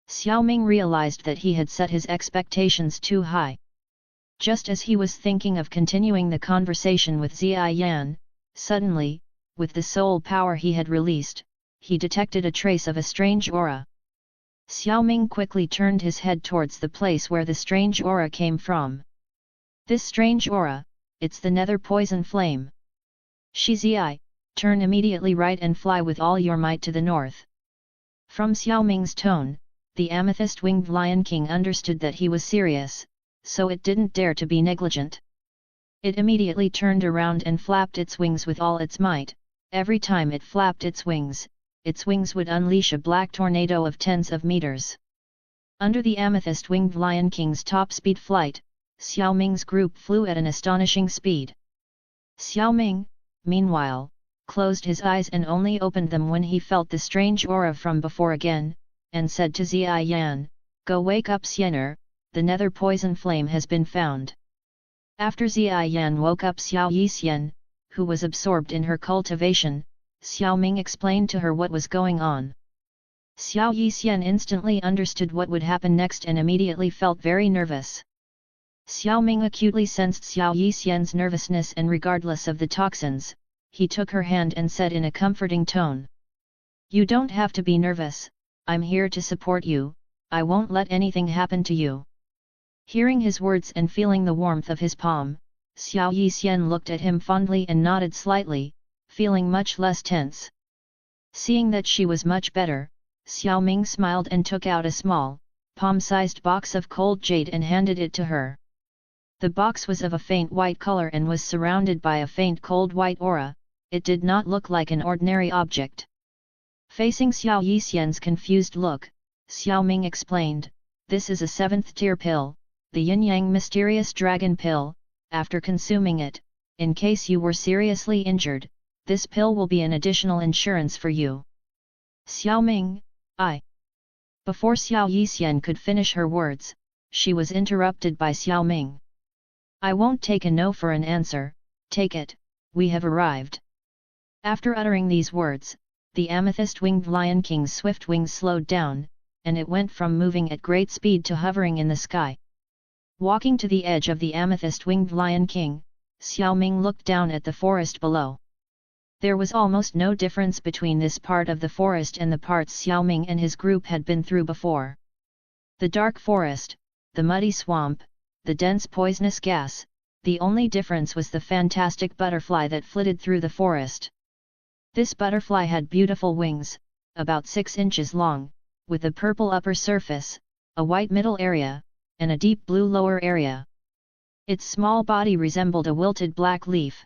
Xiao Ming realized that he had set his expectations too high. Just as he was thinking of continuing the conversation with Xiaoyan, suddenly, with the soul power he had released, he detected a trace of a strange aura. Xiao Ming quickly turned his head towards the place where the strange aura came from. "This strange aura, it's the nether poison flame. Shizai, turn immediately right and fly with all your might to the north." From Xiao Ming's tone, the amethyst-winged Lion King understood that he was serious, so it didn't dare to be negligent. It immediately turned around and flapped its wings with all its might. Every time it flapped its wings would unleash a black tornado of tens of meters. Under the amethyst-winged Lion King's top-speed flight, Xiao Ming's group flew at an astonishing speed. Xiao Ming, meanwhile, closed his eyes and only opened them when he felt the strange aura from before again, and said to Xiaoyan, "Go wake up Xiener, the nether poison flame has been found." After Xiaoyan woke up Xiao Yixian, who was absorbed in her cultivation, Xiao Ming explained to her what was going on. Xiao Yixian instantly understood what would happen next and immediately felt very nervous. Xiao Ming acutely sensed Xiao Yixian's nervousness, and regardless of the toxins, he took her hand and said in a comforting tone, "You don't have to be nervous, I'm here to support you, I won't let anything happen to you." Hearing his words and feeling the warmth of his palm, Xiao Yixian looked at him fondly and nodded slightly, feeling much less tense. Seeing that she was much better, Xiao Ming smiled and took out a small, palm-sized box of cold jade and handed it to her. The box was of a faint white color and was surrounded by a faint cold white aura. It did not look like an ordinary object. Facing Xiao Yixian's confused look, Xiao Ming explained, "This is a 7th-tier pill, the Yin-Yang Mysterious Dragon Pill. After consuming it, in case you were seriously injured, this pill will be an additional insurance for you." "Xiao Ming, I..." Before Xiao Yixian could finish her words, she was interrupted by Xiao Ming. "I won't take a no for an answer, take it, we have arrived." After uttering these words, the amethyst-winged Lion King's swift wings slowed down, and it went from moving at great speed to hovering in the sky. Walking to the edge of the amethyst-winged Lion King, Xiao Ming looked down at the forest below. There was almost no difference between this part of the forest and the parts Xiao Ming and his group had been through before. The dark forest, the muddy swamp, the dense poisonous gas, the only difference was the fantastic butterfly that flitted through the forest. This butterfly had beautiful wings, about 6 inches long, with a purple upper surface, a white middle area, and a deep blue lower area. Its small body resembled a wilted black leaf.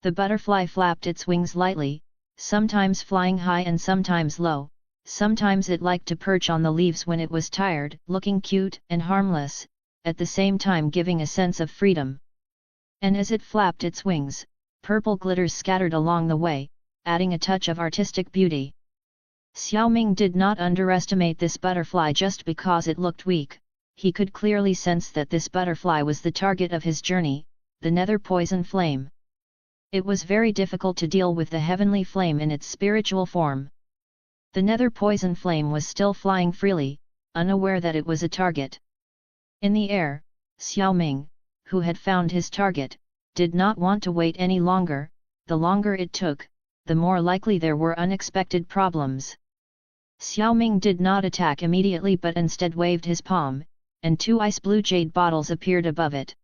The butterfly flapped its wings lightly, sometimes flying high and sometimes low. Sometimes it liked to perch on the leaves when it was tired, looking cute and harmless, at the same time giving a sense of freedom. And as it flapped its wings, purple glitters scattered along the way, adding a touch of artistic beauty. Xiao Ming did not underestimate this butterfly just because it looked weak. He could clearly sense that this butterfly was the target of his journey, the nether poison flame. It was very difficult to deal with the heavenly flame in its spiritual form. The nether poison flame was still flying freely, unaware that it was a target. In the air, Xiao Ming, who had found his target, did not want to wait any longer. The longer it took, the more likely there were unexpected problems. Xiao Ming did not attack immediately but instead waved his palm, and 2 ice blue jade bottles appeared above it.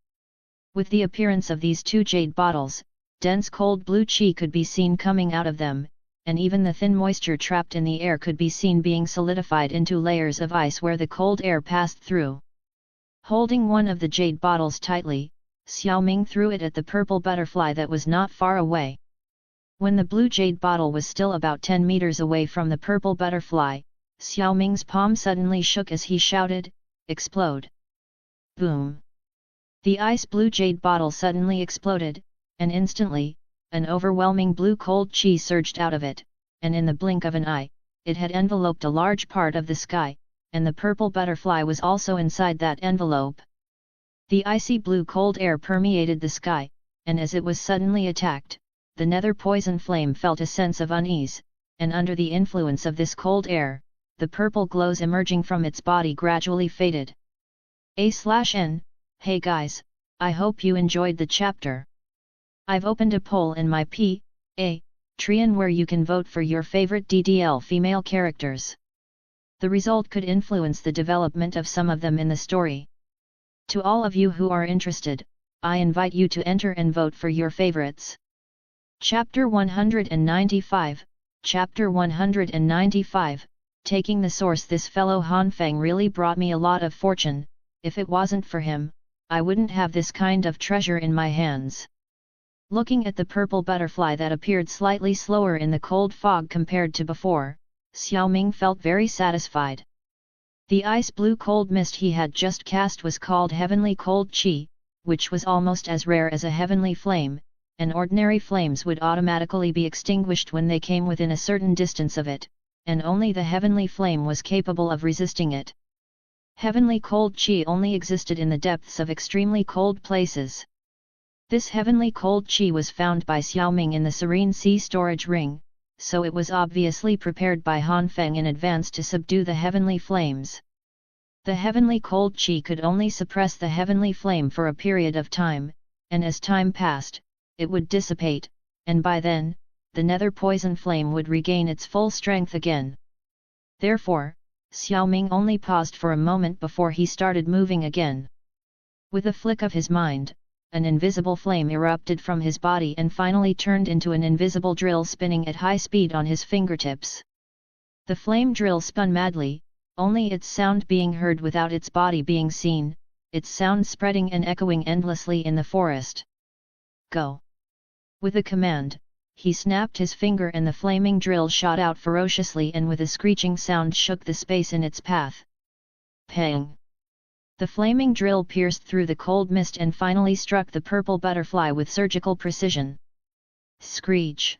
With the appearance of these 2 jade bottles, dense cold blue qi could be seen coming out of them, and even the thin moisture trapped in the air could be seen being solidified into layers of ice where the cold air passed through. Holding one of the jade bottles tightly, Xiao Ming threw it at the purple butterfly that was not far away. When the blue jade bottle was still about 10 meters away from the purple butterfly, Xiao Ming's palm suddenly shook as he shouted, "Explode!" Boom! The ice blue jade bottle suddenly exploded, and instantly, an overwhelming blue cold qi surged out of it, and in the blink of an eye, it had enveloped a large part of the sky, and the purple butterfly was also inside that envelope. The icy blue cold air permeated the sky, and as it was suddenly attacked, the nether poison flame felt a sense of unease, and under the influence of this cold air, the purple glows emerging from its body gradually faded. A/N, hey guys, I hope you enjoyed the chapter. I've opened a poll in my Patreon where you can vote for your favorite DDL female characters. The result could influence the development of some of them in the story. To all of you who are interested, I invite you to enter and vote for your favorites. Chapter 195, Chapter 195, Taking the source. This fellow Hanfeng really brought me a lot of fortune. If it wasn't for him, I wouldn't have this kind of treasure in my hands. Looking at the purple butterfly that appeared slightly slower in the cold fog compared to before, Xiao Ming felt very satisfied. The ice blue cold mist he had just cast was called Heavenly Cold Qi, which was almost as rare as a heavenly flame, and ordinary flames would automatically be extinguished when they came within a certain distance of it, and only the heavenly flame was capable of resisting it. Heavenly Cold Qi only existed in the depths of extremely cold places. This heavenly cold qi was found by Xiao Ming in the Serene Sea storage ring, so it was obviously prepared by Hanfeng in advance to subdue the heavenly flames. The heavenly cold qi could only suppress the heavenly flame for a period of time, and as time passed, it would dissipate, and by then, the nether poison flame would regain its full strength again. Therefore, Xiao Ming only paused for a moment before he started moving again. With a flick of his mind, an invisible flame erupted from his body and finally turned into an invisible drill spinning at high speed on his fingertips. The flame drill spun madly, only its sound being heard without its body being seen, its sound spreading and echoing endlessly in the forest. Go! With a command, he snapped his finger and the flaming drill shot out ferociously and with a screeching sound shook the space in its path. Pang! The flaming drill pierced through the cold mist and finally struck the purple butterfly with surgical precision. Screech!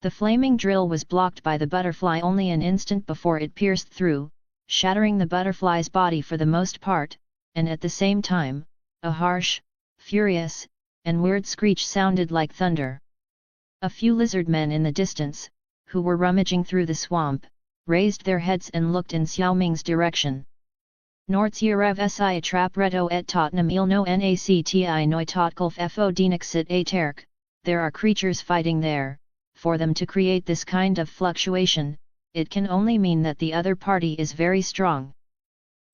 The flaming drill was blocked by the butterfly only an instant before it pierced through, shattering the butterfly's body for the most part, and at the same time, a harsh, furious, and weird screech sounded like thunder. A few lizard men in the distance, who were rummaging through the swamp, raised their heads and looked in Xiao Ming's direction. Nortierev si attrap reto et tottenham il no nacti noi totkulf fo denixit a terk, there are creatures fighting there. For them to create this kind of fluctuation, it can only mean that the other party is very strong.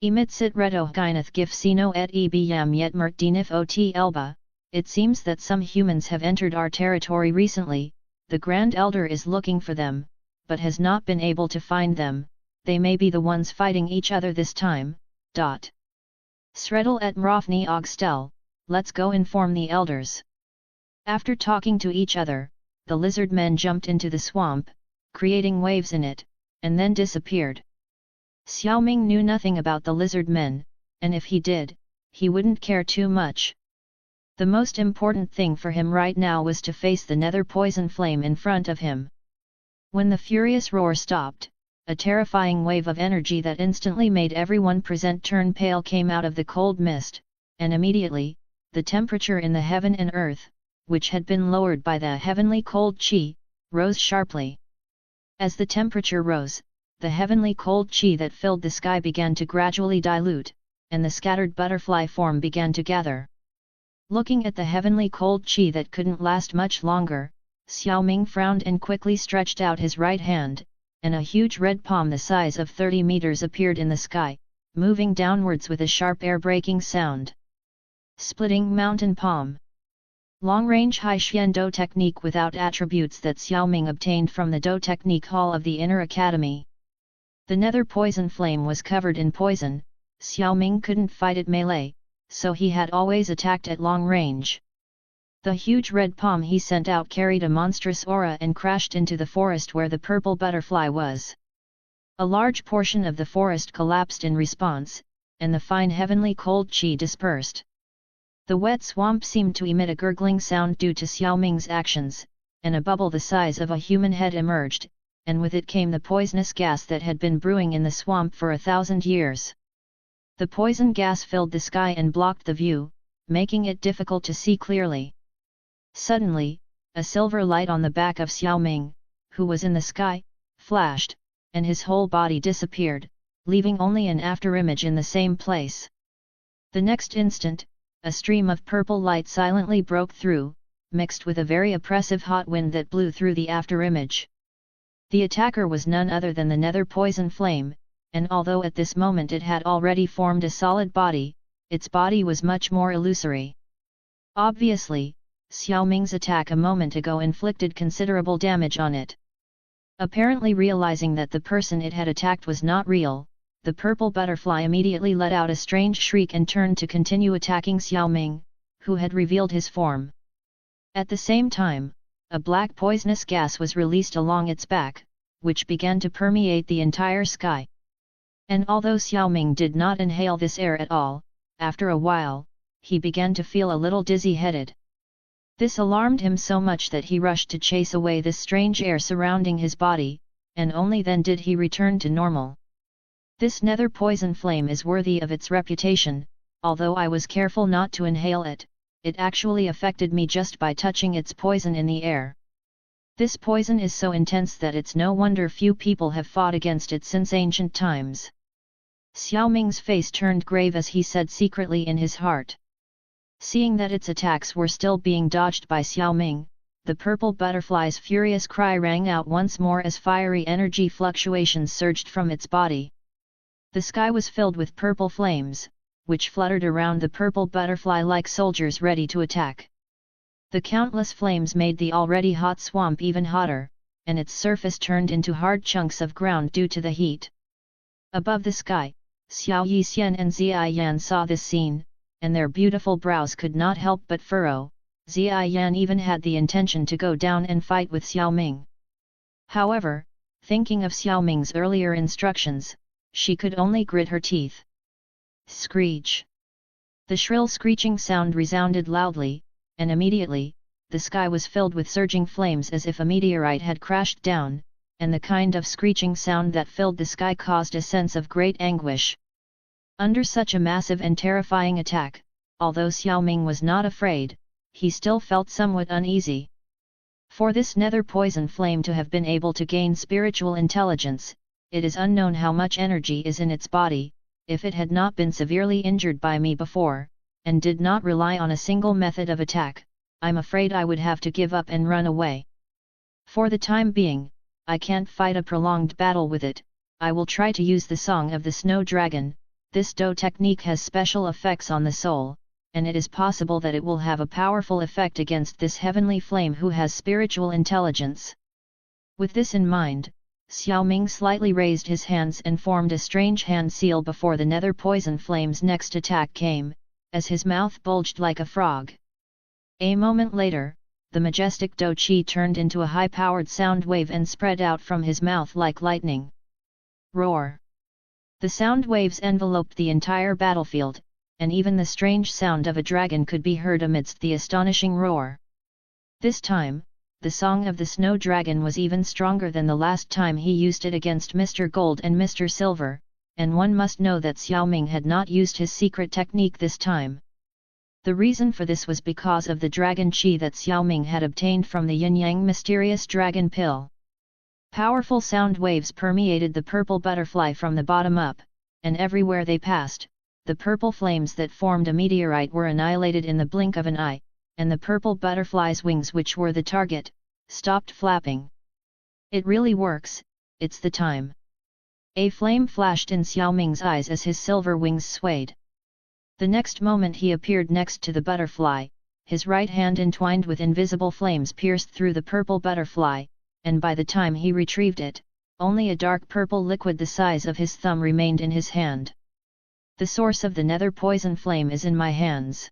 Emitsit reto gynath gif sino et ebyam yet mert denif ot elba, it seems that some humans have entered our territory recently, the Grand Elder is looking for them, but has not been able to find them, they may be the ones fighting each other this time. Sredel et Mrofni Ogstel, let's go inform the elders. After talking to each other, the lizard men jumped into the swamp, creating waves in it, and then disappeared. Xiao Ming knew nothing about the lizard men, and if he did, he wouldn't care too much. The most important thing for him right now was to face the nether poison flame in front of him. When the furious roar stopped, a terrifying wave of energy that instantly made everyone present turn pale came out of the cold mist, and immediately, the temperature in the heaven and earth, which had been lowered by the heavenly cold qi, rose sharply. As the temperature rose, the heavenly cold qi that filled the sky began to gradually dilute, and the scattered butterfly form began to gather. Looking at the heavenly cold qi that couldn't last much longer, Xiao Ming frowned and quickly stretched out his right hand, and a huge red palm the size of 30 meters appeared in the sky, moving downwards with a sharp air-breaking sound. Splitting Mountain Palm. Long-range Hai Xian Do technique without attributes that Xiao Ming obtained from the Do Technique Hall of the Inner Academy. The nether poison flame was covered in poison, Xiao Ming couldn't fight it melee, so he had always attacked at long range. The huge red palm he sent out carried a monstrous aura and crashed into the forest where the purple butterfly was. A large portion of the forest collapsed in response, and the fine heavenly cold qi dispersed. The wet swamp seemed to emit a gurgling sound due to Xiao Ming's actions, and a bubble the size of a human head emerged, and with it came the poisonous gas that had been brewing in the swamp for 1,000 years. The poison gas filled the sky and blocked the view, making it difficult to see clearly. Suddenly, a silver light on the back of Xiao Ming, who was in the sky, flashed, and his whole body disappeared, leaving only an afterimage in the same place. The next instant, a stream of purple light silently broke through, mixed with a very oppressive hot wind that blew through the afterimage. The attacker was none other than the nether poison flame, and although at this moment it had already formed a solid body, its body was much more illusory. Obviously, Xiao Ming's attack a moment ago inflicted considerable damage on it. Apparently realizing that the person it had attacked was not real, the purple butterfly immediately let out a strange shriek and turned to continue attacking Xiao Ming, who had revealed his form. At the same time, a black poisonous gas was released along its back, which began to permeate the entire sky. And although Xiao Ming did not inhale this air at all, after a while, he began to feel a little dizzy-headed. This alarmed him so much that he rushed to chase away this strange air surrounding his body, and only then did he return to normal. This nether poison flame is worthy of its reputation, although I was careful not to inhale it, it actually affected me just by touching its poison in the air. This poison is so intense that it's no wonder few people have fought against it since ancient times. Xiao Ming's face turned grave as he said secretly in his heart. Seeing that its attacks were still being dodged by Xiao Ming, the purple butterfly's furious cry rang out once more as fiery energy fluctuations surged from its body. The sky was filled with purple flames, which fluttered around the purple butterfly like soldiers ready to attack. The countless flames made the already hot swamp even hotter, and its surface turned into hard chunks of ground due to the heat. Above the sky, Xiao Yixian and Ziyan saw this scene, and their beautiful brows could not help but furrow. Ziyan even had the intention to go down and fight with Xiao Ming. However, thinking of Xiao Ming's earlier instructions, she could only grit her teeth. Screech! The shrill screeching sound resounded loudly, and immediately, the sky was filled with surging flames as if a meteorite had crashed down, and the kind of screeching sound that filled the sky caused a sense of great anguish. Under such a massive and terrifying attack, although Xiao Ming was not afraid, he still felt somewhat uneasy. For this nether poison flame to have been able to gain spiritual intelligence, it is unknown how much energy is in its body. If it had not been severely injured by me before, and did not rely on a single method of attack, I'm afraid I would have to give up and run away. For the time being, I can't fight a prolonged battle with it. I will try to use the Song of the Snow Dragon. This Do technique has special effects on the soul, and it is possible that it will have a powerful effect against this heavenly flame who has spiritual intelligence. With this in mind, Xiao Ming slightly raised his hands and formed a strange hand seal before the nether poison flame's next attack came, as his mouth bulged like a frog. A moment later, the majestic Do Chi turned into a high-powered sound wave and spread out from his mouth like lightning. Roar! The sound waves enveloped the entire battlefield, and even the strange sound of a dragon could be heard amidst the astonishing roar. This time, the song of the snow dragon was even stronger than the last time he used it against Mr. Gold and Mr. Silver, and one must know that Xiao Ming had not used his secret technique this time. The reason for this was because of the dragon chi that Xiao Ming had obtained from the yin-yang mysterious dragon pill. Powerful sound waves permeated the purple butterfly from the bottom up, and everywhere they passed, the purple flames that formed a meteorite were annihilated in the blink of an eye, and the purple butterfly's wings, which were the target, stopped flapping. It really works, it's the time. A flame flashed in Xiao Ming's eyes as his silver wings swayed. The next moment he appeared next to the butterfly, his right hand entwined with invisible flames pierced through the purple butterfly, and by the time he retrieved it, only a dark purple liquid the size of his thumb remained in his hand. The source of the nether poison flame is in my hands.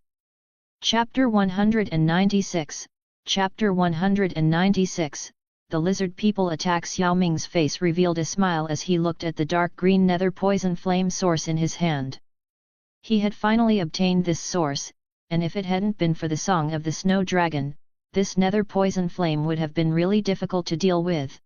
Chapter 196, Chapter 196, The Lizard People Attack. Xiao Ming's face revealed a smile as he looked at the dark green nether poison flame source in his hand. He had finally obtained this source, and if it hadn't been for the song of the snow dragon, this nether poison flame would have been really difficult to deal with.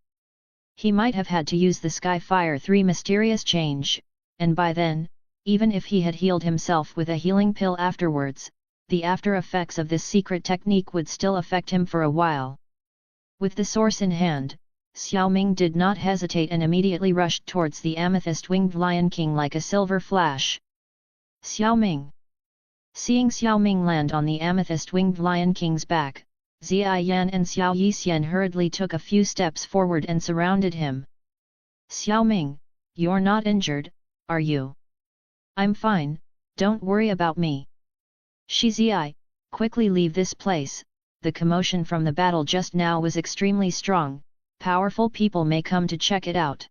He might have had to use the Skyfire 3 mysterious change, and by then, even if he had healed himself with a healing pill afterwards, the after effects of this secret technique would still affect him for a while. With the source in hand, Xiao Ming did not hesitate and immediately rushed towards the amethyst-winged Lion King like a silver flash. Xiao Ming! Seeing Xiao Ming land on the amethyst-winged Lion King's back, Zia Yan and Xiao Yixian hurriedly took a few steps forward and surrounded him. Xiao Ming, you're not injured, are you? I'm fine, don't worry about me. Zia, quickly leave this place, the commotion from the battle just now was extremely strong, powerful people may come to check it out.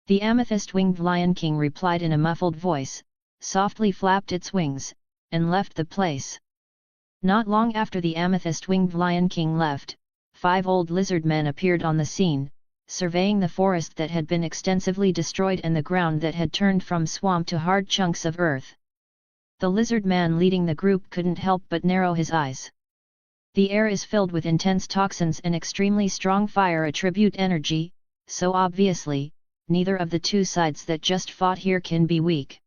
The amethyst-winged Lion King replied in a muffled voice, softly flapped its wings, and left the place. Not long after the amethyst-winged Lion King left, 5 old lizard men appeared on the scene, surveying the forest that had been extensively destroyed and the ground that had turned from swamp to hard chunks of earth. The lizard man leading the group couldn't help but narrow his eyes. The air is filled with intense toxins and extremely strong fire attribute energy, so obviously, neither of the two sides that just fought here can be weak.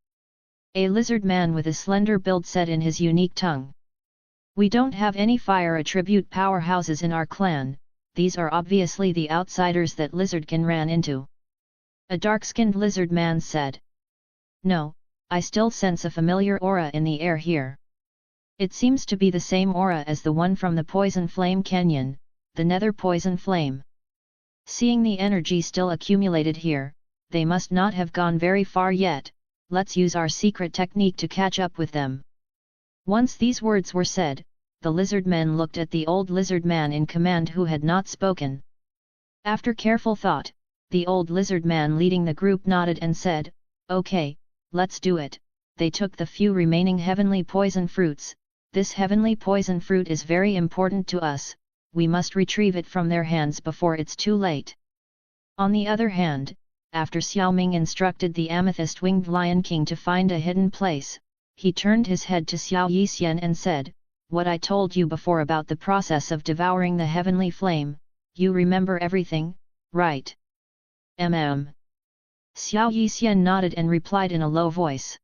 A lizard man with a slender build said in his unique tongue. We don't have any fire attribute powerhouses in our clan, these are obviously the outsiders that Lizardkin ran into. A dark-skinned lizard man said. No, I still sense a familiar aura in the air here. It seems to be the same aura as the one from the Poison Flame Canyon, the Nether Poison Flame. Seeing the energy still accumulated here, they must not have gone very far yet, let's use our secret technique to catch up with them. Once these words were said, the lizard men looked at the old lizard man in command who had not spoken. After careful thought, the old lizard man leading the group nodded and said, Okay, let's do it. They took the few remaining heavenly poison fruits. This heavenly poison fruit is very important to us, we must retrieve it from their hands before it's too late. On the other hand, after Xiao Ming instructed the amethyst-winged Lion King to find a hidden place, he turned his head to Xiao Yixian and said, What I told you before about the process of devouring the heavenly flame, you remember everything, right? Xiao Yixian nodded and replied in a low voice.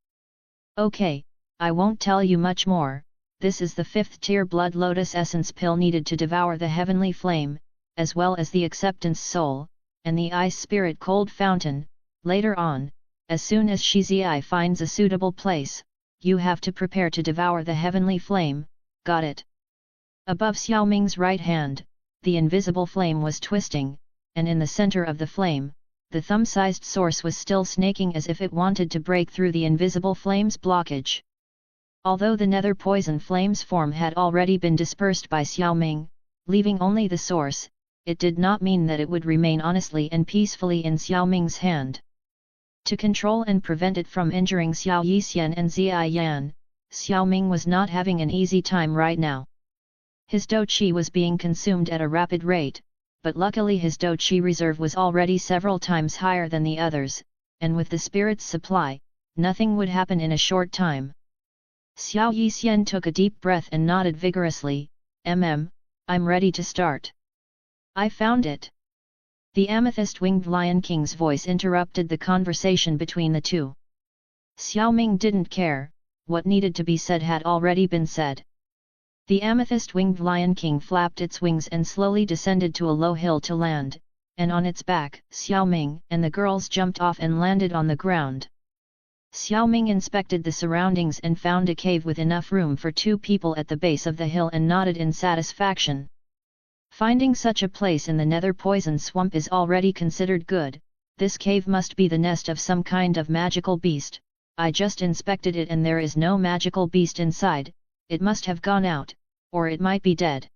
Okay, I won't tell you much more. This is the 5th tier blood lotus essence pill needed to devour the heavenly flame, as well as the acceptance soul, and the ice spirit cold fountain. Later on, as soon as Shizai finds a suitable place, you have to prepare to devour the heavenly flame, got it? Above Xiao Ming's right hand, the invisible flame was twisting, and in the center of the flame, the thumb-sized source was still snaking as if it wanted to break through the invisible flame's blockage. Although the nether poison flame's form had already been dispersed by Xiao Ming, leaving only the source, it did not mean that it would remain honestly and peacefully in Xiao Ming's hand. To control and prevent it from injuring Xiao Yixian and Zia Yan, Xiao Ming was not having an easy time right now. His dou qi was being consumed at a rapid rate, but luckily his dou qi reserve was already several times higher than the others, and with the spirit's supply, nothing would happen in a short time. Xiao Yixian took a deep breath and nodded vigorously, I'm ready to start. I found it. The amethyst-winged Lion King's voice interrupted the conversation between the two. Xiao Ming didn't care, what needed to be said had already been said. The amethyst-winged Lion King flapped its wings and slowly descended to a low hill to land, and on its back, Xiao Ming and the girls jumped off and landed on the ground. Xiao Ming inspected the surroundings and found a cave with enough room for 2 people at the base of the hill and nodded in satisfaction. Finding such a place in the nether poison swamp is already considered good. This cave must be the nest of some kind of magical beast. I just inspected it and there is no magical beast inside. It must have gone out, or it might be dead.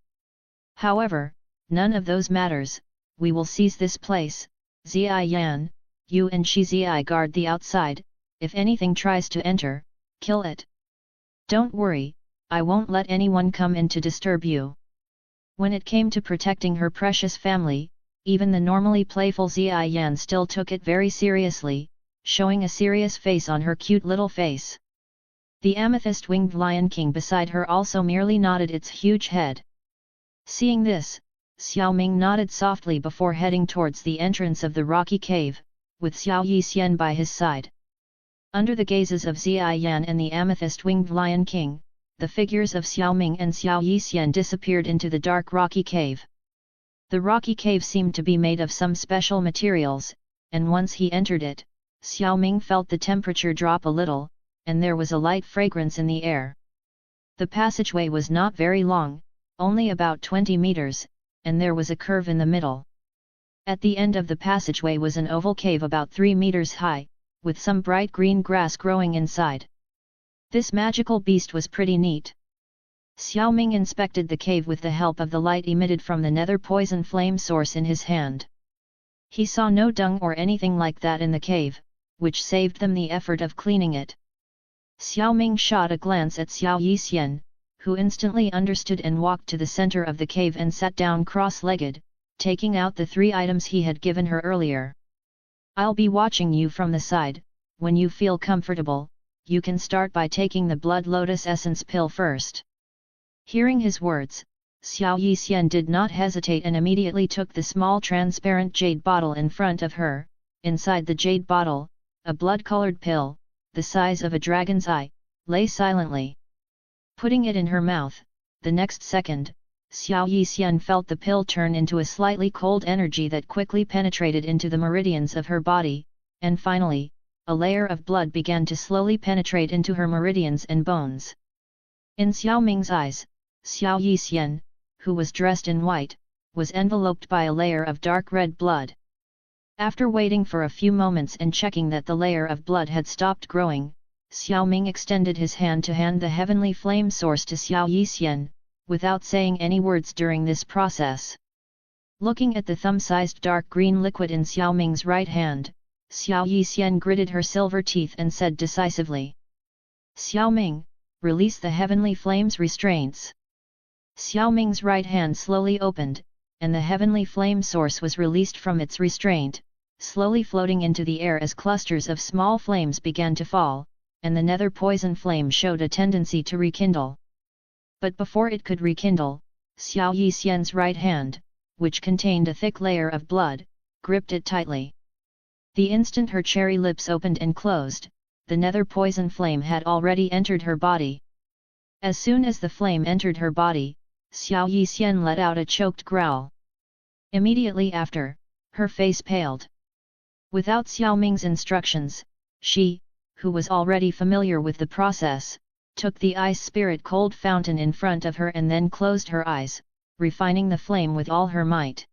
However, none of those matters. We will seize this place. Ziai Yan, you and Shi Ziai guard the outside. If anything tries to enter, kill it. Don't worry, I won't let anyone come in to disturb you. When it came to protecting her precious family, even the normally playful Ziai Yan still took it very seriously, showing a serious face on her cute little face. The amethyst-winged Lion King beside her also merely nodded its huge head. Seeing this, Xiao Ming nodded softly before heading towards the entrance of the rocky cave, with Xiao Yixian by his side. Under the gazes of Ziai Yan and the amethyst-winged Lion King, the figures of Xiao Ming and Xiao Yixian disappeared into the dark rocky cave. The rocky cave seemed to be made of some special materials, and once he entered it, Xiao Ming felt the temperature drop a little, and there was a light fragrance in the air. The passageway was not very long, only about 20 meters, and there was a curve in the middle. At the end of the passageway was an oval cave about 3 meters high, with some bright green grass growing inside. This magical beast was pretty neat. Xiao Ming inspected the cave with the help of the light emitted from the nether poison flame source in his hand. He saw no dung or anything like that in the cave, which saved them the effort of cleaning it. Xiao Ming shot a glance at Xiao Yixian, who instantly understood and walked to the center of the cave and sat down cross-legged, taking out the 3 items he had given her earlier. I'll be watching you from the side. When you feel comfortable, you can start by taking the blood lotus essence pill first. Hearing his words, Xiao Yixian did not hesitate and immediately took the small transparent jade bottle in front of her. Inside the jade bottle, a blood-colored pill, the size of a dragon's eye, lay silently. Putting it in her mouth, the next second, Xiao Yixian felt the pill turn into a slightly cold energy that quickly penetrated into the meridians of her body, and finally, a layer of blood began to slowly penetrate into her meridians and bones. In Xiao Ming's eyes, Xiao Yixian, who was dressed in white, was enveloped by a layer of dark red blood. After waiting for a few moments and checking that the layer of blood had stopped growing, Xiao Ming extended his hand to hand the heavenly flame source to Xiao Yixian, without saying any words during this process. Looking at the thumb-sized dark green liquid in Xiao Ming's right hand, Xiao Yixian gritted her silver teeth and said decisively, "Xiao Ming, release the heavenly flame's restraints." Xiao Ming's right hand slowly opened, and the heavenly flame source was released from its restraint, slowly floating into the air as clusters of small flames began to fall, and the nether poison flame showed a tendency to rekindle. But before it could rekindle, Xiao Yixian's right hand, which contained a thick layer of blood, gripped it tightly. The instant her cherry lips opened and closed, the nether poison flame had already entered her body. As soon as the flame entered her body, Xiao Yixian let out a choked growl. Immediately after, her face paled. Without Xiao Ming's instructions, she, who was already familiar with the process, took the ice spirit cold fountain in front of her and then closed her eyes, refining the flame with all her might.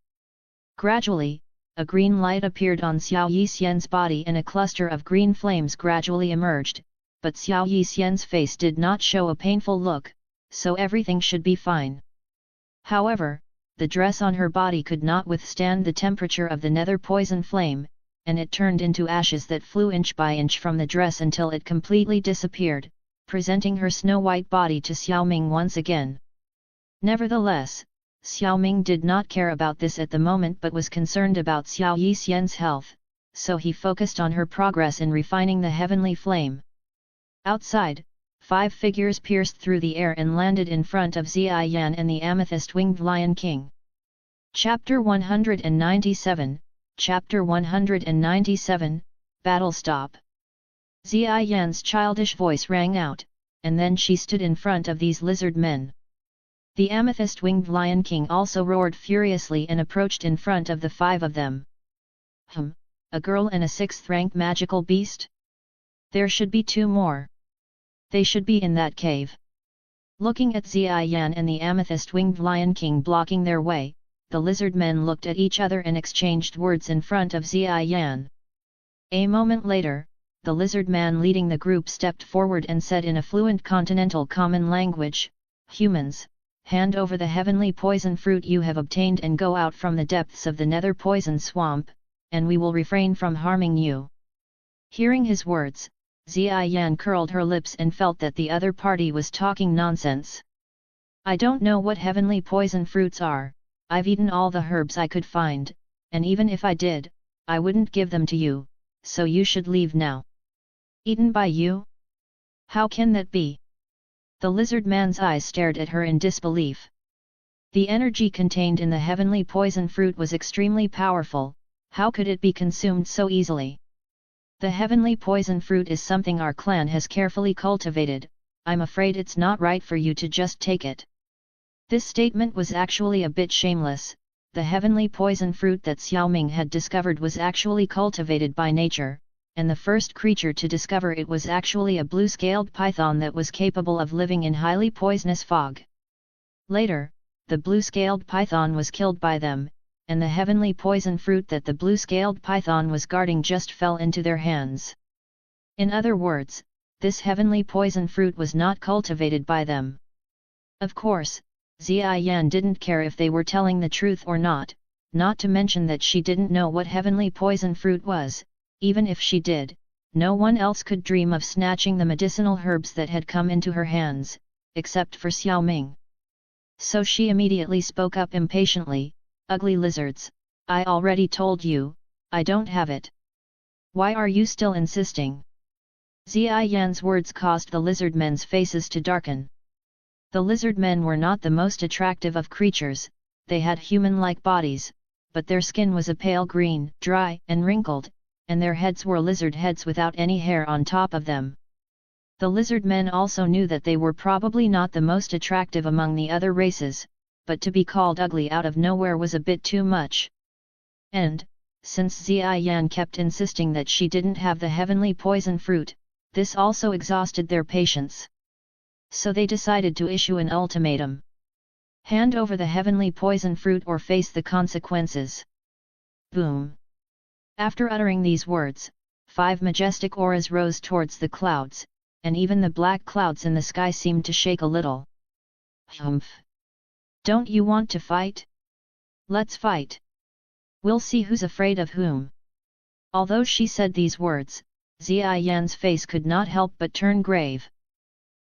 Gradually, a green light appeared on Xiao Yixian's body and a cluster of green flames gradually emerged, but Xiao Yixian's face did not show a painful look, so everything should be fine. However, the dress on her body could not withstand the temperature of the nether poison flame, and it turned into ashes that flew inch by inch from the dress until it completely disappeared, presenting her snow-white body to Xiao Ming once again. Nevertheless, Xiao Ming did not care about this at the moment but was concerned about Xiao Yixian's health, so he focused on her progress in refining the heavenly flame. Outside, 5 figures pierced through the air and landed in front of Ziyan and the amethyst-winged Lion King. Chapter 197, Chapter 197, Battle Stop. Ziyan's childish voice rang out, and then she stood in front of these lizard men. The amethyst-winged Lion King also roared furiously and approached in front of the 5 of them. A girl and a 6th-rank magical beast? There should be 2 more. They should be in that cave. Looking at Ziyan and the amethyst-winged Lion King blocking their way, the lizard men looked at each other and exchanged words in front of Ziyan. A moment later, the lizard man leading the group stepped forward and said in a fluent continental common language, "Humans, hand over the heavenly poison fruit you have obtained and go out from the depths of the nether poison swamp, and we will refrain from harming you." Hearing his words, Ziyan curled her lips and felt that the other party was talking nonsense. "I don't know what heavenly poison fruits are. I've eaten all the herbs I could find, and even if I did, I wouldn't give them to you, so you should leave now." "Eaten by you? How can that be?" The lizard man's eyes stared at her in disbelief. The energy contained in the heavenly poison fruit was extremely powerful. How could it be consumed so easily? "The heavenly poison fruit is something our clan has carefully cultivated. I'm afraid it's not right for you to just take it." This statement was actually a bit shameless. The heavenly poison fruit that Xiao Ming had discovered was actually cultivated by nature, and the first creature to discover it was actually a blue-scaled python that was capable of living in highly poisonous fog. Later, the blue-scaled python was killed by them, and the heavenly poison fruit that the blue-scaled python was guarding just fell into their hands. In other words, this heavenly poison fruit was not cultivated by them. Of course, Ziyan didn't care if they were telling the truth or not to mention that she didn't know what heavenly poison fruit was. Even if she did, no one else could dream of snatching the medicinal herbs that had come into her hands, except for Xiao Ming. So she immediately spoke up impatiently, "Ugly lizards, I already told you, I don't have it. Why are you still insisting?" Ziyan's words caused the lizard men's faces to darken. The lizard men were not the most attractive of creatures, they had human-like bodies, but their skin was a pale green, dry and wrinkled, and their heads were lizard heads without any hair on top of them. The lizard men also knew that they were probably not the most attractive among the other races, but to be called ugly out of nowhere was a bit too much. And, since Ziyan kept insisting that she didn't have the heavenly poison fruit, this also exhausted their patience. So they decided to issue an ultimatum. Hand over the heavenly poison fruit or face the consequences. Boom! After uttering these words, 5 majestic auras rose towards the clouds, and even the black clouds in the sky seemed to shake a little. Humph! Don't you want to fight? Let's fight! We'll see who's afraid of whom. Although she said these words, Ziyan's face could not help but turn grave.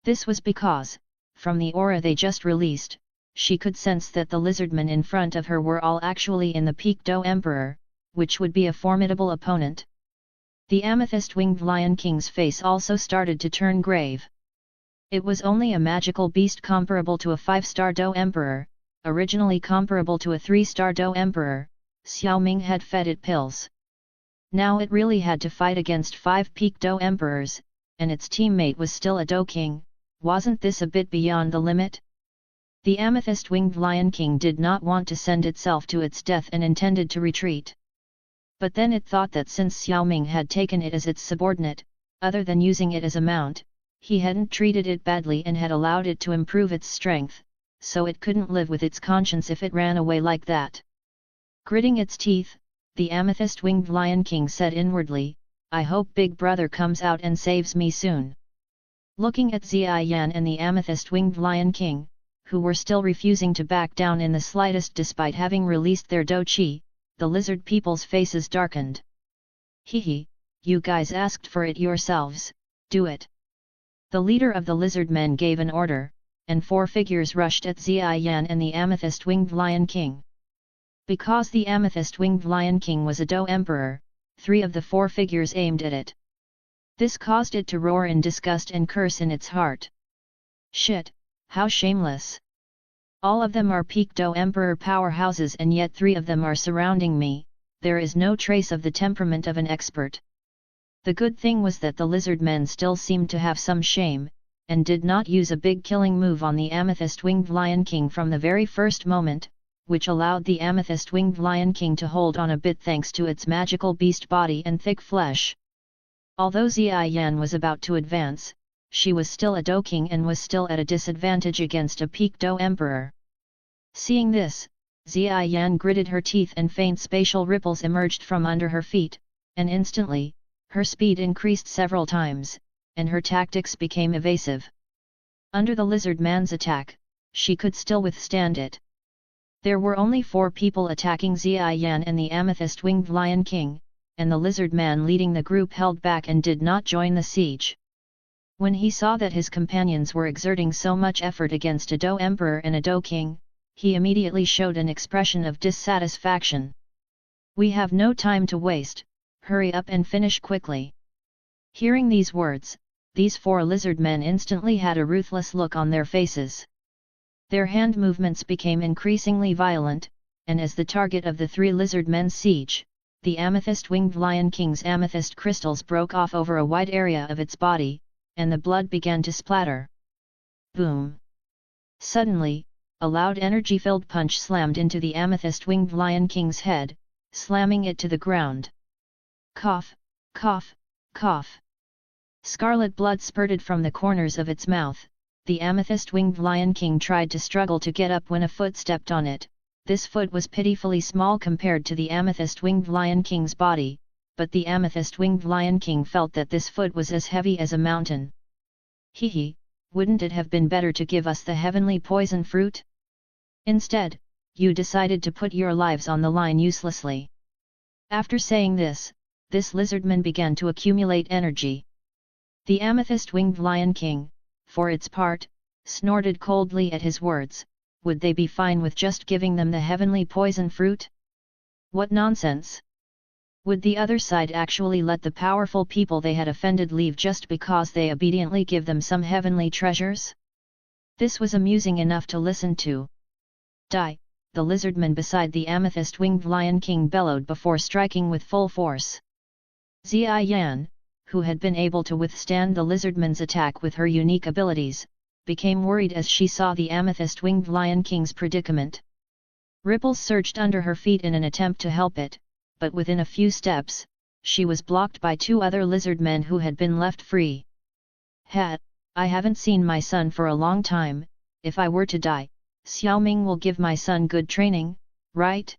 This was because, from the aura they just released, she could sense that the lizardmen in front of her were all actually in the Peak Do Emperor, which would be a formidable opponent. The amethyst-winged Lion King's face also started to turn grave. It was only a magical beast comparable to a 5-star Do Emperor, originally comparable to a 3-star Do Emperor. Xiao Ming had fed it pills. Now it really had to fight against 5 Peak Do Emperors, and its teammate was still a Do King. Wasn't this a bit beyond the limit? The amethyst-winged Lion King did not want to send itself to its death and intended to retreat. But then it thought that since Xiao Ming had taken it as its subordinate, other than using it as a mount, he hadn't treated it badly and had allowed it to improve its strength, so it couldn't live with its conscience if it ran away like that. Gritting its teeth, the amethyst-winged Lion King said inwardly, "I hope Big Brother comes out and saves me soon." Looking at Ziyan and the amethyst-winged Lion King, who were still refusing to back down in the slightest despite having released their Do Chi, the lizard people's faces darkened. "Hehe, you guys asked for it yourselves, do it." The leader of the lizard men gave an order, and 4 figures rushed at Xiao and the Amethyst-Winged Lion King. Because the Amethyst-Winged Lion King was a Dou Emperor, 3 of the 4 figures aimed at it. This caused it to roar in disgust and curse in its heart. Shit, how shameless! All of them are peak Dou Emperor powerhouses and yet 3 of them are surrounding me, there is no trace of the temperament of an expert. The good thing was that the lizard men still seemed to have some shame, and did not use a big killing move on the Amethyst-Winged Lion King from the very first moment, which allowed the Amethyst-Winged Lion King to hold on a bit thanks to its magical beast body and thick flesh. Although Xiao was about to advance, she was still a Dou King and was still at a disadvantage against a peak Dou Emperor. Seeing this, Xiao gritted her teeth and faint spatial ripples emerged from under her feet, and instantly, her speed increased several times, and her tactics became evasive. Under the lizard man's attack, she could still withstand it. There were only 4 people attacking Xiao and the Amethyst-Winged Lion King, and the lizard man leading the group held back and did not join the siege. When he saw that his companions were exerting so much effort against a Dou Emperor and a Dou King, he immediately showed an expression of dissatisfaction. "We have no time to waste, hurry up and finish quickly." Hearing these words, these 4 lizard men instantly had a ruthless look on their faces. Their hand movements became increasingly violent, and as the target of the 3 lizard men's siege, the Amethyst-Winged Lion King's amethyst crystals broke off over a wide area of its body, and the blood began to splatter. Boom! Suddenly, a loud energy-filled punch slammed into the Amethyst-Winged Lion King's head, slamming it to the ground. Cough, cough, cough. Scarlet blood spurted from the corners of its mouth. The Amethyst-Winged Lion King tried to struggle to get up when a foot stepped on it. This foot was pitifully small compared to the Amethyst-Winged Lion King's body, but the Amethyst-Winged Lion King felt that this foot was as heavy as a mountain. Hee, wouldn't it have been better to give us the heavenly poison fruit? Instead, you decided to put your lives on the line uselessly. After saying this lizardman began to accumulate energy. The Amethyst-Winged Lion King, for its part, snorted coldly at his words. Would they be fine with just giving them the heavenly poison fruit? What nonsense! Would the other side actually let the powerful people they had offended leave just because they obediently give them some heavenly treasures? This was amusing enough to listen to. Die! The lizardman beside the Amethyst-Winged Lion King bellowed before striking with full force. Xiao, who had been able to withstand the lizardman's attack with her unique abilities, became worried as she saw the Amethyst-Winged Lion King's predicament. Ripples surged under her feet in an attempt to help it, but within a few steps, she was blocked by 2 other lizard men who had been left free. I haven't seen my son for a long time. If I were to die, Xiao Ming will give my son good training, right?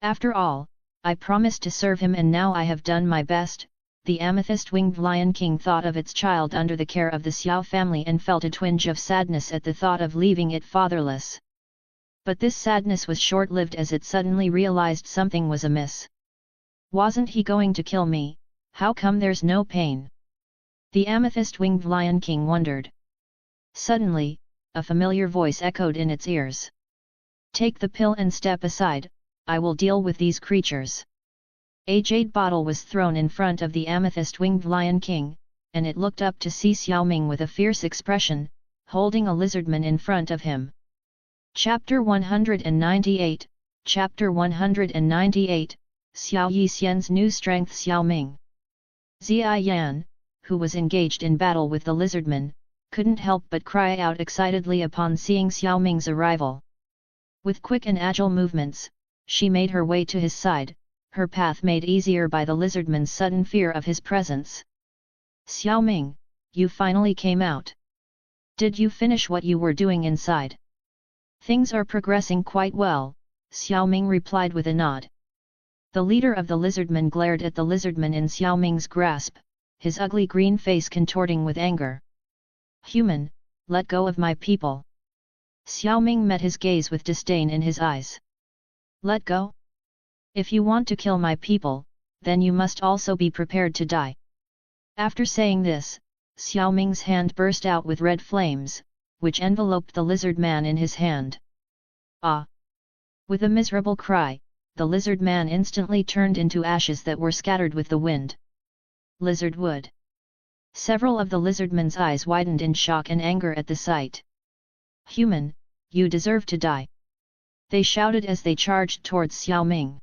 After all, I promised to serve him and now I have done my best. The Amethyst-Winged Lion King thought of its child under the care of the Xiao family and felt a twinge of sadness at the thought of leaving it fatherless. But this sadness was short-lived as it suddenly realized something was amiss. Wasn't he going to kill me? How come there's no pain? The Amethyst-Winged Lion King wondered. Suddenly, a familiar voice echoed in its ears. Take the pill and step aside, I will deal with these creatures. A jade bottle was thrown in front of the Amethyst-Winged Lion King, and it looked up to see Xiao Ming with a fierce expression, holding a lizardman in front of him. Chapter 198, Chapter 198, Xiao Yixian's new strength. Xiao Ming. Xiao, who was engaged in battle with the lizardman, couldn't help but cry out excitedly upon seeing Xiao Ming's arrival. With quick and agile movements, she made her way to his side, her path made easier by the lizardman's sudden fear of his presence. Xiao Ming, you finally came out. Did you finish what you were doing inside? Things are progressing quite well, Xiao Ming replied with a nod. The leader of the lizardmen glared at the lizardman in Xiao Ming's grasp, his ugly green face contorting with anger. Human, let go of my people. Xiao Ming met his gaze with disdain in his eyes. Let go? If you want to kill my people, then you must also be prepared to die. After saying this, Xiao Ming's hand burst out with red flames, which enveloped the lizard man in his hand. Ah! With a miserable cry, the lizard man instantly turned into ashes that were scattered with the wind. Lizard wood. Several of the lizardmen's eyes widened in shock and anger at the sight. Human, you deserve to die! They shouted as they charged towards Xiao Ming.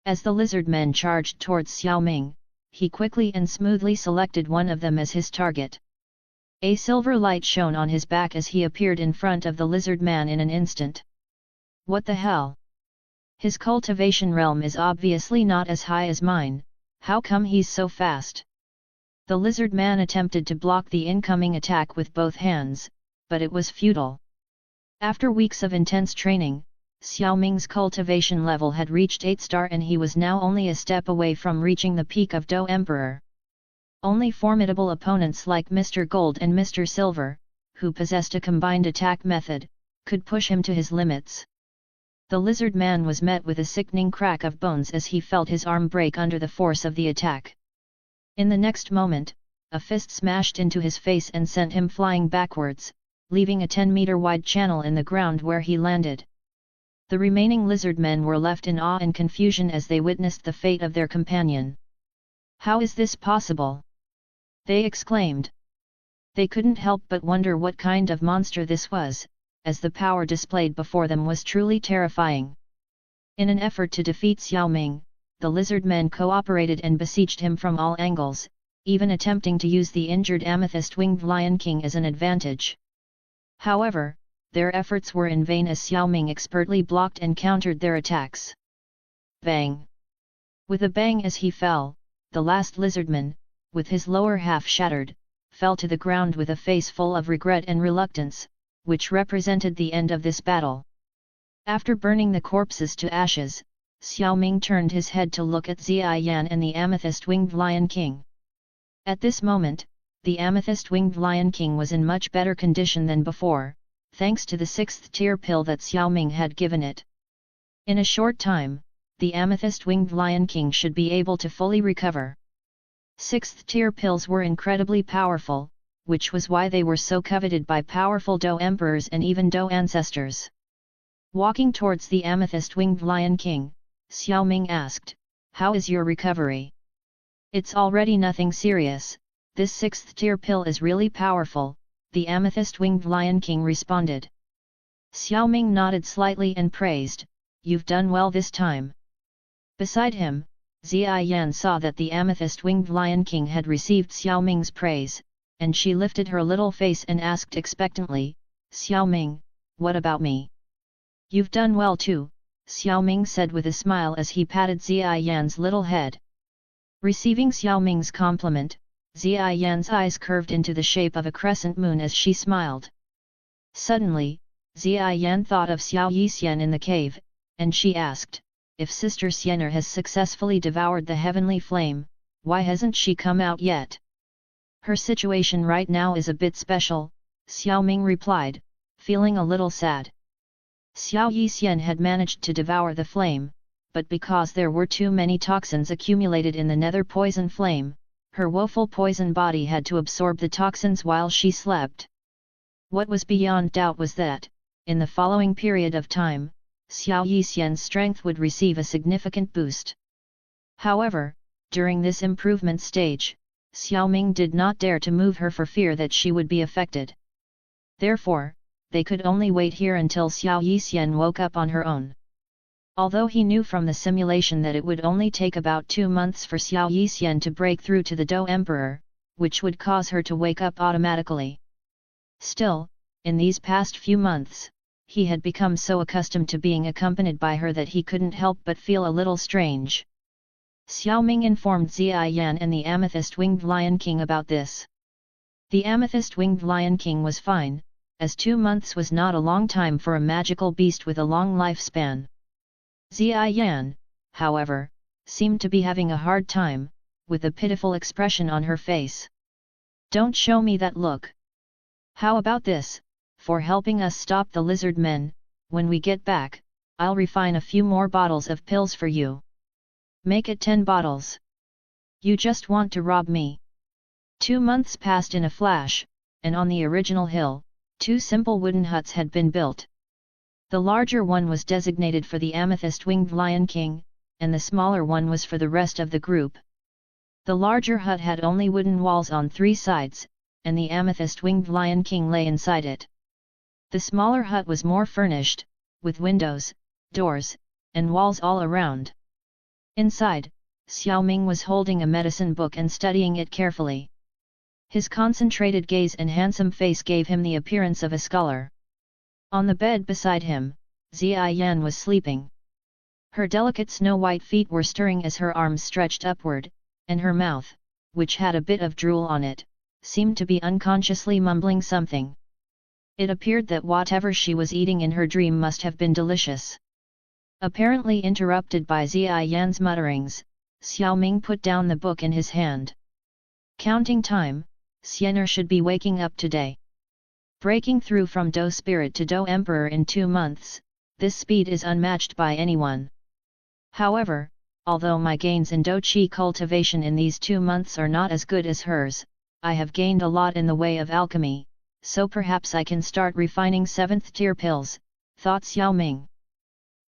As the lizard men charged towards Xiao Ming, he quickly and smoothly selected one of them as his target. A silver light shone on his back as he appeared in front of the lizard man in an instant. What the hell? His cultivation realm is obviously not as high as mine, how come he's so fast? The lizard man attempted to block the incoming attack with both hands, but it was futile. After weeks of intense training, Xiao Ming's cultivation level had reached 8-star and he was now only a step away from reaching the peak of Do Emperor. Only formidable opponents like Mr. Gold and Mr. Silver, who possessed a combined attack method, could push him to his limits. The lizard man was met with a sickening crack of bones as he felt his arm break under the force of the attack. In the next moment, a fist smashed into his face and sent him flying backwards, leaving a 10-meter wide channel in the ground where he landed. The remaining lizard men were left in awe and confusion as they witnessed the fate of their companion. How is this possible? They exclaimed. They couldn't help but wonder what kind of monster this was, as the power displayed before them was truly terrifying. In an effort to defeat Xiao Ming, the lizard men cooperated and besieged him from all angles, even attempting to use the injured amethyst-winged Lion King as an advantage. However, their efforts were in vain as Xiao Ming expertly blocked and countered their attacks. Bang! With a bang as he fell, the last lizardman, with his lower half shattered, fell to the ground with a face full of regret and reluctance, which represented the end of this battle. After burning the corpses to ashes, Xiao Ming turned his head to look at Ziyan and the amethyst-winged Lion King. At this moment, the amethyst-winged Lion King was in much better condition than before, thanks to the 6th-tier pill that Xiao Ming had given it. In a short time, the amethyst-winged Lion King should be able to fully recover. 6th-tier pills were incredibly powerful, which was why they were so coveted by powerful Do Emperors and even Do Ancestors. Walking towards the amethyst-winged Lion King, Xiao Ming asked, "How is your recovery?" "It's already nothing serious, this 6th-tier pill is really powerful," the amethyst-winged Lion King responded. Xiao Ming nodded slightly and praised, "You've done well this time." Beside him, Ziyan saw that the amethyst-winged Lion King had received Xiao Ming's praise, and she lifted her little face and asked expectantly, "Xiao Ming, what about me?" "You've done well too," Xiao Ming said with a smile as he patted Ziyan's little head. Receiving Xiao Ming's compliment, Ziyan's eyes curved into the shape of a crescent moon as she smiled. Suddenly, Ziyan thought of Xiao Yixian in the cave, and she asked, "If Sister Xiener has successfully devoured the heavenly flame, why hasn't she come out yet?" "Her situation right now is a bit special," Xiao Ming replied, feeling a little sad. Xiao Yixian had managed to devour the flame, but because there were too many toxins accumulated in the nether poison flame, her woeful poison body had to absorb the toxins while she slept. What was beyond doubt was that, in the following period of time, Xiao Yixian's strength would receive a significant boost. However, during this improvement stage, Xiao Ming did not dare to move her for fear that she would be affected. Therefore, they could only wait here until Xiao Yixian woke up on her own. Although he knew from the simulation that it would only take about 2 months for Xiao Yixian to break through to the Do Emperor, which would cause her to wake up automatically. Still, in these past few months, he had become so accustomed to being accompanied by her that he couldn't help but feel a little strange. Xiao Ming informed Ziyan and the amethyst-winged Lion King about this. The amethyst-winged Lion King was fine, as 2 months was not a long time for a magical beast with a long lifespan. Ziyan, however, seemed to be having a hard time, with a pitiful expression on her face. "Don't show me that look. How about this, for helping us stop the lizard men, when we get back, I'll refine a few more bottles of pills for you. Make it 10 bottles. You just want to rob me." 2 months passed in a flash, and on the original hill, 2 simple wooden huts had been built. The larger one was designated for the amethyst-winged Lion King, and the smaller one was for the rest of the group. The larger hut had only wooden walls on 3 sides, and the amethyst-winged Lion King lay inside it. The smaller hut was more furnished, with windows, doors, and walls all around. Inside, Xiao Ming was holding a medicine book and studying it carefully. His concentrated gaze and handsome face gave him the appearance of a scholar. On the bed beside him, Ziyan was sleeping. Her delicate snow-white feet were stirring as her arms stretched upward, and her mouth, which had a bit of drool on it, seemed to be unconsciously mumbling something. It appeared that whatever she was eating in her dream must have been delicious. Apparently interrupted by Ziyan's mutterings, Xiao Ming put down the book in his hand. Counting time, Xianer should be waking up today. Breaking through from Do Spirit to Do Emperor in 2 months, this speed is unmatched by anyone. However, although my gains in Do Qi cultivation in these 2 months are not as good as hers, I have gained a lot in the way of alchemy, so perhaps I can start refining 7th tier pills, thought Xiao Ming.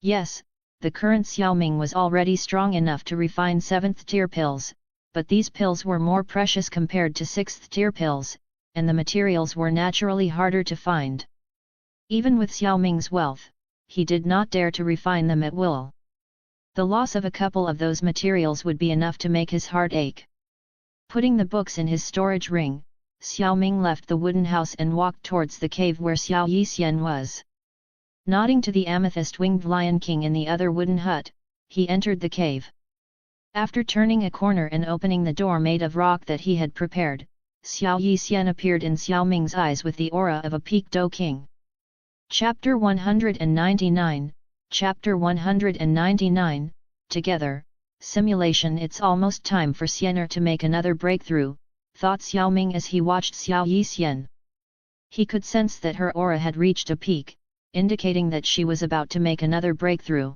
Yes, the current Xiao Ming was already strong enough to refine 7th tier pills, but these pills were more precious compared to 6th tier pills, and the materials were naturally harder to find. Even with Xiao Ming's wealth, he did not dare to refine them at will. The loss of a couple of those materials would be enough to make his heart ache. Putting the books in his storage ring, Xiao Ming left the wooden house and walked towards the cave where Xiao Yixian was. Nodding to the amethyst-winged Lion King in the other wooden hut, he entered the cave. After turning a corner and opening the door made of rock that he had prepared, Xiao Yixian appeared in Xiao Ming's eyes with the aura of a peak Do King. Chapter 199, Chapter 199, Together, Simulation. It's almost time for Xianer to make another breakthrough, thought Xiao Ming as he watched Xiao Yixian. He could sense that her aura had reached a peak, indicating that she was about to make another breakthrough.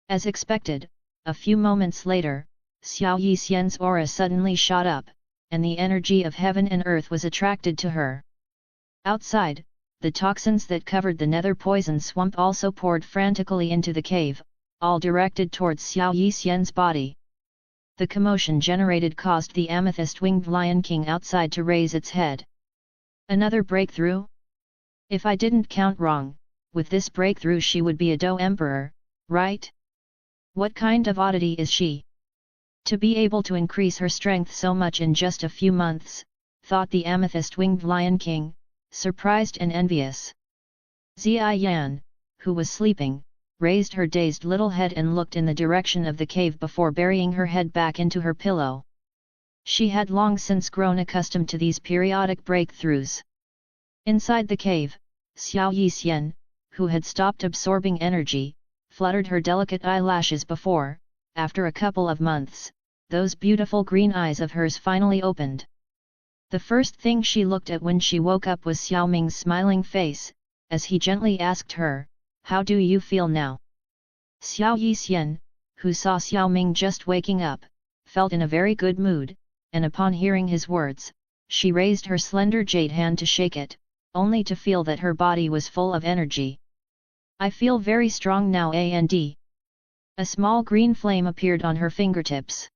As expected, a few moments later, Xiao Yixian's aura suddenly shot up, and the energy of heaven and earth was attracted to her. Outside, the toxins that covered the nether poison swamp also poured frantically into the cave, all directed towards Xiao Yixian's body. The commotion generated caused the amethyst-winged Lion King outside to raise its head. Another breakthrough? If I didn't count wrong, with this breakthrough she would be a Do Emperor, right? What kind of oddity is she? To be able to increase her strength so much in just a few months, thought the amethyst-winged Lion King, surprised and envious. Ziyan, who was sleeping, raised her dazed little head and looked in the direction of the cave before burying her head back into her pillow. She had long since grown accustomed to these periodic breakthroughs. Inside the cave, Xiao Yixian, who had stopped absorbing energy, fluttered her delicate eyelashes before, after a couple of months, those beautiful green eyes of hers finally opened. The first thing she looked at when she woke up was Xiao Ming's smiling face, as he gently asked her, "How do you feel now?" Xiao Yixian, who saw Xiao Ming just waking up, felt in a very good mood, and upon hearing his words, she raised her slender jade hand to shake it, only to feel that her body was full of energy. "I feel very strong now and." A small green flame appeared on her fingertips.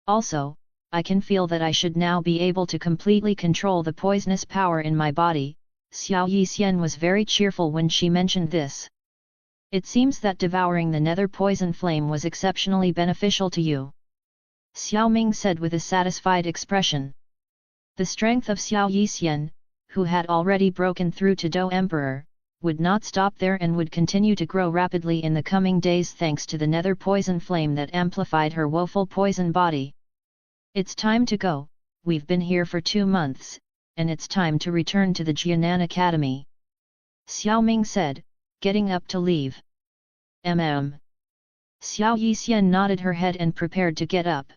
"Also, I can feel that I should now be able to completely control the poisonous power in my body." Xiao Yixian was very cheerful when she mentioned this. "It seems that devouring the nether poison flame was exceptionally beneficial to you," Xiao Ming said with a satisfied expression. The strength of Xiao Yixian, who had already broken through to Do Emperor, would not stop there and would continue to grow rapidly in the coming days thanks to the nether poison flame that amplified her woeful poison body. "It's time to go, we've been here for 2 months, and it's time to return to the Jianan Academy," Xiao Ming said, getting up to leave. Xiao Yixian nodded her head and prepared to get up.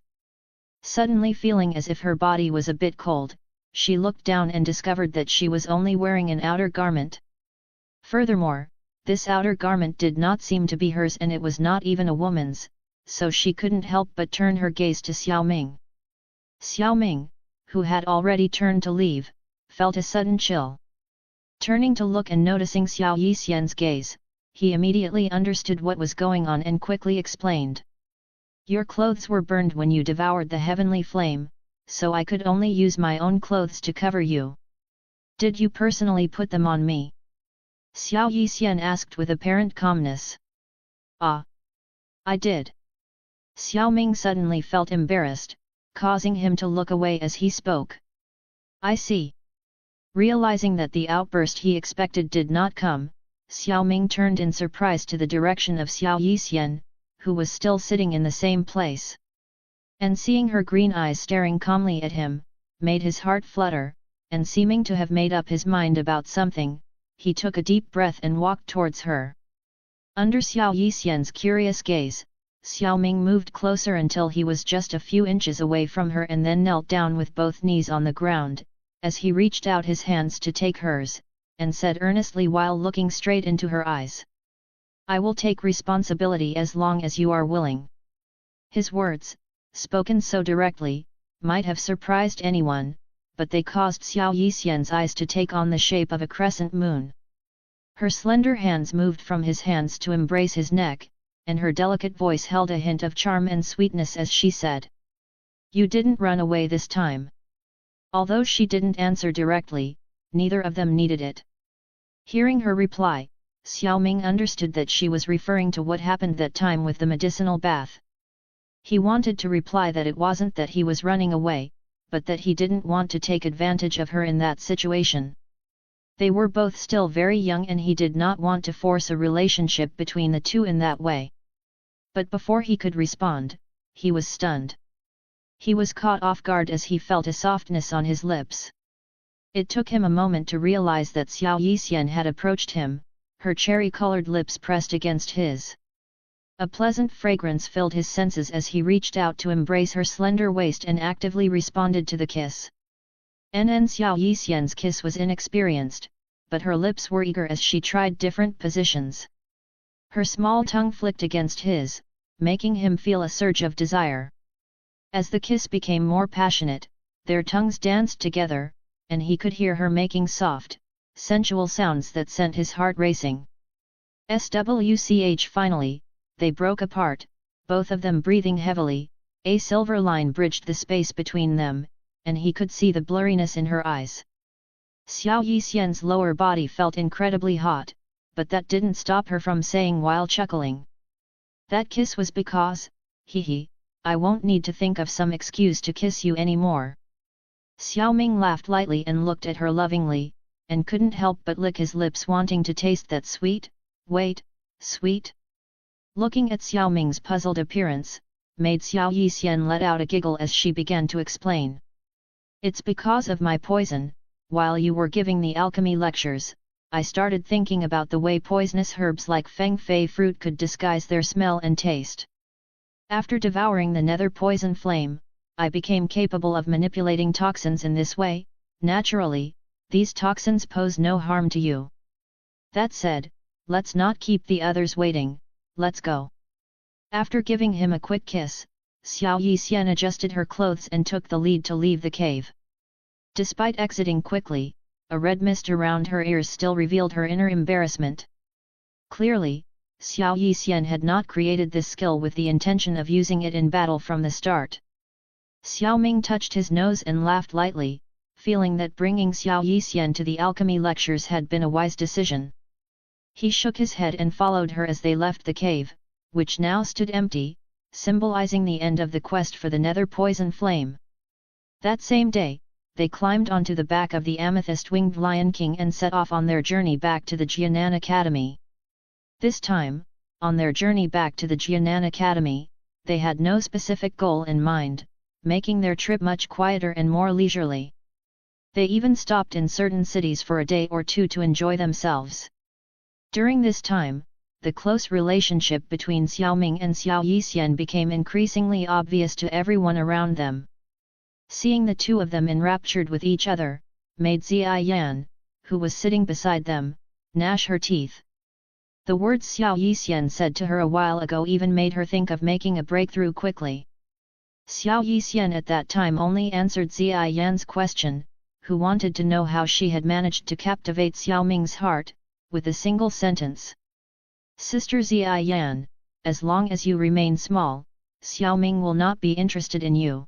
Suddenly feeling as if her body was a bit cold, she looked down and discovered that she was only wearing an outer garment. Furthermore, this outer garment did not seem to be hers and it was not even a woman's, so she couldn't help but turn her gaze to Xiao Ming. Xiao Ming, who had already turned to leave, felt a sudden chill. Turning to look and noticing Xiao Yixian's gaze, he immediately understood what was going on and quickly explained. Your clothes were burned when you devoured the heavenly flame, so I could only use my own clothes to cover you. Did you personally put them on me? Xiao Yixian asked with apparent calmness. Ah! I did. Xiao Ming suddenly felt embarrassed, causing him to look away as he spoke. I see. Realizing that the outburst he expected did not come, Xiao Ming turned in surprise to the direction of Xiao Yixian, who was still sitting in the same place. And seeing her green eyes staring calmly at him, made his heart flutter, and seeming to have made up his mind about something, he took a deep breath and walked towards her. Under Xiao Yixian's curious gaze, Xiao Ming moved closer until he was just a few inches away from her and then knelt down with both knees on the ground, as he reached out his hands to take hers, and said earnestly while looking straight into her eyes. I will take responsibility as long as you are willing. His words, spoken so directly, might have surprised anyone, but they caused Xiao Yixian's eyes to take on the shape of a crescent moon. Her slender hands moved from his hands to embrace his neck, and her delicate voice held a hint of charm and sweetness as she said. You didn't run away this time. Although she didn't answer directly, neither of them needed it. Hearing her reply, Xiao Ming understood that she was referring to what happened that time with the medicinal bath. He wanted to reply that it wasn't that he was running away, but that he didn't want to take advantage of her in that situation. They were both still very young and he did not want to force a relationship between the two in that way. But before he could respond, he was stunned. He was caught off guard as he felt a softness on his lips. It took him a moment to realize that Xiao Yixian had approached him, her cherry-colored lips pressed against his. A pleasant fragrance filled his senses as he reached out to embrace her slender waist and actively responded to the kiss. Xiao Yixian's kiss was inexperienced, but her lips were eager as she tried different positions. Her small tongue flicked against his, making him feel a surge of desire. As the kiss became more passionate, their tongues danced together, and he could hear her making soft, sensual sounds that sent his heart racing. Finally, they broke apart, both of them breathing heavily. A silver line bridged the space between them, and he could see the blurriness in her eyes. Xiao Yixian's lower body felt incredibly hot, but that didn't stop her from saying while chuckling. That kiss was because, I won't need to think of some excuse to kiss you anymore. Xiao Ming laughed lightly and looked at her lovingly, and couldn't help but lick his lips wanting to taste that sweet. Looking at Xiao Ming's puzzled appearance, made Xiao Yixian let out a giggle as she began to explain. It's because of my poison. While you were giving the alchemy lectures, I started thinking about the way poisonous herbs like feng fei fruit could disguise their smell and taste. After devouring the nether poison flame, I became capable of manipulating toxins in this way. Naturally, these toxins pose no harm to you. That said, let's not keep the others waiting, let's go. After giving him a quick kiss, Xiao Yixian adjusted her clothes and took the lead to leave the cave. Despite exiting quickly, a red mist around her ears still revealed her inner embarrassment. Clearly, Xiao Yixian had not created this skill with the intention of using it in battle from the start. Xiao Ming touched his nose and laughed lightly, feeling that bringing Xiao Yixian to the alchemy lectures had been a wise decision. He shook his head and followed her as they left the cave, which now stood empty, symbolizing the end of the quest for the nether poison flame. That same day, they climbed onto the back of the amethyst-winged Lion King and set off on their journey back to the Jianan Academy. This time, on their journey back to the Jianan Academy, they had no specific goal in mind, making their trip much quieter and more leisurely. They even stopped in certain cities for a day or two to enjoy themselves. During this time, the close relationship between Xiao Ming and Xiao Yixian became increasingly obvious to everyone around them. Seeing the two of them enraptured with each other, made Ziyan, who was sitting beside them, gnash her teeth. The words Xiao Yixian said to her a while ago even made her think of making a breakthrough quickly. Xiao Yixian at that time only answered Ziyan's question, who wanted to know how she had managed to captivate Xiao Ming's heart, with a single sentence. Sister Ziyan, as long as you remain small, Xiao Ming will not be interested in you.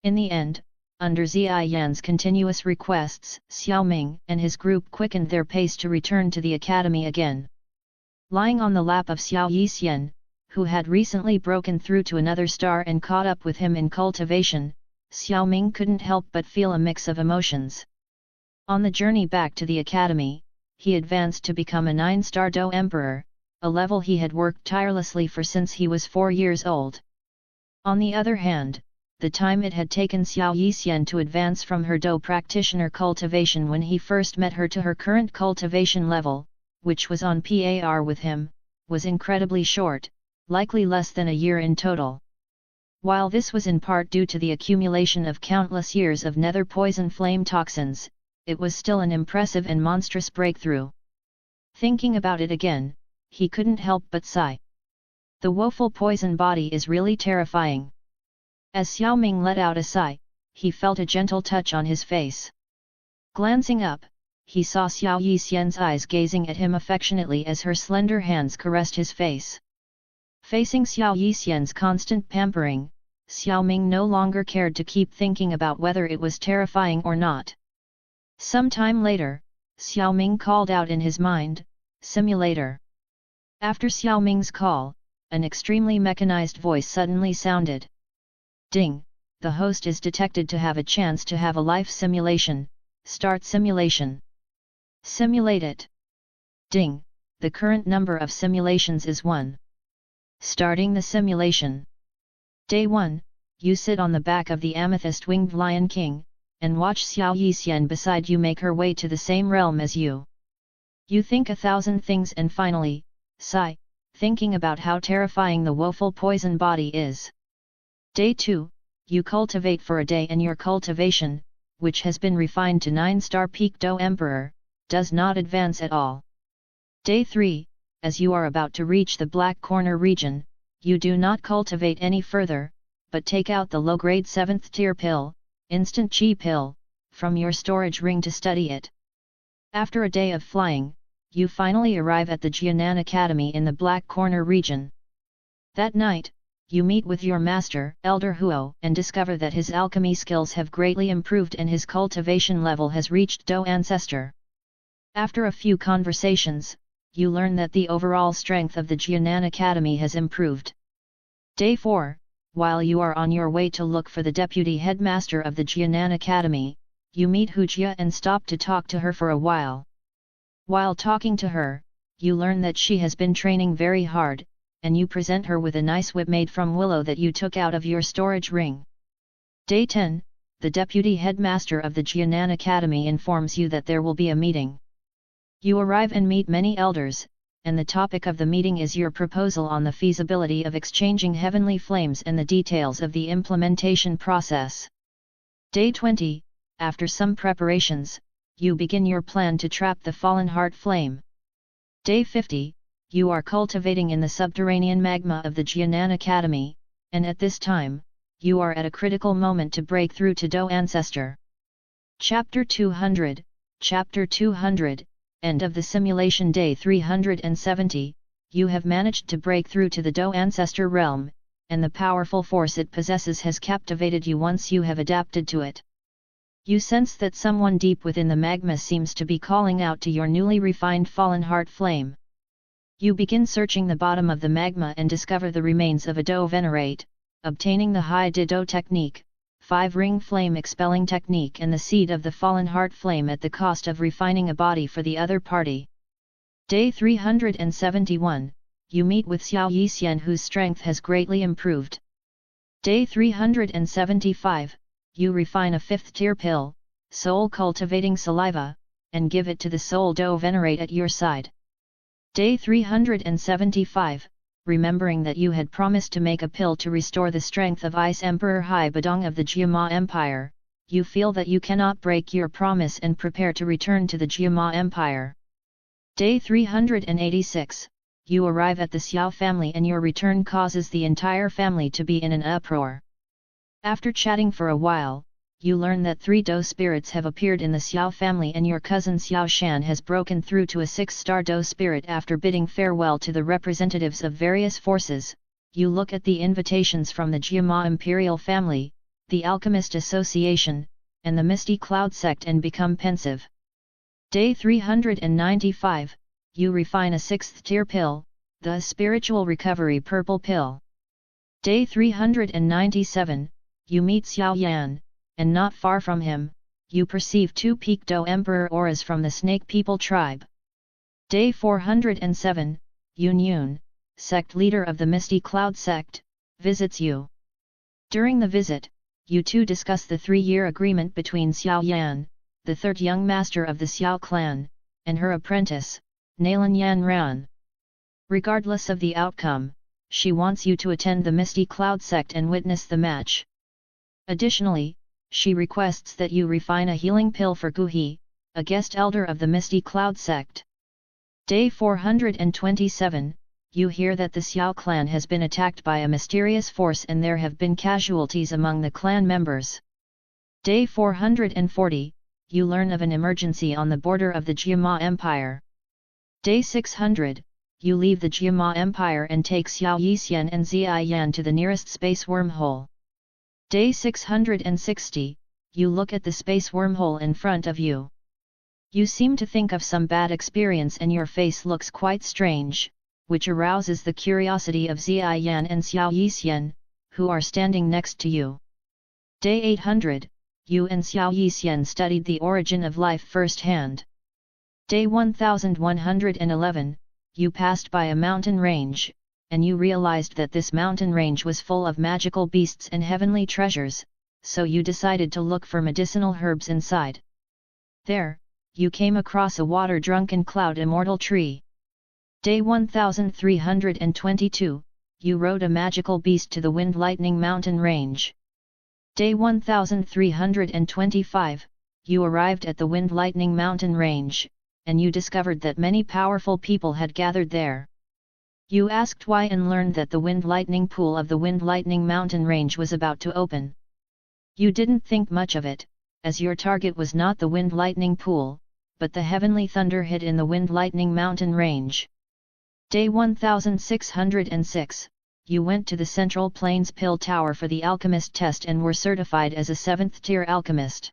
In the end, under Ziyan's continuous requests, Xiao Ming and his group quickened their pace to return to the academy again. Lying on the lap of Xiao Yixian, who had recently broken through to another star and caught up with him in cultivation, Xiao Ming couldn't help but feel a mix of emotions. On the journey back to the academy, he advanced to become a 9-star Do Emperor, a level he had worked tirelessly for since he was 4 years old. On the other hand, the time it had taken Xiao Yixian to advance from her Do practitioner cultivation when he first met her to her current cultivation level, which was on par with him, was incredibly short, likely less than a year in total. While this was in part due to the accumulation of countless years of nether poison flame toxins, it was still an impressive and monstrous breakthrough. Thinking about it again, he couldn't help but sigh. The woeful poison body is really terrifying. As Xiao Ming let out a sigh, he felt a gentle touch on his face. Glancing up, he saw Xiao Yixian's eyes gazing at him affectionately as her slender hands caressed his face. Facing Xiao Yixian's constant pampering, Xiao Ming no longer cared to keep thinking about whether it was terrifying or not. Some time later, Xiao Ming called out in his mind, "Simulator." After Xiao Ming's call, an extremely mechanized voice suddenly sounded. "Ding, the host is detected to have a chance to have a life simulation, start simulation. Simulate it. Ding, the current number of simulations is 1. Starting the simulation. Day 1, you sit on the back of the amethyst-winged Lion King, and watch Xiao Yixian beside you make her way to the same realm as you. You think 1,000 things and finally, sigh, thinking about how terrifying the woeful poison body is. Day 2, you cultivate for a day and your cultivation, which has been refined to 9-star peak Do Emperor, does not advance at all. Day 3, as you are about to reach the Black Corner region, you do not cultivate any further, but take out the low-grade 7th tier pill, Instant Chi pill, from your storage ring to study it. After a day of flying, you finally arrive at the Jianan Academy in the Black Corner region. That night, you meet with your master, Elder Huo, and discover that his alchemy skills have greatly improved and his cultivation level has reached Do Ancestor. After a few conversations, you learn that the overall strength of the Jianan Academy has improved. Day 4, while you are on your way to look for the deputy headmaster of the Jianan Academy, you meet Hujia and stop to talk to her for a while. While talking to her, you learn that she has been training very hard, and you present her with a nice whip made from willow that you took out of your storage ring. Day 10, the deputy headmaster of the Jianan Academy informs you that there will be a meeting. You arrive and meet many elders, and the topic of the meeting is your proposal on the feasibility of exchanging heavenly flames and the details of the implementation process. Day 20, after some preparations, you begin your plan to trap the fallen heart flame. Day 50, you are cultivating in the subterranean magma of the Jianan Academy, and at this time, you are at a critical moment to break through to Do Ancestor. Chapter 200, Chapter 200, End of the simulation. Day 370, you have managed to break through to the Do Ancestor realm, and the powerful force it possesses has captivated you once you have adapted to it. You sense that someone deep within the magma seems to be calling out to your newly refined fallen heart flame. You begin searching the bottom of the magma and discover the remains of a Do Venerate, obtaining the High Dido technique, 5-ring flame expelling technique and the seed of the fallen heart flame at the cost of refining a body for the other party. Day 371, you meet with Xiao Yixian whose strength has greatly improved. Day 375, you refine a 5th tier pill, soul cultivating saliva, and give it to the soul Do Venerate at your side. Day 375, remembering that you had promised to make a pill to restore the strength of Ice Emperor Hai Badong of the Jiama Empire, you feel that you cannot break your promise and prepare to return to the Jiama Empire. Day 386, you arrive at the Xiao family and your return causes the entire family to be in an uproar. After chatting for a while, you learn that 3 Dou spirits have appeared in the Xiao family and your cousin Xiao Shan has broken through to a 6-star Dou spirit after bidding farewell to the representatives of various forces. You look at the invitations from the Jiama Imperial family, the Alchemist Association, and the Misty Cloud sect and become pensive. Day 395, you refine a 6th tier pill, the Spiritual Recovery Purple Pill. Day 397, you meet Xiao Yan, and not far from him, you perceive 2 Peak Dou Emperor auras from the Snake People tribe. Day 407, Yun Yun, sect leader of the Misty Cloud sect, visits you. During the visit, you two discuss the 3-year agreement between Xiao Yan, the 3rd young master of the Xiao clan, and her apprentice, Nalan Yan Ran. Regardless of the outcome, she wants you to attend the Misty Cloud sect and witness the match. Additionally, she requests that you refine a healing pill for Guhi, a guest elder of the Misty Cloud sect. Day 427, you hear that the Xiao clan has been attacked by a mysterious force and there have been casualties among the clan members. Day 440, you learn of an emergency on the border of the Jiama Empire. Day 600, you leave the Jiama Empire and take Xiao Yixian and Zia Yan to the nearest space wormhole. Day 660, you look at the space wormhole in front of you. You seem to think of some bad experience and your face looks quite strange, which arouses the curiosity of Zia Yan and Xiao Yixian, who are standing next to you. Day 800, you and Xiao Yixian studied the origin of life firsthand. Day 1111, you passed by a mountain range, and you realized that this mountain range was full of magical beasts and heavenly treasures, so you decided to look for medicinal herbs inside. There, you came across a water-drunken cloud immortal tree. Day 1322, you rode a magical beast to the Wind Lightning Mountain Range. Day 1325, you arrived at the Wind Lightning Mountain Range, and you discovered that many powerful people had gathered there. You asked why and learned that the Wind Lightning Pool of the Wind Lightning Mountain Range was about to open. You didn't think much of it, as your target was not the Wind Lightning Pool, but the heavenly thunder hid in the Wind Lightning Mountain Range. Day 1606, you went to the Central Plains Pill Tower for the Alchemist test and were certified as a 7th tier alchemist.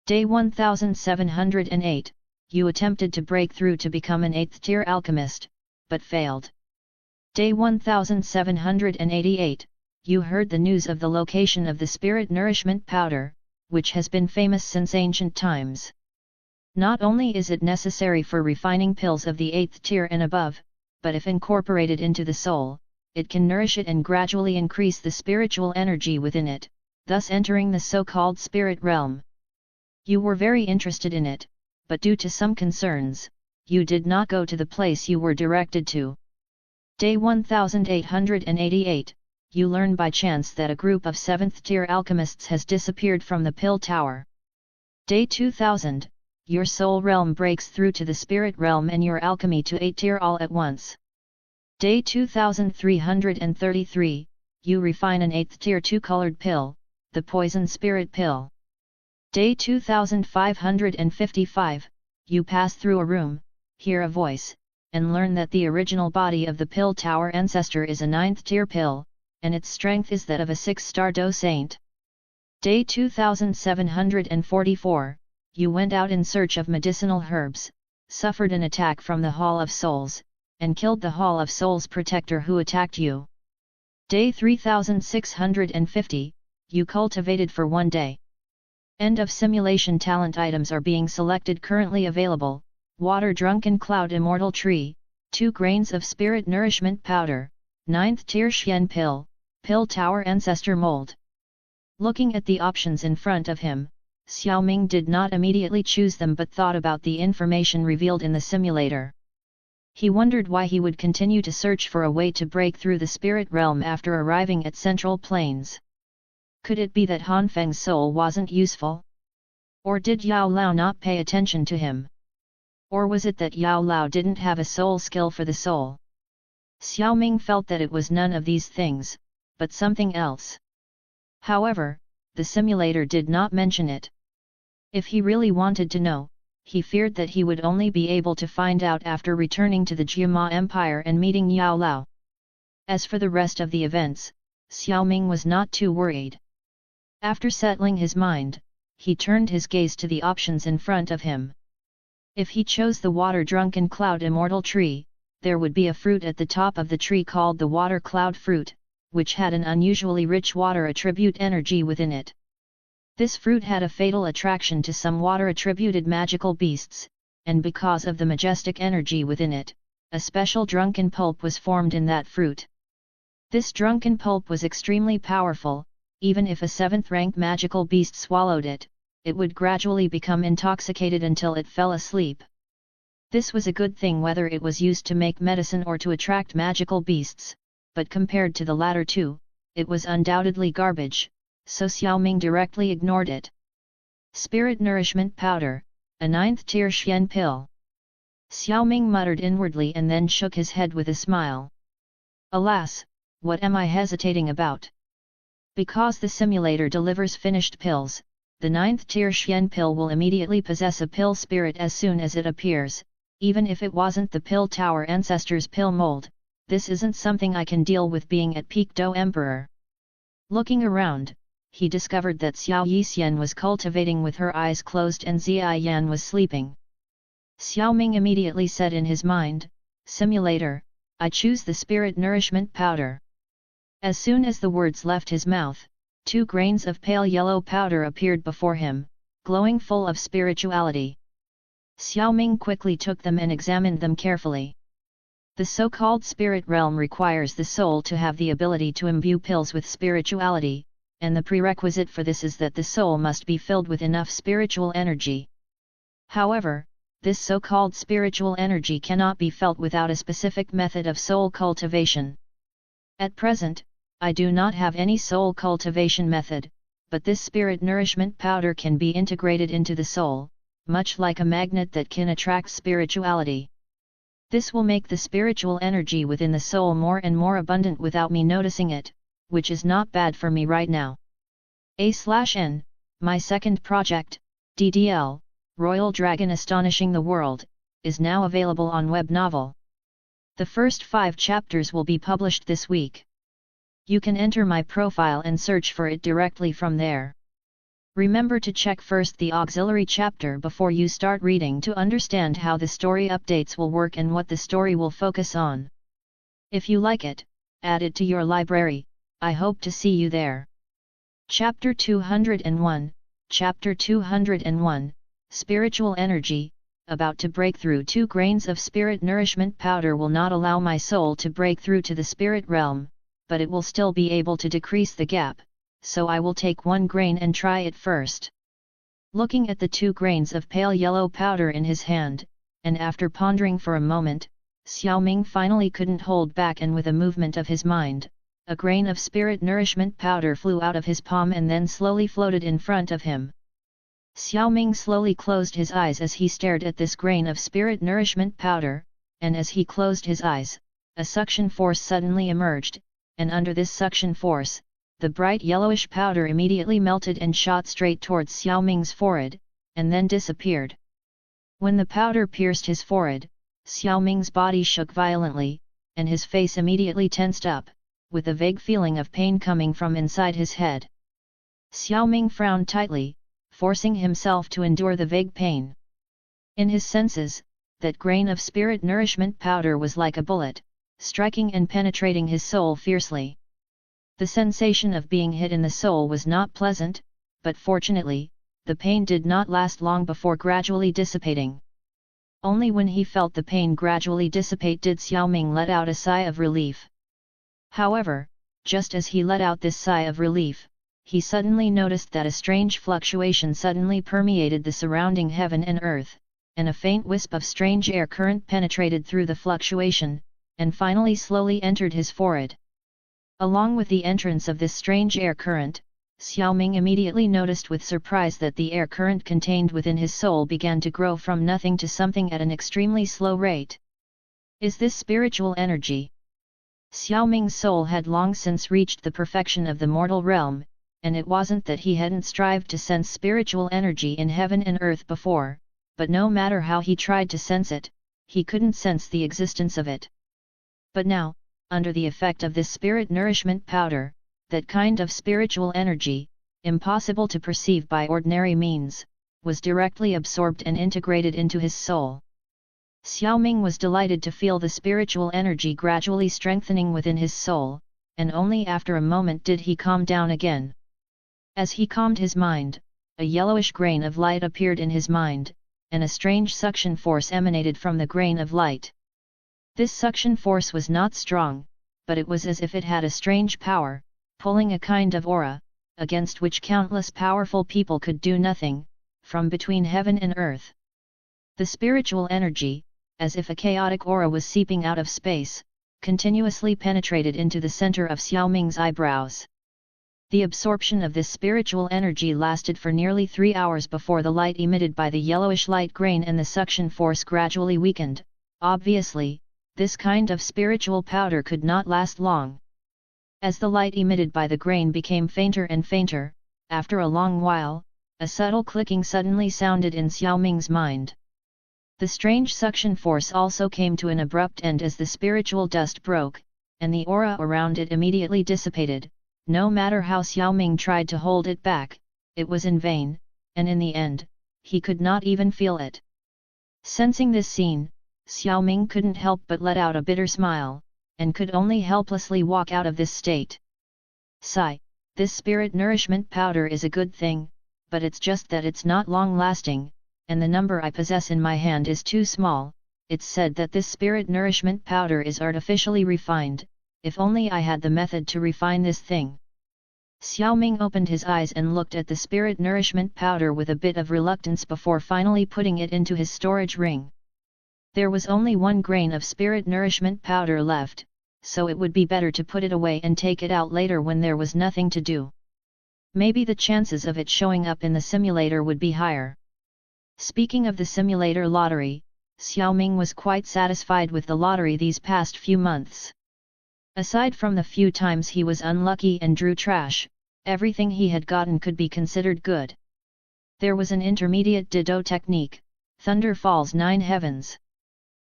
Day 1708, you attempted to break through to become an 8th tier alchemist, but failed. Day 1788, you heard the news of the location of the Spirit Nourishment Powder, which has been famous since ancient times. Not only is it necessary for refining pills of the 8th tier and above, but if incorporated into the soul, it can nourish it and gradually increase the spiritual energy within it, thus entering the so-called spirit realm. You were very interested in it, but due to some concerns, you did not go to the place you were directed to. Day 1888, you learn by chance that a group of 7th tier alchemists has disappeared from the pill tower. Day 2000, your soul realm breaks through to the spirit realm and your alchemy to 8th tier all at once. Day 2333, you refine an 8th tier 2-colored pill, the Poison Spirit Pill. Day 2555, you pass through a room, hear a voice, and learn that the original body of the pill tower ancestor is a 9th tier pill, and its strength is that of a 6-star Dou saint. Day 2744, you went out in search of medicinal herbs, suffered an attack from the Hall of Souls, and killed the Hall of Souls protector who attacked you. Day 3650, you cultivated for 1 day. End of simulation. Talent items are being selected. Currently available: Water Drunken Cloud Immortal Tree, 2 grains of Spirit Nourishment Powder, 9th tier Xian Pill, Pill Tower Ancestor Mold. Looking at the options in front of him, Xiao Ming did not immediately choose them but thought about the information revealed in the simulator. He wondered why he would continue to search for a way to break through the spirit realm after arriving at Central Plains. Could it be that Hanfeng's soul wasn't useful? Or did Yao Lao not pay attention to him? Or was it that Yao Lao didn't have a soul skill for the soul? Xiao Ming felt that it was none of these things, but something else. However, the simulator did not mention it. If he really wanted to know, he feared that he would only be able to find out after returning to the Jiama Empire and meeting Yao Lao. As for the rest of the events, Xiao Ming was not too worried. After settling his mind, he turned his gaze to the options in front of him. If he chose the water-drunken cloud immortal tree, there would be a fruit at the top of the tree called the water cloud fruit, which had an unusually rich water attribute energy within it. This fruit had a fatal attraction to some water-attributed magical beasts, and because of the majestic energy within it, a special drunken pulp was formed in that fruit. This drunken pulp was extremely powerful. Even if a 7th-rank magical beast swallowed it, it would gradually become intoxicated until it fell asleep. This was a good thing whether it was used to make medicine or to attract magical beasts, but compared to the latter two, it was undoubtedly garbage, so Xiao Ming directly ignored it. Spirit Nourishment Powder, a 9th-tier Xian pill. Xiao Ming muttered inwardly and then shook his head with a smile. Alas, what am I hesitating about? Because the simulator delivers finished pills, the 9th-tier Xian pill will immediately possess a pill spirit as soon as it appears, even if it wasn't the Pill Tower Ancestors pill mold. This isn't something I can deal with being at peak Do Emperor. Looking around, he discovered that Xiao Yixian was cultivating with her eyes closed and Ziai Yan was sleeping. Xiao Ming immediately said in his mind, "Simulator, I choose the Spirit Nourishment Powder." As soon as the words left his mouth, 2 grains of pale yellow powder appeared before him, glowing full of spirituality. Xiao Ming quickly took them and examined them carefully. The so-called spirit realm requires the soul to have the ability to imbue pills with spirituality, and the prerequisite for this is that the soul must be filled with enough spiritual energy. However, this so-called spiritual energy cannot be felt without a specific method of soul cultivation. At present, I do not have any soul cultivation method, but this spirit nourishment powder can be integrated into the soul, much like a magnet that can attract spirituality. This will make the spiritual energy within the soul more and more abundant without me noticing it, which is not bad for me right now. A/N, my second project, DDL, Royal Dragon Astonishing the World, is now available on web novel. The first 5 chapters will be published this week. You can enter my profile and search for it directly from there. Remember to check first the auxiliary chapter before you start reading to understand how the story updates will work and what the story will focus on. If you like it, add it to your library. I hope to see you there. Chapter 201, Chapter 201, Spiritual Energy. About to break through. 2 grains of spirit nourishment powder will not allow my soul to break through to the spirit realm, but it will still be able to decrease the gap, so I will take 1 grain and try it first. Looking at the 2 grains of pale yellow powder in his hand, and after pondering for a moment, Xiao Ming finally couldn't hold back and with a movement of his mind, a grain of spirit nourishment powder flew out of his palm and then slowly floated in front of him. Xiao Ming slowly closed his eyes as he stared at this grain of spirit nourishment powder, and as he closed his eyes, a suction force suddenly emerged, and under this suction force, the bright yellowish powder immediately melted and shot straight towards Xiao Ming's forehead, and then disappeared. When the powder pierced his forehead, Xiao Ming's body shook violently, and his face immediately tensed up, with a vague feeling of pain coming from inside his head. Xiao Ming frowned tightly, forcing himself to endure the vague pain. In his senses, that grain of spirit nourishment powder was like a bullet, striking and penetrating his soul fiercely. The sensation of being hit in the soul was not pleasant, but fortunately, the pain did not last long before gradually dissipating. Only when he felt the pain gradually dissipate did Xiao Ming let out a sigh of relief. However, just as he let out this sigh of relief, he suddenly noticed that a strange fluctuation suddenly permeated the surrounding heaven and earth, and a faint wisp of strange air current penetrated through the fluctuation, and finally slowly entered his forehead. Along with the entrance of this strange air current, Xiao Ming immediately noticed with surprise that the air current contained within his soul began to grow from nothing to something at an extremely slow rate. Is this spiritual energy? Xiao Ming's soul had long since reached the perfection of the mortal realm, and it wasn't that he hadn't strived to sense spiritual energy in heaven and earth before, but no matter how he tried to sense it, he couldn't sense the existence of it. But now, under the effect of this spirit nourishment powder, that kind of spiritual energy, impossible to perceive by ordinary means, was directly absorbed and integrated into his soul. Xiao Ming was delighted to feel the spiritual energy gradually strengthening within his soul, and only after a moment did he calm down again. As he calmed his mind, a yellowish grain of light appeared in his mind, and a strange suction force emanated from the grain of light. This suction force was not strong, but it was as if it had a strange power, pulling a kind of aura, against which countless powerful people could do nothing, from between heaven and earth. The spiritual energy, as if a chaotic aura was seeping out of space, continuously penetrated into the center of Xiao Ming's eyebrows. The absorption of this spiritual energy lasted for nearly 3 hours before the light emitted by the yellowish light grain and the suction force gradually weakened. Obviously, this kind of spiritual powder could not last long. As the light emitted by the grain became fainter and fainter, after a long while, a subtle clicking suddenly sounded in Xiao Ming's mind. The strange suction force also came to an abrupt end as the spiritual dust broke, and the aura around it immediately dissipated. No matter how Xiao Ming tried to hold it back, it was in vain, and in the end, he could not even feel it. Sensing this scene, Xiao Ming couldn't help but let out a bitter smile, and could only helplessly walk out of this state. Sigh, this spirit nourishment powder is a good thing, but it's just that it's not long-lasting, and the number I possess in my hand is too small. It's said that this spirit nourishment powder is artificially refined. If only I had the method to refine this thing. Xiao Ming opened his eyes and looked at the spirit nourishment powder with a bit of reluctance before finally putting it into his storage ring. There was only 1 grain of spirit nourishment powder left, so it would be better to put it away and take it out later when there was nothing to do. Maybe the chances of it showing up in the simulator would be higher. Speaking of the simulator lottery, Xiao Ming was quite satisfied with the lottery these past few months. Aside from the few times he was unlucky and drew trash, everything he had gotten could be considered good. There was an intermediate Dido technique, Thunder Falls 9 Heavens.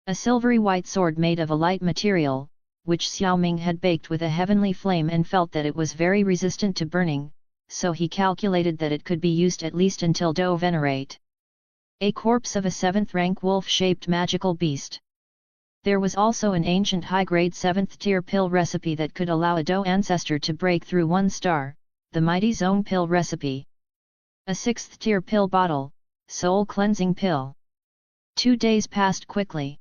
A silvery white sword made of a light material, which Xiao Ming had baked with a heavenly flame and felt that it was very resistant to burning, so he calculated that it could be used at least until Do Venerate. A corpse of a 7th rank wolf-shaped magical beast. There was also an ancient high-grade 7th tier pill recipe that could allow a Do ancestor to break through 1 star, the Mighty Zone pill recipe. A 6th tier pill bottle, soul cleansing pill. 2 days passed quickly.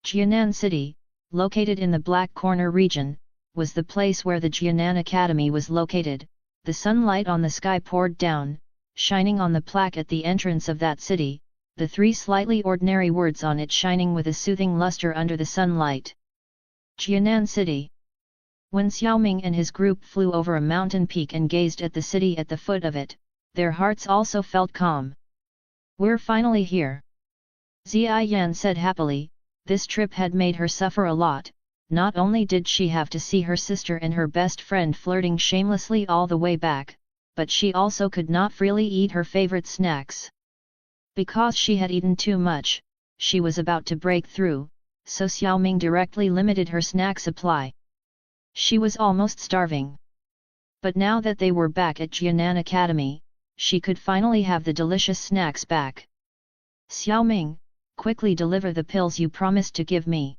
Jianan City, located in the Black Corner region, was the place where the Jianan Academy was located. The sunlight on the sky poured down, shining on the plaque at the entrance of that city, the 3 slightly ordinary words on it shining with a soothing luster under the sunlight. Jianan City. When Xiao Ming and his group flew over a mountain peak and gazed at the city at the foot of it, their hearts also felt calm. We're finally here. Zia Yan said happily. This trip had made her suffer a lot. Not only did she have to see her sister and her best friend flirting shamelessly all the way back, but she also could not freely eat her favorite snacks. Because she had eaten too much, she was about to break through, so Xiao Ming directly limited her snack supply. She was almost starving. But now that they were back at Jianan Academy, she could finally have the delicious snacks back. Xiao Ming, quickly deliver the pills you promised to give me.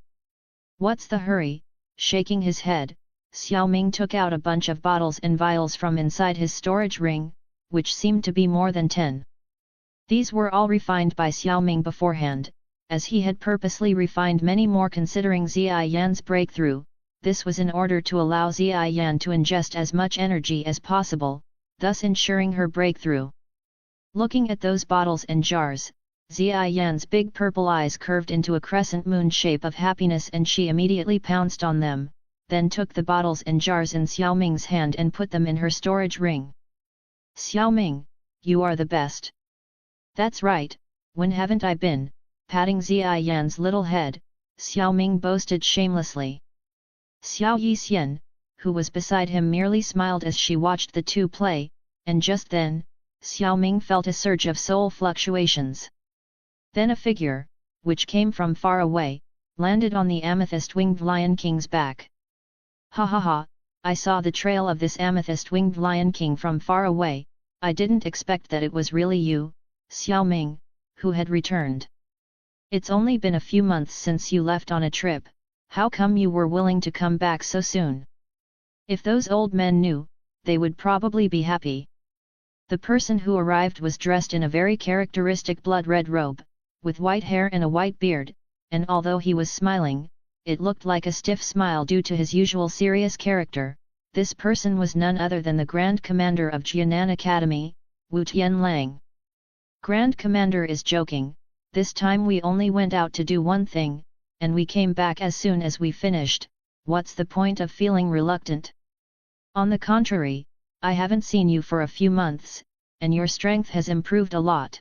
What's the hurry? Shaking his head, Xiao Ming took out a bunch of bottles and vials from inside his storage ring, which seemed to be more than 10. These were all refined by Xiao Ming beforehand, as he had purposely refined many more considering Zia Yan's breakthrough. This was in order to allow Zia Yan to ingest as much energy as possible, thus ensuring her breakthrough. Looking at those bottles and jars, Zia Yan's big purple eyes curved into a crescent moon shape of happiness and she immediately pounced on them, then took the bottles and jars in Xiao Ming's hand and put them in her storage ring. Xiao Ming, you are the best. That's right, when haven't I been? Patting Zia Yan's little head, Xiao Ming boasted shamelessly. Xiao Yixian, who was beside him, merely smiled as she watched the two play, and just then, Xiao Ming felt a surge of soul fluctuations. Then a figure, which came from far away, landed on the amethyst-winged Lion King's back. Ha ha ha, I saw the trail of this amethyst-winged Lion King from far away. I didn't expect that it was really you, Xiao Ming, who had returned. It's only been a few months since you left on a trip, how come you were willing to come back so soon? If those old men knew, they would probably be happy. The person who arrived was dressed in a very characteristic blood-red robe, with white hair and a white beard, and although he was smiling, it looked like a stiff smile due to his usual serious character. This person was none other than the Grand Commander of Jianan Academy, Wu Tianlang. Grand Commander is joking, this time we only went out to do one thing, and we came back as soon as we finished. What's the point of feeling reluctant? On the contrary, I haven't seen you for a few months, and your strength has improved a lot.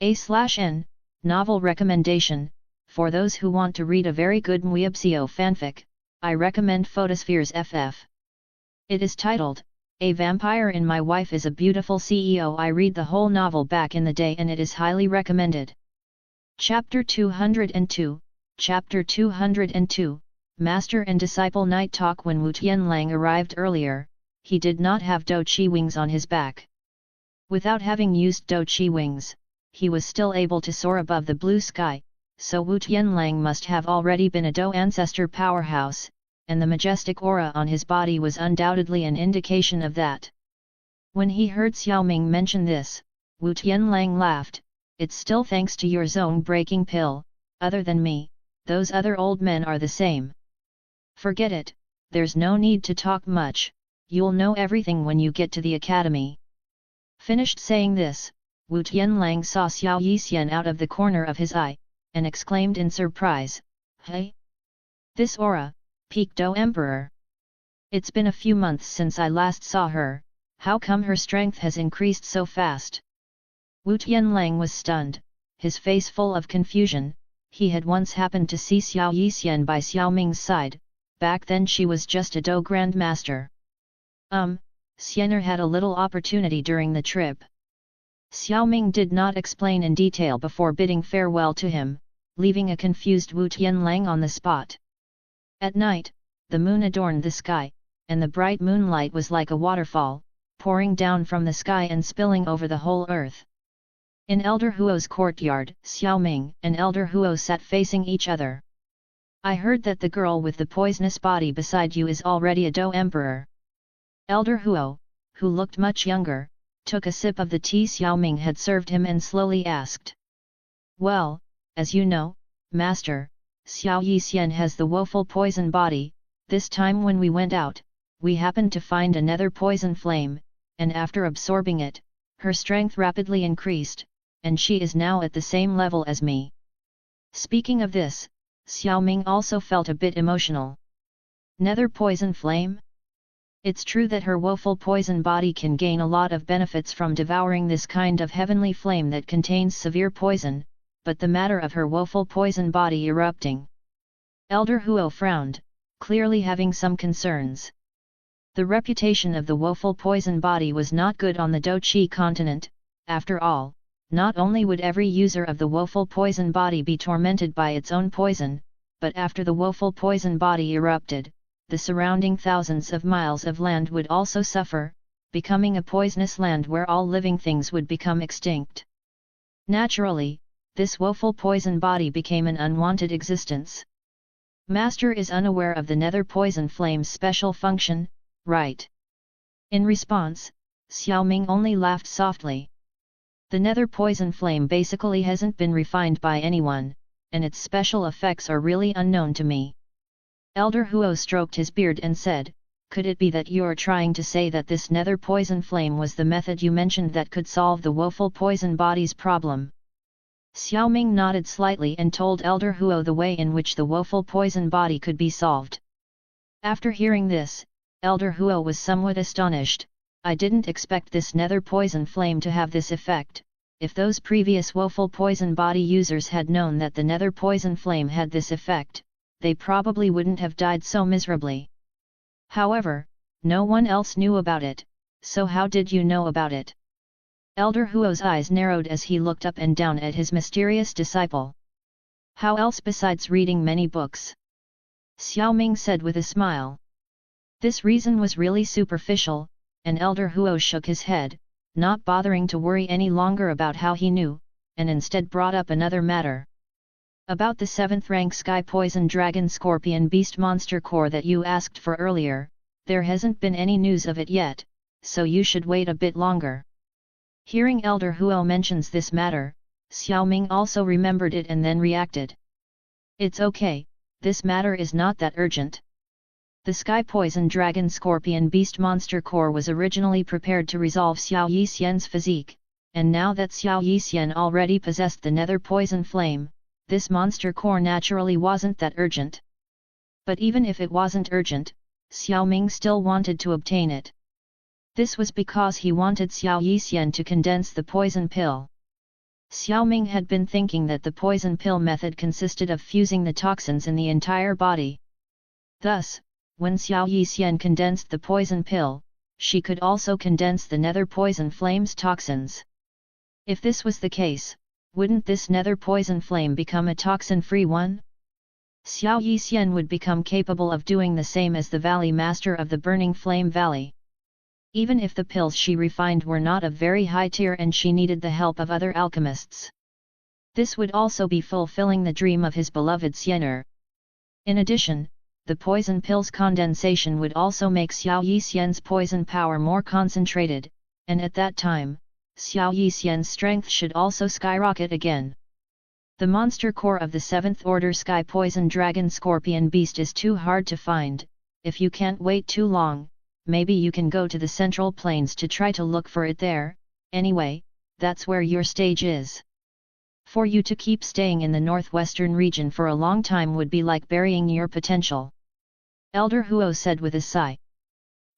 A/N, novel recommendation, for those who want to read a very good Muibsio fanfic, I recommend Photospheres FF. It is titled, A Vampire in My Wife is a Beautiful CEO. I read the whole novel back in the day and it is highly recommended. Chapter 202, Chapter 202, Master and Disciple Night Talk. When Wu Tianlang arrived earlier, he did not have Do Chi wings on his back. Without having used Do Chi wings, he was still able to soar above the blue sky, so Wu Tianlang must have already been a Do ancestor powerhouse, and the majestic aura on his body was undoubtedly an indication of that. When he heard Xiao Ming mention this, Wu Tianlang laughed. It's still thanks to your zone-breaking pill. Other than me, those other old men are the same. Forget it, there's no need to talk much, you'll know everything when you get to the academy. Finished saying this, Wu Tianlang saw Xiao Yixian out of the corner of his eye, and exclaimed in surprise, Hey! This aura, Peak Do Emperor! It's been a few months since I last saw her, how come her strength has increased so fast? Wu Tianlang was stunned, his face full of confusion. He had once happened to see Xiao Yixian by Xiao Ming's side, back then she was just a Do Grandmaster. Xianer had a little opportunity during the trip. Xiao Ming did not explain in detail before bidding farewell to him, leaving a confused Wu Tianlang on the spot. At night, the moon adorned the sky, and the bright moonlight was like a waterfall, pouring down from the sky and spilling over the whole earth. In Elder Huo's courtyard, Xiao Ming and Elder Huo sat facing each other. I heard that the girl with the poisonous body beside you is already a Do Emperor. Elder Huo, who looked much younger, took a sip of the tea Xiao Ming had served him and slowly asked. Well, as you know, Master, Xiao Yixian has the woeful poison body. This time when we went out, we happened to find another poison flame, and after absorbing it, her strength rapidly increased, and she is now at the same level as me. Speaking of this, Xiao Ming also felt a bit emotional. Nether poison flame? It's true that her woeful poison body can gain a lot of benefits from devouring this kind of heavenly flame that contains severe poison, but the matter of her woeful poison body erupting. Elder Huo frowned, clearly having some concerns. The reputation of the woeful poison body was not good on the Do Chi continent. After all, not only would every user of the woeful poison body be tormented by its own poison, but after the woeful poison body erupted, the surrounding thousands of miles of land would also suffer, becoming a poisonous land where all living things would become extinct. Naturally, this woeful poison body became an unwanted existence. Master is unaware of the nether poison flame's special function, right? In response, Xiao Ming only laughed softly. The nether poison flame basically hasn't been refined by anyone, and its special effects are really unknown to me. Elder Huo stroked his beard and said, could it be that you're trying to say that this nether poison flame was the method you mentioned that could solve the woeful poison body's problem? Xiao Ming nodded slightly and told Elder Huo the way in which the woeful poison body could be solved. After hearing this, Elder Huo was somewhat astonished. I didn't expect this nether poison flame to have this effect. If those previous woeful poison body users had known that the nether poison flame had this effect, they probably wouldn't have died so miserably. However, no one else knew about it, so how did you know about it? Elder Huo's eyes narrowed as he looked up and down at his mysterious disciple. How else besides reading many books? Xiao Ming said with a smile. This reason was really superficial, and Elder Huo shook his head, not bothering to worry any longer about how he knew, and instead brought up another matter. About the 7th rank Sky Poison Dragon Scorpion Beast Monster Core that you asked for earlier, there hasn't been any news of it yet, so you should wait a bit longer. Hearing Elder Huo mentions this matter, Xiao Ming also remembered it and then reacted. It's okay, this matter is not that urgent. The Sky Poison Dragon Scorpion Beast Monster Core was originally prepared to resolve Xiao Yixian's physique, and now that Xiao Yixian already possessed the Nether Poison Flame, this monster core naturally wasn't that urgent. But even if it wasn't urgent, Xiao Ming still wanted to obtain it. This was because he wanted Xiao Yixian to condense the poison pill. Xiao Ming had been thinking that the poison pill method consisted of fusing the toxins in the entire body. Thus, when Xiao Yixian condensed the poison pill, she could also condense the Nether Poison Flame's toxins. If this was the case, wouldn't this Nether Poison Flame become a toxin-free one? Xiao Yixian would become capable of doing the same as the Valley Master of the Burning Flame Valley. Even if the pills she refined were not of very high tier and she needed the help of other alchemists. This would also be fulfilling the dream of his beloved Xiener. In addition, the poison pill's condensation would also make Xiao Yixian's poison power more concentrated, and at that time, Xiao Yixian's strength should also skyrocket again. The monster core of the 7th Order Sky Poison Dragon Scorpion Beast is too hard to find. If you can't wait too long, maybe you can go to the Central Plains to try to look for it there. Anyway, that's where your stage is. For you to keep staying in the northwestern region for a long time would be like burying your potential. Elder Huo said with a sigh.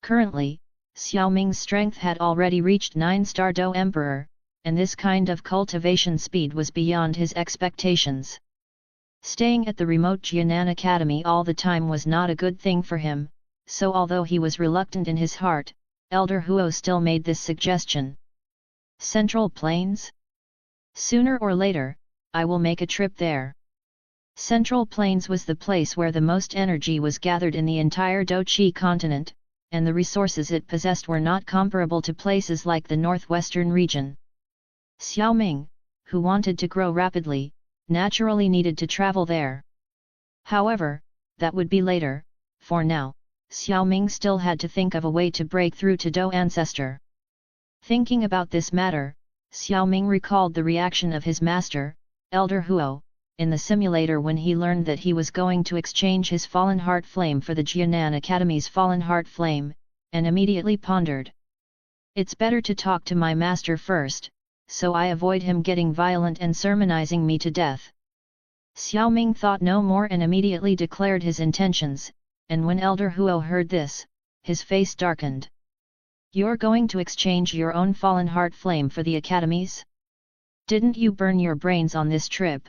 Currently, Xiao Ming's strength had already reached 9-star Do Emperor, and this kind of cultivation speed was beyond his expectations. Staying at the remote Jianan Academy all the time was not a good thing for him, so although he was reluctant in his heart, Elder Huo still made this suggestion. Central Plains? Sooner or later, I will make a trip there. Central Plains was the place where the most energy was gathered in the entire Do-Chi continent, and the resources it possessed were not comparable to places like the northwestern region. Xiao Ming, who wanted to grow rapidly, naturally needed to travel there. However, that would be later. For now, Xiao Ming still had to think of a way to break through to Do Ancestor. Thinking about this matter, Xiao Ming recalled the reaction of his master, Elder Huo, in the simulator when he learned that he was going to exchange his Fallen Heart Flame for the Jianan Academy's Fallen Heart Flame, and immediately pondered. It's better to talk to my master first, so I avoid him getting violent and sermonizing me to death. Xiao Ming thought no more and immediately declared his intentions, and when Elder Huo heard this, his face darkened. You're going to exchange your own Fallen Heart Flame for the Academy's? Didn't you burn your brains on this trip?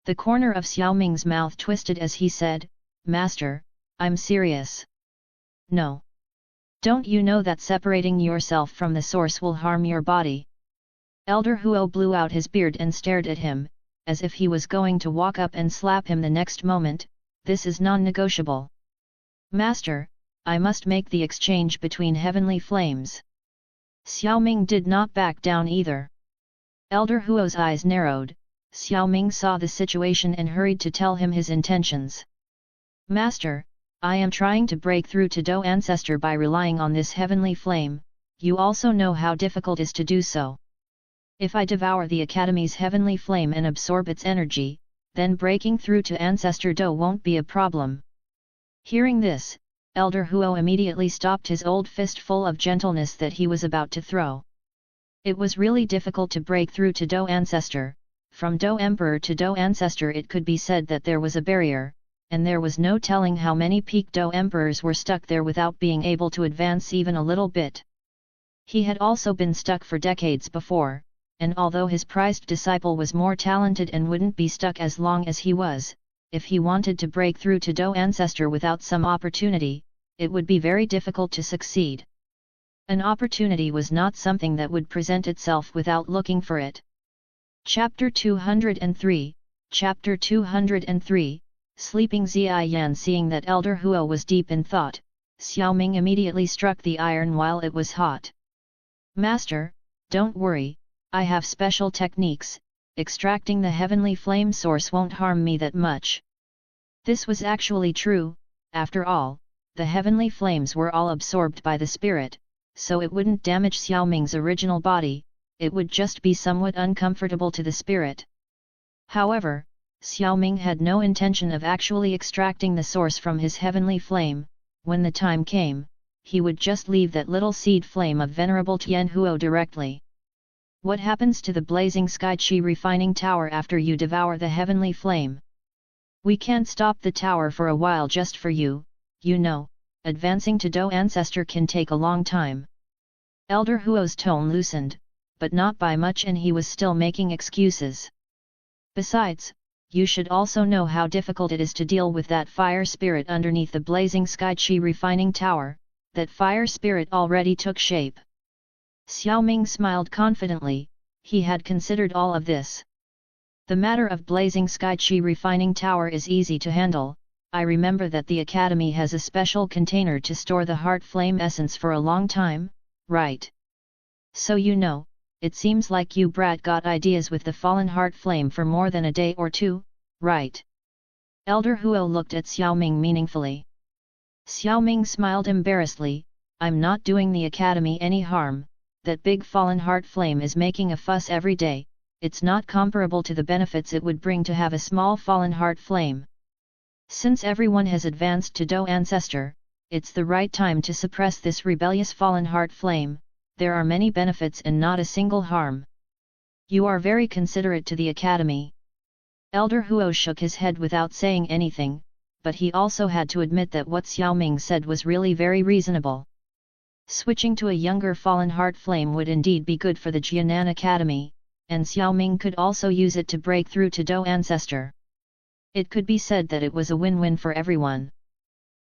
The corner of Xiao Ming's mouth twisted as he said, Master, I'm serious. No. Don't you know that separating yourself from the source will harm your body? Elder Huo blew out his beard and stared at him, as if he was going to walk up and slap him the next moment. This is non-negotiable. Master, I must make the exchange between heavenly flames. Xiao Ming did not back down either. Elder Huo's eyes narrowed. Xiao Ming saw the situation and hurried to tell him his intentions. Master, I am trying to break through to Do Ancestor by relying on this heavenly flame. You also know how difficult it is to do so. If I devour the Academy's heavenly flame and absorb its energy, then breaking through to Ancestor Do won't be a problem. Hearing this, Elder Huo immediately stopped his old fist full of gentleness that he was about to throw. It was really difficult to break through to Do Ancestor. From Do Emperor to Do Ancestor it could be said that there was a barrier, and there was no telling how many peak Do Emperors were stuck there without being able to advance even a little bit. He had also been stuck for decades before, and although his prized disciple was more talented and wouldn't be stuck as long as he was, if he wanted to break through to Do Ancestor without some opportunity, it would be very difficult to succeed. An opportunity was not something that would present itself without looking for it. Chapter 203, Chapter 203, Sleeping Ziyan. Seeing that Elder Huo was deep in thought, Xiao Ming immediately struck the iron while it was hot. Master, don't worry, I have special techniques, extracting the heavenly flame source won't harm me that much. This was actually true. After all, the heavenly flames were all absorbed by the spirit, so it wouldn't damage Xiao Ming's original body, it would just be somewhat uncomfortable to the spirit. However, Xiao Ming had no intention of actually extracting the source from his heavenly flame. When the time came, he would just leave that little seed flame of Venerable Tian Huo directly. What happens to the blazing sky chi refining tower after you devour the heavenly flame? We can't stop the tower for a while just for you, you know, advancing to Do Ancestor can take a long time. Elder Huo's tone loosened, but not by much, and he was still making excuses. Besides, you should also know how difficult it is to deal with that fire spirit underneath the blazing sky chi refining tower. That fire spirit already took shape. Xiao Ming smiled confidently, he had considered all of this. The matter of blazing sky chi refining tower is easy to handle. I remember that the academy has a special container to store the heart flame essence for a long time, right? So you know, it seems like you brat got ideas with the fallen heart flame for more than a day or two, right? Elder Huo looked at Xiao Ming meaningfully. Xiao Ming smiled embarrassedly, I'm not doing the academy any harm, that big fallen heart flame is making a fuss every day, it's not comparable to the benefits it would bring to have a small fallen heart flame. Since everyone has advanced to Do Ancestor, it's the right time to suppress this rebellious fallen heart flame. There are many benefits and not a single harm. You are very considerate to the academy. Elder Huo shook his head without saying anything, but he also had to admit that what Xiao Ming said was really very reasonable. Switching to a younger fallen heart flame would indeed be good for the Jianan Academy, and Xiao Ming could also use it to break through to Do Ancestor. It could be said that it was a win-win for everyone.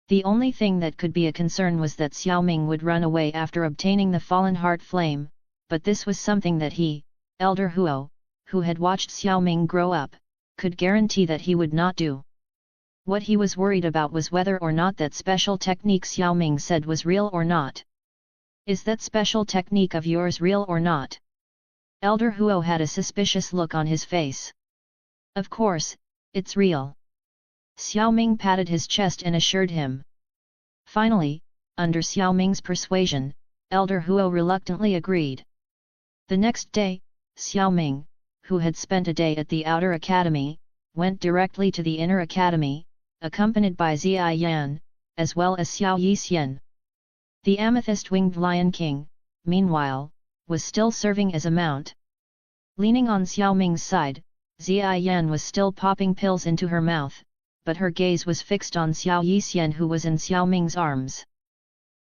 The only thing that could be a concern was that Xiao Ming would run away after obtaining the fallen heart flame, but this was something that he, Elder Huo, who had watched Xiao Ming grow up, could guarantee that he would not do. What he was worried about was whether or not that special technique Xiao Ming said was real or not. Is that special technique of yours real or not? Elder Huo had a suspicious look on his face. Of course, it's real. Xiao Ming patted his chest and assured him. Finally, under Xiao Ming's persuasion, Elder Huo reluctantly agreed. The next day, Xiao Ming, who had spent a day at the outer academy, went directly to the inner academy, accompanied by Ziyan, as well as Xiao Yixian. The amethyst-winged Lion King, meanwhile, was still serving as a mount. Leaning on Xiao Ming's side, Ziyan was still popping pills into her mouth, but her gaze was fixed on Xiao Yixian, who was in Xiao Ming's arms.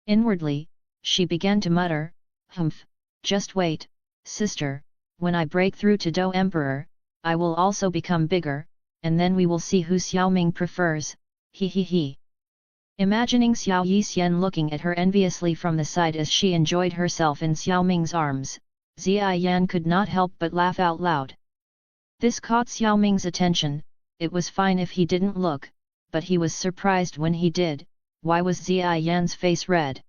Inwardly, she began to mutter, "Humph, just wait, sister, when I break through to Do Emperor, I will also become bigger, and then we will see who Xiao Ming prefers, he he he." Imagining Xiao Yixian looking at her enviously from the side as she enjoyed herself in Xiao Ming's arms, Ziyan could not help but laugh out loud. This caught Xiao Ming's attention. It was fine if he didn't look, but he was surprised when he did. Why was Ziyan's face red?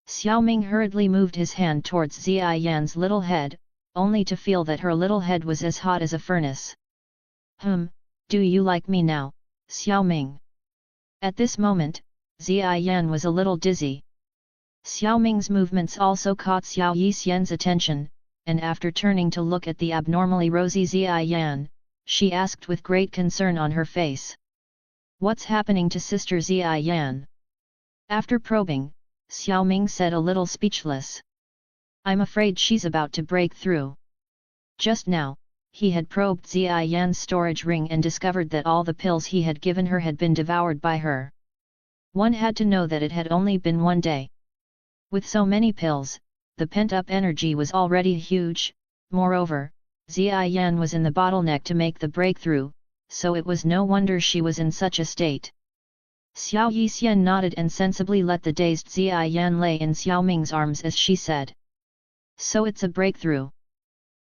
Xiao Ming hurriedly moved his hand towards Ziyan's little head, only to feel that her little head was as hot as a furnace. Do you like me now, Xiao Ming? At this moment, Ziyan was a little dizzy. Xiao Ming's movements also caught Xiao Yixian's attention, and after turning to look at the abnormally rosy Ziyan, she asked with great concern on her face. What's happening to Sister Ziyan? After probing, Xiao Ming said a little speechless. I'm afraid she's about to break through. Just now, he had probed Ziyan's storage ring and discovered that all the pills he had given her had been devoured by her. One had to know that it had only been one day. With so many pills, the pent-up energy was already huge. Moreover, Ziyan was in the bottleneck to make the breakthrough, so it was no wonder she was in such a state. Xiao Yixian nodded and sensibly let the dazed Ziyan lay in Xiao Ming's arms as she said. So it's a breakthrough.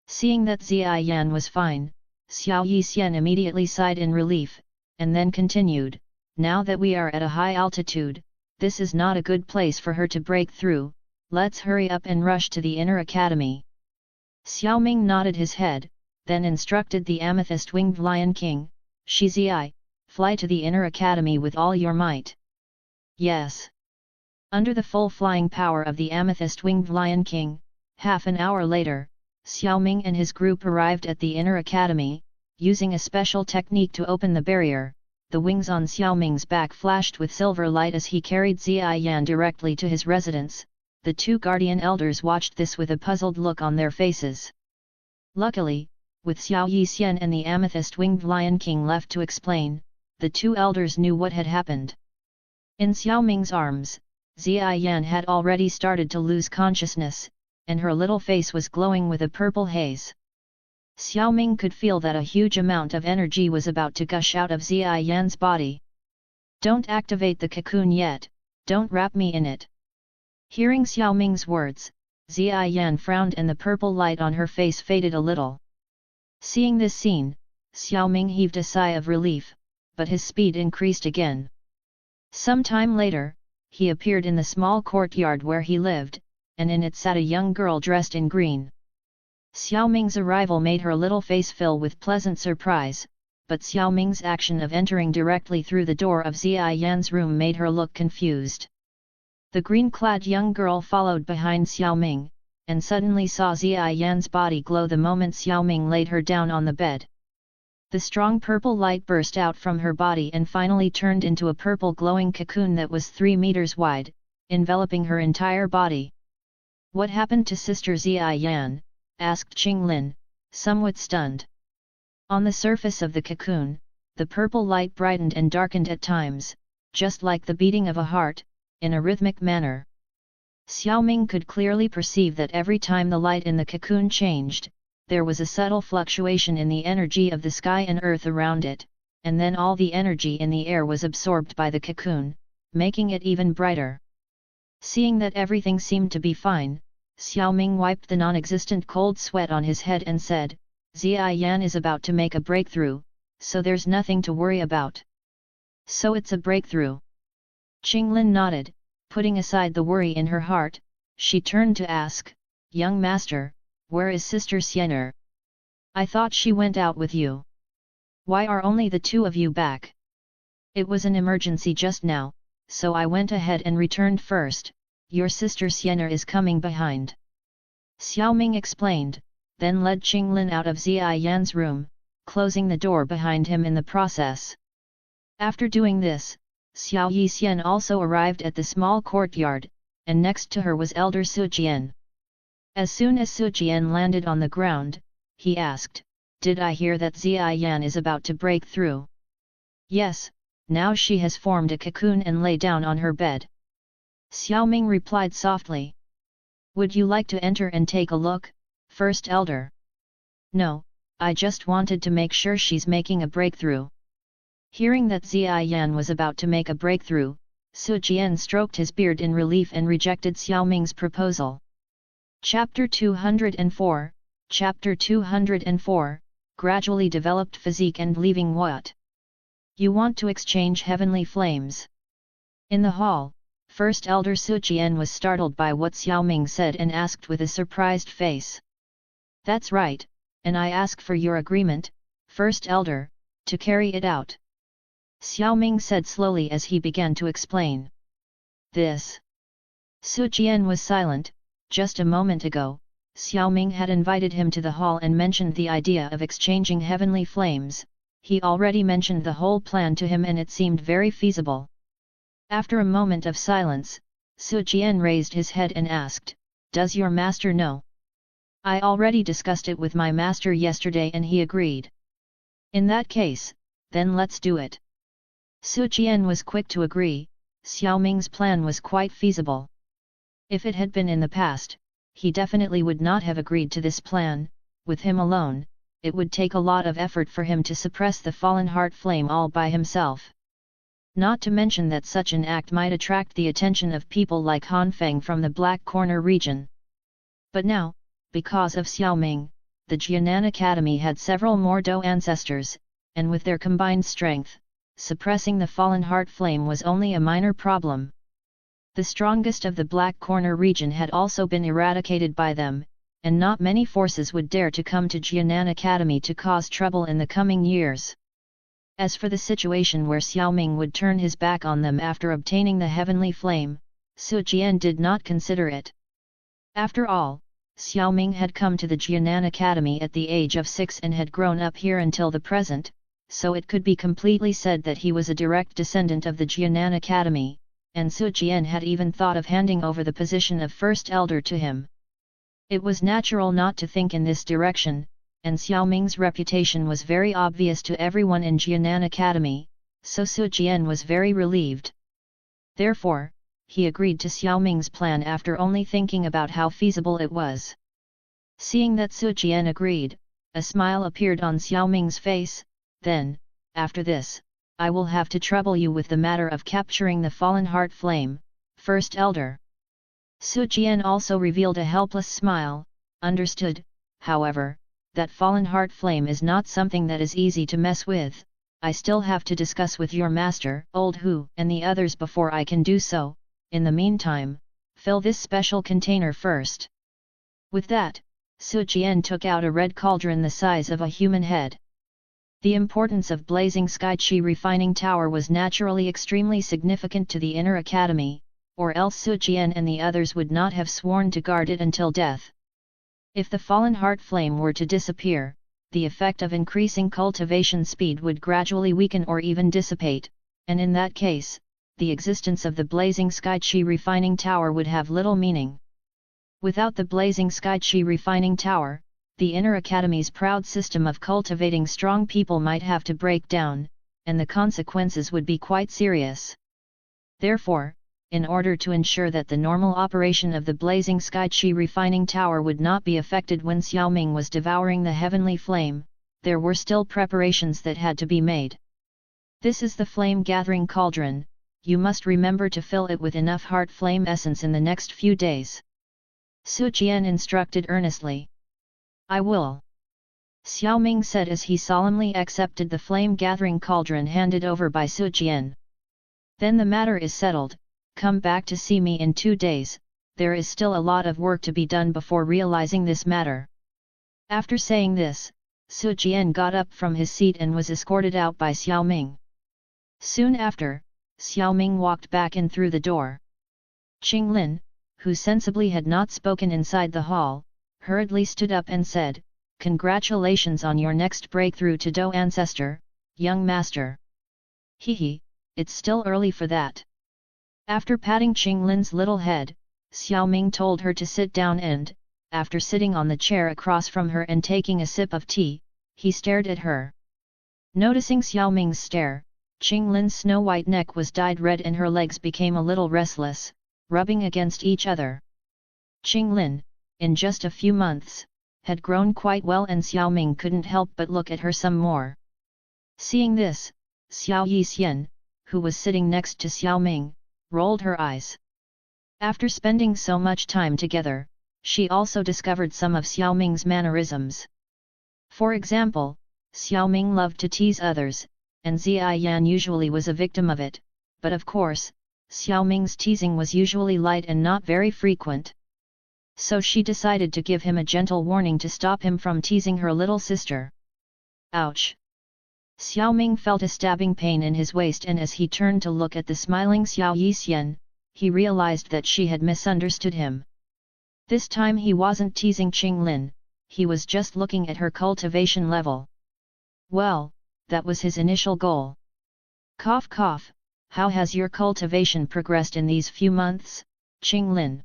Seeing that Ziyan was fine, Xiao Yixian immediately sighed in relief, and then continued, now that we are at a high altitude, this is not a good place for her to break through, let's hurry up and rush to the inner academy. Xiao Ming nodded his head, then instructed the amethyst-winged Lion King, Shizi, fly to the inner academy with all your might. Yes. Under the full flying power of the amethyst-winged Lion King, half an hour later, Xiao Ming and his group arrived at the inner academy. Using a special technique to open the barrier, the wings on Xiao Ming's back flashed with silver light as he carried Ziyan directly to his residence. The two guardian elders watched this with a puzzled look on their faces. Luckily, with Xiao Yixian and the amethyst-winged Lion King left to explain, the two elders knew what had happened. In Xiao Ming's arms, Ziyan had already started to lose consciousness, and her little face was glowing with a purple haze. Xiao Ming could feel that a huge amount of energy was about to gush out of Ziyan's body. Don't activate the cocoon yet, don't wrap me in it. Hearing Xiao Ming's words, Ziyan frowned and the purple light on her face faded a little. Seeing this scene, Xiao Ming heaved a sigh of relief, but his speed increased again. Some time later, he appeared in the small courtyard where he lived, and in it sat a young girl dressed in green. Xiao Ming's arrival made her little face fill with pleasant surprise, but Xiao Ming's action of entering directly through the door of Ziyan's room made her look confused. The green-clad young girl followed behind Xiao Ming, and suddenly saw Ziyan's body glow the moment Xiao Ming laid her down on the bed. The strong purple light burst out from her body and finally turned into a purple glowing cocoon that was 3 meters wide, enveloping her entire body. What happened to Sister Ziyan? Asked Qinglin, somewhat stunned. On the surface of the cocoon, the purple light brightened and darkened at times, just like the beating of a heart, in a rhythmic manner. Xiao Ming could clearly perceive that every time the light in the cocoon changed, there was a subtle fluctuation in the energy of the sky and earth around it, and then all the energy in the air was absorbed by the cocoon, making it even brighter. Seeing that everything seemed to be fine, Xiao Ming wiped the non-existent cold sweat on his head and said, Ziyan is about to make a breakthrough, so there's nothing to worry about. So it's a breakthrough. Qinglin nodded, putting aside the worry in her heart. She turned to ask, young master, where is Sister Xianer? I thought she went out with you. Why are only the two of you back? It was an emergency just now, so I went ahead and returned first. Your sister Xianer is coming behind. Xiao Ming explained, then led Qinglin out of Ziyan's room, closing the door behind him in the process. After doing this, Xiao Yixian also arrived at the small courtyard, and next to her was Elder Sujian. As soon as Sujian landed on the ground, he asked, did I hear that Ziyan is about to break through? Yes, now she has formed a cocoon and lay down on her bed. Xiao Ming replied softly. Would you like to enter and take a look, First Elder? No, I just wanted to make sure she's making a breakthrough. Hearing that Ziyan was about to make a breakthrough, Sujian stroked his beard in relief and rejected Xiao Ming's proposal. Chapter 204, Chapter 204, Gradually Developed Physique and Leaving What? You want to exchange heavenly flames? In the hall, First Elder Sujian was startled by what Xiao Ming said and asked with a surprised face. That's right, and I ask for your agreement, First Elder, to carry it out. Xiao Ming said slowly as he began to explain. This. Sujian was silent. Just a moment ago, Xiao Ming had invited him to the hall and mentioned the idea of exchanging heavenly flames. He already mentioned the whole plan to him and it seemed very feasible. After a moment of silence, Sujian raised his head and asked, does your master know? I already discussed it with my master yesterday and he agreed. In that case, then let's do it. Sujian was quick to agree. Xiao Ming's plan was quite feasible. If it had been in the past, he definitely would not have agreed to this plan. With him alone, it would take a lot of effort for him to suppress the fallen heart flame all by himself. Not to mention that such an act might attract the attention of people like Han Feng from the Black Corner region. But now, because of Xiao Ming, the Jianan Academy had several more Dou ancestors, and with their combined strength, suppressing the fallen heart flame was only a minor problem. The strongest of the Black Corner region had also been eradicated by them, and not many forces would dare to come to Jianan Academy to cause trouble in the coming years. As for the situation where Xiao Ming would turn his back on them after obtaining the heavenly flame, Su Jian did not consider it. After all, Xiao Ming had come to the Jianan Academy at the age of 6 and had grown up here until the present, so it could be completely said that he was a direct descendant of the Jianan Academy, and Su Jian had even thought of handing over the position of first elder to him. It was natural not to think in this direction, and Xiao Ming's reputation was very obvious to everyone in Jianan Academy, so Su Jian was very relieved. Therefore, he agreed to Xiao Ming's plan after only thinking about how feasible it was. Seeing that Su Jian agreed, a smile appeared on Xiao Ming's face. Then, after this, I will have to trouble you with the matter of capturing the fallen heart flame, first elder. Su Jian also revealed a helpless smile, understood, however, that fallen heart flame is not something that is easy to mess with. I still have to discuss with your master, Old Hu, and the others before I can do so. In the meantime, fill this special container first. With that, Su Jian took out a red cauldron the size of a human head. The importance of blazing sky chi refining tower was naturally extremely significant to the inner academy, or else Su Jian and the others would not have sworn to guard it until death. If the fallen heart flame were to disappear, the effect of increasing cultivation speed would gradually weaken or even dissipate, and in that case, the existence of the blazing sky chi refining tower would have little meaning. Without the blazing sky chi refining tower, the inner academy's proud system of cultivating strong people might have to break down, and the consequences would be quite serious. Therefore, in order to ensure that the normal operation of the blazing sky chi refining tower would not be affected when Xiao Ming was devouring the heavenly flame, there were still preparations that had to be made. This is the flame gathering cauldron. You must remember to fill it with enough heart flame essence in the next few days. Su Jian instructed earnestly. I will. Xiao Ming said as he solemnly accepted the flame gathering cauldron handed over by Su Jian. Then the matter is settled. Come back to see me in 2 days, there is still a lot of work to be done before realizing this matter. After saying this, Su Jian got up from his seat and was escorted out by Xiao Ming. Soon after, Xiao Ming walked back in through the door. Qing Lin, who sensibly had not spoken inside the hall, hurriedly stood up and said, "Congratulations on your next breakthrough to Dou ancestor, young master." "Hehe, it's still early for that." After patting Qing Lin's little head, Xiao Ming told her to sit down and, after sitting on the chair across from her and taking a sip of tea, he stared at her. Noticing Xiao Ming's stare, Qing Lin's snow-white neck was dyed red and her legs became a little restless, rubbing against each other. Qing Lin, in just a few months, had grown quite well and Xiao Ming couldn't help but look at her some more. Seeing this, Xiao Yixian, who was sitting next to Xiao Ming, rolled her eyes. After spending so much time together, she also discovered some of Xiao Ming's mannerisms. For example, Xiao Ming loved to tease others, and Ziyan usually was a victim of it, but of course, Xiao Ming's teasing was usually light and not very frequent. So she decided to give him a gentle warning to stop him from teasing her little sister. Ouch! Xiao Ming felt a stabbing pain in his waist and as he turned to look at the smiling Xiao Yixian, he realized that she had misunderstood him. This time he wasn't teasing Qing Lin, he was just looking at her cultivation level. Well, that was his initial goal. Cough cough, how has your cultivation progressed in these few months, Qing Lin?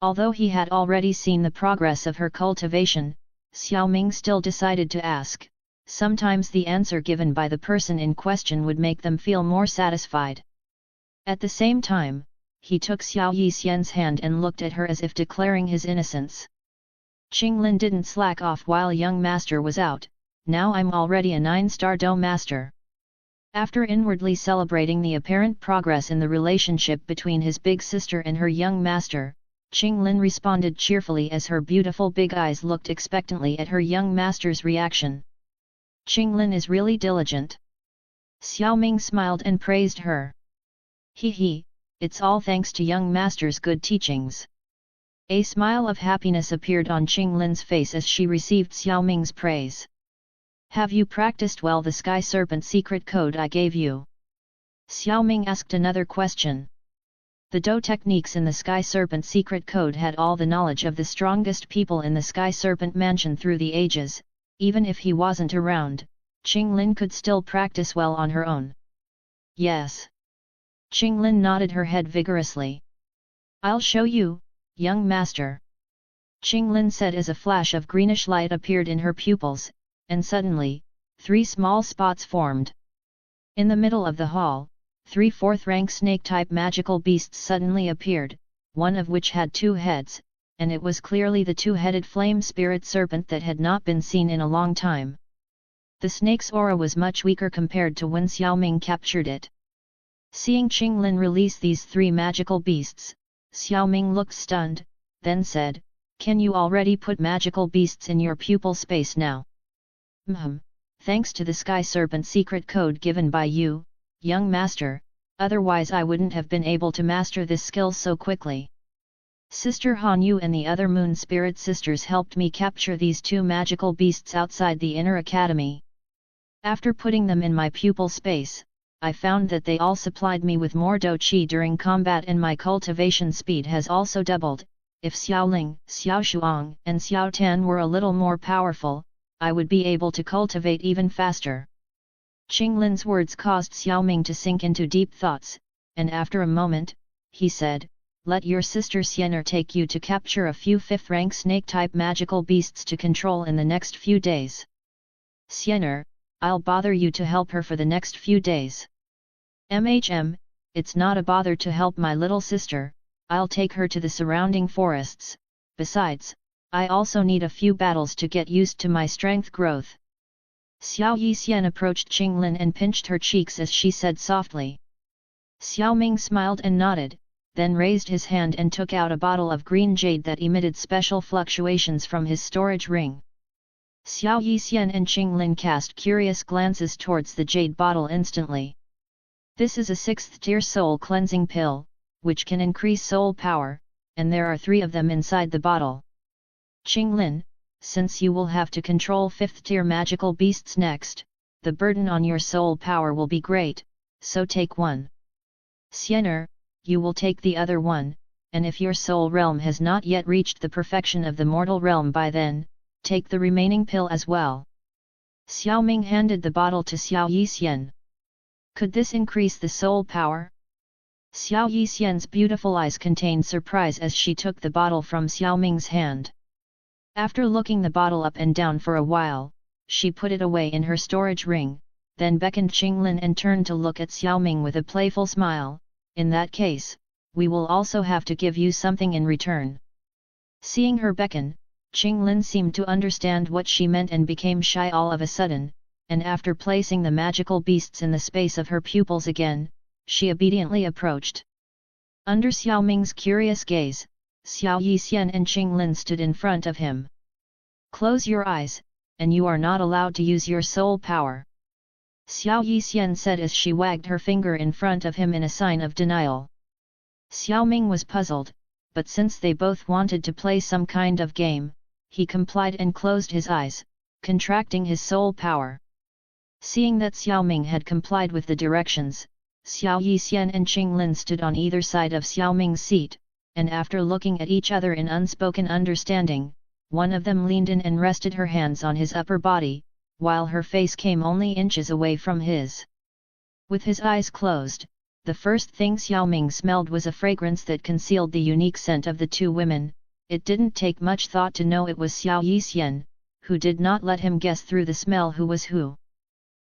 Although he had already seen the progress of her cultivation, Xiao Ming still decided to ask. Sometimes the answer given by the person in question would make them feel more satisfied. At the same time, he took Xiao Yixian's hand and looked at her as if declaring his innocence. Qing Lin didn't slack off while young master was out, now I'm already a 9-star Dou master. After inwardly celebrating the apparent progress in the relationship between his big sister and her young master, Qinglin responded cheerfully as her beautiful big eyes looked expectantly at her young master's reaction. Qinglin is really diligent. Xiao Ming smiled and praised her. He, it's all thanks to young master's good teachings. A smile of happiness appeared on Qinglin's face as she received Xiao Ming's praise. Have you practiced well the Sky Serpent secret code I gave you? Xiao Ming asked another question. The Do techniques in the Sky Serpent secret code had all the knowledge of the strongest people in the Sky Serpent mansion through the ages. Even if he wasn't around, Qinglin could still practice well on her own. Yes. Qinglin nodded her head vigorously. I'll show you, young master. Qinglin said as a flash of greenish light appeared in her pupils, and suddenly, 3 small spots formed. In the middle of the hall, 3 fourth-rank snake-type magical beasts suddenly appeared, one of which had 2 heads, and it was clearly the 2-headed flame spirit serpent that had not been seen in a long time. The snake's aura was much weaker compared to when Xiao Ming captured it. Seeing Qinglin release these 3 magical beasts, Xiao Ming looked stunned, then said, "Can you already put magical beasts in your pupil space now?" Thanks to the Sky Serpent secret code given by you, young master, otherwise I wouldn't have been able to master this skill so quickly. Sister Han Yu and the other Moon Spirit sisters helped me capture these 2 magical beasts outside the inner academy. After putting them in my pupil space, I found that they all supplied me with more Do Qi during combat and my cultivation speed has also doubled. If Xiao Ling, Xiao Shuang and Xiao Tan were a little more powerful, I would be able to cultivate even faster. Qinglin's words caused Xiao Ming to sink into deep thoughts, and after a moment, he said, "Let your sister Xiener take you to capture a few 5th-rank snake-type magical beasts to control in the next few days." "Xiener, I'll bother you to help her for the next few days." It's not a bother to help my little sister, I'll take her to the surrounding forests, besides, I also need a few battles to get used to my strength growth." Xiao Yixian approached Qinglin and pinched her cheeks as she said softly. Xiao Ming smiled and nodded, then raised his hand and took out a bottle of green jade that emitted special fluctuations from his storage ring. Xiao Yixian and Qinglin cast curious glances towards the jade bottle instantly. This is a 6th-tier soul cleansing pill, which can increase soul power, and there are 3 of them inside the bottle. Qinglin, since you will have to control 5th-tier magical beasts next, the burden on your soul power will be great, so take one. Xiener, you will take the other one, and if your soul realm has not yet reached the perfection of the mortal realm by then, take the remaining pill as well. Xiao Ming handed the bottle to Xiao Yixian. Could this increase the soul power? Xiao Yixian's beautiful eyes contained surprise as she took the bottle from Xiao Ming's hand. After looking the bottle up and down for a while, she put it away in her storage ring, then beckoned Qinglin and turned to look at Xiao Ming with a playful smile. "In that case, we will also have to give you something in return." Seeing her beckon, Qinglin seemed to understand what she meant and became shy all of a sudden, and after placing the magical beasts in the space of her pupils again, she obediently approached. Under Xiao Ming's curious gaze, Xiao Yixian and Qinglin stood in front of him. "Close your eyes, and you are not allowed to use your soul power," Xiao Yixian said as she wagged her finger in front of him in a sign of denial. Xiao Ming was puzzled, but since they both wanted to play some kind of game, he complied and closed his eyes, contracting his soul power. Seeing that Xiao Ming had complied with the directions, Xiao Yixian and Qinglin stood on either side of Xiao Ming's seat, and after looking at each other in unspoken understanding, one of them leaned in and rested her hands on his upper body, while her face came only inches away from his. With his eyes closed, the first thing Xiao Ming smelled was a fragrance that concealed the unique scent of the 2 women. It didn't take much thought to know it was Xiao Yixian, who did not let him guess through the smell who was who.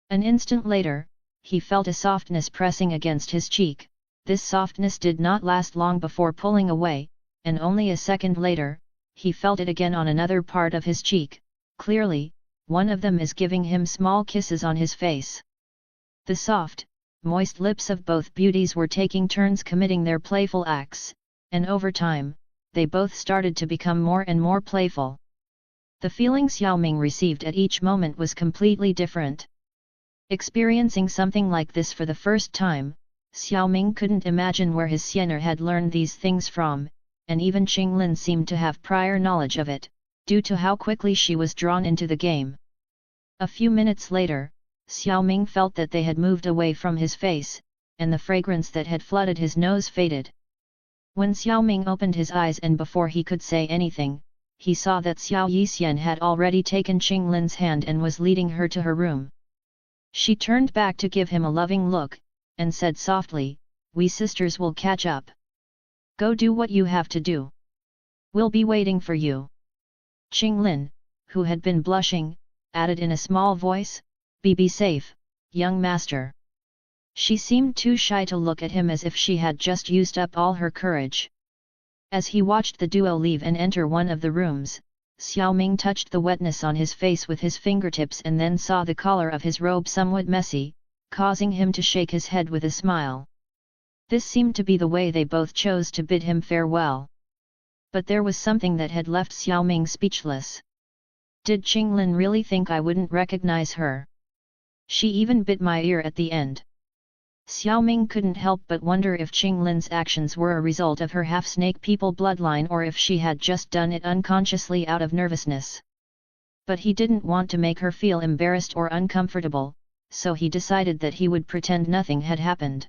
An instant later, he felt a softness pressing against his cheek. This softness did not last long before pulling away, and only a second later, he felt it again on another part of his cheek. Clearly, one of them is giving him small kisses on his face. The soft, moist lips of both beauties were taking turns committing their playful acts, and over time, they both started to become more and more playful. The feeling Xiao Ming received at each moment was completely different. Experiencing something like this for the first time, Xiao Ming couldn't imagine where his Xiener had learned these things from, and even Qinglin seemed to have prior knowledge of it, due to how quickly she was drawn into the game. A few minutes later, Xiao Ming felt that they had moved away from his face, and the fragrance that had flooded his nose faded. When Xiao Ming opened his eyes and before he could say anything, he saw that Xiao Yixian had already taken Qinglin's hand and was leading her to her room. She turned back to give him a loving look, and said softly, "We sisters will catch up. Go do what you have to do. We'll be waiting for you." Qinglin, who had been blushing, added in a small voice, Be safe, young master." She seemed too shy to look at him as if she had just used up all her courage. As he watched the duo leave and enter one of the rooms, Xiao Ming touched the wetness on his face with his fingertips and then saw the collar of his robe somewhat messy, causing him to shake his head with a smile. This seemed to be the way they both chose to bid him farewell. But there was something that had left Xiao Ming speechless. Did Qinglin really think I wouldn't recognize her? She even bit my ear at the end. Xiao Ming couldn't help but wonder if Qinglin's actions were a result of her half-snake people bloodline or if she had just done it unconsciously out of nervousness. But he didn't want to make her feel embarrassed or uncomfortable, so he decided that he would pretend nothing had happened.